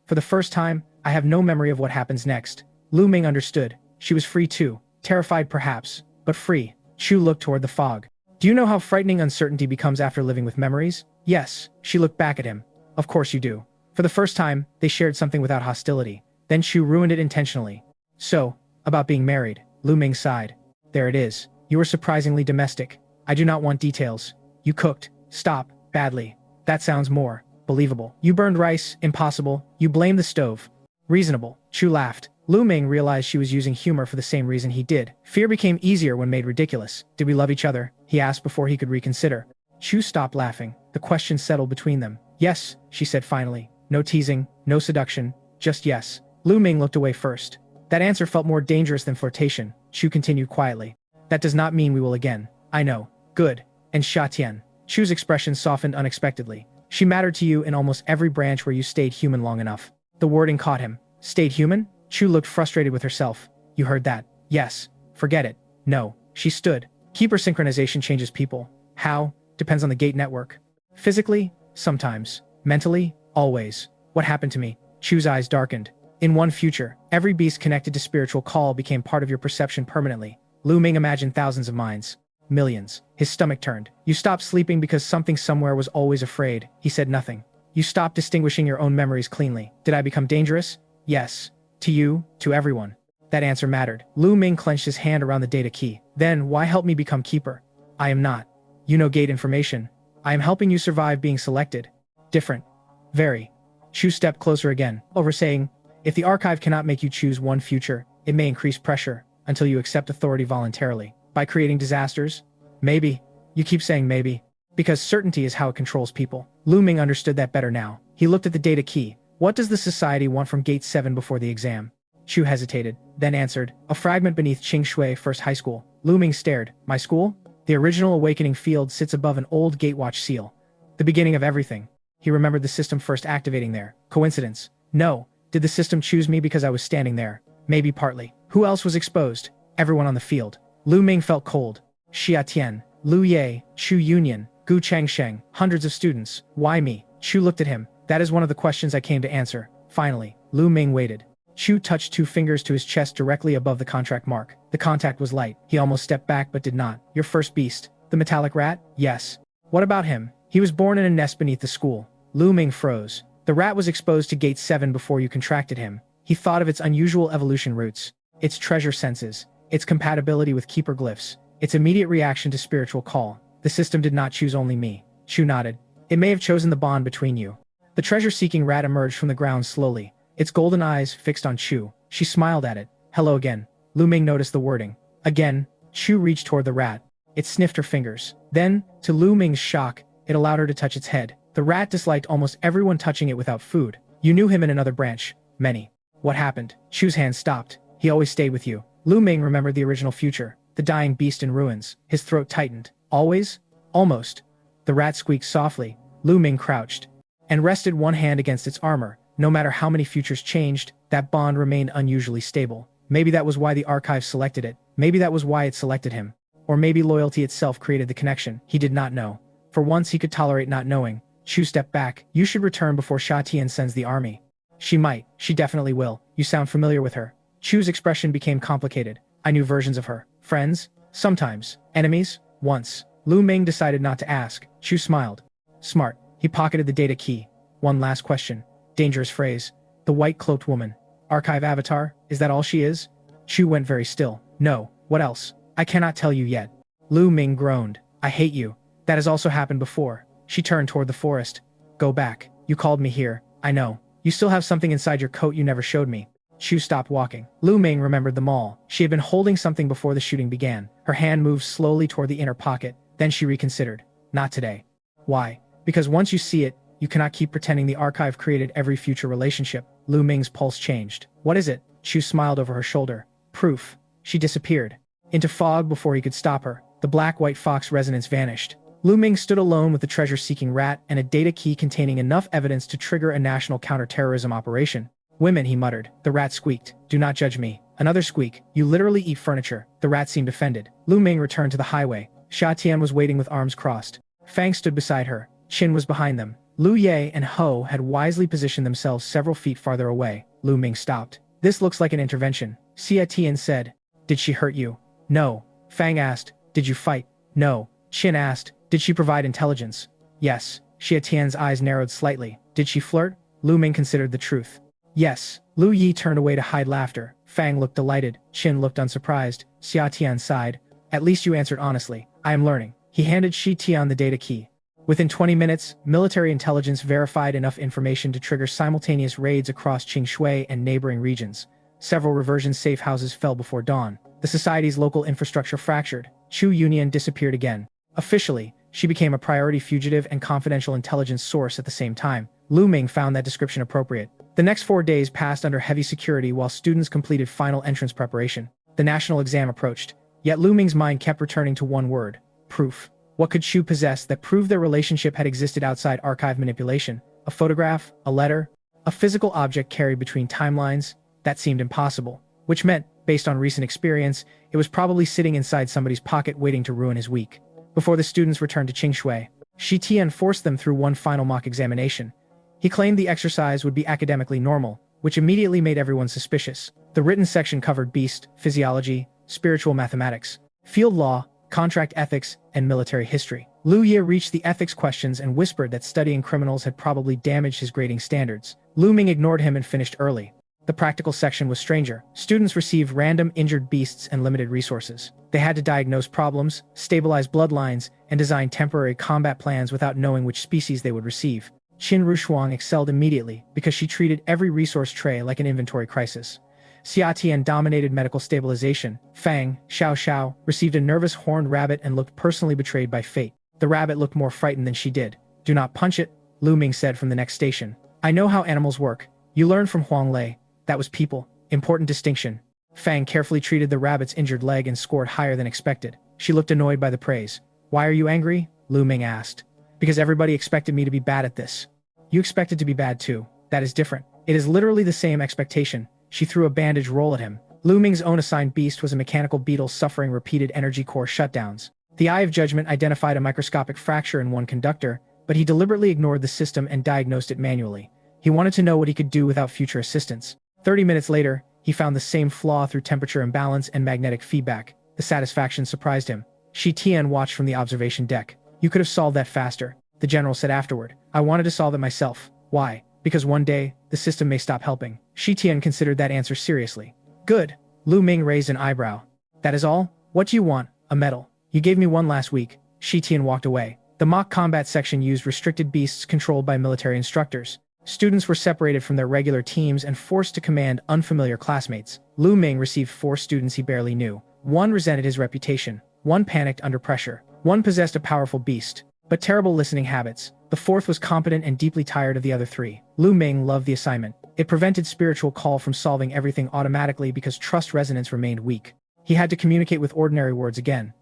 [SPEAKER 1] for the first time, I have no memory of what happens next. Lu Ming understood. She was free too. Terrified perhaps, but free. Chu looked toward the fog. Do you know how frightening uncertainty becomes after living with memories? Yes. She looked back at him. Of course you do. For the first time, they shared something without hostility. Then Chu ruined it intentionally. So, about being married. Lu Ming sighed. There it is. You were surprisingly domestic. I do not want details. You cooked. Stop. Badly. That sounds more believable. You burned rice. Impossible. You blamed the stove. Reasonable. Chu laughed. Lu Ming realized she was using humor for the same reason he did. Fear became easier when made ridiculous. Did we love each other? He asked before he could reconsider. Chu stopped laughing. The question settled between them. Yes, she said finally. No teasing, no seduction, just yes. Lu Ming looked away first. That answer felt more dangerous than flirtation. Chu continued quietly. That does not mean we will again. I know. Good. And Sha Tian. Chu's expression softened unexpectedly. She mattered to you in almost every branch where you stayed human long enough. The wording caught him. Stayed human? Chu looked frustrated with herself. You heard that? Yes. Forget it. No. She stood. Keeper synchronization changes people. How? Depends on the gate network. Physically? Sometimes. Mentally? Always. What happened to me? Chu's eyes darkened. In one future, every beast connected to spiritual call became part of your perception permanently. Lu Ming imagined thousands of minds. Millions. His stomach turned. You stopped sleeping because something somewhere was always afraid. He said nothing. You stopped distinguishing your own memories cleanly. Did I become dangerous? Yes. To you, to everyone. That answer mattered. Lu Ming clenched his hand around the data key. Then, why help me become keeper? I am not. You know gate information. I am helping you survive being selected. Different. Very. Chu stepped closer again, saying, if the archive cannot make you choose one future, it may increase pressure, until you accept authority voluntarily. By creating disasters? Maybe. You keep saying maybe. Because certainty is how it controls people. Lu Ming understood that better now. He looked at the data key. What does the society want from Gate 7 before the exam? Chu hesitated, then answered, a fragment beneath Qingshui First High School. Lu Ming stared. My school? The original awakening field sits above an old gatewatch seal. The beginning of everything. He remembered the system first activating there. Coincidence? No. Did the system choose me because I was standing there? Maybe partly. Who else was exposed? Everyone on the field. Lu Ming felt cold. Xia Tian, Lu Ye, Chu Yunyan, Gu Changsheng, hundreds of students. Why me? Chu looked at him. That is one of the questions I came to answer. Finally, Lu Ming waited. Chu touched 2 fingers to his chest directly above the contract mark. The contact was light. He almost stepped back but did not. Your first beast. The metallic rat? Yes. What about him? He was born in a nest beneath the school. Lu Ming froze. The rat was exposed to Gate 7 before you contracted him. He thought of its unusual evolution routes, its treasure senses, its compatibility with keeper glyphs, its immediate reaction to spiritual call. The system did not choose only me. Chu nodded. It may have chosen the bond between you. The treasure-seeking rat emerged from the ground slowly, its golden eyes fixed on Chu. She smiled at it. Hello again. Lu Ming noticed the wording. Again. Chu reached toward the rat. It sniffed her fingers. Then, to Lu Ming's shock, it allowed her to touch its head. The rat disliked almost everyone touching it without food. You knew him in another branch. Many. What happened? Chu's hand stopped. He always stayed with you. Lu Ming remembered the original future. The dying beast in ruins. His throat tightened. Always? Almost. The rat squeaked softly. Lu Ming crouched and rested one hand against its armor. No matter how many futures changed, that bond remained unusually stable. Maybe that was why the archive selected it. Maybe that was why it selected him. Or maybe loyalty itself created the connection. He did not know. For once he could tolerate not knowing. Chu stepped back. You should return before Sha Tian sends the army. She might. She definitely will. You sound familiar with her. Chu's expression became complicated. I knew versions of her. Friends? Sometimes. Enemies? Once. Lu Ming decided not to ask. Chu smiled. Smart. He pocketed the data key. One last question. Dangerous phrase. The white-cloaked woman. Archive avatar? Is that all she is? Chu went very still. No. What else? I cannot tell you yet. Lu Ming groaned. I hate you. That has also happened before. She turned toward the forest. Go back. You called me here. I know. You still have something inside your coat you never showed me. Chu stopped walking. Lu Ming remembered them all. She had been holding something before the shooting began. Her hand moved slowly toward the inner pocket. Then she reconsidered. Not today. Why? Because once you see it, you cannot keep pretending the archive created every future relationship. Lu Ming's pulse changed. What is it? Chu smiled over her shoulder. Proof. She disappeared into fog before he could stop her. The black-white fox resonance vanished. Lu Ming stood alone with the treasure-seeking rat and a data key containing enough evidence to trigger a national counter-terrorism operation. Women, he muttered. The rat squeaked. Do not judge me. Another squeak. You literally eat furniture. The rat seemed offended. Lu Ming returned to the highway. Xia Tian was waiting with arms crossed. Fang stood beside her. Qin was behind them. Lu Ye and Ho had wisely positioned themselves several feet farther away. Lu Ming stopped. This looks like an intervention. Xia Tian said. Did she hurt you? No. Fang asked. Did you fight? No. Qin asked. Did she provide intelligence? Yes. Xia Tian's eyes narrowed slightly. Did she flirt? Lu Ming considered the truth. Yes. Lu Yi turned away to hide laughter. Fang looked delighted. Qin looked unsurprised. Xia Tian sighed. At least you answered honestly. I am learning. He handed Shi Tian the data key. Within 20 minutes, military intelligence verified enough information to trigger simultaneous raids across Qingshui and neighboring regions. Several reversion safe houses fell before dawn. The society's local infrastructure fractured. Chu Union disappeared again. Officially, she became a priority fugitive and confidential intelligence source at the same time. Lu Ming found that description appropriate. The next 4 days passed under heavy security while students completed final entrance preparation. The national exam approached. Yet Lu Ming's mind kept returning to one word. Proof. What could Chu possess that proved their relationship had existed outside archive manipulation? A photograph? A letter? A physical object carried between timelines? That seemed impossible. Which meant, based on recent experience, it was probably sitting inside somebody's pocket waiting to ruin his week. Before the students returned to Qingshui, Shi Tian forced them through one final mock examination. He claimed the exercise would be academically normal, which immediately made everyone suspicious. The written section covered beast, physiology, spiritual mathematics, field law, contract ethics, and military history. Lu Ye reached the ethics questions and whispered that studying criminals had probably damaged his grading standards. Lu Ming ignored him and finished early. The practical section was stranger. Students received random injured beasts and limited resources. They had to diagnose problems, stabilize bloodlines, and design temporary combat plans without knowing which species they would receive. Qin Rushuang excelled immediately because she treated every resource tray like an inventory crisis. Xia Tian dominated medical stabilization. Fang, Xiao, received a nervous horned rabbit and looked personally betrayed by fate. The rabbit looked more frightened than she did. Do not punch it, Lu Ming said from the next station. I know how animals work. You learned from Huang Lei. That was people. Important distinction. Fang carefully treated the rabbit's injured leg and scored higher than expected. She looked annoyed by the praise. Why are you angry? Lu Ming asked. Because everybody expected me to be bad at this. You expected to be bad too. That is different. It is literally the same expectation. She threw a bandage roll at him. Lu Ming's own assigned beast was a mechanical beetle suffering repeated energy core shutdowns. The Eye of Judgment identified a microscopic fracture in one conductor, but he deliberately ignored the system and diagnosed it manually. He wanted to know what he could do without future assistance. 30 minutes later, he found the same flaw through temperature imbalance and magnetic feedback. The satisfaction surprised him. Shi Tian watched from the observation deck. You could have solved that faster, the general said afterward. I wanted to solve it myself. Why? Because one day, the system may stop helping. Shi Tian considered that answer seriously. Good. Lu Ming raised an eyebrow. That is all? What do you want? A medal. You gave me one last week. Shi Tian walked away. The mock combat section used restricted beasts controlled by military instructors. Students were separated from their regular teams and forced to command unfamiliar classmates. Lu Ming received 4 students he barely knew. One resented his reputation. One panicked under pressure. One possessed a powerful beast, but terrible listening habits. The 4th was competent and deeply tired of the other 3. Lu Ming loved the assignment. It prevented spiritual call from solving everything automatically because trust resonance remained weak. He had to communicate with ordinary words again.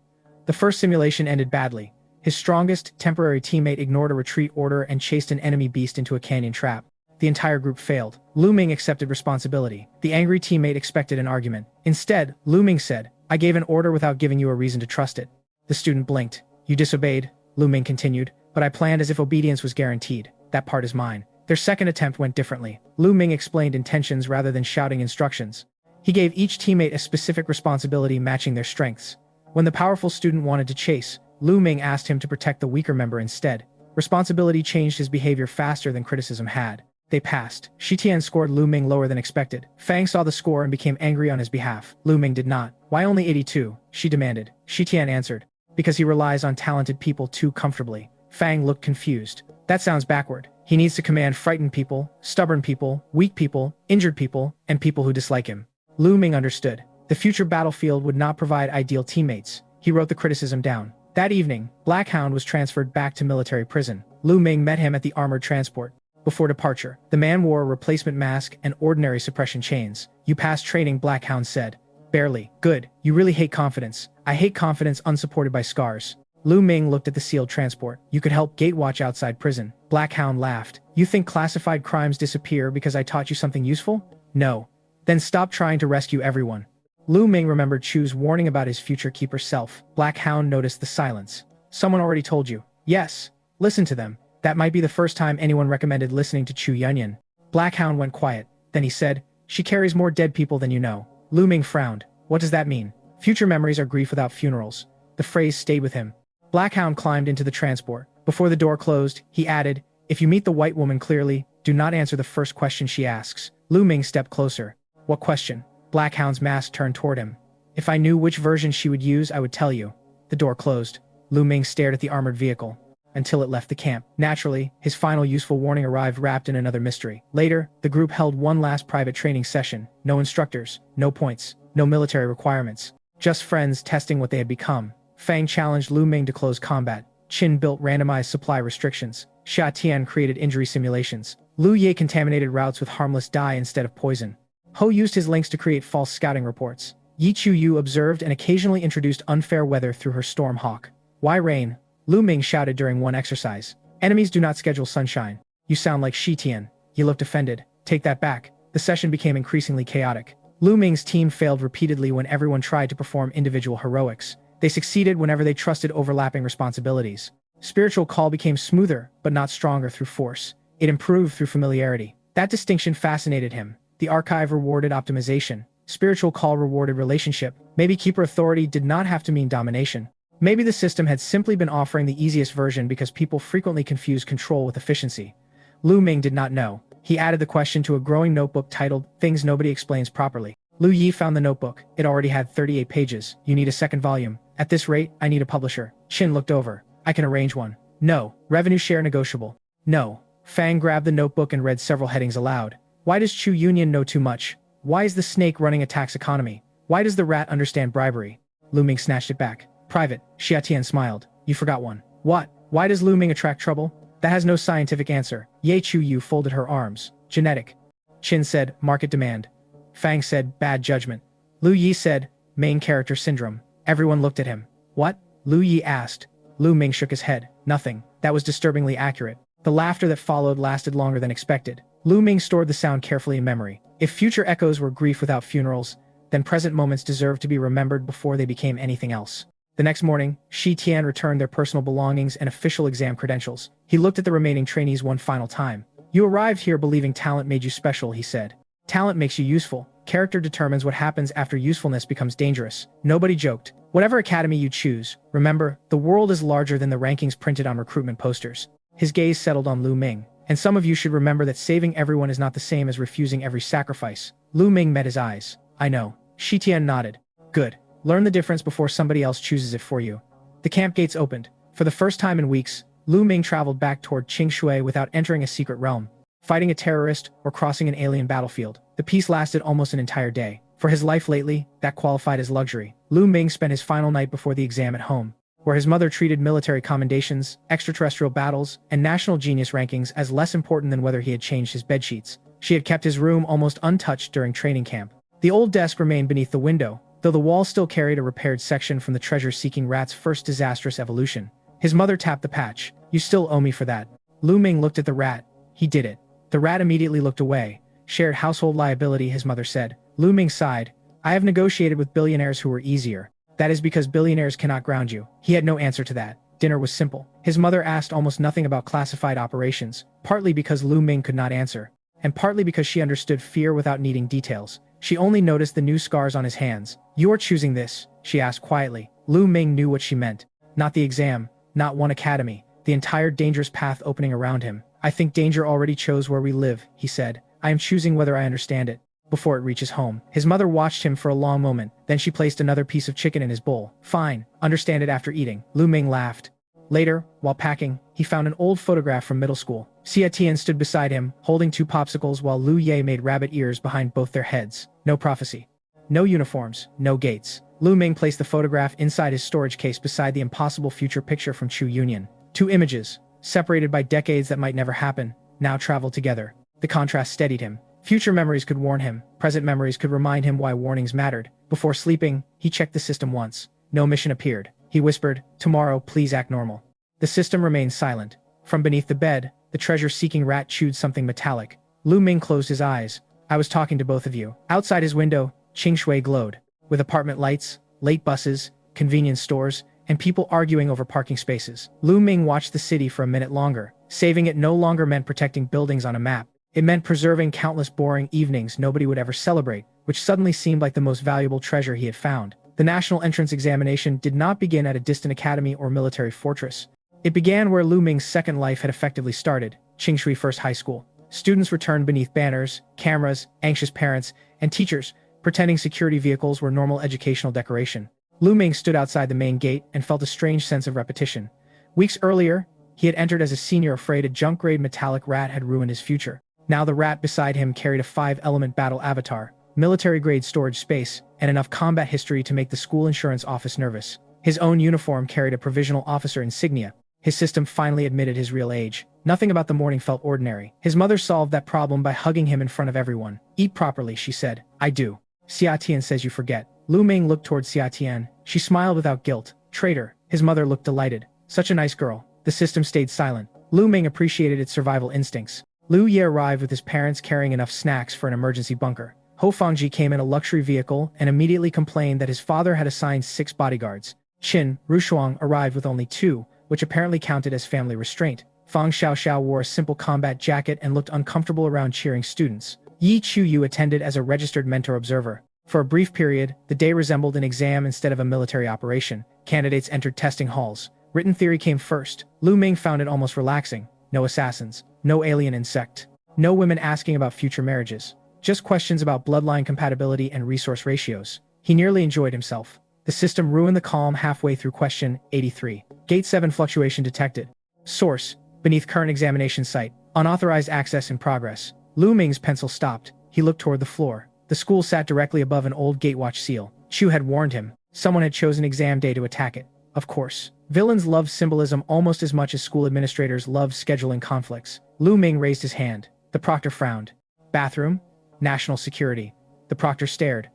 [SPEAKER 1] The first simulation ended badly. His strongest, temporary teammate ignored a retreat order and chased an enemy beast into a canyon trap. The entire group failed. Lu Ming accepted responsibility. The angry teammate expected an argument. Instead, Lu Ming said, I gave an order without giving you a reason to trust it. The student blinked. You disobeyed, Lu Ming continued, but I planned as if obedience was guaranteed. That part is mine. Their second attempt went differently. Lu Ming explained intentions rather than shouting instructions. He gave each teammate a specific responsibility matching their strengths. When the powerful student wanted to chase, Lu Ming asked him to protect the weaker member instead. Responsibility changed his behavior faster than criticism had. They passed. Shi Tian scored Lu Ming lower than expected. Fang saw the score and became angry on his behalf. Lu Ming did not. Why only 82? She demanded. Shi Tian answered. Because he relies on talented people too comfortably. Fang looked confused. That sounds backward. He needs to command frightened people, stubborn people, weak people, injured people, and people who dislike him. Lu Ming understood. The future battlefield would not provide ideal teammates. He wrote the criticism down. That evening, Black Hound was transferred back to military prison. Lu Ming met him at the armored transport. Before departure, the man wore a replacement mask and ordinary suppression chains. You passed training, Black Hound said. Barely. Good. You really hate confidence. I hate confidence unsupported by scars. Lu Ming looked at the sealed transport. You could help gatewatch outside prison. Black Hound laughed. You think classified crimes disappear because I taught you something useful? No. Then stop trying to rescue everyone. Lu Ming remembered Chu's warning about his future keeper self. Black Hound noticed the silence. Someone already told you. Yes. Listen to them. That might be the first time anyone recommended listening to Chu Yunyan. Black Hound went quiet. Then he said, she carries more dead people than you know. Lu Ming frowned. What does that mean? Future memories are grief without funerals. The phrase stayed with him. Black Hound climbed into the transport. Before the door closed, he added, if you meet the white woman clearly, do not answer the first question she asks. Lu Ming stepped closer. What question? Black Hound's mask turned toward him. If I knew which version she would use, I would tell you. The door closed. Lu Ming stared at the armored vehicle until it left the camp. Naturally, his final useful warning arrived wrapped in another mystery. Later, the group held one last private training session. No instructors, no points, no military requirements. Just friends testing what they had become. Fang challenged Lu Ming to close combat. Qin built randomized supply restrictions. Xia Tian created injury simulations. Lu Ye contaminated routes with harmless dye instead of poison. Ho used his links to create false scouting reports. Yi Chu Yu observed and occasionally introduced unfair weather through her storm hawk. Why rain? Lu Ming shouted during one exercise. Enemies do not schedule sunshine. You sound like Shi Tian. He looked offended. Take that back. The session became increasingly chaotic. Lu Ming's team failed repeatedly when everyone tried to perform individual heroics. They succeeded whenever they trusted overlapping responsibilities. Spiritual call became smoother, but not stronger through force. It improved through familiarity. That distinction fascinated him. The archive rewarded optimization. Spiritual call rewarded relationship. Maybe keeper authority did not have to mean domination. Maybe the system had simply been offering the easiest version because people frequently confuse control with efficiency. Lu Ming did not know. He added the question to a growing notebook titled, Things Nobody Explains Properly. Lu Yi found the notebook. It already had 38 pages. You need a second volume. At this rate, I need a publisher. Qin looked over. I can arrange one. No. Revenue share negotiable. No. Fang grabbed the notebook and read several headings aloud. Why does Chu Yunyan know too much? Why is the snake running a tax economy? Why does the rat understand bribery? Lu Ming snatched it back. Private. Xia Tian smiled. You forgot one. What? Why does Lu Ming attract trouble? That has no scientific answer. Ye Chu Yu folded her arms. Genetic. Qin said, market demand. Fang said, bad judgment. Lu Yi said, main character syndrome. Everyone looked at him. What? Lu Yi asked. Lu Ming shook his head. Nothing. That was disturbingly accurate. The laughter that followed lasted longer than expected. Lu Ming stored the sound carefully in memory. If future echoes were grief without funerals, then present moments deserved to be remembered before they became anything else. The next morning, Shi Tian returned their personal belongings and official exam credentials. He looked at the remaining trainees one final time. You arrived here believing talent made you special, he said. Talent makes you useful. Character determines what happens after usefulness becomes dangerous. Nobody joked. Whatever academy you choose, remember, the world is larger than the rankings printed on recruitment posters. His gaze settled on Lu Ming. And some of you should remember that saving everyone is not the same as refusing every sacrifice. Lu Ming met his eyes. I know. Shi Tian nodded. Good. Learn the difference before somebody else chooses it for you. The camp gates opened. For the first time in weeks, Lu Ming traveled back toward Qingshui without entering a secret realm, fighting a terrorist, or crossing an alien battlefield. The peace lasted almost an entire day. For his life lately, that qualified as luxury. Lu Ming spent his final night before the exam at home, where his mother treated military commendations, extraterrestrial battles, and national genius rankings as less important than whether he had changed his bedsheets. She had kept his room almost untouched during training camp. The old desk remained beneath the window, though the wall still carried a repaired section from the treasure-seeking rat's first disastrous evolution. His mother tapped the patch. You still owe me for that. Lu Ming looked at the rat. He did it. The rat immediately looked away. Shared household liability, his mother said. Lu Ming sighed. I have negotiated with billionaires who were easier. That is because billionaires cannot ground you. He had no answer to that. Dinner was simple. His mother asked almost nothing about classified operations, partly because Lu Ming could not answer, and partly because she understood fear without needing details. She only noticed the new scars on his hands. You're choosing this, she asked quietly. Lu Ming knew what she meant. Not the exam, not one academy, the entire dangerous path opening around him. I think danger already chose where we live, he said. I am choosing whether I understand it. Before it reaches home. His mother watched him for a long moment, then she placed another piece of chicken in his bowl. Fine, understand it after eating. Lu Ming laughed. Later, while packing, he found an old photograph from middle school. Xia Tian stood beside him, holding 2 popsicles while Lu Ye made rabbit ears behind both their heads. No prophecy. No uniforms, no gates. Lu Ming placed the photograph inside his storage case beside the impossible future picture from Chu Union. 2 images, separated by decades that might never happen, now traveled together. The contrast steadied him. Future memories could warn him, present memories could remind him why warnings mattered. Before sleeping, he checked the system once. No mission appeared. He whispered, "Tomorrow, please act normal." The system remained silent. From beneath the bed, the treasure-seeking rat chewed something metallic. Lu Ming closed his eyes. "I was talking to both of you." Outside his window, Qing Shui glowed. With apartment lights, late buses, convenience stores, and people arguing over parking spaces, Lu Ming watched the city for a minute longer. Saving it no longer meant protecting buildings on a map. It meant preserving countless boring evenings nobody would ever celebrate, which suddenly seemed like the most valuable treasure he had found. The national entrance examination did not begin at a distant academy or military fortress. It began where Lu Ming's second life had effectively started, Qingshui First High School. Students returned beneath banners, cameras, anxious parents, and teachers, pretending security vehicles were normal educational decoration. Lu Ming stood outside the main gate and felt a strange sense of repetition. Weeks earlier, he had entered as a senior afraid a junk-grade metallic rat had ruined his future. Now the rat beside him carried a 5-element battle avatar, military-grade storage space, and enough combat history to make the school insurance office nervous. His own uniform carried a provisional officer insignia. His system finally admitted his real age. Nothing about the morning felt ordinary. His mother solved that problem by hugging him in front of everyone. "Eat properly," she said. "I do." Xia Tian says you forget. Lu Ming looked toward Xia Tian. She smiled without guilt. Traitor. His mother looked delighted. Such a nice girl. The system stayed silent. Lu Ming appreciated its survival instincts. Lu Ye arrived with his parents carrying enough snacks for an emergency bunker. Ho Fangji came in a luxury vehicle and immediately complained that his father had assigned 6 bodyguards. Qin Rushuang arrived with only 2, which apparently counted as family restraint. Fang Xiaoxiao wore a simple combat jacket and looked uncomfortable around cheering students. Yi Chuyu attended as a registered mentor observer. For a brief period, the day resembled an exam instead of a military operation. Candidates entered testing halls. Written theory came first. Lu Ming found it almost relaxing. No assassins. No alien insect. No women asking about future marriages. Just questions about bloodline compatibility and resource ratios. He nearly enjoyed himself. The system ruined the calm halfway through question 83. Gate 7 fluctuation detected. Source: beneath current examination site. Unauthorized access in progress. Lu Ming's pencil stopped. He looked toward the floor. The school sat directly above an old gatewatch seal. Chu had warned him. Someone had chosen exam day to attack it. Of course. Villains love symbolism almost as much as school administrators love scheduling conflicts. Lu Ming raised his hand. The proctor frowned. Bathroom? National security. The proctor stared.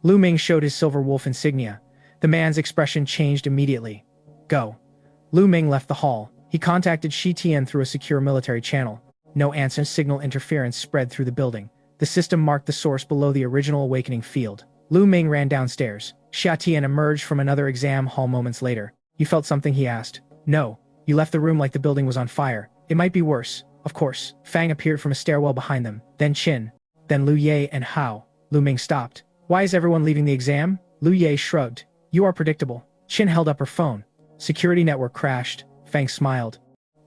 [SPEAKER 1] Lu Ming showed his silver wolf insignia. The man's expression changed immediately. Go. Lu Ming left the hall. He contacted Shi Tian through a secure military channel. No answer. Signal interference spread through the building. The system marked the source below the original awakening field. Lu Ming ran downstairs. Xia Tian emerged from another exam hall moments later. You felt something, he asked. No. You left the room like the building was on fire. It might be worse. Of course. Fang appeared from a stairwell behind them. Then Qin. Then Lu Ye and Hao. Lu Ming stopped. Why is everyone leaving the exam? Lu Ye shrugged. You are predictable. Qin held up her phone. Security network crashed. Fang smiled.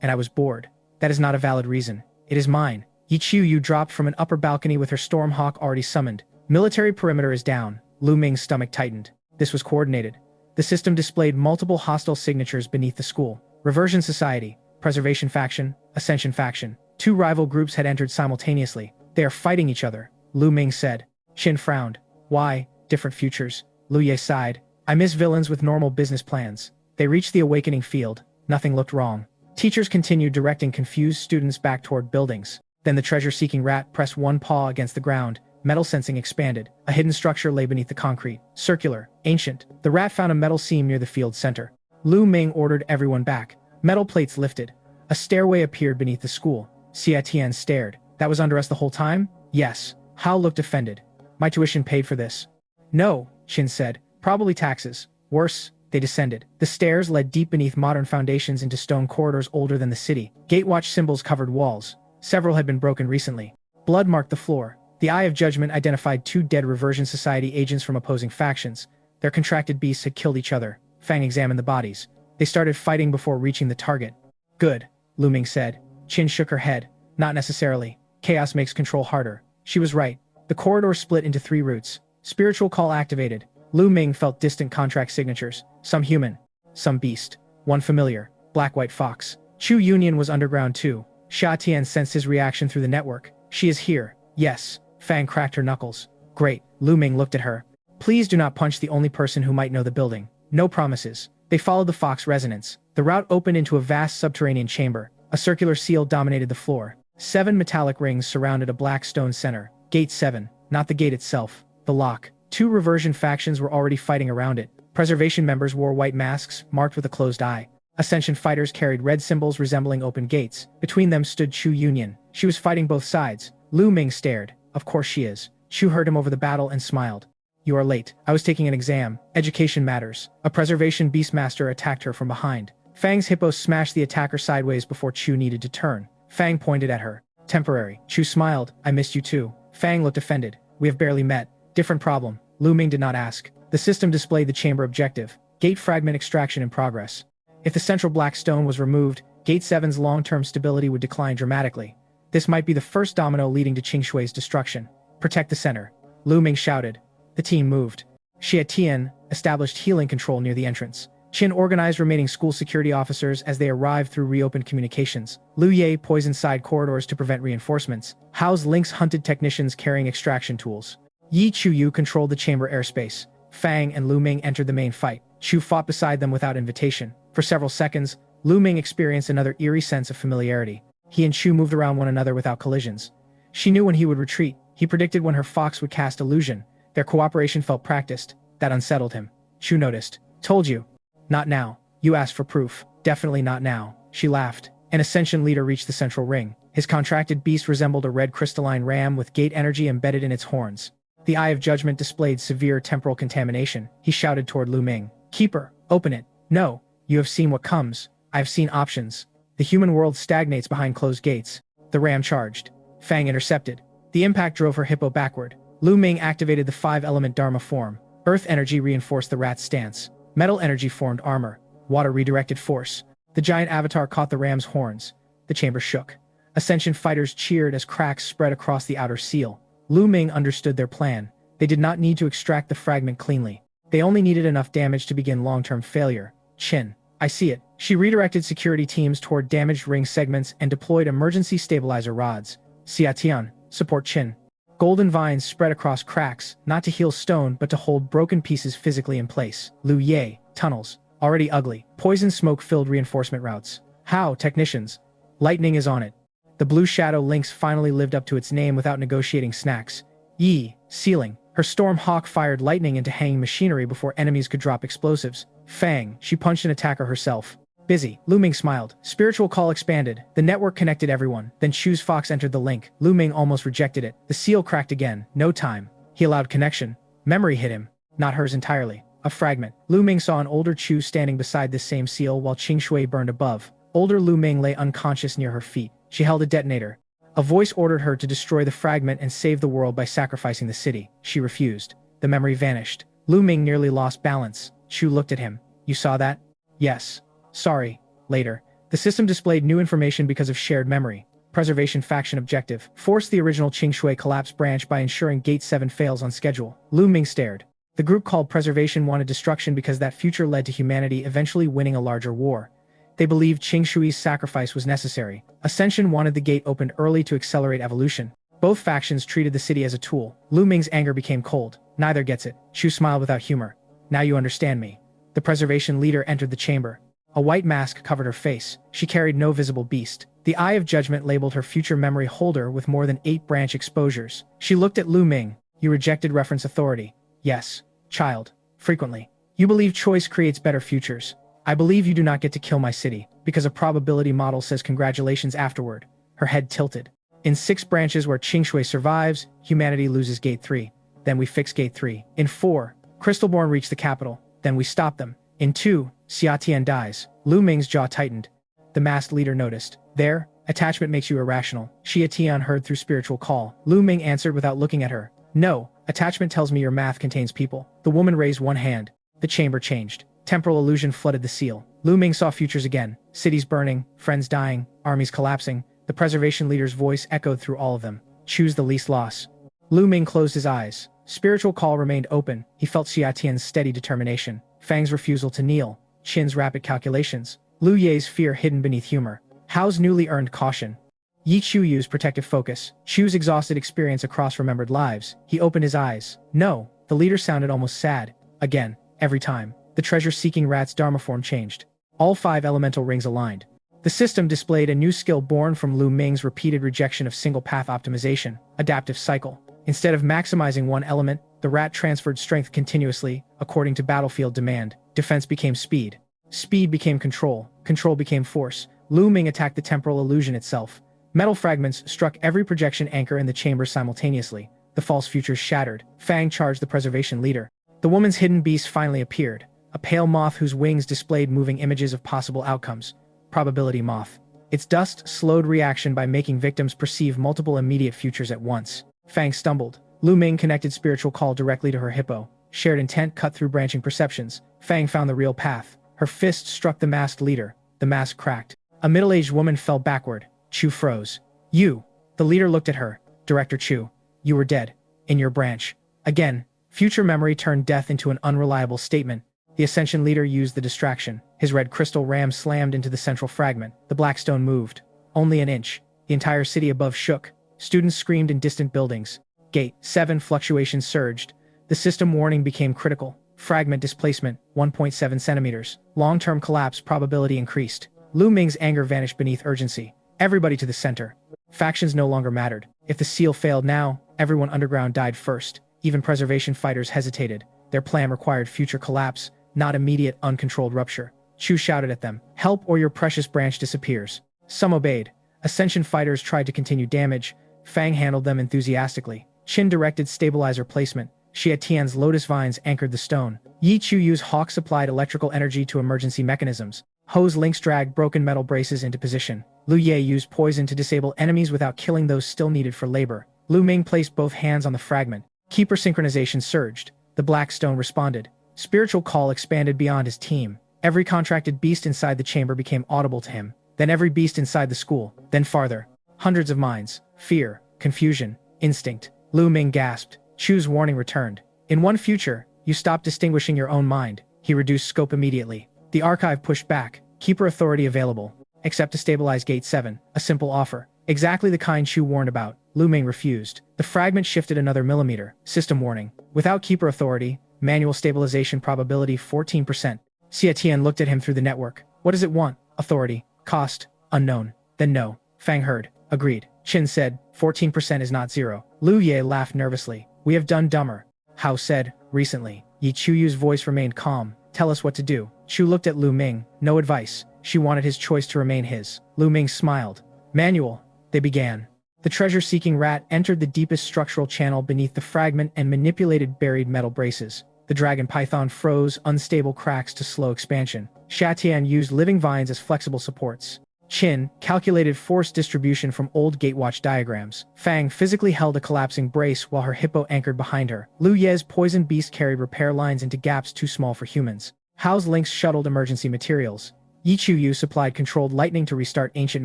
[SPEAKER 1] And I was bored. That is not a valid reason. It is mine. Yi Qiu dropped from an upper balcony with her Stormhawk already summoned. Military perimeter is down. Lu Ming's stomach tightened. This was coordinated. The system displayed multiple hostile signatures beneath the school. Reversion Society, Preservation Faction, Ascension Faction. 2 rival groups had entered simultaneously. They are fighting each other, Lu Ming said. Qin frowned. Why? Different futures. Lu Ye sighed. I miss villains with normal business plans. They reached the awakening field. Nothing looked wrong. Teachers continued directing confused students back toward buildings. Then the treasure-seeking rat pressed one paw against the ground. Metal sensing expanded. A hidden structure lay beneath the concrete. Circular. Ancient. The rat found a metal seam near the field's center. Lu Ming ordered everyone back. Metal plates lifted. A stairway appeared beneath the school. Xia Tian stared. That was under us the whole time? Yes. Hao looked offended. My tuition paid for this. No, Qin said. Probably taxes. Worse. They descended. The stairs led deep beneath modern foundations into stone corridors older than the city. Gatewatch symbols covered walls. Several had been broken recently. Blood marked the floor. The Eye of Judgment identified 2 dead Reversion Society agents from opposing factions. Their contracted beasts had killed each other. Fang examined the bodies. They started fighting before reaching the target. Good, Lu Ming said. Qin shook her head. Not necessarily. Chaos makes control harder. She was right. The corridor split into 3 routes. Spiritual call activated. Lu Ming felt distant contract signatures. Some human. Some beast. One familiar. Black-White Fox. Chu Union was underground too. Xia Tian sensed his reaction through the network. She is here. Yes. Fang cracked her knuckles. Great. Lu Ming looked at her. Please do not punch the only person who might know the building. No promises. They followed the Fox resonance. The route opened into a vast subterranean chamber. A circular seal dominated the floor. 7 metallic rings surrounded a black stone center. Gate 7. Not the gate itself. The lock. 2 reversion factions were already fighting around it. Preservation members wore white masks, marked with a closed eye. Ascension fighters carried red symbols resembling open gates. Between them stood Chu Union. She was fighting both sides. Lu Ming stared. Of course she is. Chu heard him over the battle and smiled. You are late. I was taking an exam. Education matters. A preservation beastmaster attacked her from behind. Fang's hippo smashed the attacker sideways before Chu needed to turn. Fang pointed at her. Temporary. Chu smiled. I missed you too. Fang looked offended. We have barely met. Different problem. Lu Ming did not ask. The system displayed the chamber objective. Gate fragment extraction in progress. If the central black stone was removed, Gate 7's long-term stability would decline dramatically. This might be the first domino leading to Qingshui's destruction. Protect the center. Lu Ming shouted. The team moved. Xia Tian established healing control near the entrance. Qin organized remaining school security officers as they arrived through reopened communications. Lu Ye poisoned side corridors to prevent reinforcements. Hao's Lynx hunted technicians carrying extraction tools. Yi Chuyu controlled the chamber airspace. Fang and Lu Ming entered the main fight. Chu fought beside them without invitation. For several seconds, Lu Ming experienced another eerie sense of familiarity. He and Chu moved around one another without collisions. She knew when he would retreat. He predicted when her fox would cast illusion. Their cooperation felt practiced. That unsettled him. Chu noticed. Told you. Not now. You asked for proof. Definitely not now. She laughed. An Ascension leader reached the central ring. His contracted beast resembled a red crystalline ram with gate energy embedded in its horns. The Eye of Judgment displayed severe temporal contamination. He shouted toward Lu Ming. Keeper, open it. No. You have seen what comes. I have seen options. The human world stagnates behind closed gates. The ram charged. Fang intercepted. The impact drove her hippo backward. Lu Ming activated the 5-element Dharma form. Earth energy reinforced the rat's stance. Metal energy formed armor. Water redirected force. The giant avatar caught the ram's horns. The chamber shook. Ascension fighters cheered as cracks spread across the outer seal. Lu Ming understood their plan. They did not need to extract the fragment cleanly. They only needed enough damage to begin long-term failure. Qin. I see it. She redirected security teams toward damaged ring segments and deployed emergency stabilizer rods. Xia Tian, support Qin. Golden vines spread across cracks, not to heal stone but to hold broken pieces physically in place. Lu Ye, tunnels. Already ugly. Poison smoke filled reinforcement routes. How, technicians? Lightning is on it. The blue shadow lynx finally lived up to its name without negotiating snacks. Yi, ceiling. Her storm hawk fired lightning into hanging machinery before enemies could drop explosives. Fang, she punched an attacker herself. Busy. Lu Ming smiled. Spiritual call expanded. The network connected everyone. Then Chu's fox entered the link. Lu Ming almost rejected it. The seal cracked again. No time. He allowed connection. Memory hit him. Not hers entirely. A fragment. Lu Ming saw an older Chu standing beside this same seal while Qingshui burned above. Older Lu Ming lay unconscious near her feet. She held a detonator. A voice ordered her to destroy the fragment and save the world by sacrificing the city. She refused. The memory vanished. Lu Ming nearly lost balance. Chu looked at him. You saw that? Yes. Sorry. Later. The system displayed new information because of shared memory. Preservation faction objective. Force the original Qingshui collapse branch by ensuring Gate 7 fails on schedule. Lu Ming stared. The group called Preservation wanted destruction because that future led to humanity eventually winning a larger war. They believed Qingshui's sacrifice was necessary. Ascension wanted the gate opened early to accelerate evolution. Both factions treated the city as a tool. Lu Ming's anger became cold. Neither gets it. Chu smiled without humor. Now you understand me. The Preservation leader entered the chamber. A white mask covered her face. She carried no visible beast. The Eye of Judgment labeled her future memory holder with more than 8 branch exposures. She looked at Lu Ming. You rejected reference authority. Yes, child. Frequently. You believe choice creates better futures. I believe you do not get to kill my city, because a probability model says congratulations afterward. Her head tilted. In 6 branches where Qingshui survives, humanity loses Gate 3. Then we fix Gate 3. In 4, Crystalborn reach the capital. Then we stop them. In 2, Xia Tian dies. Lu Ming's jaw tightened. The masked leader noticed. There, attachment makes you irrational. Xia Tian heard through spiritual call. Lu Ming answered without looking at her. No, attachment tells me your math contains people. The woman raised one hand. The chamber changed. Temporal illusion flooded the seal. Lu Ming saw futures again. Cities burning, friends dying, armies collapsing. The preservation leader's voice echoed through all of them. Choose the least loss. Lu Ming closed his eyes. Spiritual call remained open. He felt Xia Tian's steady determination. Fang's refusal to kneel. Qin's rapid calculations. Lu Ye's fear hidden beneath humor. Hao's newly earned caution. Yi Chuyu's protective focus. Chu's exhausted experience across remembered lives. He opened his eyes. No, the leader sounded almost sad. Again, every time. The treasure-seeking rat's dharma form changed. All 5 elemental rings aligned. The system displayed a new skill born from Lu Ming's repeated rejection of single-path optimization, adaptive cycle. Instead of maximizing one element, the rat transferred strength continuously, according to battlefield demand. Defense became speed. Speed became control. Control became force. Lu Ming attacked the temporal illusion itself. Metal fragments struck every projection anchor in the chamber simultaneously. The false futures shattered. Fang charged the preservation leader. The woman's hidden beast finally appeared. A pale moth whose wings displayed moving images of possible outcomes. Probability moth. Its dust slowed reaction by making victims perceive multiple immediate futures at once. Fang stumbled. Lu Ming connected spiritual call directly to her hippo. Shared intent cut through branching perceptions. Fang found the real path. Her fist struck the masked leader. The mask cracked. A middle-aged woman fell backward. Chu froze. You. The leader looked at her. Director Chu. You were dead. In your branch. Again. Future memory turned death into an unreliable statement. The Ascension leader used the distraction. His red crystal ram slammed into the central fragment. The black stone moved. Only an inch. The entire city above shook. Students screamed in distant buildings. Gate 7 fluctuations surged. The system warning became critical. Fragment displacement, 1.7 centimeters. Long-term collapse probability increased. Lu Ming's anger vanished beneath urgency. Everybody to the center. Factions no longer mattered. If the seal failed now, everyone underground died first. Even preservation fighters hesitated. Their plan required future collapse, not immediate, uncontrolled rupture. Chu shouted at them, "Help or your precious branch disappears." Some obeyed. Ascension fighters tried to continue damage. Fang handled them enthusiastically. Qin directed stabilizer placement. Xia Tian's lotus vines anchored the stone. Yi Chuyu's hawk supplied electrical energy to emergency mechanisms. Ho's lynx dragged broken metal braces into position. Lu Ye used poison to disable enemies without killing those still needed for labor. Lu Ming placed both hands on the fragment. Keeper synchronization surged. The black stone responded. Spiritual call expanded beyond his team. Every contracted beast inside the chamber became audible to him. Then every beast inside the school. Then farther. Hundreds of minds. Fear. Confusion. Instinct. Lu Ming gasped. Chu's warning returned. In one future, you stopped distinguishing your own mind. He reduced scope immediately. The archive pushed back. Keeper authority available. Except to stabilize Gate 7. A simple offer. Exactly the kind Chu warned about. Lu Ming refused. The fragment shifted another millimeter. System warning. Without keeper authority, manual stabilization probability 14%. Xia Tian looked at him through the network. What does it want? Authority. Cost. Unknown. Then no. Fang heard. Agreed. Qin said, 14% is not zero. Lu Ye laughed nervously. We have done dumber. Hao said, recently. Yi Chuyu's voice remained calm. Tell us what to do. Chu looked at Lu Ming. No advice. She wanted his choice to remain his. Lu Ming smiled. Manual. They began. The treasure-seeking rat entered the deepest structural channel beneath the fragment and manipulated buried metal braces. The dragon python froze unstable cracks to slow expansion. Shatian used living vines as flexible supports. Qin calculated force distribution from old gatewatch diagrams. Fang physically held a collapsing brace while her hippo anchored behind her. Lu Ye's poison beast carried repair lines into gaps too small for humans. Hao's lynx shuttled emergency materials. Yi Chuyu supplied controlled lightning to restart ancient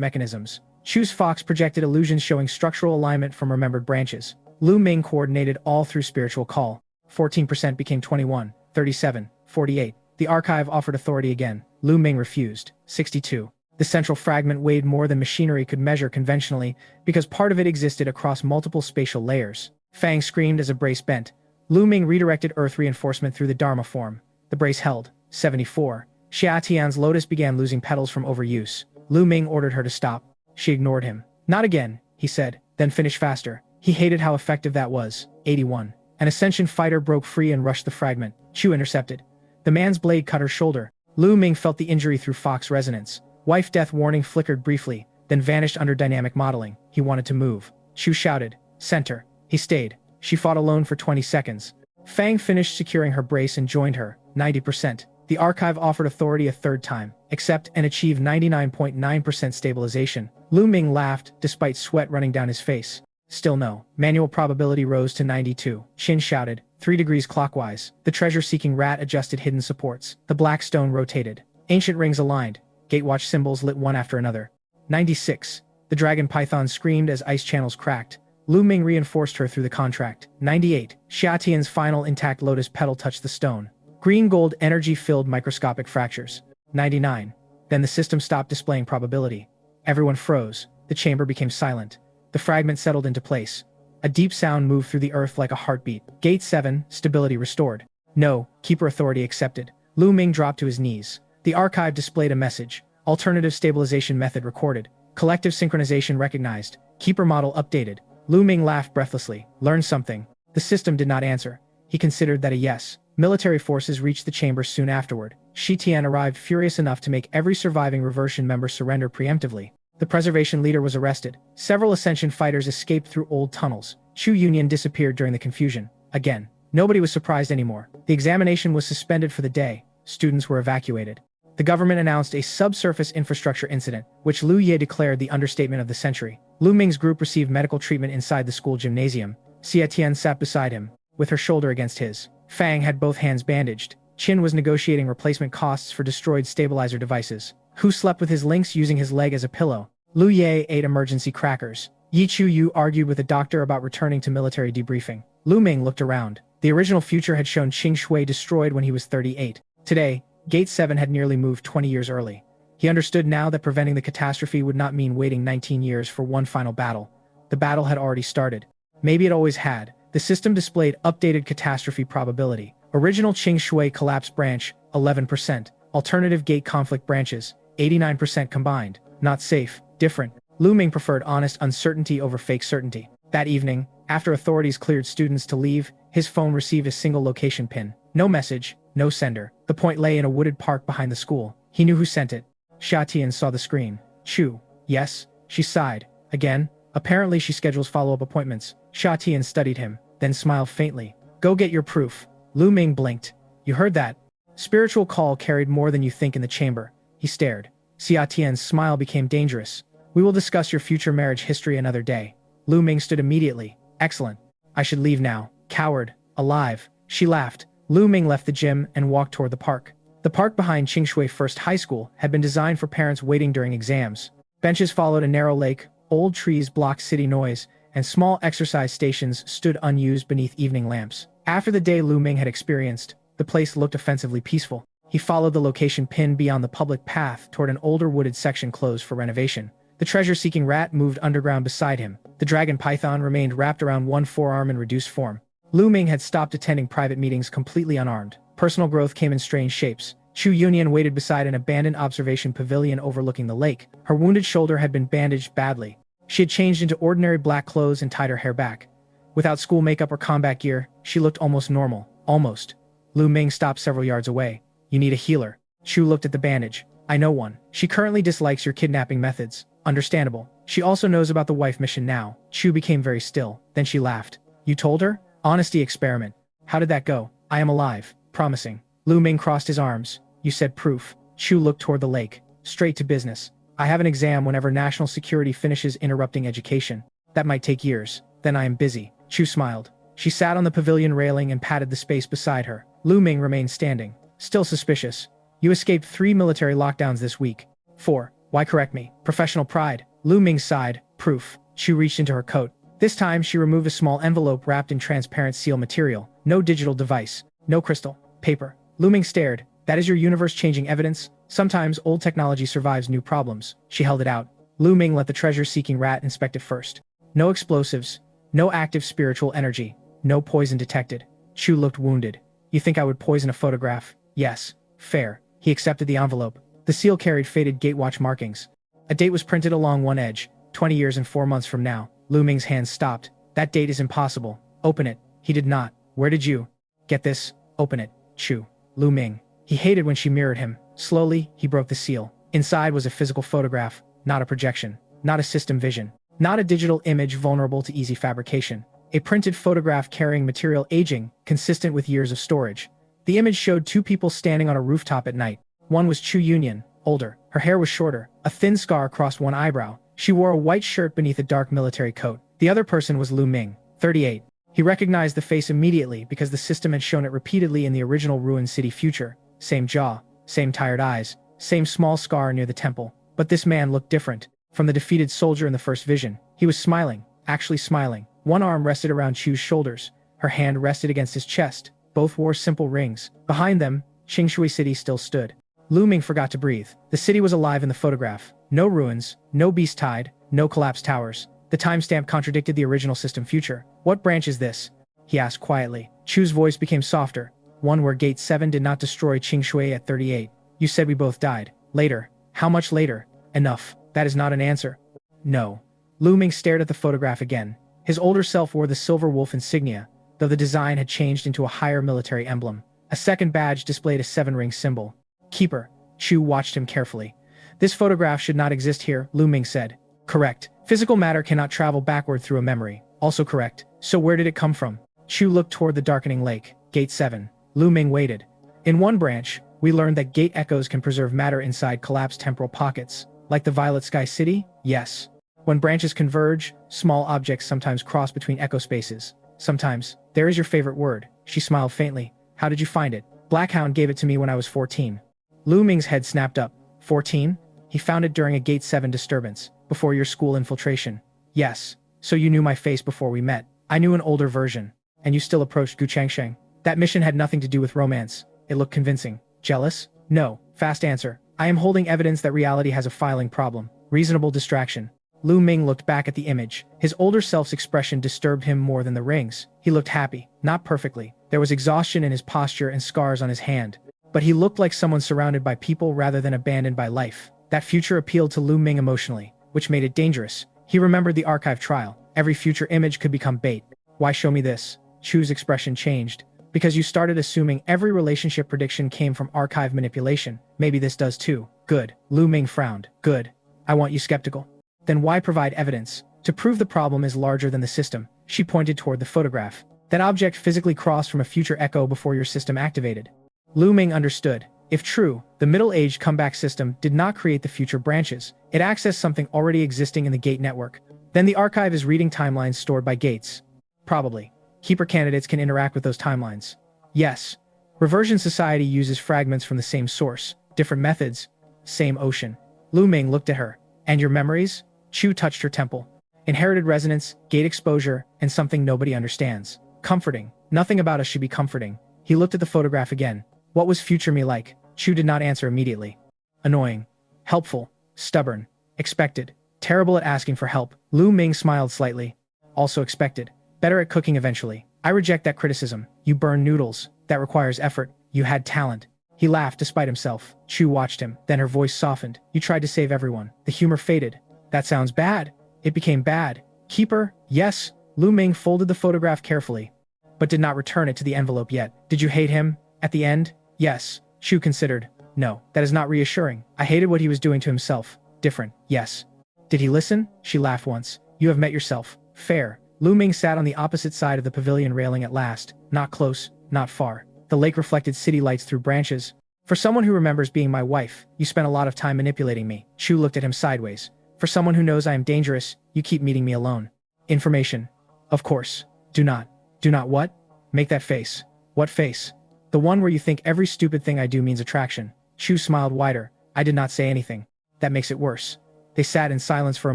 [SPEAKER 1] mechanisms. Chu's fox projected illusions showing structural alignment from remembered branches. Lu Ming coordinated all through spiritual call. 14% became 21, 37, 48. The archive offered authority again. Lu Ming refused. 62. The central fragment weighed more than machinery could measure conventionally because part of it existed across multiple spatial layers. Fang screamed as a brace bent. Lu Ming redirected earth reinforcement through the Dharma form. The brace held. 74. Xia Tian's lotus began losing petals from overuse. Lu Ming ordered her to stop. She ignored him. Not again, he said, then finish faster. He hated how effective that was. 81. An Ascension fighter broke free and rushed the fragment. Chu intercepted. The man's blade cut her shoulder. Lu Ming felt the injury through Fox resonance. Wife death warning flickered briefly, then vanished under dynamic modeling. He wanted to move. Chu shouted. Center. He stayed. She fought alone for 20 seconds. Fang finished securing her brace and joined her. 90%. The archive offered authority a third time. Accept and achieve 99.9% stabilization. Lu Ming laughed, despite sweat running down his face. Still no. Manual probability rose to 92. Qin shouted. 3 degrees clockwise. The treasure-seeking rat adjusted hidden supports. The black stone rotated. Ancient rings aligned. Gatewatch symbols lit one after another. 96. The dragon python screamed as ice channels cracked. Lu Ming reinforced her through the contract. 98. Xia Tian's final intact lotus petal touched the stone. Green-gold energy filled microscopic fractures. 99. Then the system stopped displaying probability. Everyone froze. The chamber became silent. The fragment settled into place. A deep sound moved through the earth like a heartbeat. Gate 7, stability restored. No, keeper authority accepted. Lu Ming dropped to his knees. The archive displayed a message. Alternative stabilization method recorded. Collective synchronization recognized. Keeper model updated. Lu Ming laughed breathlessly. Learned something. The system did not answer. He considered that a yes. Military forces reached the chamber soon afterward. Shi Tian arrived furious enough to make every surviving reversion member surrender preemptively. The preservation leader was arrested. Several Ascension fighters escaped through old tunnels. Chu Union disappeared during the confusion. Again. Nobody was surprised anymore. The examination was suspended for the day. Students were evacuated. The government announced a subsurface infrastructure incident, which Lu Ye declared the understatement of the century. Lu Ming's group received medical treatment inside the school gymnasium. Xia Tian sat beside him, with her shoulder against his. Fang had both hands bandaged. Qin was negotiating replacement costs for destroyed stabilizer devices. Hu slept with his lynx using his leg as a pillow. Lu Ye ate emergency crackers. Yi Chu Yu argued with the doctor about returning to military debriefing. Lu Ming looked around. The original future had shown Qing Shui destroyed when he was 38. Today, Gate 7 had nearly moved 20 years early. He understood now that preventing the catastrophe would not mean waiting 19 years for one final battle. The battle had already started. Maybe it always had. The system displayed updated catastrophe probability. Original Qing Shui collapse branch, 11%. Alternative gate conflict branches, 89% combined. Not safe, different. Lu Ming preferred honest uncertainty over fake certainty. That evening, after authorities cleared students to leave, his phone received a single location pin. No message, no sender. The point lay in a wooded park behind the school. He knew who sent it. Xia Tian saw the screen. Chu. Yes, she sighed. Again? Apparently she schedules follow-up appointments. Xia Tian studied him, then smiled faintly. Go get your proof. Lu Ming blinked. You heard that? Spiritual call carried more than you think in the chamber. He stared. Xia Tian's smile became dangerous. We will discuss your future marriage history another day. Lu Ming stood immediately. Excellent. I should leave now. Coward. Alive. She laughed. Lu Ming left the gym and walked toward the park. The park behind Qingshui First High School had been designed for parents waiting during exams. Benches followed a narrow lake, old trees blocked city noise, and small exercise stations stood unused beneath evening lamps. After the day Lu Ming had experienced, the place looked offensively peaceful. He followed the location pin beyond the public path toward an older wooded section closed for renovation. The treasure-seeking rat moved underground beside him. The dragon python remained wrapped around one forearm in reduced form. Lu Ming had stopped attending private meetings completely unarmed. Personal growth came in strange shapes. Chu Union waited beside an abandoned observation pavilion overlooking the lake. Her wounded shoulder had been bandaged badly. She had changed into ordinary black clothes and tied her hair back. Without school makeup or combat gear, she looked almost normal. Almost. Lu Ming stopped several yards away. You need a healer. Chu looked at the bandage. I know one. She currently dislikes your kidnapping methods. Understandable. She also knows about the wife mission now. Chu became very still. Then she laughed. You told her? Honesty experiment. How did that go? I am alive. Promising. Lu Ming crossed his arms. You said proof. Chu looked toward the lake. Straight to business. I have an exam whenever national security finishes interrupting education. That might take years. Then I am busy. Chu smiled. She sat on the pavilion railing and patted the space beside her. Lu Ming remained standing. Still suspicious. You escaped 3 military lockdowns this week. 4. Why correct me? Professional pride. Lu Ming sighed. Proof. Chu reached into her coat. This time she removed a small envelope wrapped in transparent seal material. No digital device. No crystal. Paper. Lu Ming stared. That is your universe-changing evidence? Sometimes old technology survives new problems. She held it out. Lu Ming let the treasure-seeking rat inspect it first. No explosives. No active spiritual energy. No poison detected. Chu looked wounded. You think I would poison a photograph? Yes. Fair. He accepted the envelope. The seal carried faded gatewatch markings. A date was printed along one edge. 20 years and 4 months from now. Lu Ming's hands stopped. That date is impossible. Open it. He did not. Where did you get this? Open it. Chu. Lu Ming. He hated when she mirrored him. Slowly, he broke the seal. Inside was a physical photograph, not a projection, not a system vision, not a digital image vulnerable to easy fabrication. A printed photograph carrying material aging, consistent with years of storage. The image showed 2 people standing on a rooftop at night. One was Chu Union, older. Her hair was shorter. A thin scar crossed one eyebrow. She wore a white shirt beneath a dark military coat. The other person was Lu Ming, 38. He recognized the face immediately because the system had shown it repeatedly in the original Ruined City future. Same jaw, same tired eyes, same small scar near the temple. But this man looked different. From the defeated soldier in the first vision, he was smiling, actually smiling. One arm rested around Chu's shoulders. Her hand rested against his chest. Both wore simple rings. Behind them, Qingshui City still stood. Lu Ming forgot to breathe. The city was alive in the photograph. No ruins, no beast tide, no collapsed towers. The timestamp contradicted the original system future. What branch is this? He asked quietly. Chu's voice became softer. One where Gate 7 did not destroy Qingshui at 38. You said we both died. Later. How much later? Enough. That is not an answer. No. Lu Ming stared at the photograph again. His older self wore the silver wolf insignia, though the design had changed into a higher military emblem. A second badge displayed a 7-ring symbol. Keeper. Chu watched him carefully. This photograph should not exist here, Lu Ming said. Correct. Physical matter cannot travel backward through a memory. Also correct. So where did it come from? Chu looked toward the darkening lake. Gate 7. Lu Ming waited. In one branch, we learned that gate echoes can preserve matter inside collapsed temporal pockets. Like the Violet Sky City? Yes. When branches converge, small objects sometimes cross between echo spaces. Sometimes. There is your favorite word. She smiled faintly. How did you find it? Blackhound gave it to me when I was 14. Lu Ming's head snapped up. 14? He found it during a Gate 7 disturbance, before your school infiltration. Yes. So you knew my face before we met. I knew an older version. And you still approached Gu Changsheng. That mission had nothing to do with romance. It looked convincing. Jealous? No. Fast answer. I am holding evidence that reality has a filing problem. Reasonable distraction. Lu Ming looked back at the image. His older self's expression disturbed him more than the rings. He looked happy. Not perfectly. There was exhaustion in his posture and scars on his hand. But he looked like someone surrounded by people rather than abandoned by life. That future appealed to Lu Ming emotionally, which made it dangerous. He remembered the archive trial. Every future image could become bait. Why show me this? Chu's expression changed. Because you started assuming every relationship prediction came from archive manipulation. Maybe this does too. Good. Lu Ming frowned. Good. I want you skeptical. Then why provide evidence? To prove the problem is larger than the system. She pointed toward the photograph. That object physically crossed from a future echo before your system activated. Lu Ming understood. If true, the middle-aged comeback system did not create the future branches. It accessed something already existing in the gate network. Then the archive is reading timelines stored by gates. Probably. Keeper candidates can interact with those timelines. Yes. Reversion Society uses fragments from the same source. Different methods. Same ocean. Lu Ming looked at her. And your memories? Chu touched her temple. Inherited resonance, gate exposure, and something nobody understands. Comforting. Nothing about us should be comforting. He looked at the photograph again. What was future me like? Chu did not answer immediately. Annoying. Helpful. Stubborn. Expected. Terrible at asking for help. Lu Ming smiled slightly. Also expected. Better at cooking eventually. I reject that criticism. You burn noodles. That requires effort. You had talent. He laughed despite himself. Chu watched him. Then her voice softened. You tried to save everyone. The humor faded. That sounds bad. It became bad. Keeper? Yes. Lu Ming folded the photograph carefully, but did not return it to the envelope yet. Did you hate him? At the end? Yes. Chu considered. No, that is not reassuring. I hated what he was doing to himself. Different. Yes. Did he listen? She laughed once. You have met yourself. Fair. Lu Ming sat on the opposite side of the pavilion railing at last. Not close, not far. The lake reflected city lights through branches. For someone who remembers being my wife, you spent a lot of time manipulating me. Chu looked at him sideways. For someone who knows I am dangerous, you keep meeting me alone. Information. Of course. Do not. Do not what? Make that face. What face? The one where you think every stupid thing I do means attraction. Chu smiled wider. I did not say anything. That makes it worse. They sat in silence for a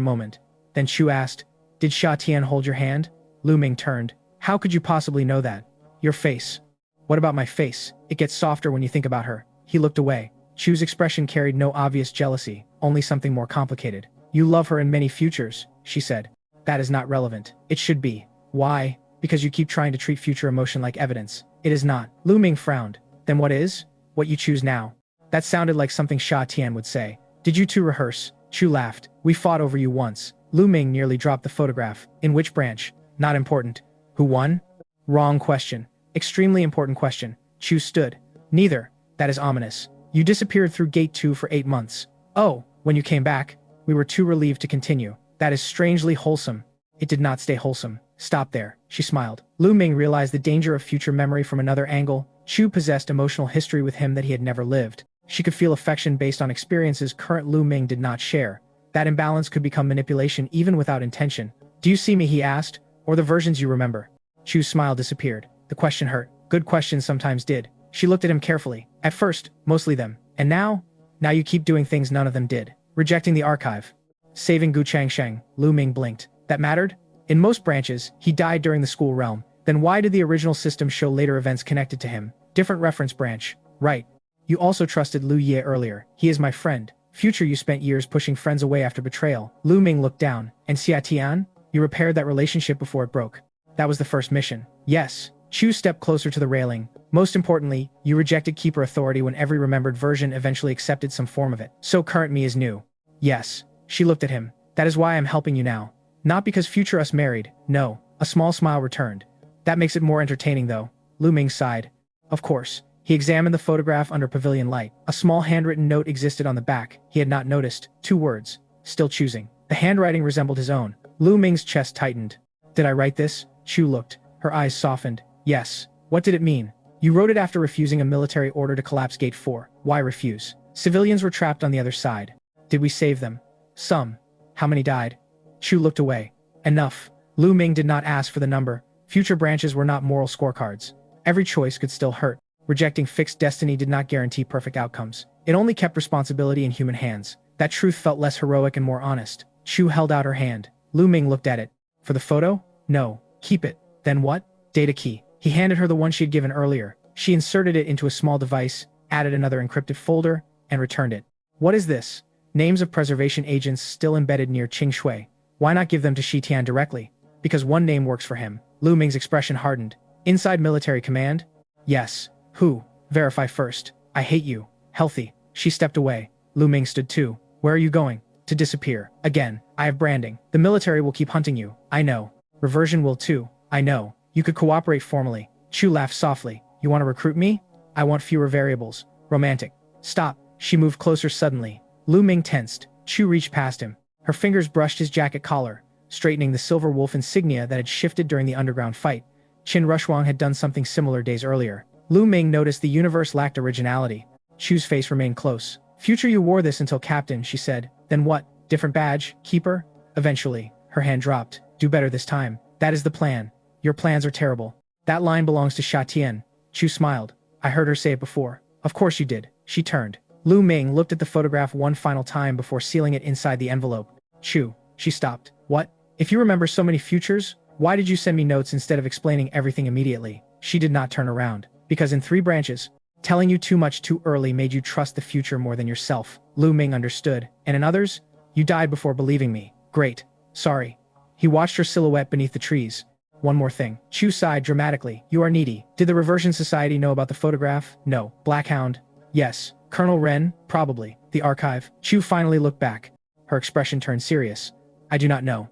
[SPEAKER 1] moment. Then Chu asked, Did Sha Tian hold your hand? Lu Ming turned. How could you possibly know that? Your face. What about my face? It gets softer when you think about her. He looked away. Chu's expression carried no obvious jealousy, only something more complicated. You love her in many futures, she said. That is not relevant. It should be. Why? Because you keep trying to treat future emotion like evidence. It is not. Lu Ming frowned. Then what is? What you choose now. That sounded like something Sha Tian would say. Did you two rehearse? Chu laughed. We fought over you once. Lu Ming nearly dropped the photograph. In which branch? Not important. Who won? Wrong question. Extremely important question. Chu stood. Neither. That is ominous. You disappeared through Gate 2 for 8 months. Oh, when you came back, we were too relieved to continue. That is strangely wholesome. It did not stay wholesome. Stop there. She smiled. Lu Ming realized the danger of future memory from another angle. Chu possessed emotional history with him that he had never lived. She could feel affection based on experiences current Lu Ming did not share. That imbalance could become manipulation even without intention. Do you see me, he asked, or the versions you remember? Chu's smile disappeared. The question hurt. Good questions sometimes did. She looked at him carefully. At first, mostly them. And now? Now you keep doing things none of them did. Rejecting the archive. Saving Gu Changsheng. Lu Ming blinked. That mattered? In most branches, he died during the school realm. Then why did the original system show later events connected to him? Different reference branch. Right. You also trusted Lu Ye earlier. He is my friend. Future, you spent years pushing friends away after betrayal. Lu Ming looked down. And Xia Tian? You repaired that relationship before it broke. That was the first mission. Yes. Chu stepped closer to the railing. Most importantly, you rejected Keeper authority when every remembered version eventually accepted some form of it. So current me is new. Yes. She looked at him. That is why I'm helping you now. Not because future us married. No. A small smile returned. That makes it more entertaining though. Lu Ming sighed. Of course. He examined the photograph under pavilion light. A small handwritten note existed on the back. He had not noticed. 2 words. Still choosing. The handwriting resembled his own. Lu Ming's chest tightened. Did I write this? Chu looked. Her eyes softened. Yes. What did it mean? You wrote it after refusing a military order to collapse Gate 4. Why refuse? Civilians were trapped on the other side. Did we save them? Some. How many died? Chu looked away. Enough. Lu Ming did not ask for the number. Future branches were not moral scorecards. Every choice could still hurt. Rejecting fixed destiny did not guarantee perfect outcomes. It only kept responsibility in human hands. That truth felt less heroic and more honest. Chu held out her hand. Lu Ming looked at it. For the photo? No. Keep it. Then what? Data key. He handed her the one she had given earlier. She inserted it into a small device, added another encrypted folder, and returned it. What is this? Names of preservation agents still embedded near Qing Shui. Why not give them to Shi Tian directly? Because one name works for him. Lu Ming's expression hardened. Inside military command? Yes. Who? Verify first. I hate you. Healthy. She stepped away. Lu Ming stood too. Where are you going? To disappear. Again. I have branding. The military will keep hunting you. I know. Reversion will too. I know. You could cooperate formally. Chu laughed softly. You want to recruit me? I want fewer variables. Romantic. Stop. She moved closer suddenly. Lu Ming tensed. Chu reached past him. Her fingers brushed his jacket collar, straightening the silver wolf insignia that had shifted during the underground fight. Qin Rushuang had done something similar days earlier. Lu Ming noticed the universe lacked originality. Chu's face remained close. Future, you wore this until captain, she said. Then what? Different badge? Keeper? Eventually. Her hand dropped. Do better this time. That is the plan. Your plans are terrible. That line belongs to Xia Tian. Chu smiled. I heard her say it before. Of course you did. She turned. Lu Ming looked at the photograph one final time before sealing it inside the envelope. Chu. She stopped. What? If you remember so many futures, why did you send me notes instead of explaining everything immediately? She did not turn around. Because in 3 branches, telling you too much too early made you trust the future more than yourself. Lu Ming understood. And in others, you died before believing me. Great. Sorry. He watched her silhouette beneath the trees. One more thing. Chu sighed dramatically. You are needy. Did the Reversion Society know about the photograph? No. Blackhound? Yes. Colonel Ren? Probably. The archive? Chu finally looked back. Her expression turned serious. I do not know.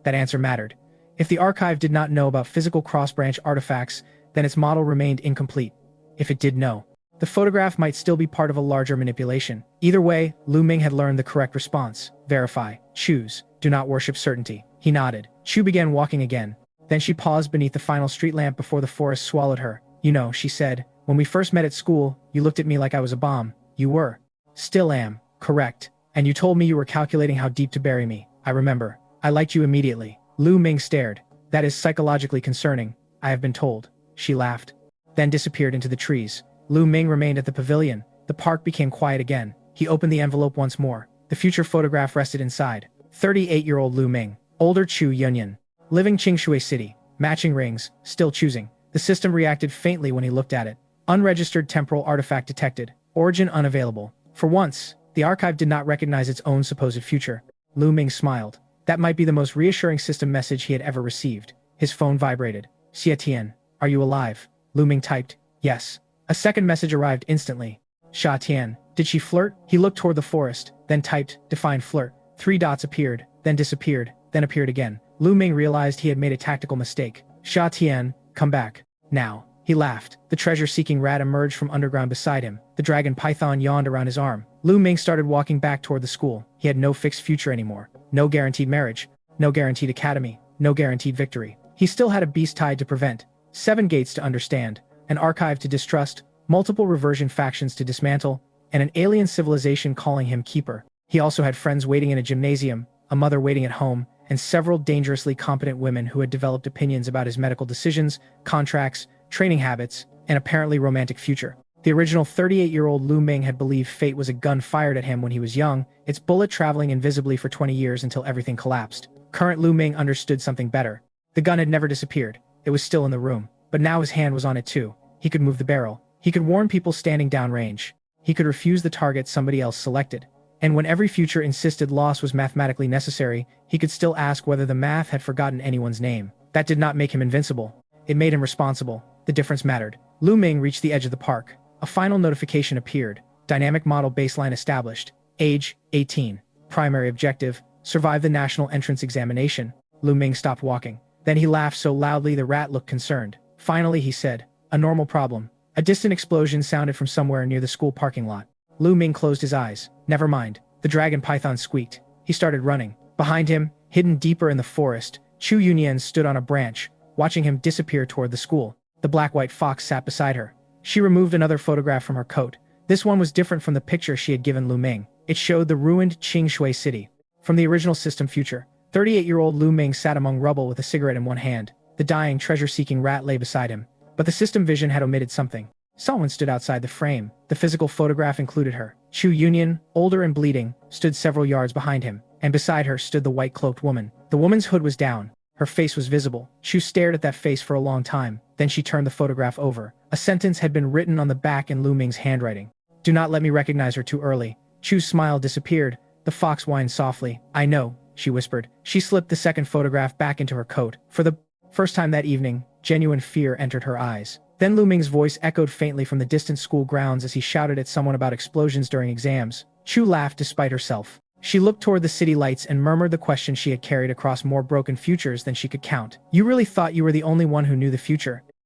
[SPEAKER 1] That answer mattered. If the archive did not know about physical cross-branch artifacts, then its model remained incomplete. If it did know, the photograph might still be part of a larger manipulation. Either way, Lu Ming had learned the correct response. Verify. Choose. Do not worship certainty. He nodded. Chu began walking again. Then she paused beneath the final street lamp before the forest swallowed her. You know, she said, when we first met at school, you looked at me like I was a bomb. You were. Still am. Correct. And you told me you were calculating how deep to bury me. I remember. I liked you immediately. Lu Ming stared. That is psychologically concerning, I have been told. She laughed. Then disappeared into the trees. Lu Ming remained at the pavilion. The park became quiet again. He opened the envelope once more. The future photograph rested inside. 38-year-old Lu Ming. Older Chu Yunyan. Living Qingshui City. Matching rings. Still choosing. The system reacted faintly when he looked at it. Unregistered temporal artifact detected. Origin unavailable. For once, the archive did not recognize its own supposed future. Lu Ming smiled. That might be the most reassuring system message he had ever received. His phone vibrated. Xia Tian. Are you alive? Lu Ming typed. Yes. A second message arrived instantly. Xia Tian. Did she flirt? He looked toward the forest, then typed, define flirt. 3 dots appeared, then disappeared, then appeared again. Lu Ming realized he had made a tactical mistake. Xia Tian, come back. Now. He laughed. The treasure-seeking rat emerged from underground beside him. The dragon python yawned around his arm. Lu Ming started walking back toward the school. He had no fixed future anymore. No guaranteed marriage. No guaranteed academy. No guaranteed victory. He still had a beast tied to prevent. 7 gates to understand. An archive to distrust. Multiple reversion factions to dismantle. And an alien civilization calling him Keeper. He also had friends waiting in a gymnasium, a mother waiting at home, and several dangerously competent women who had developed opinions about his medical decisions, contracts, training habits, and apparently romantic future. The original 38-year-old Lu Ming had believed fate was a gun fired at him when he was young, its bullet traveling invisibly for 20 years until everything collapsed. Current Lu Ming understood something better. The gun had never disappeared. It was still in the room. But now his hand was on it too. He could move the barrel. He could warn people standing downrange. he could refuse the target somebody else selected. And when every future insisted loss was mathematically necessary, he could still ask whether the math had forgotten anyone's name. That did not make him invincible. It made him responsible. The difference mattered. Lu Ming reached the edge of the park. A final notification appeared. Dynamic model baseline established. Age, 18. Primary objective, survive the national entrance examination. Lu Ming stopped walking. Then he laughed so loudly the rat looked concerned. Finally, he said, a normal problem. A distant explosion sounded from somewhere near the school parking lot. Lu Ming closed his eyes. Never mind. The dragon python squeaked. He started running. Behind him, hidden deeper in the forest, Chu Yunyan stood on a branch, watching him disappear toward the school. The black-white fox sat beside her. She removed another photograph from her coat. This one was different from the picture she had given Lu Ming. It showed the ruined Qingshui city. From the original system future, 38-year-old Lu Ming sat among rubble with a cigarette in one hand. The dying, treasure-seeking rat lay beside him. But the system vision had omitted something. Someone stood outside the frame. The physical photograph included her. Chu Yunyan, older and bleeding, stood several yards behind him, and beside her stood the white-cloaked woman. The woman's hood was down. Her face was visible. Chu stared at that face for a long time. Then she turned the photograph over. A sentence had been written on the back in Lu Ming's handwriting. Do not let me recognize her too early. Chu's smile disappeared. The fox whined softly. I know, she whispered. She slipped the second photograph back into her coat. For the first time that evening, genuine fear entered her eyes. Then Lu Ming's voice echoed faintly from the distant school grounds as he shouted at someone about explosions during exams. Chu laughed despite herself. She looked toward the city lights and murmured the question she had carried across more broken futures than she could count. You really thought you were the only one who knew the future?